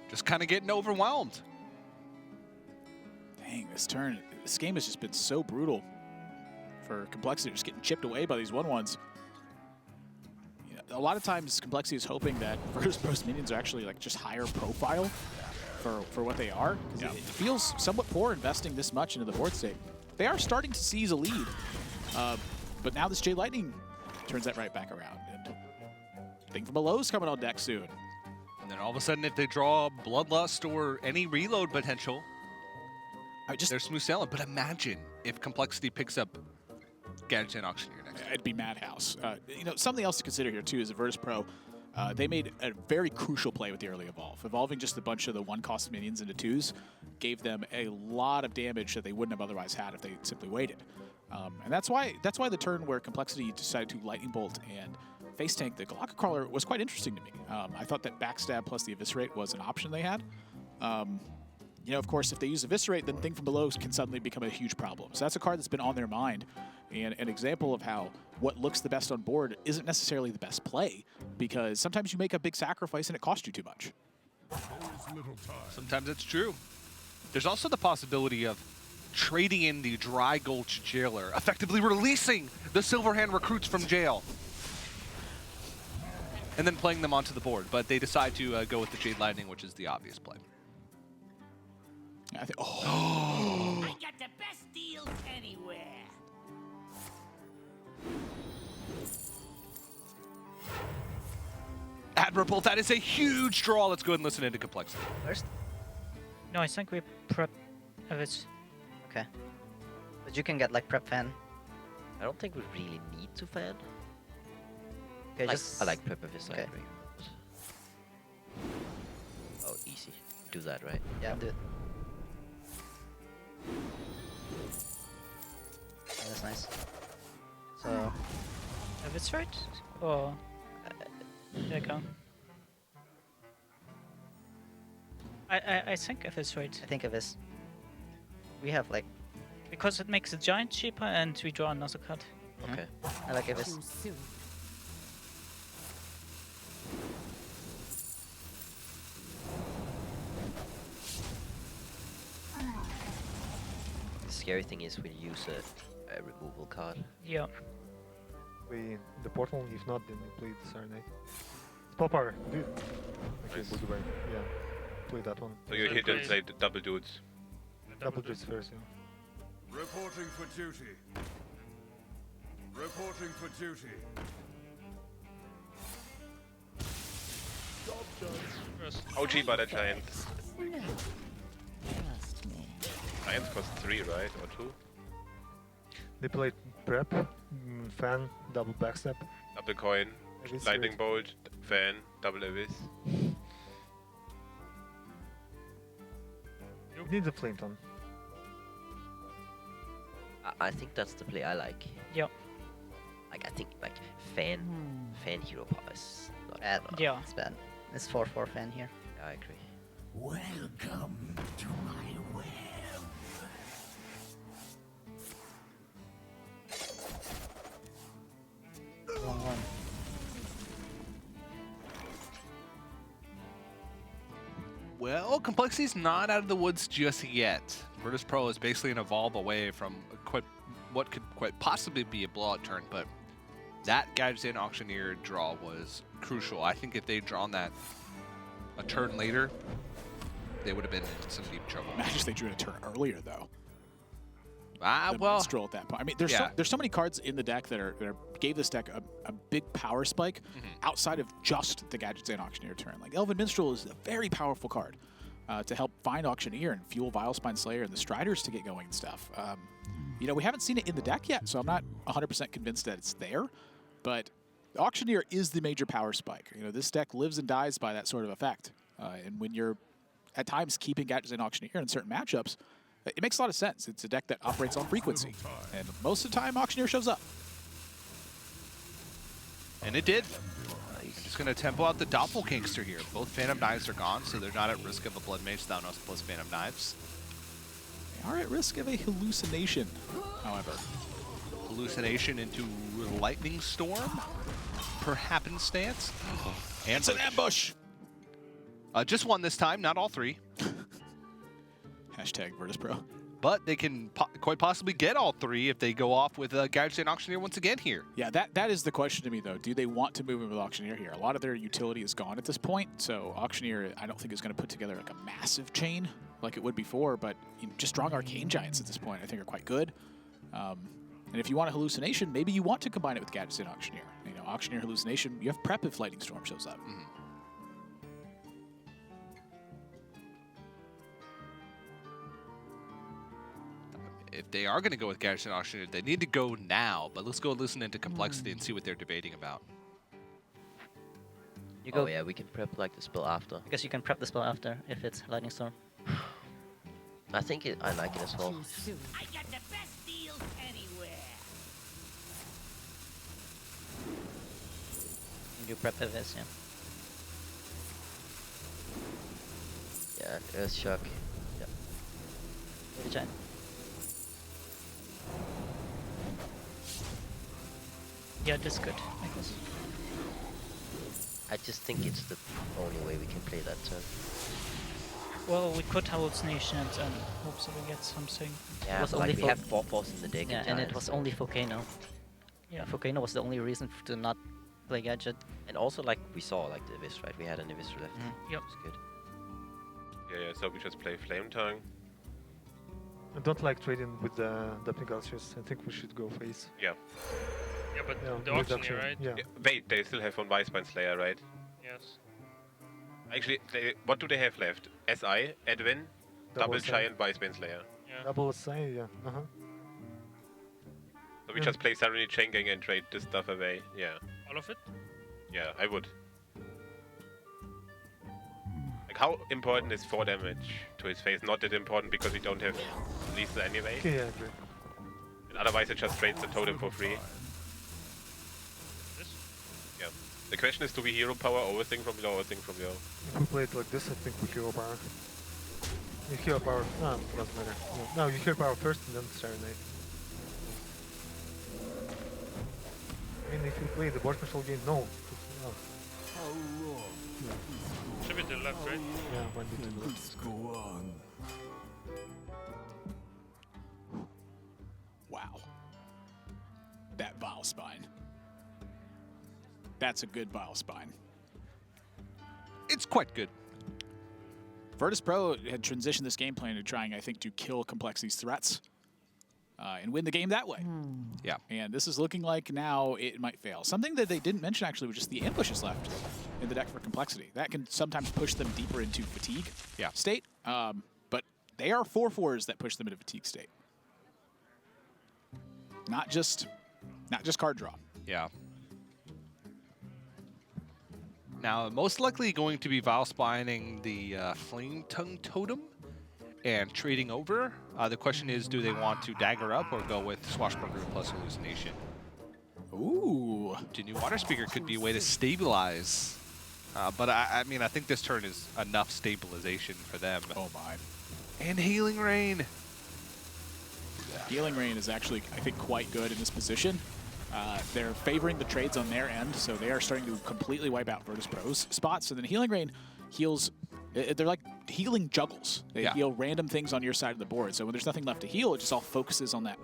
Just kind of getting overwhelmed. Dang, this game has just been so brutal for CompLexity, just getting chipped away by these 1/1s. You know, a lot of times CompLexity is hoping that Virtus.pro's minions are actually like just higher profile for what they are, because it feels somewhat poor investing this much into the board state. They are starting to seize a lead, but now this Jade Lightning turns that right back around. And Thing from Below's coming on deck soon. And then all of a sudden, if they draw Bloodlust or any reload potential, they're smooth sailing. But imagine if CompLexity picks up Gadget and Auctioneer next. It'd be madhouse. You know, something else to consider here too is the Virtus.pro. They made a very crucial play with the early evolve. Evolving just a bunch of the 1-cost minions into 2s gave them a lot of damage that they wouldn't have otherwise had if they simply waited. And that's why the turn where CompLexity decided to Lightning Bolt and face tank the Glocker Crawler was quite interesting to me. I thought that backstab plus the Eviscerate was an option they had. You know, of course, if they use Eviscerate, then Thing from Below can suddenly become a huge problem. So that's a card that's been on their mind, and an example of how what looks the best on board isn't necessarily the best play, because sometimes you make a big sacrifice and it costs you too much. Sometimes it's true. There's also the possibility of trading in the Dry Gulch Jailer, effectively releasing the Silverhand recruits from jail, and then playing them onto the board. But they decide to go with the Jade Lightning, which is the obvious play. I think, I got the best deals anywhere. Admirable, that is a huge draw. Let's go ahead and listen into CompLexity. First? No, I think we prep Evis. Okay. But you can get like prep fan. I don't think we really need to fan. Okay, I like prep of his okay. Oh, easy. Do that, right? Yeah, do it. Yeah, that's nice. So, Evis right? Or there you go. I think Evis right. I think Evis. We have like... Because it makes the giant cheaper and we draw another card. Okay. I like Evis. The scary thing is when you use a removal card. Yeah. Play the portal, if not, then we play the Serenade. Spell power, dude. Okay, Nice. goodbye. Yeah, play that one. So you hit and play the double dudes. Double dudes first, yeah. Reporting for duty. Reporting for duty. OG by the Giant. Giants cost 3, right? Or 2? They played prep, fan, double backstep. Double coin, Abyss lightning Rate. bolt, fan, double abyss. It needs a flame ton. I think that's the play I like. Yep. Like I think like fan hero power is not Bad. Yeah. It's bad. It's 4/4 fan here. I agree. Welcome to my web. Wrong one. Well, CompLexity's not out of the woods just yet. Virtus.pro is basically an evolve away from what could quite possibly be a blowout turn, but that Gadgetzan Auctioneer draw was crucial. I think if they'd drawn that a turn later, they would have been in some deep trouble. Imagine if they drew it a turn earlier, though. Ah, well, Minstrel at that point. I mean, there's so many cards in the deck that gave this deck a big power spike outside of just the Gadgetzan Auctioneer turn. Like Elven Minstrel is a very powerful card to help find Auctioneer and fuel Vilespine Slayer and the Striders to get going and stuff. You know, we haven't seen it in the deck yet, so I'm not 100% convinced that it's there. But the Auctioneer is the major power spike. You know, this deck lives and dies by that sort of effect. And when you're at times keeping Gadgetzan Auctioneer in certain matchups, it makes a lot of sense. It's a deck that operates on frequency, and most of the time, Auctioneer shows up. And it did. Just going to tempo out the Doppelgangster here. Both Phantom Knives are gone, so they're not at risk of a Blood Mage Thanos plus Phantom Knives. They are at risk of a hallucination, however. Hallucination into Lightning Storm, per happenstance. And it's an ambush! Just one this time, not all three. Hashtag Virtus.pro. But they can quite possibly get all three if they go off with Gadgetzan Auctioneer once again here. Yeah, that is the question to me, though. Do they want to move in with Auctioneer here? A lot of their utility is gone at this point, so Auctioneer, I don't think is going to put together like a massive chain like it would before, but just strong Arcane Giants at this point I think are quite good. And if you want a hallucination, maybe you want to combine it with Gadgetzan Auctioneer. You know, Auctioneer hallucination, you have prep if Lightning Storm shows up. If they are going to go with Gadgetzan Auctioneer, they need to go now. But let's go listen into CompLexity and see what they're debating about. You go. Oh yeah, we can prep like the spell after. I guess you can prep the spell after if it's Lightning Storm. I think I like it as well. I got the best deals anywhere. You prep Evis, yeah. Yeah, and Earthshock. Yep. Good job. Yeah, that's good, I guess. I just think it's the only way we can play that turn. Well, we could hallucination it and hope that we get something. Yeah, was but only like we for- have 4/4 in the deck. Yeah, and it was only Volcano. Yeah. Volcano was the only reason to not play Gadget. And also, like, we saw, like, the Abyss, right? We had an Abyss left. Yep. It's good. Yeah, so we just play Flame Tongue. I don't like trading with the Dumping Ultras. I think we should go face. Yeah. Yeah, but Yeah, the with auctioneer, right? Yeah. Wait, they still have one Wisebine Slayer, right? Yes. Actually, what do they have left? SI, Edwin, Double SI. Giant, Wisebane Slayer. Yeah. Double SI, yeah. So we just play Serenity Chain Gang and trade this stuff away. Yeah. All of it? Yeah, I would. Like, how important is 4 damage to his face? Not that important because we don't have lethal anyway. Okay, yeah, I agree. And otherwise it just trades the totem for free. This? Yeah. The question is, do we hero power overthink from below, overthink from below? If we play it like this, I think we hero power. You hero power. No, doesn't matter. No, you hero power first and then Serenade. I mean, if you play the board control game, no. Should be to the left, right? Yeah, might be to the left. Let's go on. Wow. That Vile Spine. That's a good Vile Spine. It's quite good. Virtus.pro had transitioned this game plan to trying, I think, to kill Complexity's threats and win the game that way. Yeah. And this is looking like now it might fail. Something that they didn't mention, actually, was just the ambushes left in the deck for Complexity. That can sometimes push them deeper into fatigue state. But they are 4/4s that push them into fatigue state. Not just card draw. Yeah. Now, most likely going to be Vile Spining the Flame Tongue Totem and trading over. The question is, do they want to dagger up or go with Swashbuckler plus Hallucination? Ooh. The new Water Speaker could be a way to stabilize. But I mean, I think this turn is enough stabilization for them. Oh my. And Healing Rain. Healing Rain is actually, I think, quite good in this position. They're favoring the trades on their end, so they are starting to completely wipe out Virtus.pro's spots. So then Healing Rain heals, they're like healing juggles. They heal random things on your side of the board. So when there's nothing left to heal, it just all focuses on that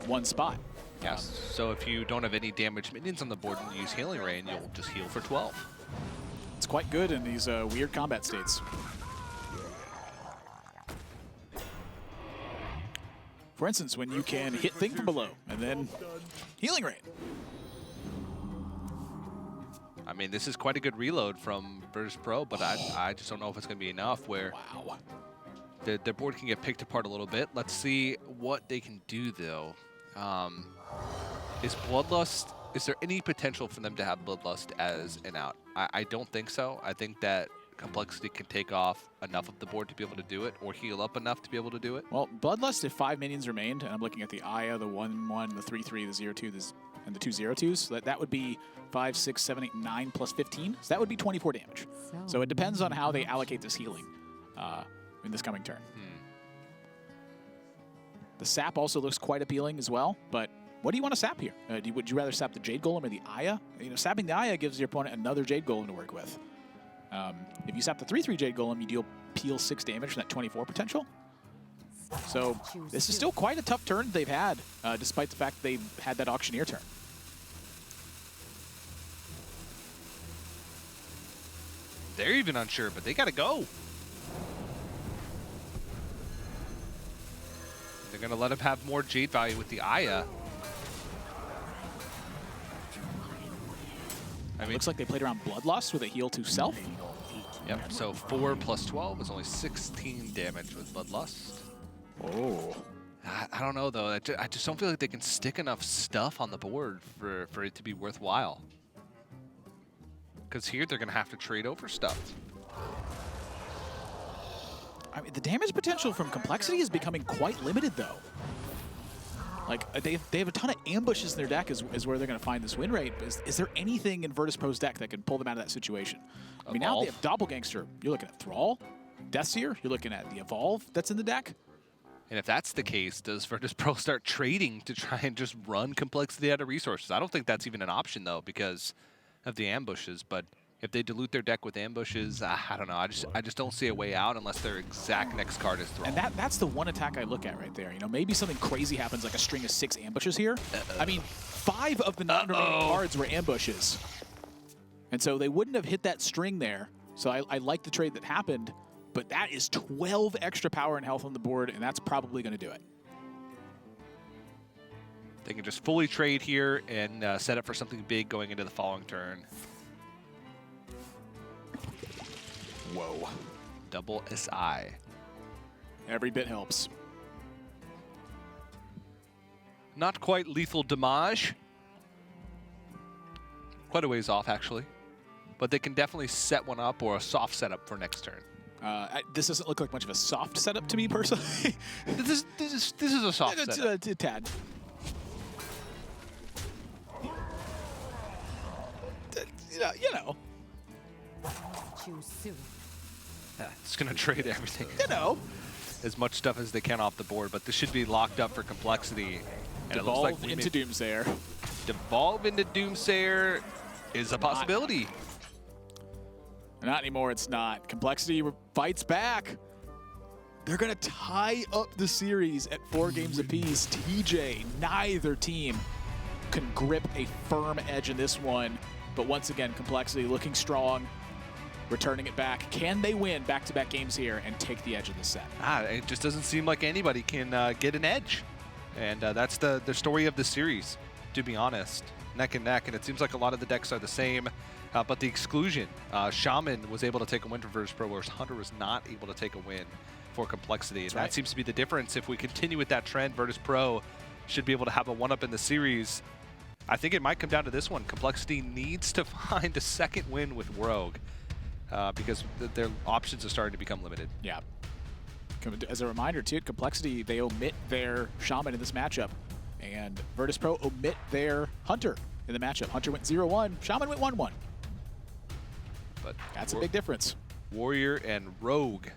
one spot. Yes. So if you don't have any damaged minions on the board and you use Healing Rain, you'll just heal for 12. It's quite good in these weird combat states. For instance, when you can hit thing from below and then Healing Rain. I mean, this is quite a good reload from Virtus.pro, but I just don't know if it's going to be enough where their board can get picked apart a little bit. Let's see what they can do, though. Is Bloodlust, is there any potential for them to have Bloodlust as an out? I don't think so. I think that Complexity can take off enough of the board to be able to do it, or heal up enough to be able to do it. Well, Bloodlust, if 5 minions remained, and I'm looking at the Aya, the 1/1, the 3/3, the 0/2, and the 2/0/2s, that would be 5, 6, 7, 8, 9 plus 15. So that would be 24 damage. So it depends on how they allocate this healing in this coming turn. The sap also looks quite appealing as well, but what do you want to sap here? Would you rather sap the Jade Golem or the Aya? You know, sapping the Aya gives your opponent another Jade Golem to work with. If you sap the 3/3 Jade Golem, you peel 6 damage from that 24 potential. So this is still quite a tough turn they've had, despite the fact they've had that Auctioneer turn. They're even unsure, but they got to go. They're going to let him have more Jade value with the Aya. I mean, looks like they played around Bloodlust with a heal to self. Yep, so 4 plus 12 is only 16 damage with Bloodlust. Oh. I don't know, though. I just don't feel like they can stick enough stuff on the board for it to be worthwhile. Because here they're going to have to trade over stuff. I mean, the damage potential from Complexity is becoming quite limited, though. Like, they have a ton of ambushes in their deck is where they're going to find this win rate. Is there anything in Virtus.pro's deck that can pull them out of that situation? I mean, now they have Doppelgangster. You're looking at Thrall, Deathseer. You're looking at the Evolve that's in the deck. And if that's the case, does Virtus.pro start trading to try and just run CompLexity out of resources? I don't think that's even an option, though, because of the ambushes. But if they dilute their deck with ambushes, I don't know. I just don't see a way out unless their exact next card is thrown. And that's the one attack I look at right there. You know, maybe something crazy happens, like a string of 6 ambushes here. I mean, 5 of the 9 remaining cards were ambushes. And so they wouldn't have hit that string there. So I like the trade that happened. But that is 12 extra power and health on the board, and that's probably going to do it. They can just fully trade here and set up for something big going into the following turn. Whoa. Double SI. Every bit helps. Not quite lethal damage. Quite a ways off, actually. But they can definitely set one up or a soft setup for next turn. This doesn't look like much of a soft setup to me, personally. This is a soft setup. A tad. You know. Choose soon. Yeah, it's going to trade everything. You know. As much stuff as they can off the board, but this should be locked up for CompLexity. And Devolve it looks like into Doomsayer. Devolve into Doomsayer is a possibility. Not anymore, it's not. CompLexity fights back. They're going to tie up the series at 4 games apiece. TJ, neither team can grip a firm edge in this one. But once again, CompLexity looking strong, returning it back. Can they win back-to-back games here and take the edge of the set? It just doesn't seem like anybody can get an edge. And that's the story of the series, to be honest. Neck and neck, and it seems like a lot of the decks are the same. But the exclusion, Shaman was able to take a win for Virtus.pro, whereas Hunter was not able to take a win for CompLexity. And that seems to be the difference. If we continue with that trend, Virtus.pro should be able to have a one-up in the series. I think it might come down to this one. CompLexity needs to find a second win with Rogue because their options are starting to become limited. Yeah. As a reminder, too, CompLexity, they omit their Shaman in this matchup. And Virtus.pro omit their Hunter in the matchup. Hunter went 0-1, Shaman went 1-1. But that's a big difference. Warrior and Rogue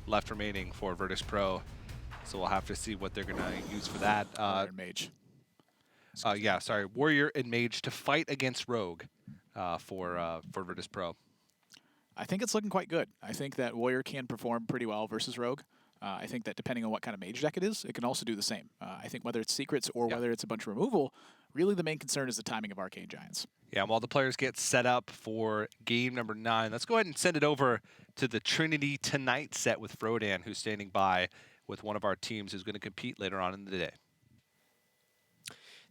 left remaining for Virtus.pro. So we'll have to see what they're going to use for that. Warrior and Mage. Yeah, sorry. Warrior and Mage to fight against Rogue for Virtus.pro. I think it's looking quite good. I think that Warrior can perform pretty well versus Rogue. I think that depending on what kind of Mage deck it is, it can also do the same. I think whether it's secrets or whether it's a bunch of removal, really the main concern is the timing of Arcane Giants. Yeah, while the players get set up for game number 9, let's go ahead and send it over to the Trinity Tonight set with Frodan, who's standing by with one of our teams who's going to compete later on in the day.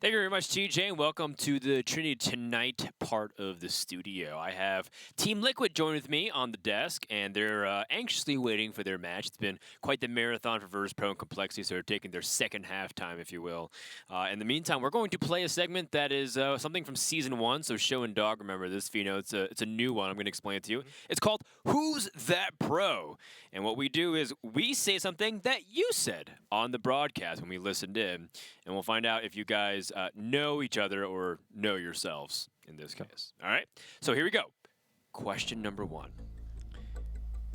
Thank you very much, TJ, and welcome to the Trinity Tonight part of the studio. I have Team Liquid join with me on the desk, and they're anxiously waiting for their match. It's been quite the marathon for Virtus.pro and CompLexity, so they're taking their second halftime, if you will. In the meantime, we're going to play a segment that is something from Season 1, so Show and Dog remember this. Fino, it's a new one. I'm going to explain it to you. It's called Who's That Pro? And what we do is we say something that you said on the broadcast when we listened in, and we'll find out if you guys know each other or know yourselves in this case. All right? So here we go. Question number 1.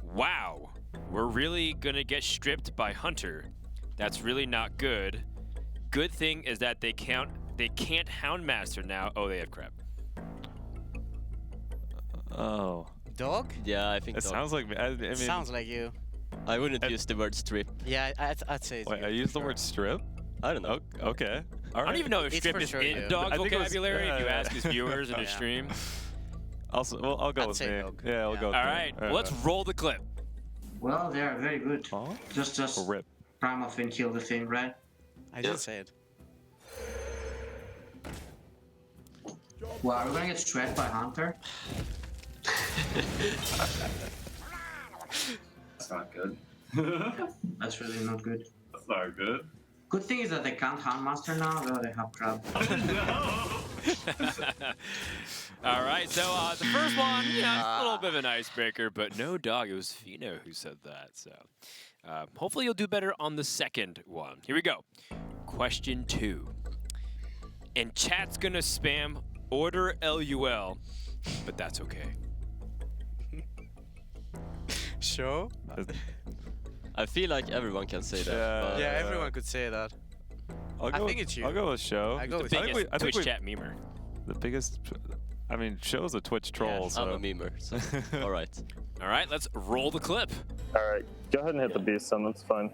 Wow, we're really going to get stripped by Hunter. That's really not good. Good thing is that they can't Houndmaster now. Oh, they have crap. Oh. Dog? Yeah, I think it dog. Sounds like me. I mean, sounds like you. I wouldn't use the word strip. Yeah, I'd say. Wait, I used the word strip. I don't know. Okay. All right. I don't even know if strip is in dog vocabulary. If you ask his viewers in his stream. Also, well, I'll go with me. Yeah, I'll go. All right, let's roll the clip. Well, they are very good. Just Primal Fin kill the thing, right? I didn't say it. Well, are we gonna get shredded by Hunter? That's not good. That's really not good. That's not good. Good thing is that they can't Houndmaster now, though they have crab. All right, so the first one, a little bit of an icebreaker, but no dog. It was Fino who said that. So hopefully you'll do better on the second one. Here we go. Question 2. And chat's gonna spam order LUL, but that's okay. Sure. I feel like everyone can say that. Yeah, but, everyone could say that. I think it's you. I'll go with Show. I go with biggest you. Twitch chat memer. The biggest. I mean, Show's a Twitch troll. So. I'm a memer. So. All right. All right, let's roll the clip. All right, go ahead and hit the beast stun. That's fine.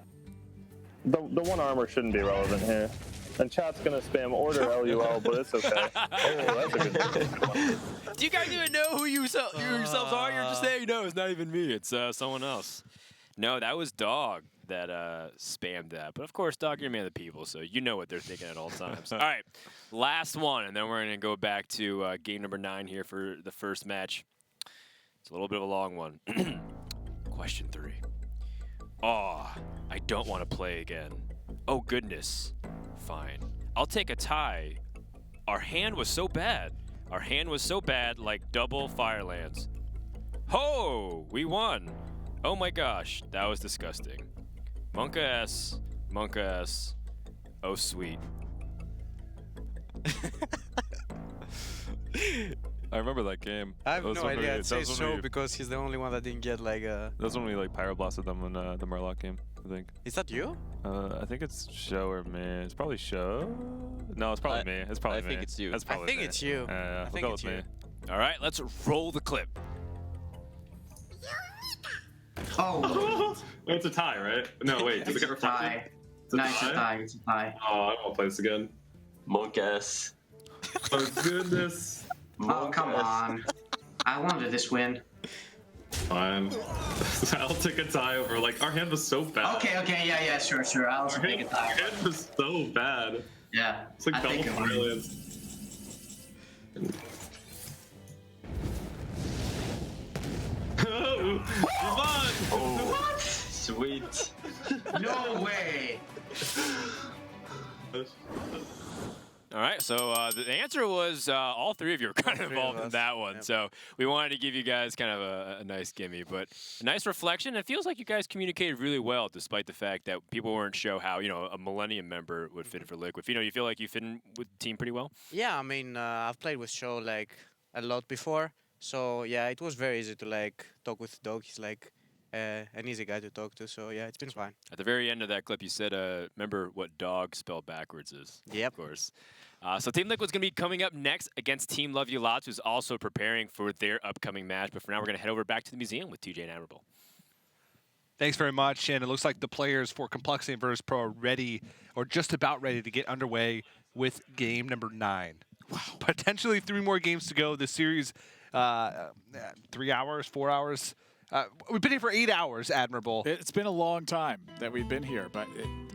The one armor shouldn't be relevant here. And chat's gonna spam order LUL, but it's okay. Oh, that's a good one. Do you guys even know who you yourselves are? You're just saying, no, it's not even me. It's someone else. No, that was Dog that spammed that. But of course, Dog, you're a man of the people, so you know what they're thinking at all times. All right, last one, and then we're going to go back to game number 9 here for the first match. It's a little bit of a long one. Question 3. Oh, I don't want to play again. Oh, goodness. Fine. I'll take a tie. Our hand was so bad. Our hand was so bad, like double Firelands. Ho! We won. Oh my gosh, that was disgusting. Monka S. Monka S. Oh, sweet. I remember that game. I have no idea. I'd say so because he's the only one that didn't get like a... That was when we like pyroblasted them in the Murloc game, I think. Is that you? I think it's Show or me. It's probably Show. No, it's probably me. It's probably me. I think it's you. That's probably I think me. it's you. Yeah, I think we'll it's go with you. me. All right, let's roll the clip. Oh. It's a tie, right? No, wait. Does it get reflected? Tie. It's a tie. It's a tie. Oh, I don't want to play this again. Monk S. Oh, goodness. Oh, come on. I wanted this win. Fine. I'll take a tie over. Like, our hand was so bad. Okay, yeah, sure. I'll also take a tie. Our hand was so bad. Yeah. It's like double Firelands. Oh, what? Sweet. No way. All right, so the answer was all 3 of you were kind of involved in that one. Yep. So we wanted to give you guys kind of a nice gimme, but a nice reflection. It feels like you guys communicated really well, despite the fact that people weren't sure how a Millennium member would fit in for Liquid. You feel like you fit in with the team pretty well? Yeah, I mean, I've played with Show like a lot before, so yeah, it was very easy to like talk with Dog. He's like an easy guy to talk to, so yeah, it's been fine. At the very end of that clip, you said, remember what dog spelled backwards is. Yep. Of course. So Team Liquid's going to be coming up next against Team Love You Lots, who's also preparing for their upcoming match. But for now, we're going to head over back to the museum with TJ and Admirable. Thanks very much, and it looks like the players for CompLexity and Virtus.pro are ready, or just about ready, to get underway with game number 9. Wow. Potentially 3 more games to go. The series, 3 hours, 4 hours. We've been here for 8 hours, Admirable. It's been a long time that we've been here, but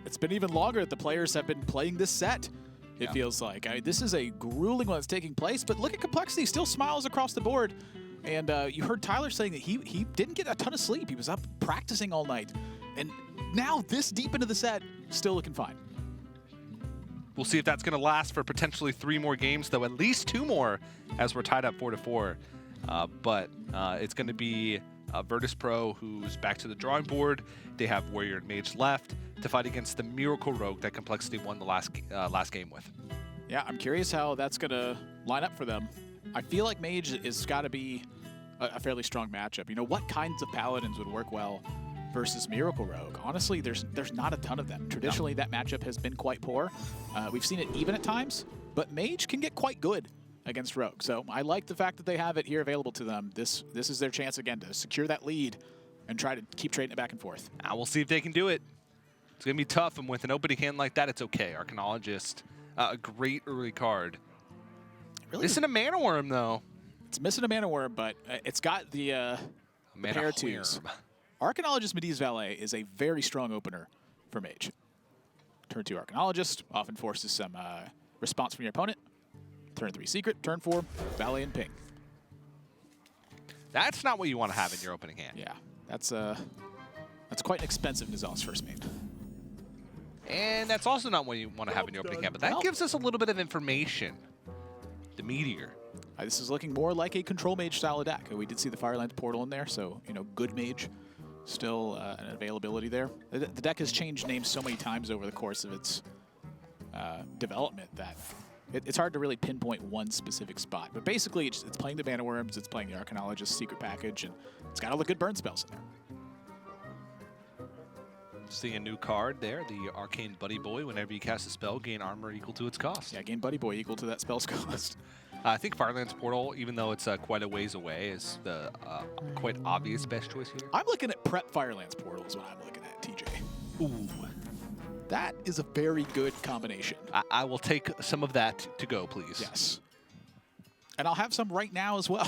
it's been even longer that the players have been playing this set. It feels like. I mean, this is a grueling one that's taking place, but look at CompLexity, still smiles across the board. And you heard Tyler saying that he didn't get a ton of sleep. He was up practicing all night. And now, this deep into the set, still looking fine. We'll see if that's going to last for potentially 3 more games, though at least 2 more, as we're tied up 4-4. But it's going to be Virtus.pro, who's back to the drawing board. They have Warrior and Mage left to fight against the Miracle Rogue that CompLexity won the last game with. Yeah, I'm curious how that's going to line up for them. I feel like Mage is got to be a fairly strong matchup. What kinds of Paladins would work well versus Miracle Rogue? Honestly, there's not a ton of them. Traditionally, that matchup has been quite poor. We've seen it even at times, but Mage can get quite good against Rogue. So I like the fact that they have it here available to them. This is their chance again to secure that lead and try to keep trading it back and forth. We'll see if they can do it. It's going to be tough, and with an opening hand like that, it's okay. Arcanologist, a great early card. Really missing a Mana Worm, though. It's missing a Mana Worm, but it's got the pair twos. Arcanologist Medivh's Valet is a very strong opener for Mage. Turn 2 Arcanologist often forces some response from your opponent. Turn 3 Secret, turn 4 Valet and Ping. That's not what you want to have in your opening hand. Yeah, that's quite an expensive Nizal's first main. And that's also not what you want to have in your opening hand, but that gives us a little bit of information. The Meteor. This is looking more like a Control Mage style of deck. We did see the Firelands portal in there, so good Mage still an availability there. The deck has changed names so many times over the course of its development that it's hard to really pinpoint one specific spot. But basically, it's playing the Mana Worms, it's playing the Arcanologist secret package, and it's got all the good burn spells in there. Seeing a new card there, the Arcane Buddy Boy. Whenever you cast a spell, gain armor equal to its cost. Yeah, gain Buddy Boy equal to that spell's cost. I think Firelands Portal, even though it's quite a ways away, is the quite obvious best choice here. I'm looking at Prep Firelands Portal is what I'm looking at, TJ. Ooh. That is a very good combination. I will take some of that to go, please. Yes. And I'll have some right now as well.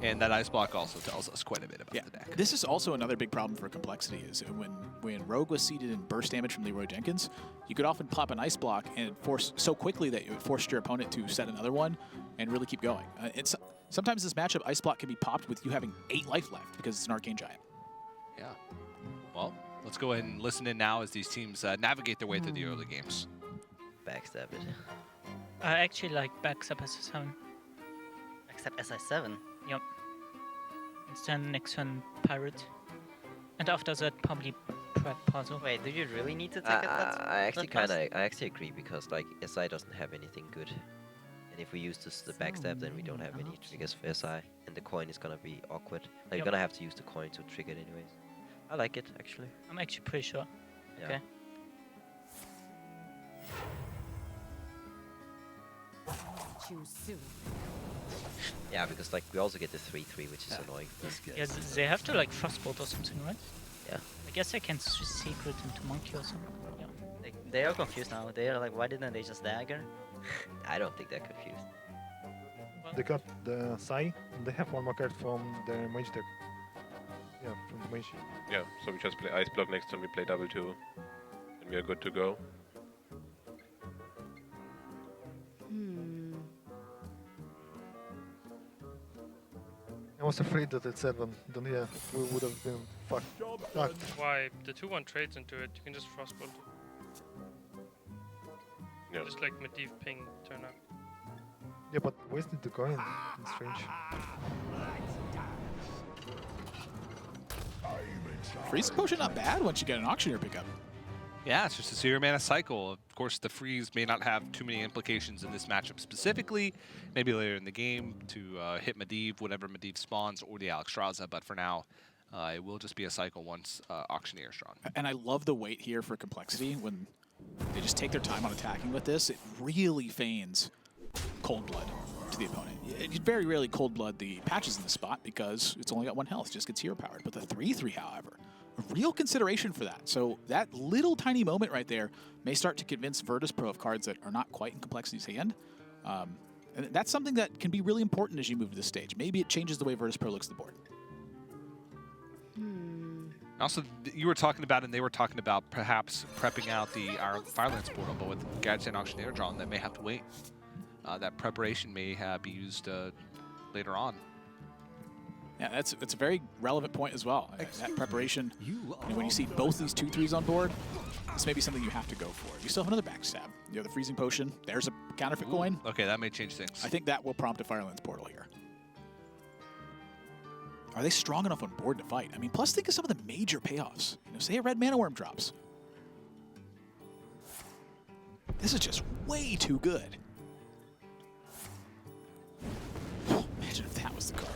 And that ice block also tells us quite a bit about the deck. This is also another big problem for Complexity is when Rogue was seeded in burst damage from Leroy Jenkins, you could often plop an ice block and force so quickly that it forced your opponent to set another one and really keep going. Sometimes this matchup, ice block can be popped with you having 8 life left because it's an Arcane Giant. Yeah. Well, let's go ahead and listen in now as these teams navigate their way through the early games. Backstab it. I actually like backstab SI7. Backstab SI7? Yep. Instead next turn Pirate. And after that probably Prep Puzzle. Wait, do you really need to take it? I actually agree because like SI doesn't have anything good. And if we use the backstab, then we don't have any triggers for SI. And the coin is gonna be awkward. Like, you're gonna have to use the coin to trigger it anyways. I like it, actually. I'm actually pretty sure. Yeah. Okay. Choose soon. Yeah, because like we also get the 3/3, which is annoying. Yeah, they have to like Frostbolt or something, right? Yeah. I guess I can secret into Monkey or something. Yeah. They are confused now. They are like, why didn't they just dagger? I don't think they're confused. They got the Sai, and they have one more card from the Mage deck. Yeah, from the Mage. Yeah, so we just play Ice Block next time we play double 2. And we are good to go. I was afraid that at 7, then yeah, we would have been fucked. Why? The 2-1 trades into it. You can just Frostbolt. Yeah. Just like Medivh ping turn up. Yeah, but wasting the coin. It's strange. Freeze Potion not bad once you get an Auctioneer pickup. Yeah, it's just a 0-mana cycle. Of course, the freeze may not have too many implications in this matchup specifically. Maybe later in the game to hit Medivh, whatever Medivh spawns, or the Alexstrasza. But for now, it will just be a cycle once Auctioneer is drawn. And I love the wait here for Complexity. When they just take their time on attacking with this, it really feigns Cold Blood to the opponent. It's very rarely Cold Blood the patches in the spot because it's only got 1 health, just gets hero powered. But the 3/3, however, a real consideration for that. So that little tiny moment right there may start to convince Virtus.pro of cards that are not quite in Complexity's hand. And that's something that can be really important as you move to this stage. Maybe it changes the way Virtus.pro looks at the board. Also, you were talking about, and they were talking about perhaps prepping out the Firelands Portal, but with Gadget and Auctioneer drawn, that may have to wait. That preparation may be used later on. Yeah, that's a very relevant point as well. That preparation, when you see both these 2/3s on board, this may be something you have to go for. You still have another backstab. You have the Freezing Potion. There's a counterfeit coin. Okay, that may change things. I think that will prompt a Firelands Portal here. Are they strong enough on board to fight? I mean, plus think of some of the major payoffs. You know, say a red Mana Worm drops. This is just way too good. Oh, imagine if that was the card.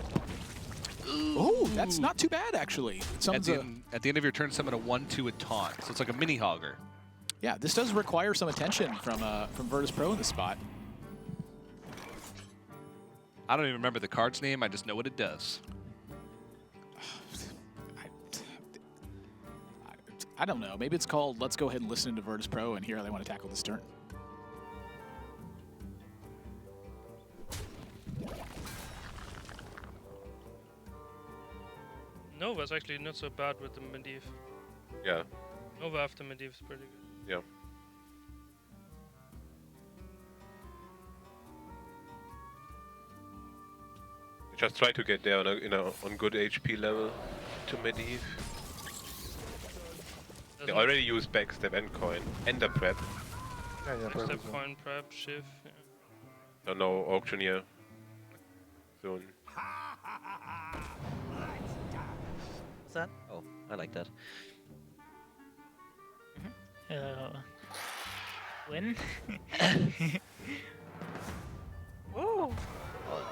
Oh, that's not too bad, actually. At the end of your turn, summon a 1/2 with Taunt, so it's like a mini Hogger. Yeah, this does require some attention from Virtus.pro in this spot. I don't even remember the card's name, I just know what it does. I don't know. Maybe it's called Let's Go Ahead and Listen to Virtus.pro and hear how they want to tackle this turn. Nova's actually not so bad with the Medivh. Yeah. Nova after Medivh is pretty good. Yeah. Just try to get there on good HP level to Medivh. They already use backstab and coin and a prep. Backstab, coin, prep, shift. Yeah. So no Auctioneer soon. What's that? Oh, I like that. Win. Ooh. Oh,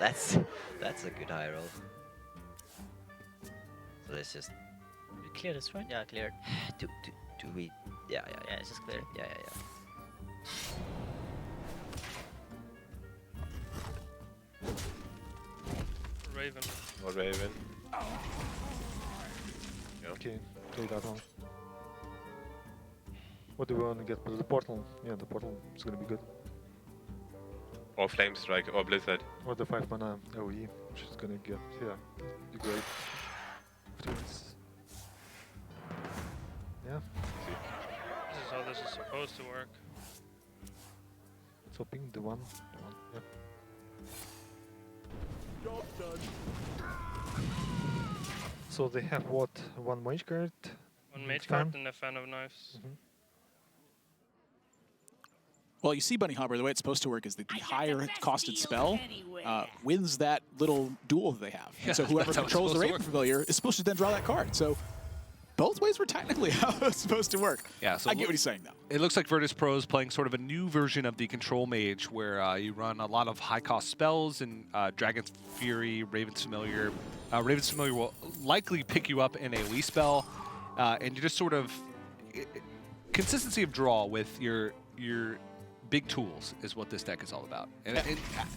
that's a good high roll. So but it's just. We cleared this, right? Yeah, cleared. Do we? Yeah. Yeah, it's just cleared. Yeah. Raven. Or Raven. Yeah. Okay, play that one. What do we want to get? The portal. Yeah, the portal is gonna be good. Or Flame Strike, or Blizzard. Or the 5 mana OE, which is gonna get, be great. Afterwards. Yeah. This is how this is supposed to work. So ping the one, yeah. Job done. So they have what? One mage card? One mage fan? card and a fan of knives. Well, you see Bunny Hopper, the way it's supposed to work is that the higher costed spell wins that little duel that they have. Yeah, And so whoever that's how it's controls the supposed to Raven work. Familiar is supposed to then draw that card. So both ways were technically how it's supposed to work. Yeah, so I get what he's saying, though. It looks like Virtus.pro is playing sort of a new version of the Control Mage, where you run a lot of high-cost spells and Dragon's Fury, Raven's Familiar. Raven's Familiar will likely pick you up in a AoE spell, and you just sort of consistency of draw with your big tools is what this deck is all about. And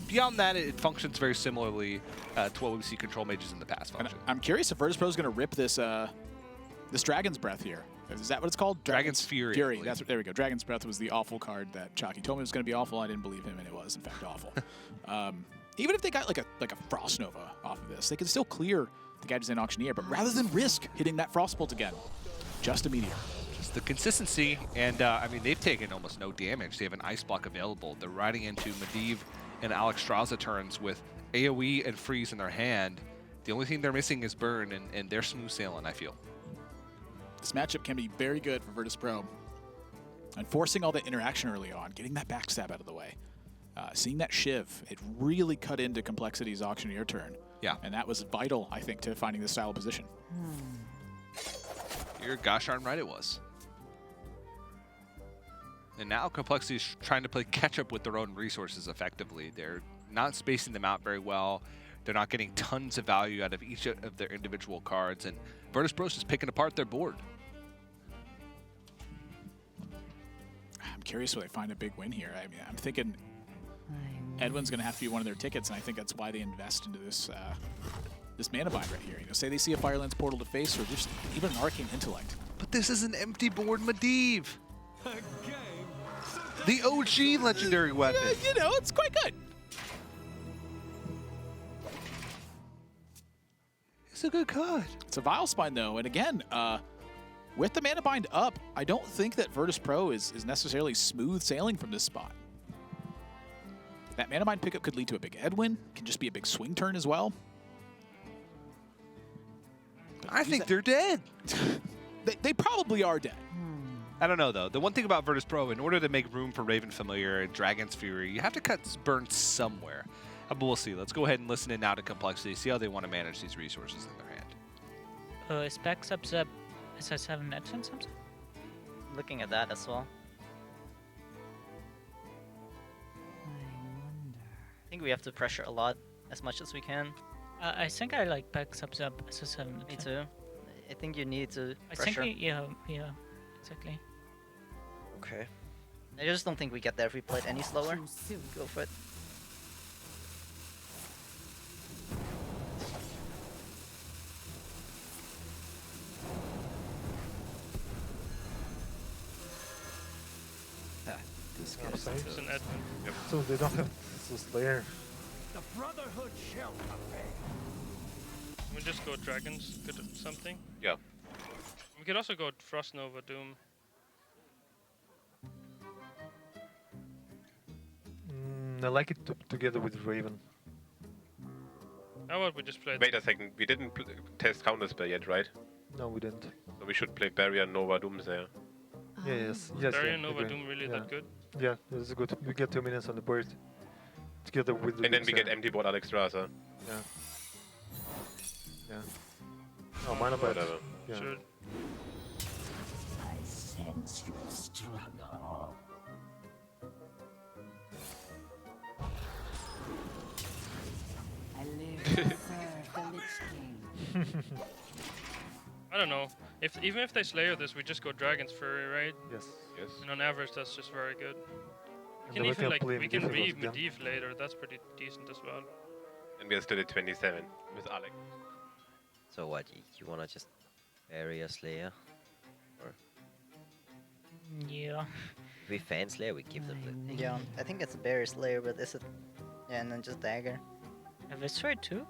beyond that, it functions very similarly to what we see Control Mages in the past function. I'm curious if Virtus.pro is going to rip this this Dragon's Breath here. Is that what it's called? Dragon's Fury. Fury. There we go. Dragon's Breath was the awful card that Chalky told me was going to be awful. I didn't believe him, and it was in fact awful. Even if they got like a Frost Nova off of this, they could still clear the Gadgetzan Auctioneer. But rather than risk hitting that Frostbolt again, just a Meteor. Just the consistency, and I mean, they've taken almost no damage. They have an Ice Block available. They're riding into Medivh and Alexstrasza turns with AoE and Freeze in their hand. The only thing they're missing is Burn, and they're smooth sailing, I feel. This matchup can be very good for Virtus.pro. And forcing all that interaction early on, getting that backstab out of the way. Seeing that Shiv, it really cut into CompLexity's Auctioneer turn. Yeah. And that was vital, I think, to finding this style of position. You're gosh darn right it was. And now CompLexity is trying to play catch-up with their own resources effectively. They're not spacing them out very well. They're not getting tons of value out of each of their individual cards, and Virtus.pro is just picking apart their board. I'm curious where they find a big win here. I mean, I'm thinking Edwin's going to have to be one of their tickets, and I think that's why they invest into this this mana bind right here. You know, say they see a Firelands Portal to face, or just even an Arcane Intellect. But this is an empty board Medivh. The OG legendary weapon. Yeah, you know, it's quite good. It's a good card. It's a Vile Spine, though, and again, with the mana bind up, I don't think that Virtus.pro is necessarily smooth sailing from this spot. That mana bind pickup could lead to a big Edwin, can just be a big swing turn as well. But I think they're dead. They probably are dead. I don't know, though. The one thing about Virtus.pro, in order to make room for Raven Familiar and Dragon's Fury, you have to cut Burn somewhere. But we'll see. Let's go ahead and listen in now to CompLexity, see how they want to manage these resources in their hand. Is backs up the SI7 Edwin something? Looking at that as well. I think we have to pressure a lot, as much as we can. I think I like backs up the SI7. Me too. I think you need to I pressure. think yeah, exactly. Okay. I just don't think we get there if we played any slower. Go for it. This guy's It's an Edwin. Yep. So they don't have the Slayer. The Brotherhood shall prevail. Can we just go dragons? Good at something? Yeah. We could also go Frost Nova Doom. I like it together with Raven. How about we just play? Wait a second, we didn't test Counterspell yet, right? No, we didn't. So we should play Barrier Nova Doom there. Yeah, yes. Barrier Yeah, Nova agree. Doom really Yeah. that good? Yeah, this is good. We get 2 minutes on the board. Together with the And then big we get Slayer. empty board Alexstrasza. Yeah. Yeah. Oh, mana bind. Whatever. Yeah. Sure. I sense your struggle. I live to serve the Lich King. I don't know. Even if they Slayer this, we just go Dragon's Fury, right? Yes. Yes. And on average, that's just very good. And We then can even play we can Medivh re again. Medivh later. That's pretty decent as well. And we are still at 27 with Alec. So what? You wanna just area Slayer? Or Yeah. if we fan Slayer, we give them the. Yeah, I think it's a Barrier Slayer, but is it? Yeah, and then just Dagger. A Viscerate too?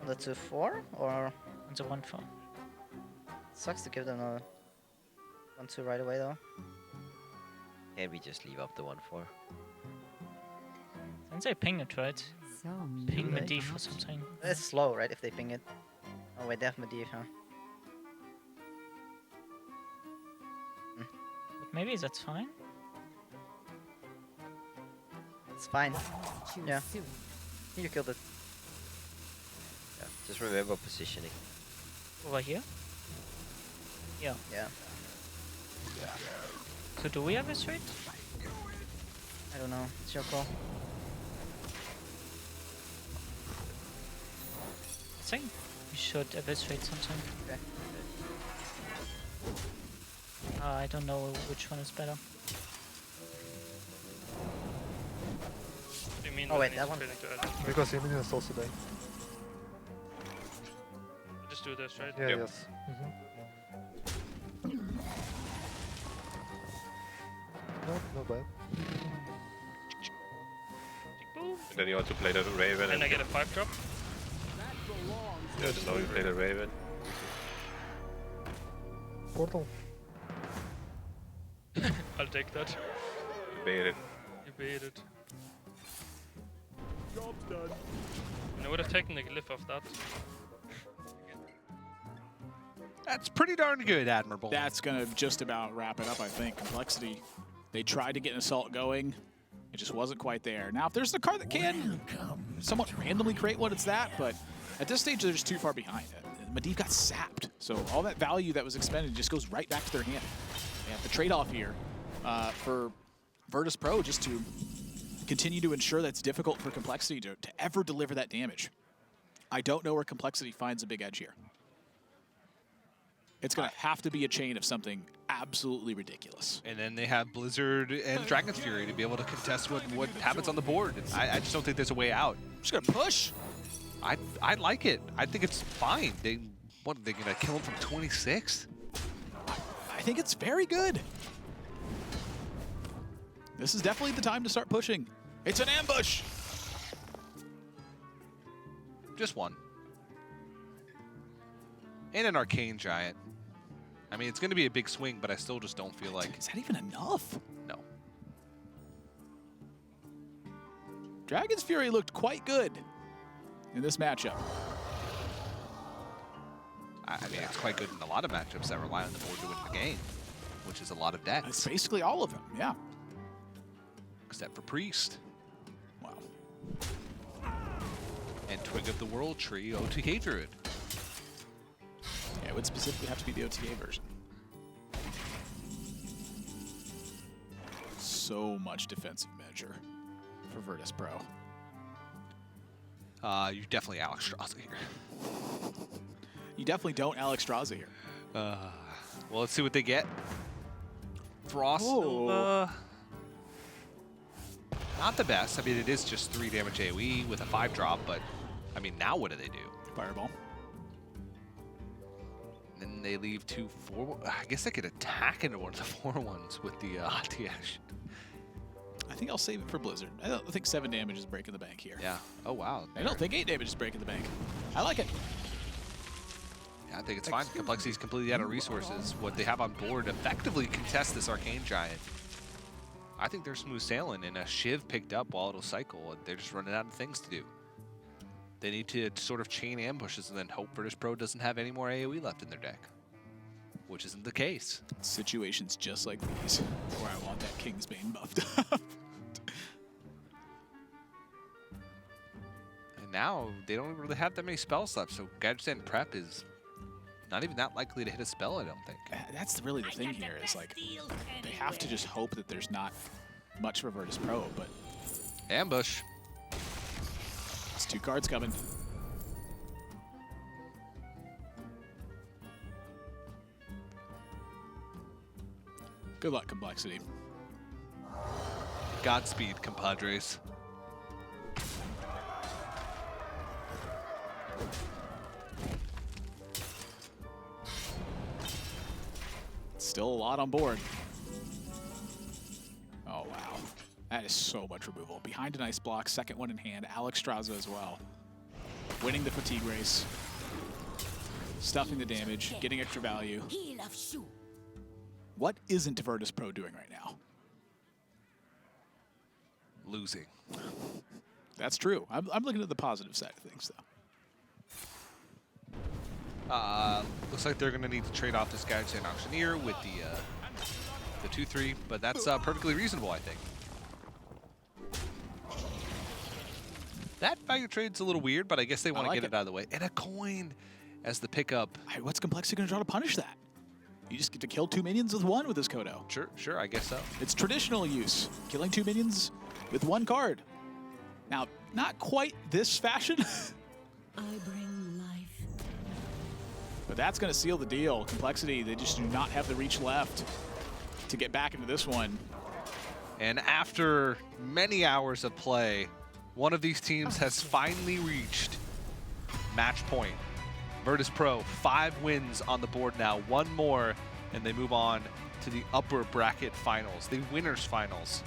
On the 2-4 or? On the 1-4. Sucks to give them a 1-2 right away though. And we just leave up the 1-4. Then they ping it, right? So Ping many Medivh or something. It's slow, right? If they ping it. Oh wait, they have Medivh, huh? But maybe that's fine. It's fine. Choose Yeah. soon. You killed it. Yeah. Just remember positioning. Over here? Yeah. Yeah. So do we have Viscerate? I don't know. It's your call. I think we should Eviscerate something. Okay. I don't know which one is better. What do you mean? Oh, wait, needs that one? trading to add? Because your minions also die. Just do this, right? Yeah, Yep. yes. No bad. And then you also play the Raven. And I get a 5-drop. Yeah, so you play the Raven. Portal. I'll take that. You bait it. You baited. Job's done. And I would have taken the glyph off that. That's pretty darn good, Admirable. That's going to just about wrap it up, I think. CompLexity, they tried to get an assault going. It just wasn't quite there. Now, if there's a card that can somewhat randomly create one, it's that. But at this stage, they're just too far behind. Medivh got sapped. So all that value that was expended just goes right back to their hand. They have the trade-off here for Virtus.pro just to continue to ensure that it's difficult for CompLexity to ever deliver that damage. I don't know where CompLexity finds a big edge here. It's going to have to be a chain of something absolutely ridiculous. And then they have Blizzard and Dragon's Fury to be able to contest what happens on the board. And I just don't think there's a way out. Just going to push. I like it. I think it's fine. They're going to kill him from 26? I think it's very good. This is definitely the time to start pushing. It's an ambush. Just one. And an Arcane Giant. I mean, it's going to be a big swing, but I still just don't feel like... Is that even enough? No. Dragon's Fury looked quite good in this matchup. I mean, it's quite good in a lot of matchups that rely on the board to win the game, which is a lot of decks. It's basically all of them, yeah. Except for Priest. Wow. And Twig of the World Tree, OTK Druid. Yeah, it would specifically have to be the OTA version. So much defensive measure for Virtus.pro. You definitely Alex Straza here. You definitely don't Alex Straza here. Well, let's see what they get. Frost Oh. not the best. I mean, it is just 3 damage AoE with a 5-drop, but I mean, now what do they do? Fireball. Then they leave 2 4. I guess they could attack into one of the 4-1s with the Atiash. I think I'll save it for Blizzard. I don't think 7 damage is breaking the bank here. Yeah. Oh, wow. I don't think 8 damage is breaking the bank. I like it. Yeah, I think it's fine. CompLexity's completely out of resources. What they have on board effectively contests this Arcane Giant. I think they're smooth sailing, and a Shiv picked up while it'll cycle, and they're just running out of things to do. They need to sort of chain ambushes and then hope Virtus.pro doesn't have any more AoE left in their deck, which isn't the case. Situations just like these, where I want that Kingsbane buffed up. And now they don't really have that many spells left, so Gadgetzan Prep is not even that likely to hit a spell, I don't think. That's really the thing here, is like, they have to just hope that there's not much for Virtus.pro, but... Ambush. It's 2 cards coming. Good luck, CompLexity. Godspeed, compadres. Still a lot on board. Oh, wow. That is so much removal. Behind an ice block, second one in hand. Alex Straza as well. Winning the fatigue race. Stuffing the damage, getting extra value. What isn't Virtus.pro doing right now? Losing. That's true. I'm looking at the positive side of things, though. Looks like they're going to need to trade off this Gadget Auctioneer with the 2-3, but that's perfectly reasonable, I think. That value trade's a little weird, but I guess they want to get it out of the way. And a coin as the pickup. Hey, what's CompLexity going to try to punish that? You just get to kill 2 minions with 1 with this Kodo. Sure, I guess so. It's traditional use, killing 2 minions with 1 card. Now, not quite this fashion. I bring life. But that's going to seal the deal. CompLexity, they just do not have the reach left to get back into this one. And after many hours of play, one of these teams has finally reached match point. Virtus.pro, 5 wins on the board now, 1 more, and they move on to the upper bracket finals, the winners finals.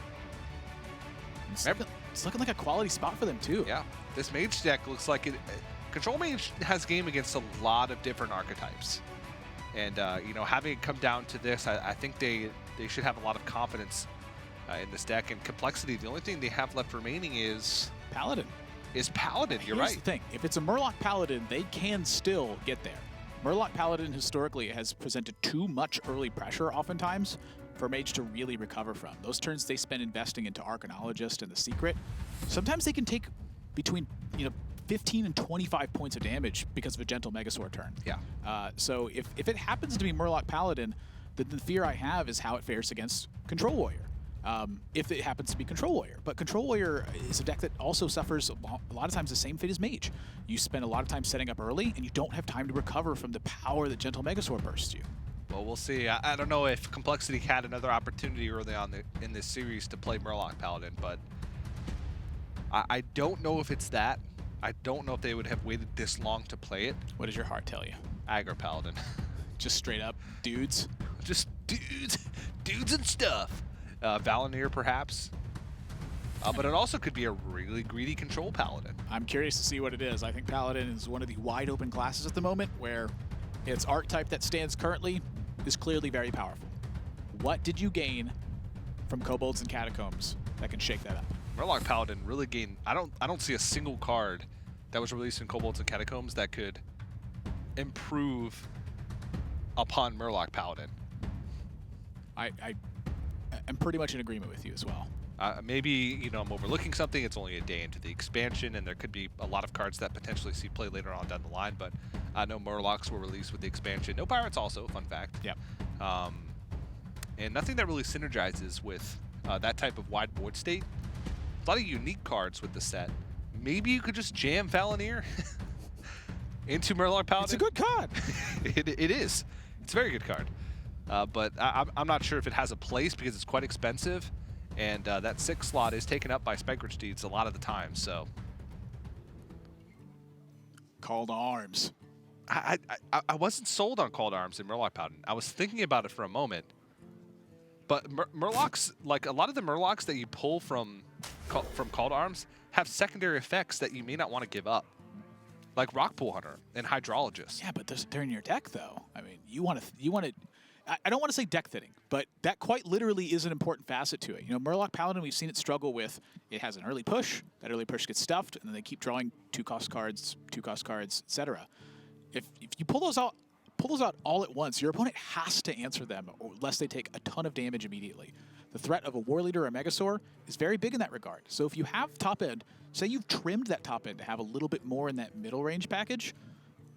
It's looking like a quality spot for them too. Yeah, this mage deck looks like it. Control Mage has game against a lot of different archetypes, and you know, having it come down to this, I think they should have a lot of confidence in this deck. And CompLexity, the only thing they have left remaining is Paladin. You're right. Here's the thing. If it's a Murloc Paladin, they can still get there. Murloc Paladin historically has presented too much early pressure oftentimes for Mage to really recover from. Those turns they spend investing into Arcanologist and the Secret, sometimes they can take between 15 and 25 points of damage because of a Gentle Megasaur turn. Yeah. So if it happens to be Murloc Paladin, then the fear I have is how it fares against Control Warrior. If it happens to be Control Warrior. But Control Warrior is a deck that also suffers a lot of times the same fate as Mage. You spend a lot of time setting up early, and you don't have time to recover from the power that Gentle Megasaur bursts you. Well, we'll see. I don't know if CompLexity had another opportunity early on in this series to play Murloc Paladin, but I don't know if it's that. I don't know if they would have waited this long to play it. What does your heart tell you? Aggro Paladin. Just straight up dudes? Just dudes. Dudes and stuff. Valenier, perhaps. But it also could be a really greedy Control Paladin. I'm curious to see what it is. I think Paladin is one of the wide open classes at the moment where its archetype that stands currently is clearly very powerful. What did you gain from Kobolds and Catacombs that can shake that up? Murloc Paladin really gained. I don't see a single card that was released in Kobolds and Catacombs that could improve upon Murloc Paladin. I'm pretty much in agreement with you as well. Maybe, I'm overlooking something. It's only a day into the expansion, and there could be a lot of cards that potentially see play later on down the line, but no Murlocs were released with the expansion. No Pirates also, fun fact. Yep. And nothing that really synergizes with that type of wide board state. A lot of unique cards with the set. Maybe you could just jam Valenier into Murloc Paladin. It's a good card. It is. It's a very good card. But I'm not sure if it has a place because it's quite expensive, and that 6 slot is taken up by Spike Rich Deeds a lot of the time. So, Call to Arms. I wasn't sold on Call to Arms in Murloc Paladin. I was thinking about it for a moment, but Murlocs, like a lot of the Murlocs that you pull from Call to Arms, have secondary effects that you may not want to give up, like Rockpool Hunter and Hydrologist. Yeah, but they're in your deck though. I mean, you want to. I don't want to say deck thinning, but that quite literally is an important facet to it. Murloc Paladin, we've seen it struggle with, it has an early push, that early push gets stuffed, and then they keep drawing 2-cost cards, etc. If you pull those out all at once, your opponent has to answer them, or lest they take a ton of damage immediately. The threat of a War Leader or Megasaur is very big in that regard. So if you have top end, say you've trimmed that top end to have a little bit more in that middle range package,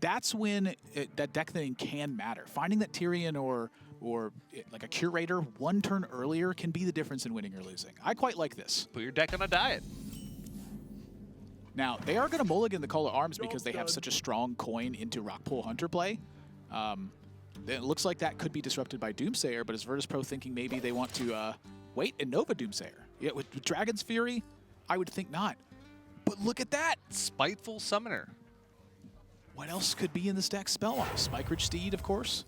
that's when that deck thinning can matter. Finding that Tyrion or like a Curator 1 turn earlier can be the difference in winning or losing. I quite like this. Put your deck on a diet. Now, they are going to mulligan the Call to Arms because they have such a strong coin into Rockpool Hunter play. It looks like that could be disrupted by Doomsayer, but is Virtus.pro thinking maybe they want to wait and Nova Doomsayer? Yeah, with Dragon's Fury, I would think not. But look at that! Spiteful Summoner. What else could be in this deck spell-wise? Spike-Ridge Steed, of course.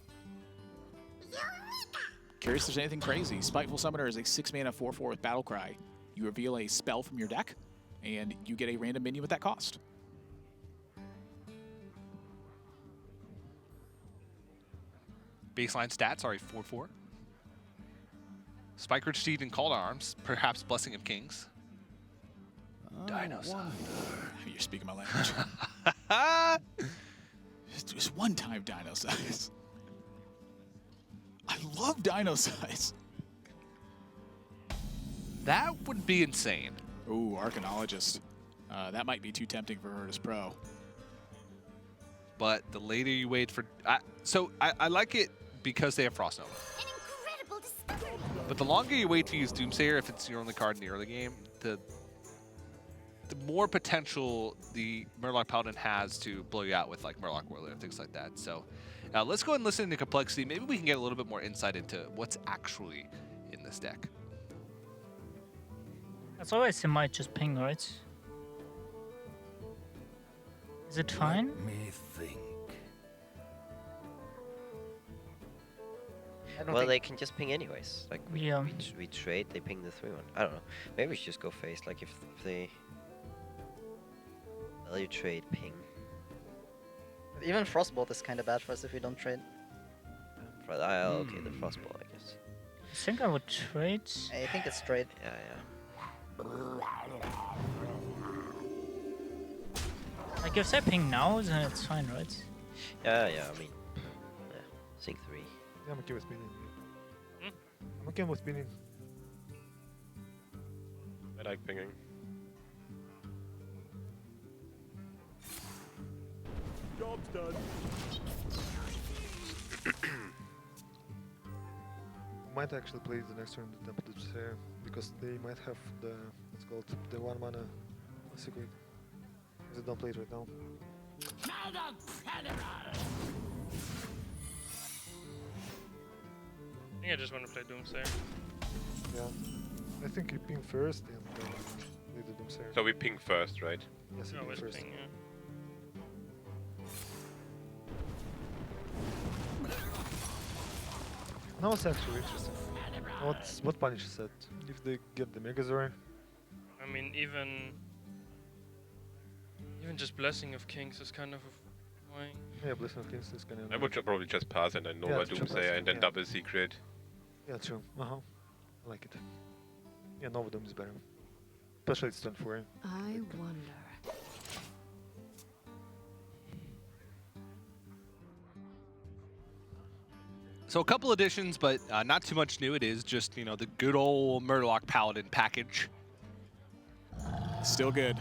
Curious if there's anything crazy. Spiteful Summoner is a 6-mana 4/4 with Battlecry. You reveal a spell from your deck, and you get a random minion with that cost. Baseline stats are a 4/4. Spike-Ridge Steed and Call to Arms, perhaps Blessing of Kings. Dinosaur. You're speaking my language. Just one time Dino Size. I love Dino Size. That would be insane. Ooh, Arcanologist. That might be too tempting for Virtus.pro. But the later you wait for... I like it because they have Frost Nova. But the longer you wait to use Doomsayer, if it's your only card in the early game, the more potential the Murloc Paladin has to blow you out with like Murloc Warlord and things like that. So let's go and listen to CompLexity. Maybe we can get a little bit more insight into what's actually in this deck. As always, it might just ping, right? Is it fine? Let me think. Well, they can just ping anyways. Like we trade, they ping the 3/1. I don't know. Maybe we should just go face. Like if they value trade ping. Even Frostbolt is kind of bad for us if we don't trade. Okay, the Frostbolt, I guess. I think I would trade. I think it's trade. Yeah. Like if they ping now, then it's fine, right? Yeah. I mean, sync 3. Yeah, I'm okay with spinning. I'm okay with spinning. I like pinging. Job's done. Might actually play the next turn the Temple Desire because they might have the what's called the 1 mana secret. They don't play it right now. I think I just want to play Doomsayer. Yeah, I think you ping first and then play the Doomsayer. So we ping first, right? Yes, you ping first. Ping, yeah. Now it's actually interesting. What punishes that? If they get the Megazord? I mean, even just Blessing of Kings is kind of annoying. Yeah, Blessing of Kings is kind of I would probably just pass and then Nova Doomsayer and then double secret. Yeah, true. I like it. Yeah, Nova Doom is better. Especially it's turn 4. I wonder. So a couple additions, but not too much new. It is just, the good old Murloc Paladin package. Still good.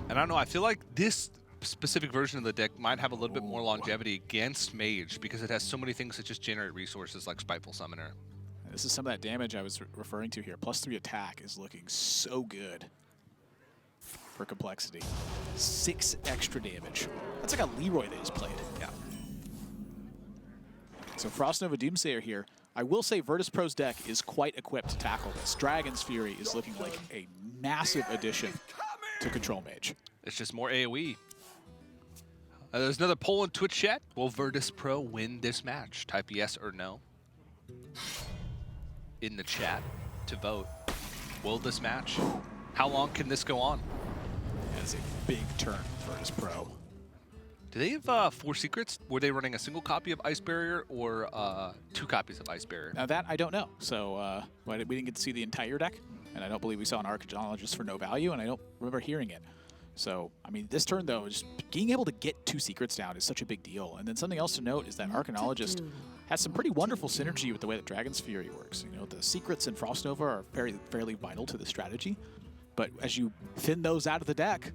And I don't know, I feel like this specific version of the deck might have a little bit more longevity against Mage because it has so many things that just generate resources like Spiteful Summoner. This is some of that damage I was referring to here. +3 attack is looking so good for CompLexity. 6 extra damage. That's like a Leroy they just played. Yeah. So Frost Nova Doomsayer here. I will say Virtus.pro's deck is quite equipped to tackle this. Dragon's Fury is looking like a massive addition to Control Mage. It's just more AoE. There's another poll in Twitch chat. Will Virtus.pro win this match? Type yes or no in the chat to vote. Will this match? How long can this go on? That's a big turn for Virtus.pro. Do they have 4 secrets? Were they running a single copy of Ice Barrier or 2 copies of Ice Barrier? Now that I don't know. So we didn't get to see the entire deck, and I don't believe we saw an Archaeologist for no value, and I don't remember hearing it. So, I mean, this turn, though, just being able to get 2 secrets down is such a big deal. And then something else to note is that Arcanologist has some pretty wonderful synergy with the way that Dragon's Fury works. The secrets in Frost Nova are fairly vital to the strategy. But as you thin those out of the deck,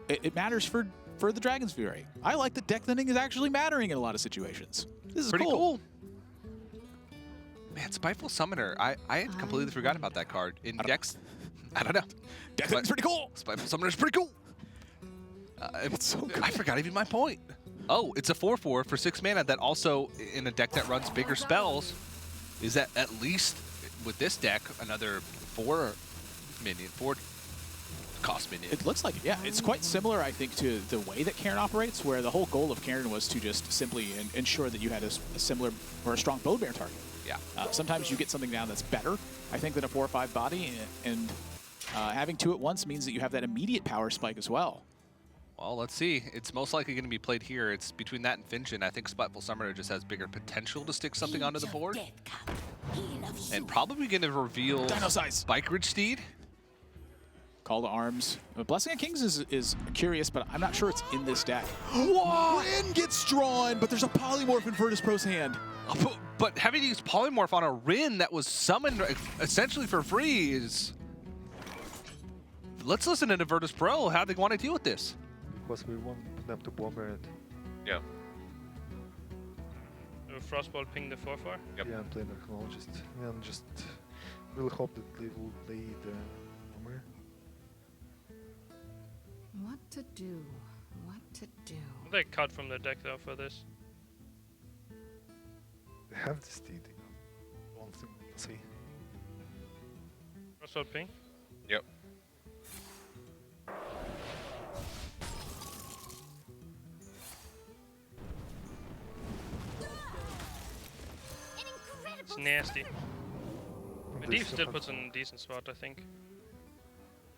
it matters for the Dragon's Fury. I like that deck thinning is actually mattering in a lot of situations. This is pretty cool. Man, Spiteful Summoner. I had completely forgotten about that card. In decks, I don't know. Deck thinning's pretty cool. Spiteful Summoner is pretty cool. It's so good. I forgot even my point. Oh, it's a 4/4 for 6 mana that also, in a deck that runs bigger spells, is that at least with this deck, another 4 cost minion. It looks like it, yeah. It's quite similar, I think, to the way that Karin operates, where the whole goal of Karin was to just simply ensure that you had a similar or a strong Bone Bear target. Yeah. Sometimes you get something down that's better, I think, than a 4 or 5 body, and having 2 at once means that you have that immediate power spike as well. Well, let's see. It's most likely going to be played here. It's between that and Finjin. I think Spiteful Summoner just has bigger potential to stick something onto the board. And probably going to reveal Spike Ridge Steed. Call to Arms. Blessing of Kings is curious, but I'm not sure it's in this deck. Whoa! Rin gets drawn, but there's a Polymorph in Virtus.pro's hand. But having to use Polymorph on a Rin that was summoned essentially for free is... Let's listen to Virtus.pro, how they want to deal with this. Because we want them to bomber it. Yeah. Frostball ping the 4/4? Yep. Yeah, and play the Archaeologist. And just really hope that they will play the bomber. What to do? What to do? They cut from the deck though for this. They have the steed. One thing to see. Frostball ping? Yep. It's nasty. Medivh still puts in a decent spot, I think.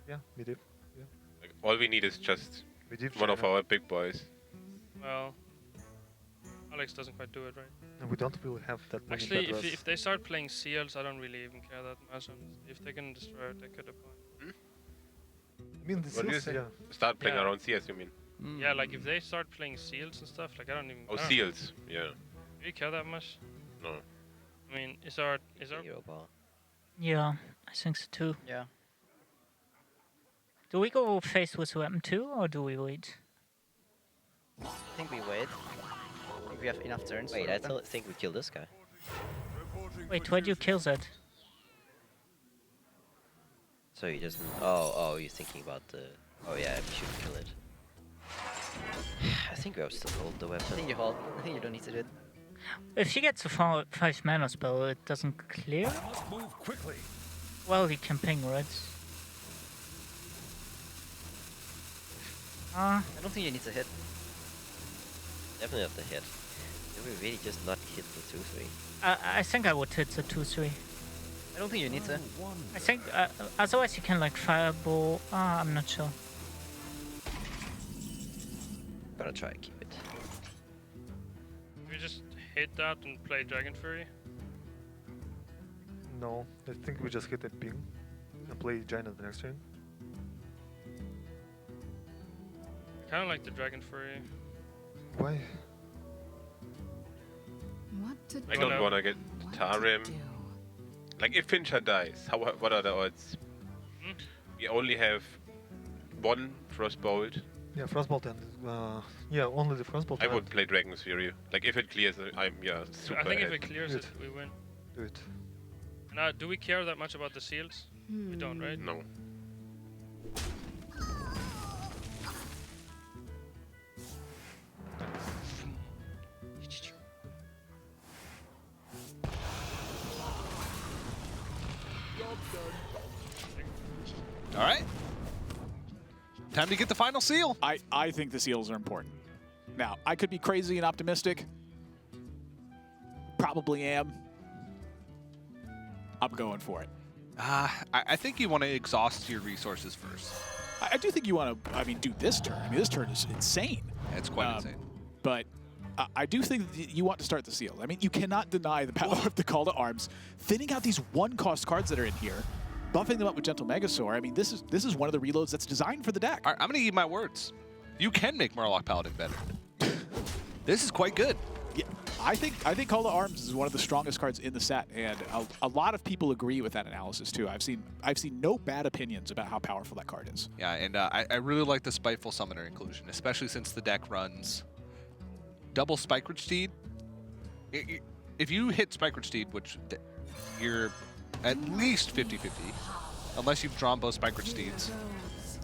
Yeah, Medivh. Yeah. Like, all we need is just Medivh one of China. our big boys. Well, Alex doesn't quite do it right. And we don't really have that many Actually, Bedras. if they start playing Seals, I don't really even care that much. If they can destroy it, they could have point. I mean, the What do you Seals, say? yeah. Start playing Yeah. around CS, you mean? Yeah, like if they start playing Seals and stuff, like I don't even. Oh, I don't Seals, yeah. Do you care that much? No. I mean, is our Yeah, I think so too. Yeah. Do we go face with weapon 2 or do we wait? I think we wait. I think we have enough turns. Wait, for I it. think we kill this guy. Wait, why'd you kill that? So he doesn't... Oh, you're thinking about the... Oh yeah, we should kill it. I think we have to hold the weapon. I think you hold. I think you don't need to do it. If she gets a 5 mana spell, it doesn't clear? Move quickly. Well, he can ping, right? I don't think you need to hit. Definitely have to hit. Did we really just not hit the 2-3? I think I would hit the 2-3. I don't think you need to. I think, otherwise you can like fireball. I'm not sure. Gonna try and keep it. We just hit that and play Dragon Fury. No, I think we just hit a ping and play Giant the next turn. I kind of like the Dragon Fury. Why? What to do? I don't want to get Tarim. Like, if Fincher dies, what are the odds? We only have one Frostbolt. Yeah, Frostbolt and yeah, only the Frostbolt. I would play Dragon's Fury. Like, if it clears, I'm super I think ahead. if it clears it, we win. Do it. Now, do we care that much about the Seals? We don't, right? No. All right. Time to get the final seal. I think the seals are important. Now, I could be crazy and optimistic. Probably am. I'm going for it. I think you want to exhaust your resources first. I do think you want to, do this turn. This turn is insane. It's quite insane. But I do think that you want to start the seal. You cannot deny the power of the Call to Arms. Thinning out these one-cost cards that are in here, buffing them up with Gentle Megasaur. This is one of the reloads that's designed for the deck. All right, I'm going to eat my words. You can make Murloc Paladin better. This is quite good. Yeah, I think Call to Arms is one of the strongest cards in the set, and a lot of people agree with that analysis too. I've seen no bad opinions about how powerful that card is. Yeah, and I really like the Spiteful Summoner inclusion, especially since the deck runs double Spike Ridge Steed. If you hit Spike Ridge Steed, which you're at least 50-50, unless you've drawn both Spike Ridge Steeds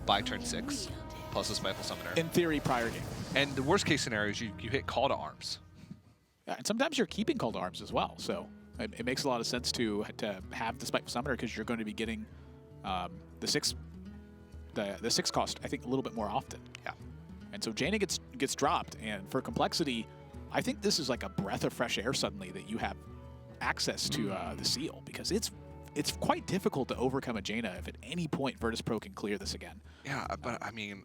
by turn 6. plus a Spiteful Summoner. In theory, prior game. And the worst case scenario is you hit Call to Arms. Yeah, and sometimes you're keeping Call to Arms as well. So it makes a lot of sense to have the Spiteful Summoner because you're going to be getting the 6 cost, I think, a little bit more often. Yeah. And so Jaina gets dropped, and for Complexity, I think this is like a breath of fresh air suddenly that you have access to the seal, because it's quite difficult to overcome a Jaina if at any point Virtus.pro can clear this again. Yeah, but I mean,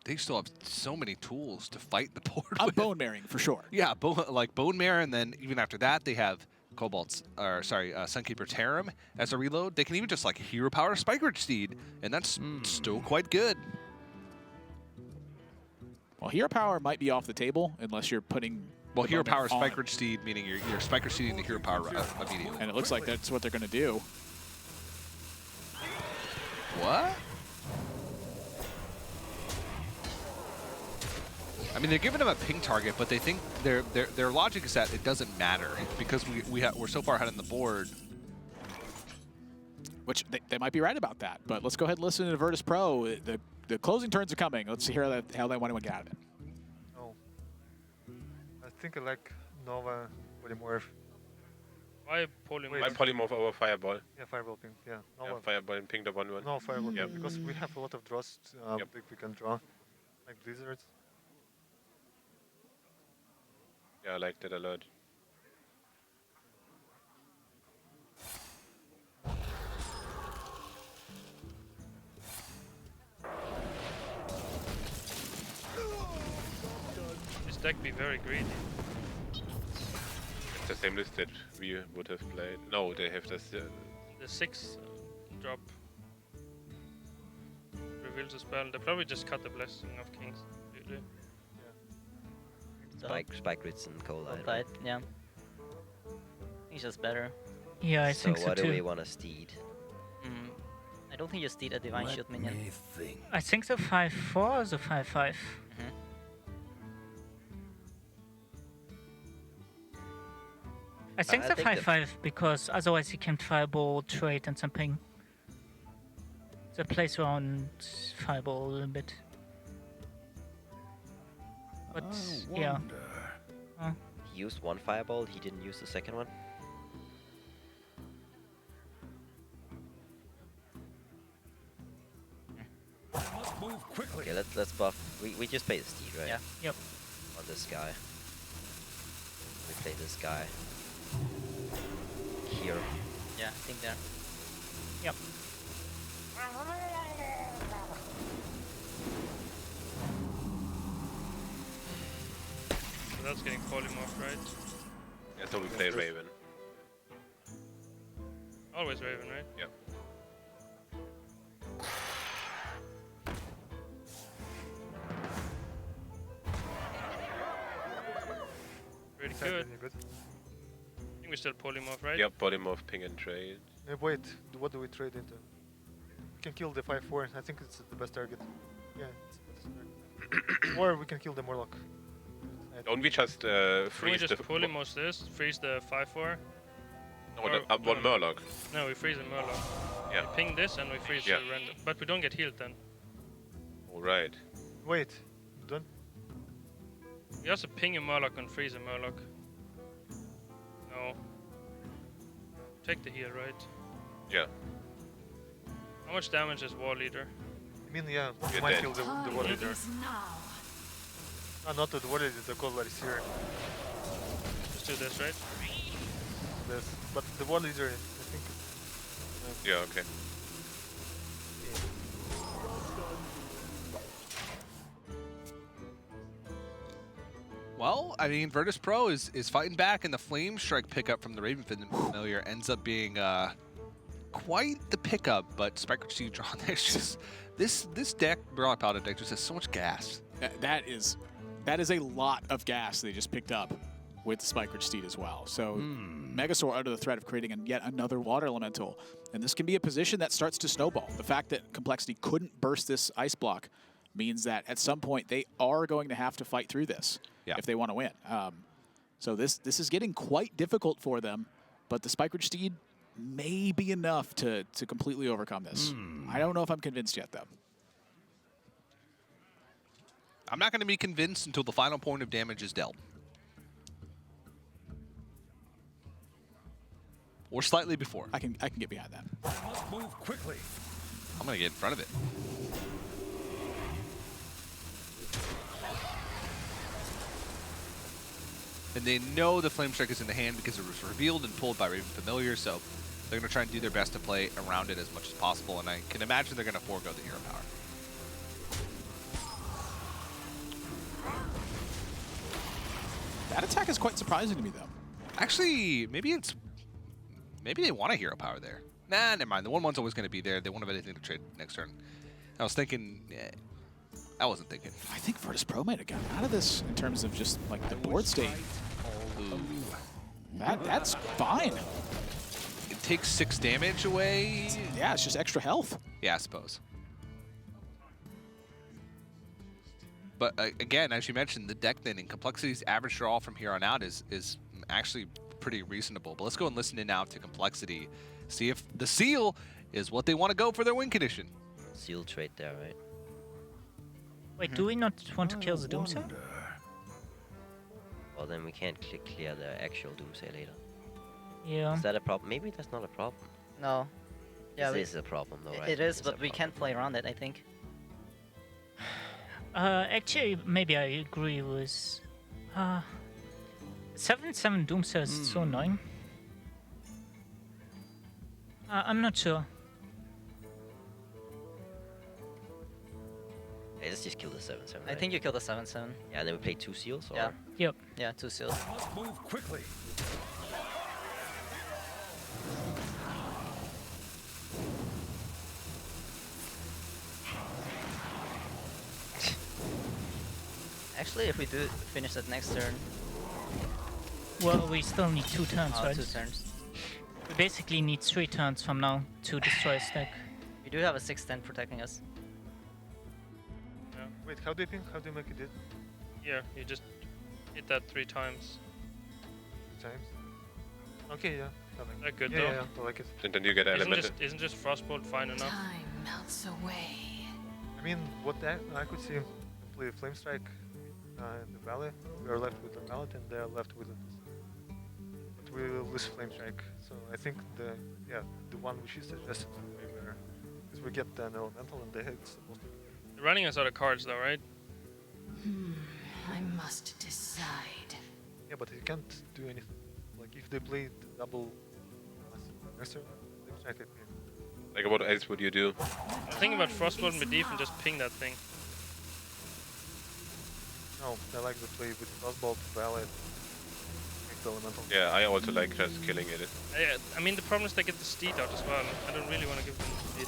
they still have so many tools to fight the board I'm with. bone marrying for sure. Yeah, like bone marrow, and then even after that they have Sunkeeper Tarim as a reload. They can even just like Hero Power Spikeridge Steed, and that's still quite good. Well, Hero Power might be off the table unless you're putting. Well, Hero Power Spikeridge Steed, meaning you're Spikeridge Steeding the Hero Power immediately. And it looks like that's what they're going to do. What? I mean, they're giving him a ping target, but they think their logic is that it doesn't matter because we're so far ahead on the board. Which they might be right about that. But let's go ahead and listen to Virtus.pro. The closing turns are coming. Let's hear how they want to get out of it. Oh, I think I like Nova Polymorph. Why Polymorph? Why Polymorph over Fireball? Yeah, Fireball ping. Yeah, Yeah, Fireball and ping the 1/1. No, Fireball Yep. ping, because we have a lot of draws that we can draw, like Blizzards. Yeah, I like that a lot. This deck be very greedy. It's the same list that we would have played. No, they have this. The 6 drop reveals a spell. They probably just cut the Blessing of Kings. Really. Spikeridge and Coldite. Coldite, yeah. He's just better. Yeah, I think So so what too. do we want to steed? I don't think you steed a Divine Shield minion. I think the 5/4 or the 5/5. I think I the think the 5/5 because otherwise he can Fireball, trade, and something. That plays around Fireball a little bit. But yeah. He used one Fireball, he didn't use the second one. Move quickly. Okay, let's buff. We just play the steed, right? Yeah. Yep. On this guy. We play this guy. Here. Yeah, I think there. Yep. So that's getting Polymorph, right? Yeah, so we play Raven. Always Raven, right? Yep. Pretty good. I think we still Polymorph, right? Yep, Polymorph, ping and trade. Hey, wait, what do we trade into? We can kill the 5/4. I think it's the best target. Yeah, it's the best target. Or we can kill the Morlock. Don't we just Can we freeze just the... Polymorph this? Freeze the 5/4? No, the one Murloc. No, we freeze a Murloc. Yeah. We ping this and we freeze Yeah. the random. But we don't get healed then. Alright. Wait, don't. We also ping a Murloc and freeze a Murloc. No. Take the heal, right? Yeah. How much damage is War Leader? I mean, yeah, we You're might dead. kill the War Leader. Not the War Leader, the Cold is here. Just do this, right? This. But the War Leader, I think. Yeah, okay. Well, I mean, Virtus.pro is fighting back, and the Flame Strike pickup from the Raven Familiar ends up being quite the pickup. But Spikeridge Steed drawn, there's just this deck, Brawler Paladin deck, just has so much gas. That is a lot of gas they just picked up with the Spikeridge Steed as well. So Megasaur under the threat of creating yet another Water Elemental. And this can be a position that starts to snowball. The fact that CompLexity couldn't burst this Ice Block means that at some point they are going to have to fight through this if they want to win. So this is getting quite difficult for them, but the Spikeridge Steed may be enough to completely overcome this. I don't know if I'm convinced yet, though. I'm not going to be convinced until the final point of damage is dealt. Or slightly before. I can get behind that. Must move quickly. I'm going to get in front of it. And they know the Flame Strike is in the hand because it was revealed and pulled by Raven Familiar, so they're going to try and do their best to play around it as much as possible, and I can imagine they're going to forego the hero power. That attack is quite surprising to me, though. Actually, maybe they want a hero power there. Nah, never mind. The 1/1's always going to be there. They won't have anything to trade next turn. I was thinking, I wasn't thinking. I think Virtus.pro might have gotten out of this in terms of just like the board state. That's fine. It takes 6 damage away. Yeah, it's just extra health. Yeah, I suppose. But again, as you mentioned, the deck then in Complexity's average draw from here on out is actually pretty reasonable. But let's go and listen in now to Complexity, see if the seal is what they want to go for their win condition. Seal trade there, right? Wait, do we not want to kill the Doomsayer? Well, then we can't clear the actual Doomsayer later. Yeah. Is that a problem? Maybe that's not a problem. No. Yeah, This is a problem, though, right? It is, but we can't play around it, I think. Actually, maybe I agree with... 7/7 Doomsayer is so annoying. I'm not sure. Hey, let's just kill the 7/7. I think you kill the 7/7. Yeah, and then we play 2 seals, or? Yeah. Yep. Yeah, 2 seals. Must move quickly. Actually, if we do finish that next turn. Well, we still need 2 turns, right? 2 turns. We basically need 3 turns from now to destroy a stack. We do have a 6/10 protecting us. Yeah. Wait, how do you think? How do you make it? Yeah, you just hit that 3 times. 3 times? Okay, yeah. That good yeah, though. Yeah, I like it. And then you get elemental. Isn't just Frostbolt fine enough? Time melts away. I mean, what I could see, play Flame Strike in the valley. We are left with the mallet, and they are left with it. But we will lose Flame Strike. So I think the one which is suggested is way better, because we get an elemental, and it's supposed to. They're running us out of cards though, right? I must decide. Yeah, but you can't do anything. Like if they play the double Flame Strike, Like what else would you do? I'm thinking about Frostbolt and Medivh and just ping that thing. No, I like to play with Frostbolt, Valley, make the elemental. Yeah, I also like just killing it. I mean, the problem is they get the steed out as well. I don't really want to give them the steed.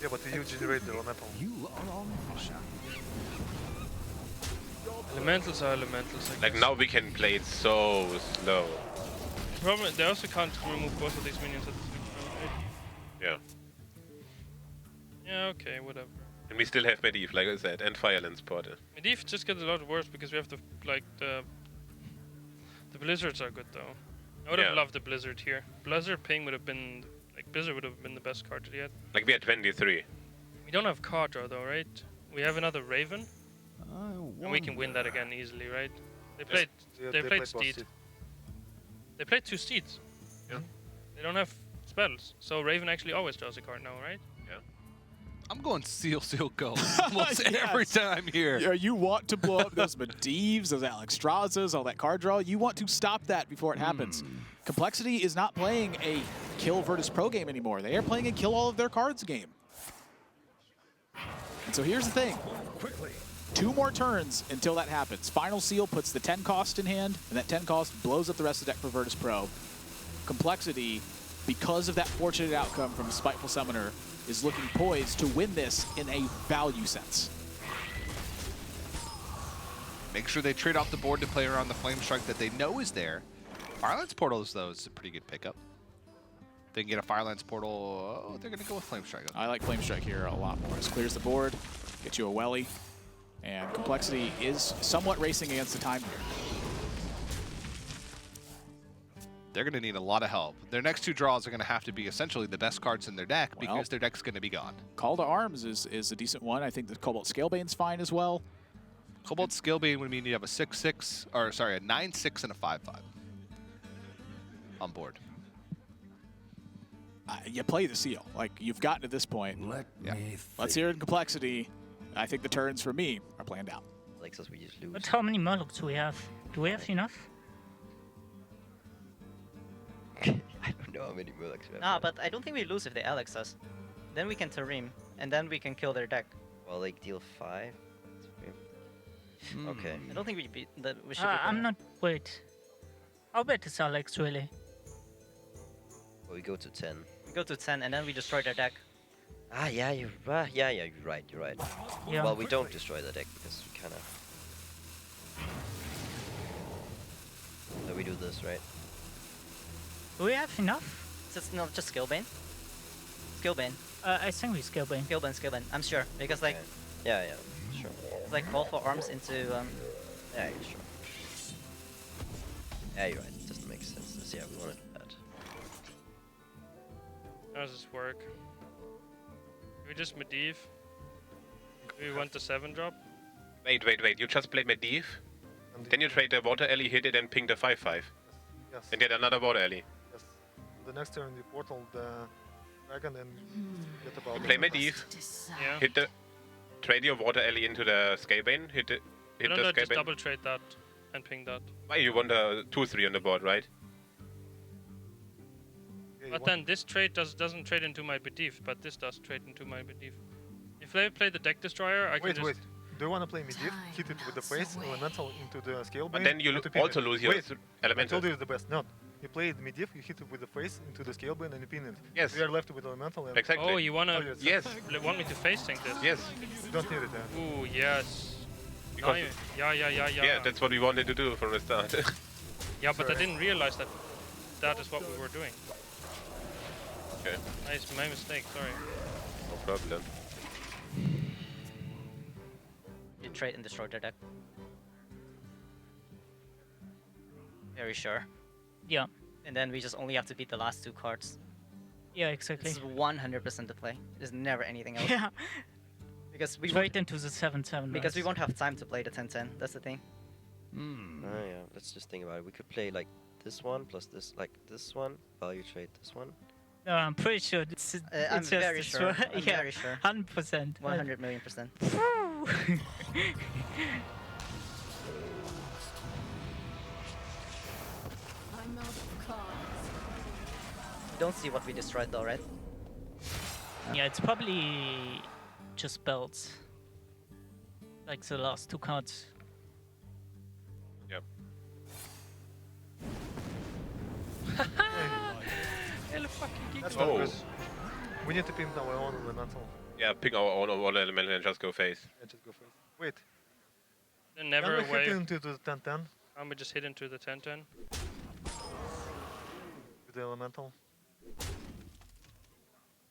Yeah, but you generate the elemental. You are on fire. Elementals are elementals. Like now we can play it so slow. The problem is they also can't remove both of these minions at the same time, right? Yeah. Yeah, okay, whatever. And we still have Medivh, like I said, and Firelance Porter. Medivh just gets a lot worse because we have the blizzards are good though. I would have loved the blizzard here. Blizzard ping would have been blizzard would have been the best card yet. Like we had 23. We don't have card draw though, right? We have another Raven. And we can win that again easily, right? They played they played Steed. They played 2 Steeds. Yeah. They don't have spells. So Raven actually always draws a card now, right? Yeah. I'm going seal, go almost every time here. Yeah, you want to blow up those Medivhs, those Alexstrasas, all that card draw. You want to stop that before it happens. Complexity is not playing a kill Virtus.pro game anymore. They are playing a kill all of their cards game. And so here's the thing. 2 more turns until that happens. Final Seal puts the 10 cost in hand, and that 10 cost blows up the rest of the deck for Virtus.pro. Complexity, because of that fortunate outcome from Spiteful Summoner, is looking poised to win this in a value sense. Make sure they trade off the board to play around the Flame Strike that they know is there. Firelance Portal, though, is a pretty good pickup. If they can get a Firelance Portal, they're going to go with Flame Strike. I like Flame Strike here a lot more. It clears the board, gets you a Welly, and Complexity is somewhat racing against the time here. They're going to need a lot of help. Their next 2 draws are going to have to be essentially the best cards in their deck because their deck's going to be gone. Call to Arms is a decent one. I think the Cobalt Scalebane's fine as well. Cobalt Skillbane would mean you have a 6/6, or sorry, a 9/6 and a 5/5 on board. You play the seal. Like, you've gotten to this point. Let's hear it in complexity. I think the turns for me are planned out. Lexus, we just lose. But how many Murlocs do we have? Do we have enough? I don't know how many Murlocs we have. Nah, but I don't think we lose if they Alex us. Then we can Tareem, and then we can kill their deck. Well, like deal 5. Okay. I don't think we beat that. We should. I'm not. Wait. How bad is Alex really? Well, we go to 10. We go to 10, and then we destroy their deck. Ah, yeah, you're right. Yeah, you're right. You're right. Yeah. Well, we don't destroy the deck because we kind of. So we do this, right? Do we have enough? No, just Skillbane. Skillbane. I think we Skillbane. Skillbane. I'm sure because like. Yeah, sure. Like call for arms into. Yeah, sure. Yeah, you're right. It doesn't make sense. Yeah, we want to do that. How does this work? We just Medivh. We want the 7-drop. Wait. You just played Medivh? Then you trade the Water Alley, hit it, and ping the 5/5. Yes. And get another Water Alley. Yes. The next turn, you portal the dragon and get about. You play Medivh. Yeah. Hit the. Trade your Water Alley into the Scalebane. Hit the No, just Scalebane. double trade that and ping that. Why you want a 2/3 on the board, right? But then this trade doesn't trade into my Medivh, but this does trade into my Medivh. If I play the Deck Destroyer, I can just... Wait. Do you want to play Medivh? Hit it with the face, elemental into the Scalebane. But then you also lose your elemental. I told you it's the best. No. You play the Medivh, you hit it with the face into the Scalebane and you pin it. Yes. We are left with elemental. And Exactly. Oh, you wanna... Yes. Want me to face tank this? Yes. You don't need it, Ooh, yes. Because Yeah, that's what we wanted to do from the start. Yeah, but I didn't realize that that is what we were doing. Okay. It's my mistake, sorry. No problem. You trade and destroy their deck. Very sure. Yeah. And then we just only have to beat the last 2 cards. Yeah, exactly. This is 100% the play. There's never anything else. Yeah. Because we Straight into the 7/7. Because we won't have time to play the 10/10. That's the thing. Oh yeah, let's just think about it. We could play like this one plus this, like this one. Value trade this one. No, I'm pretty sure it's I'm just very sure. I'm yeah, very sure. 100%. 100 million%. I'm out of cards. You don't see what we destroyed though, right? Yeah, it's probably just belts. Like the last 2 cards. Yep. That's not good. We need to pin our own elemental. Yeah, pick our own Water Elemental and just go face. Yeah, just go first. Wait. They're never Can we away. hit into the 10/10 We just hit into the 10/10. with the elemental?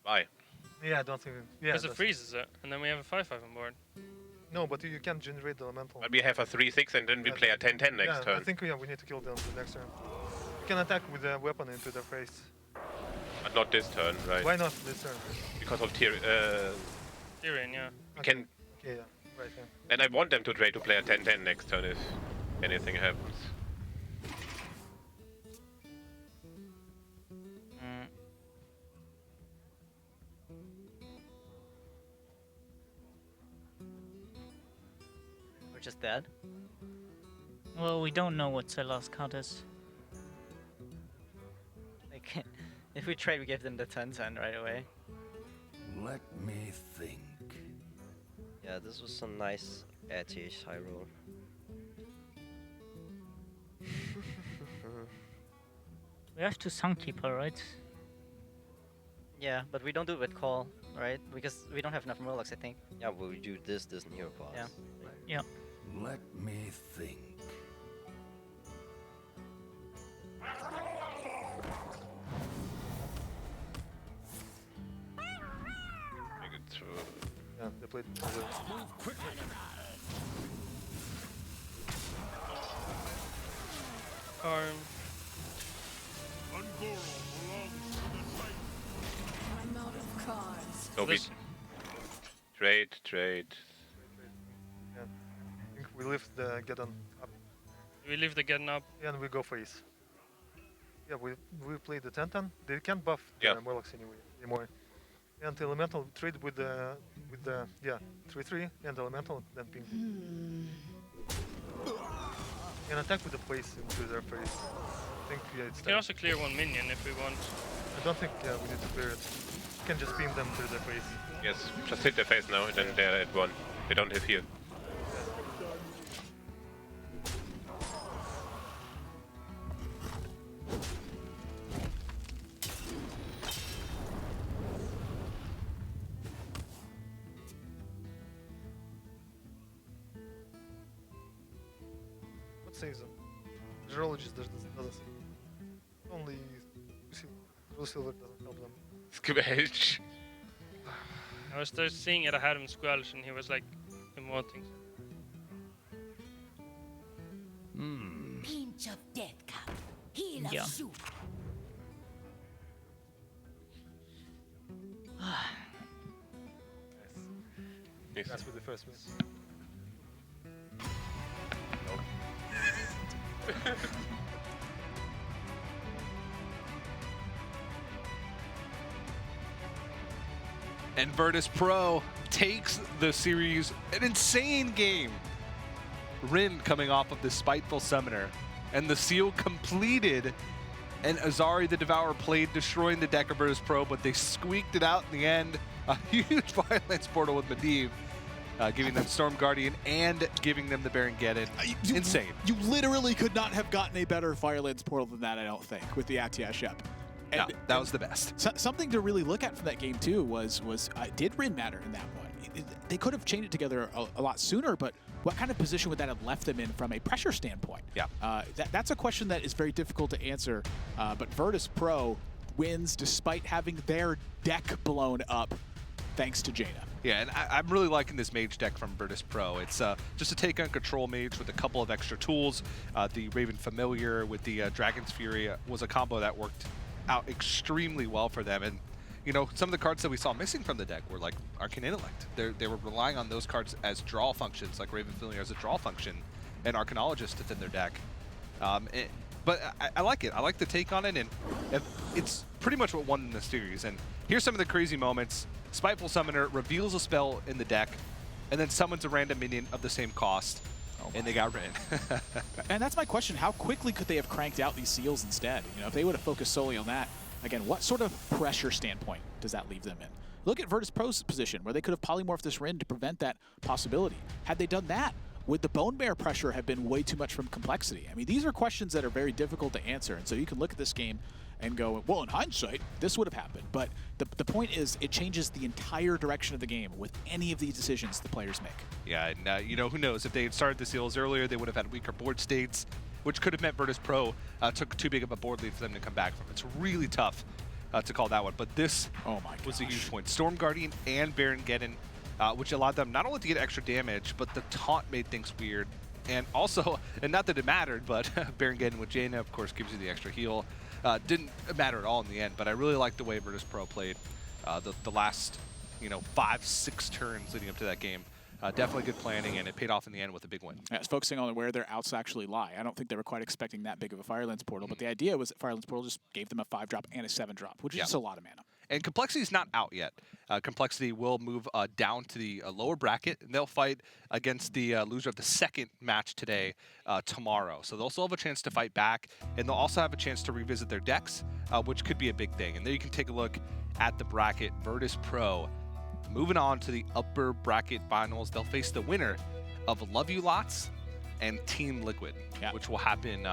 Why? Yeah, I don't think. Yeah. Because it that's- freezes it, and then we have a 5/5 on board. No, but you can't generate the elemental. But we have a 3/6 and then we play a 10/10 next yeah, turn. I think we need to kill them the next turn. You can attack with a weapon into their face. But not this turn, right? Why not this turn? Because of Tyrion, yeah. we can. Okay, yeah, right. Yeah. And I want them to trade to play a 10/10 next turn if anything happens. We're just dead. Well, we don't know what the last card is. Like, if we trade, we give them the 10/10 right away. Let me think. Yeah, this was some nice ATH high roll. We have to Sunkeeper, right? Yeah, but we don't do it with call, right? Because we don't have enough Murlocs, I think. Yeah, but we do this and hero pass. Yeah. Yeah. Let me think. Make it through. Yeah, they played. Move quickly. Arm. I'm out of cards. So we trade. Yeah. I think We lift the Geddon up. We leave the Geddon up. And we go face. Yeah, we play the 10-10. They can't buff Murlocs anymore. And Elemental trade with the 3-3 and Elemental, then ping. And attack with the place into their face. I think it's We can also clear one minion if we want. I don't think we need to clear it. We can just beam them to their face. Yes, just hit their face now, and then they're at 1. They don't hit here. What saves them? Geologist doesn't save them. Only Blue Silver doesn't help them. Squelch. I was just seeing it, I had him squelch and he was like emoting. Pinch of death cup. Heal of soup. That's with the first miss. And Virtus.pro takes the series. An insane game. Rin coming off of the Spiteful Summoner. And the seal completed. And Azari the Devourer played, destroying the deck of Virtus.pro, but they squeaked it out in the end. A huge Violence Portal with Medivh, giving them Storm Guardian and giving them the Baron Geddon. Insane. You literally could not have gotten a better Firelands Portal than that, I don't think, with the Atia Shep. Yeah, that was the best. Something to really look at from that game too was did Rin matter in that one? They could have chained it together a lot sooner, but what kind of position would that have left them in from a pressure standpoint? Yeah, that's a question that is very difficult to answer. But Virtus.pro wins despite having their deck blown up, thanks to Jaina. Yeah, and I'm really liking this mage deck from Virtus.pro. It's just a take on Control Mage with a couple of extra tools. The Raven Familiar with the Dragon's Fury was a combo that worked out extremely well for them. And you know, some of the cards that we saw missing from the deck were like Arcane Intellect. They were relying on those cards as draw functions, like Raven Familiar as a draw function, and Arcanologist within their deck. But I like it. I like the take on it, and it's pretty much what won the series. And here's some of the crazy moments. Spiteful Summoner reveals a spell in the deck, and then summons a random minion of the same cost, and they got Rin. And that's my question. How quickly could they have cranked out these seals instead? You know, if they would have focused solely on that, again, what sort of pressure standpoint does that leave them in? Look at Virtus.pro's position, where they could have polymorphed this Rin to prevent that possibility. Had they done that, would the Bone Bear pressure have been way too much from Complexity? I mean, these are questions that are very difficult to answer, and so you can look at this game and go, well, in hindsight, this would have happened. But the point is, it changes the entire direction of the game with any of these decisions the players make. Yeah, and you know, who knows? If they had started the seals earlier, they would have had weaker board states, which could have meant Virtus.pro took too big of a board lead for them to come back from. It's really tough to call that one, but this was a huge point. Storm Guardian and Baron Geddon, which allowed them not only to get extra damage, but the taunt made things weird. And also, and not that it mattered, but Baron Geddon with Jaina, of course, gives you the extra heal. Didn't matter at all in the end, but I really liked the way Virtus.pro played the last, 5-6 turns leading up to that game. Definitely good planning, and it paid off in the end with a big win. Yeah, it's focusing on where their outs actually lie. I don't think they were quite expecting that big of a Firelands Portal, but the idea was that Firelands Portal just gave them a 5-drop and a 7-drop, which is just a lot of mana. And Complexity is not out yet. Complexity will move down to the lower bracket, and they'll fight against the loser of the second match today, tomorrow. So they'll still have a chance to fight back, and they'll also have a chance to revisit their decks, which could be a big thing. And there you can take a look at the bracket. Virtus.pro moving on to the upper bracket finals. They'll face the winner of Love You Lots and Team Liquid, which will happen,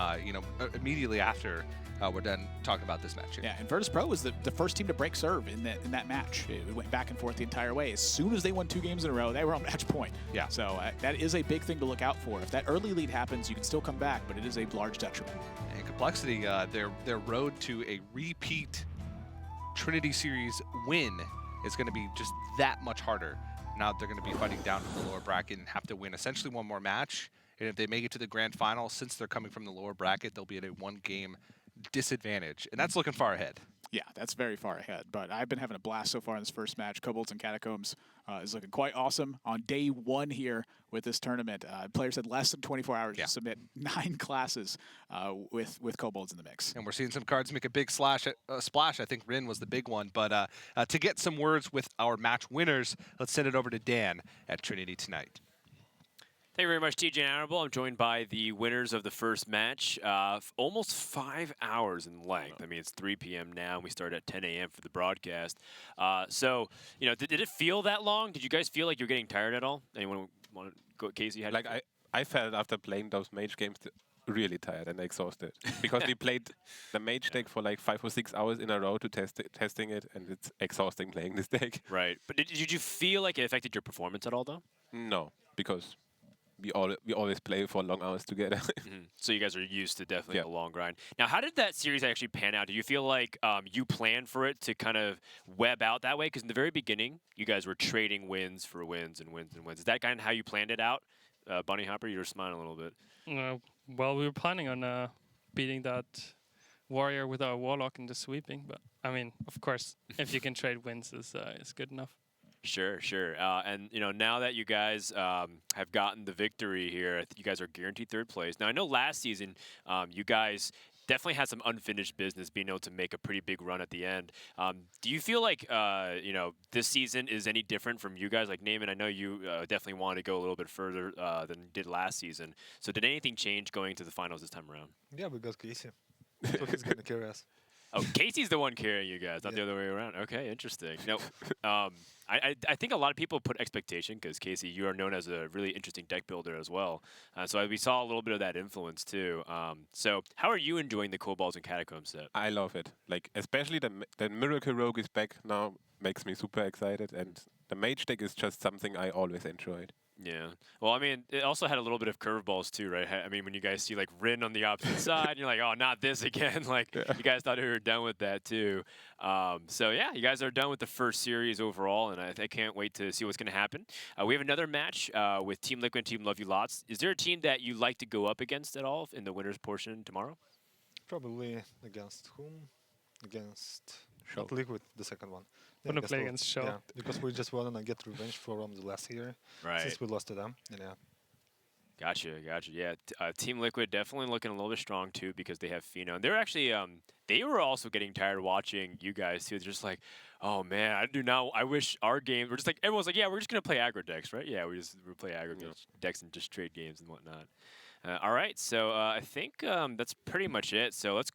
immediately after we're done talking about this match here. Yeah, and Virtus.pro was the first team to break serve in that match. It went back and forth the entire way. As soon as they won 2 games in a row, they were on match point. Yeah. So that is a big thing to look out for. If that early lead happens, you can still come back, but it is a large detriment. And Complexity, their road to a repeat Trinity Series win is going to be just that much harder. Now they're going to be fighting down in the lower bracket and have to win essentially one more match. And if they make it to the grand final, since they're coming from the lower bracket, they'll be at a 1-game disadvantage. And that's looking far ahead. Yeah, that's very far ahead. But I've been having a blast so far in this first match. Kobolds and Catacombs is looking quite awesome on day one here with this tournament. Players had less than 24 hours to submit 9 classes with Kobolds in the mix. And we're seeing some cards make a big splash. I think Rin was the big one. But to get some words with our match winners, let's send it over to Dan at Trinity tonight. Thank you very much, TJ and Honorable. I'm joined by the winners of the first match. Almost 5 hours in length. I mean, it's 3 p.m. now, and we start at 10 a.m. for the broadcast. So, you know, did it feel that long? Did you guys feel like you're getting tired at all? Anyone want to go, Casey? Like, I felt after playing those mage games really tired and exhausted. Because we played the mage deck for like 5 or 6 hours in a row to testing it, and it's exhausting playing this deck. Right. But did you feel like it affected your performance at all, though? No, because we always play for long hours together. So you guys are used to definitely a long grind. Now, how did that series actually pan out? Do you feel like you planned for it to kind of web out that way? Because in the very beginning, you guys were trading wins for wins and wins and wins. Is that kind of how you planned it out? Bunny Hopper, you were smiling a little bit. Well, we were planning on beating that warrior with our warlock in the sweeping. But, I mean, of course, if you can trade wins, is good enough. Sure, sure. And, you know, now that you guys have gotten the victory here, I think you guys are guaranteed 3rd place. Now, I know last season you guys definitely had some unfinished business, being able to make a pretty big run at the end. Do you feel like, you know, this season is any different from you guys? Like, Naaman, I know you definitely wanted to go a little bit further than you did last season. So did anything change going to the finals this time around? Yeah, we got Casey. So he's going to carry us. Oh, Casey's the one carrying you guys, not the other way around. Okay, interesting. No, I think a lot of people put expectation because, Casey, you are known as a really interesting deck builder as well. So we saw a little bit of that influence too. So how are you enjoying the Kobolds and Catacombs set? I love it. Like, especially the Miracle Rogue is back now, makes me super excited. And the mage deck is just something I always enjoyed. Yeah. Well, I mean, it also had a little bit of curveballs too, right? I mean, when you guys see like Rin on the opposite side, you're like, oh, not this again. Like, you guys thought we were done with that too. So yeah, you guys are done with the first series overall, and I can't wait to see what's going to happen. We have another match with Team Liquid and Team Love You Lots. Is there a team that you like to go up against at all in the winners portion tomorrow? Probably against whom? Against Show. Liquid, the second one. I'm gonna play against Show. Yeah, because we just want to get revenge from the last year, since we lost to them. And yeah. Gotcha. Yeah, Team Liquid definitely looking a little bit strong too because they have Pheno. And they're actually, they were also getting tired watching you guys too. They're just like, oh man, I wish our game. We're just like everyone's like, yeah, we're just gonna play aggro decks, right? Yeah, we play aggro decks and just trade games and whatnot. All right, so I think that's pretty much it. So let's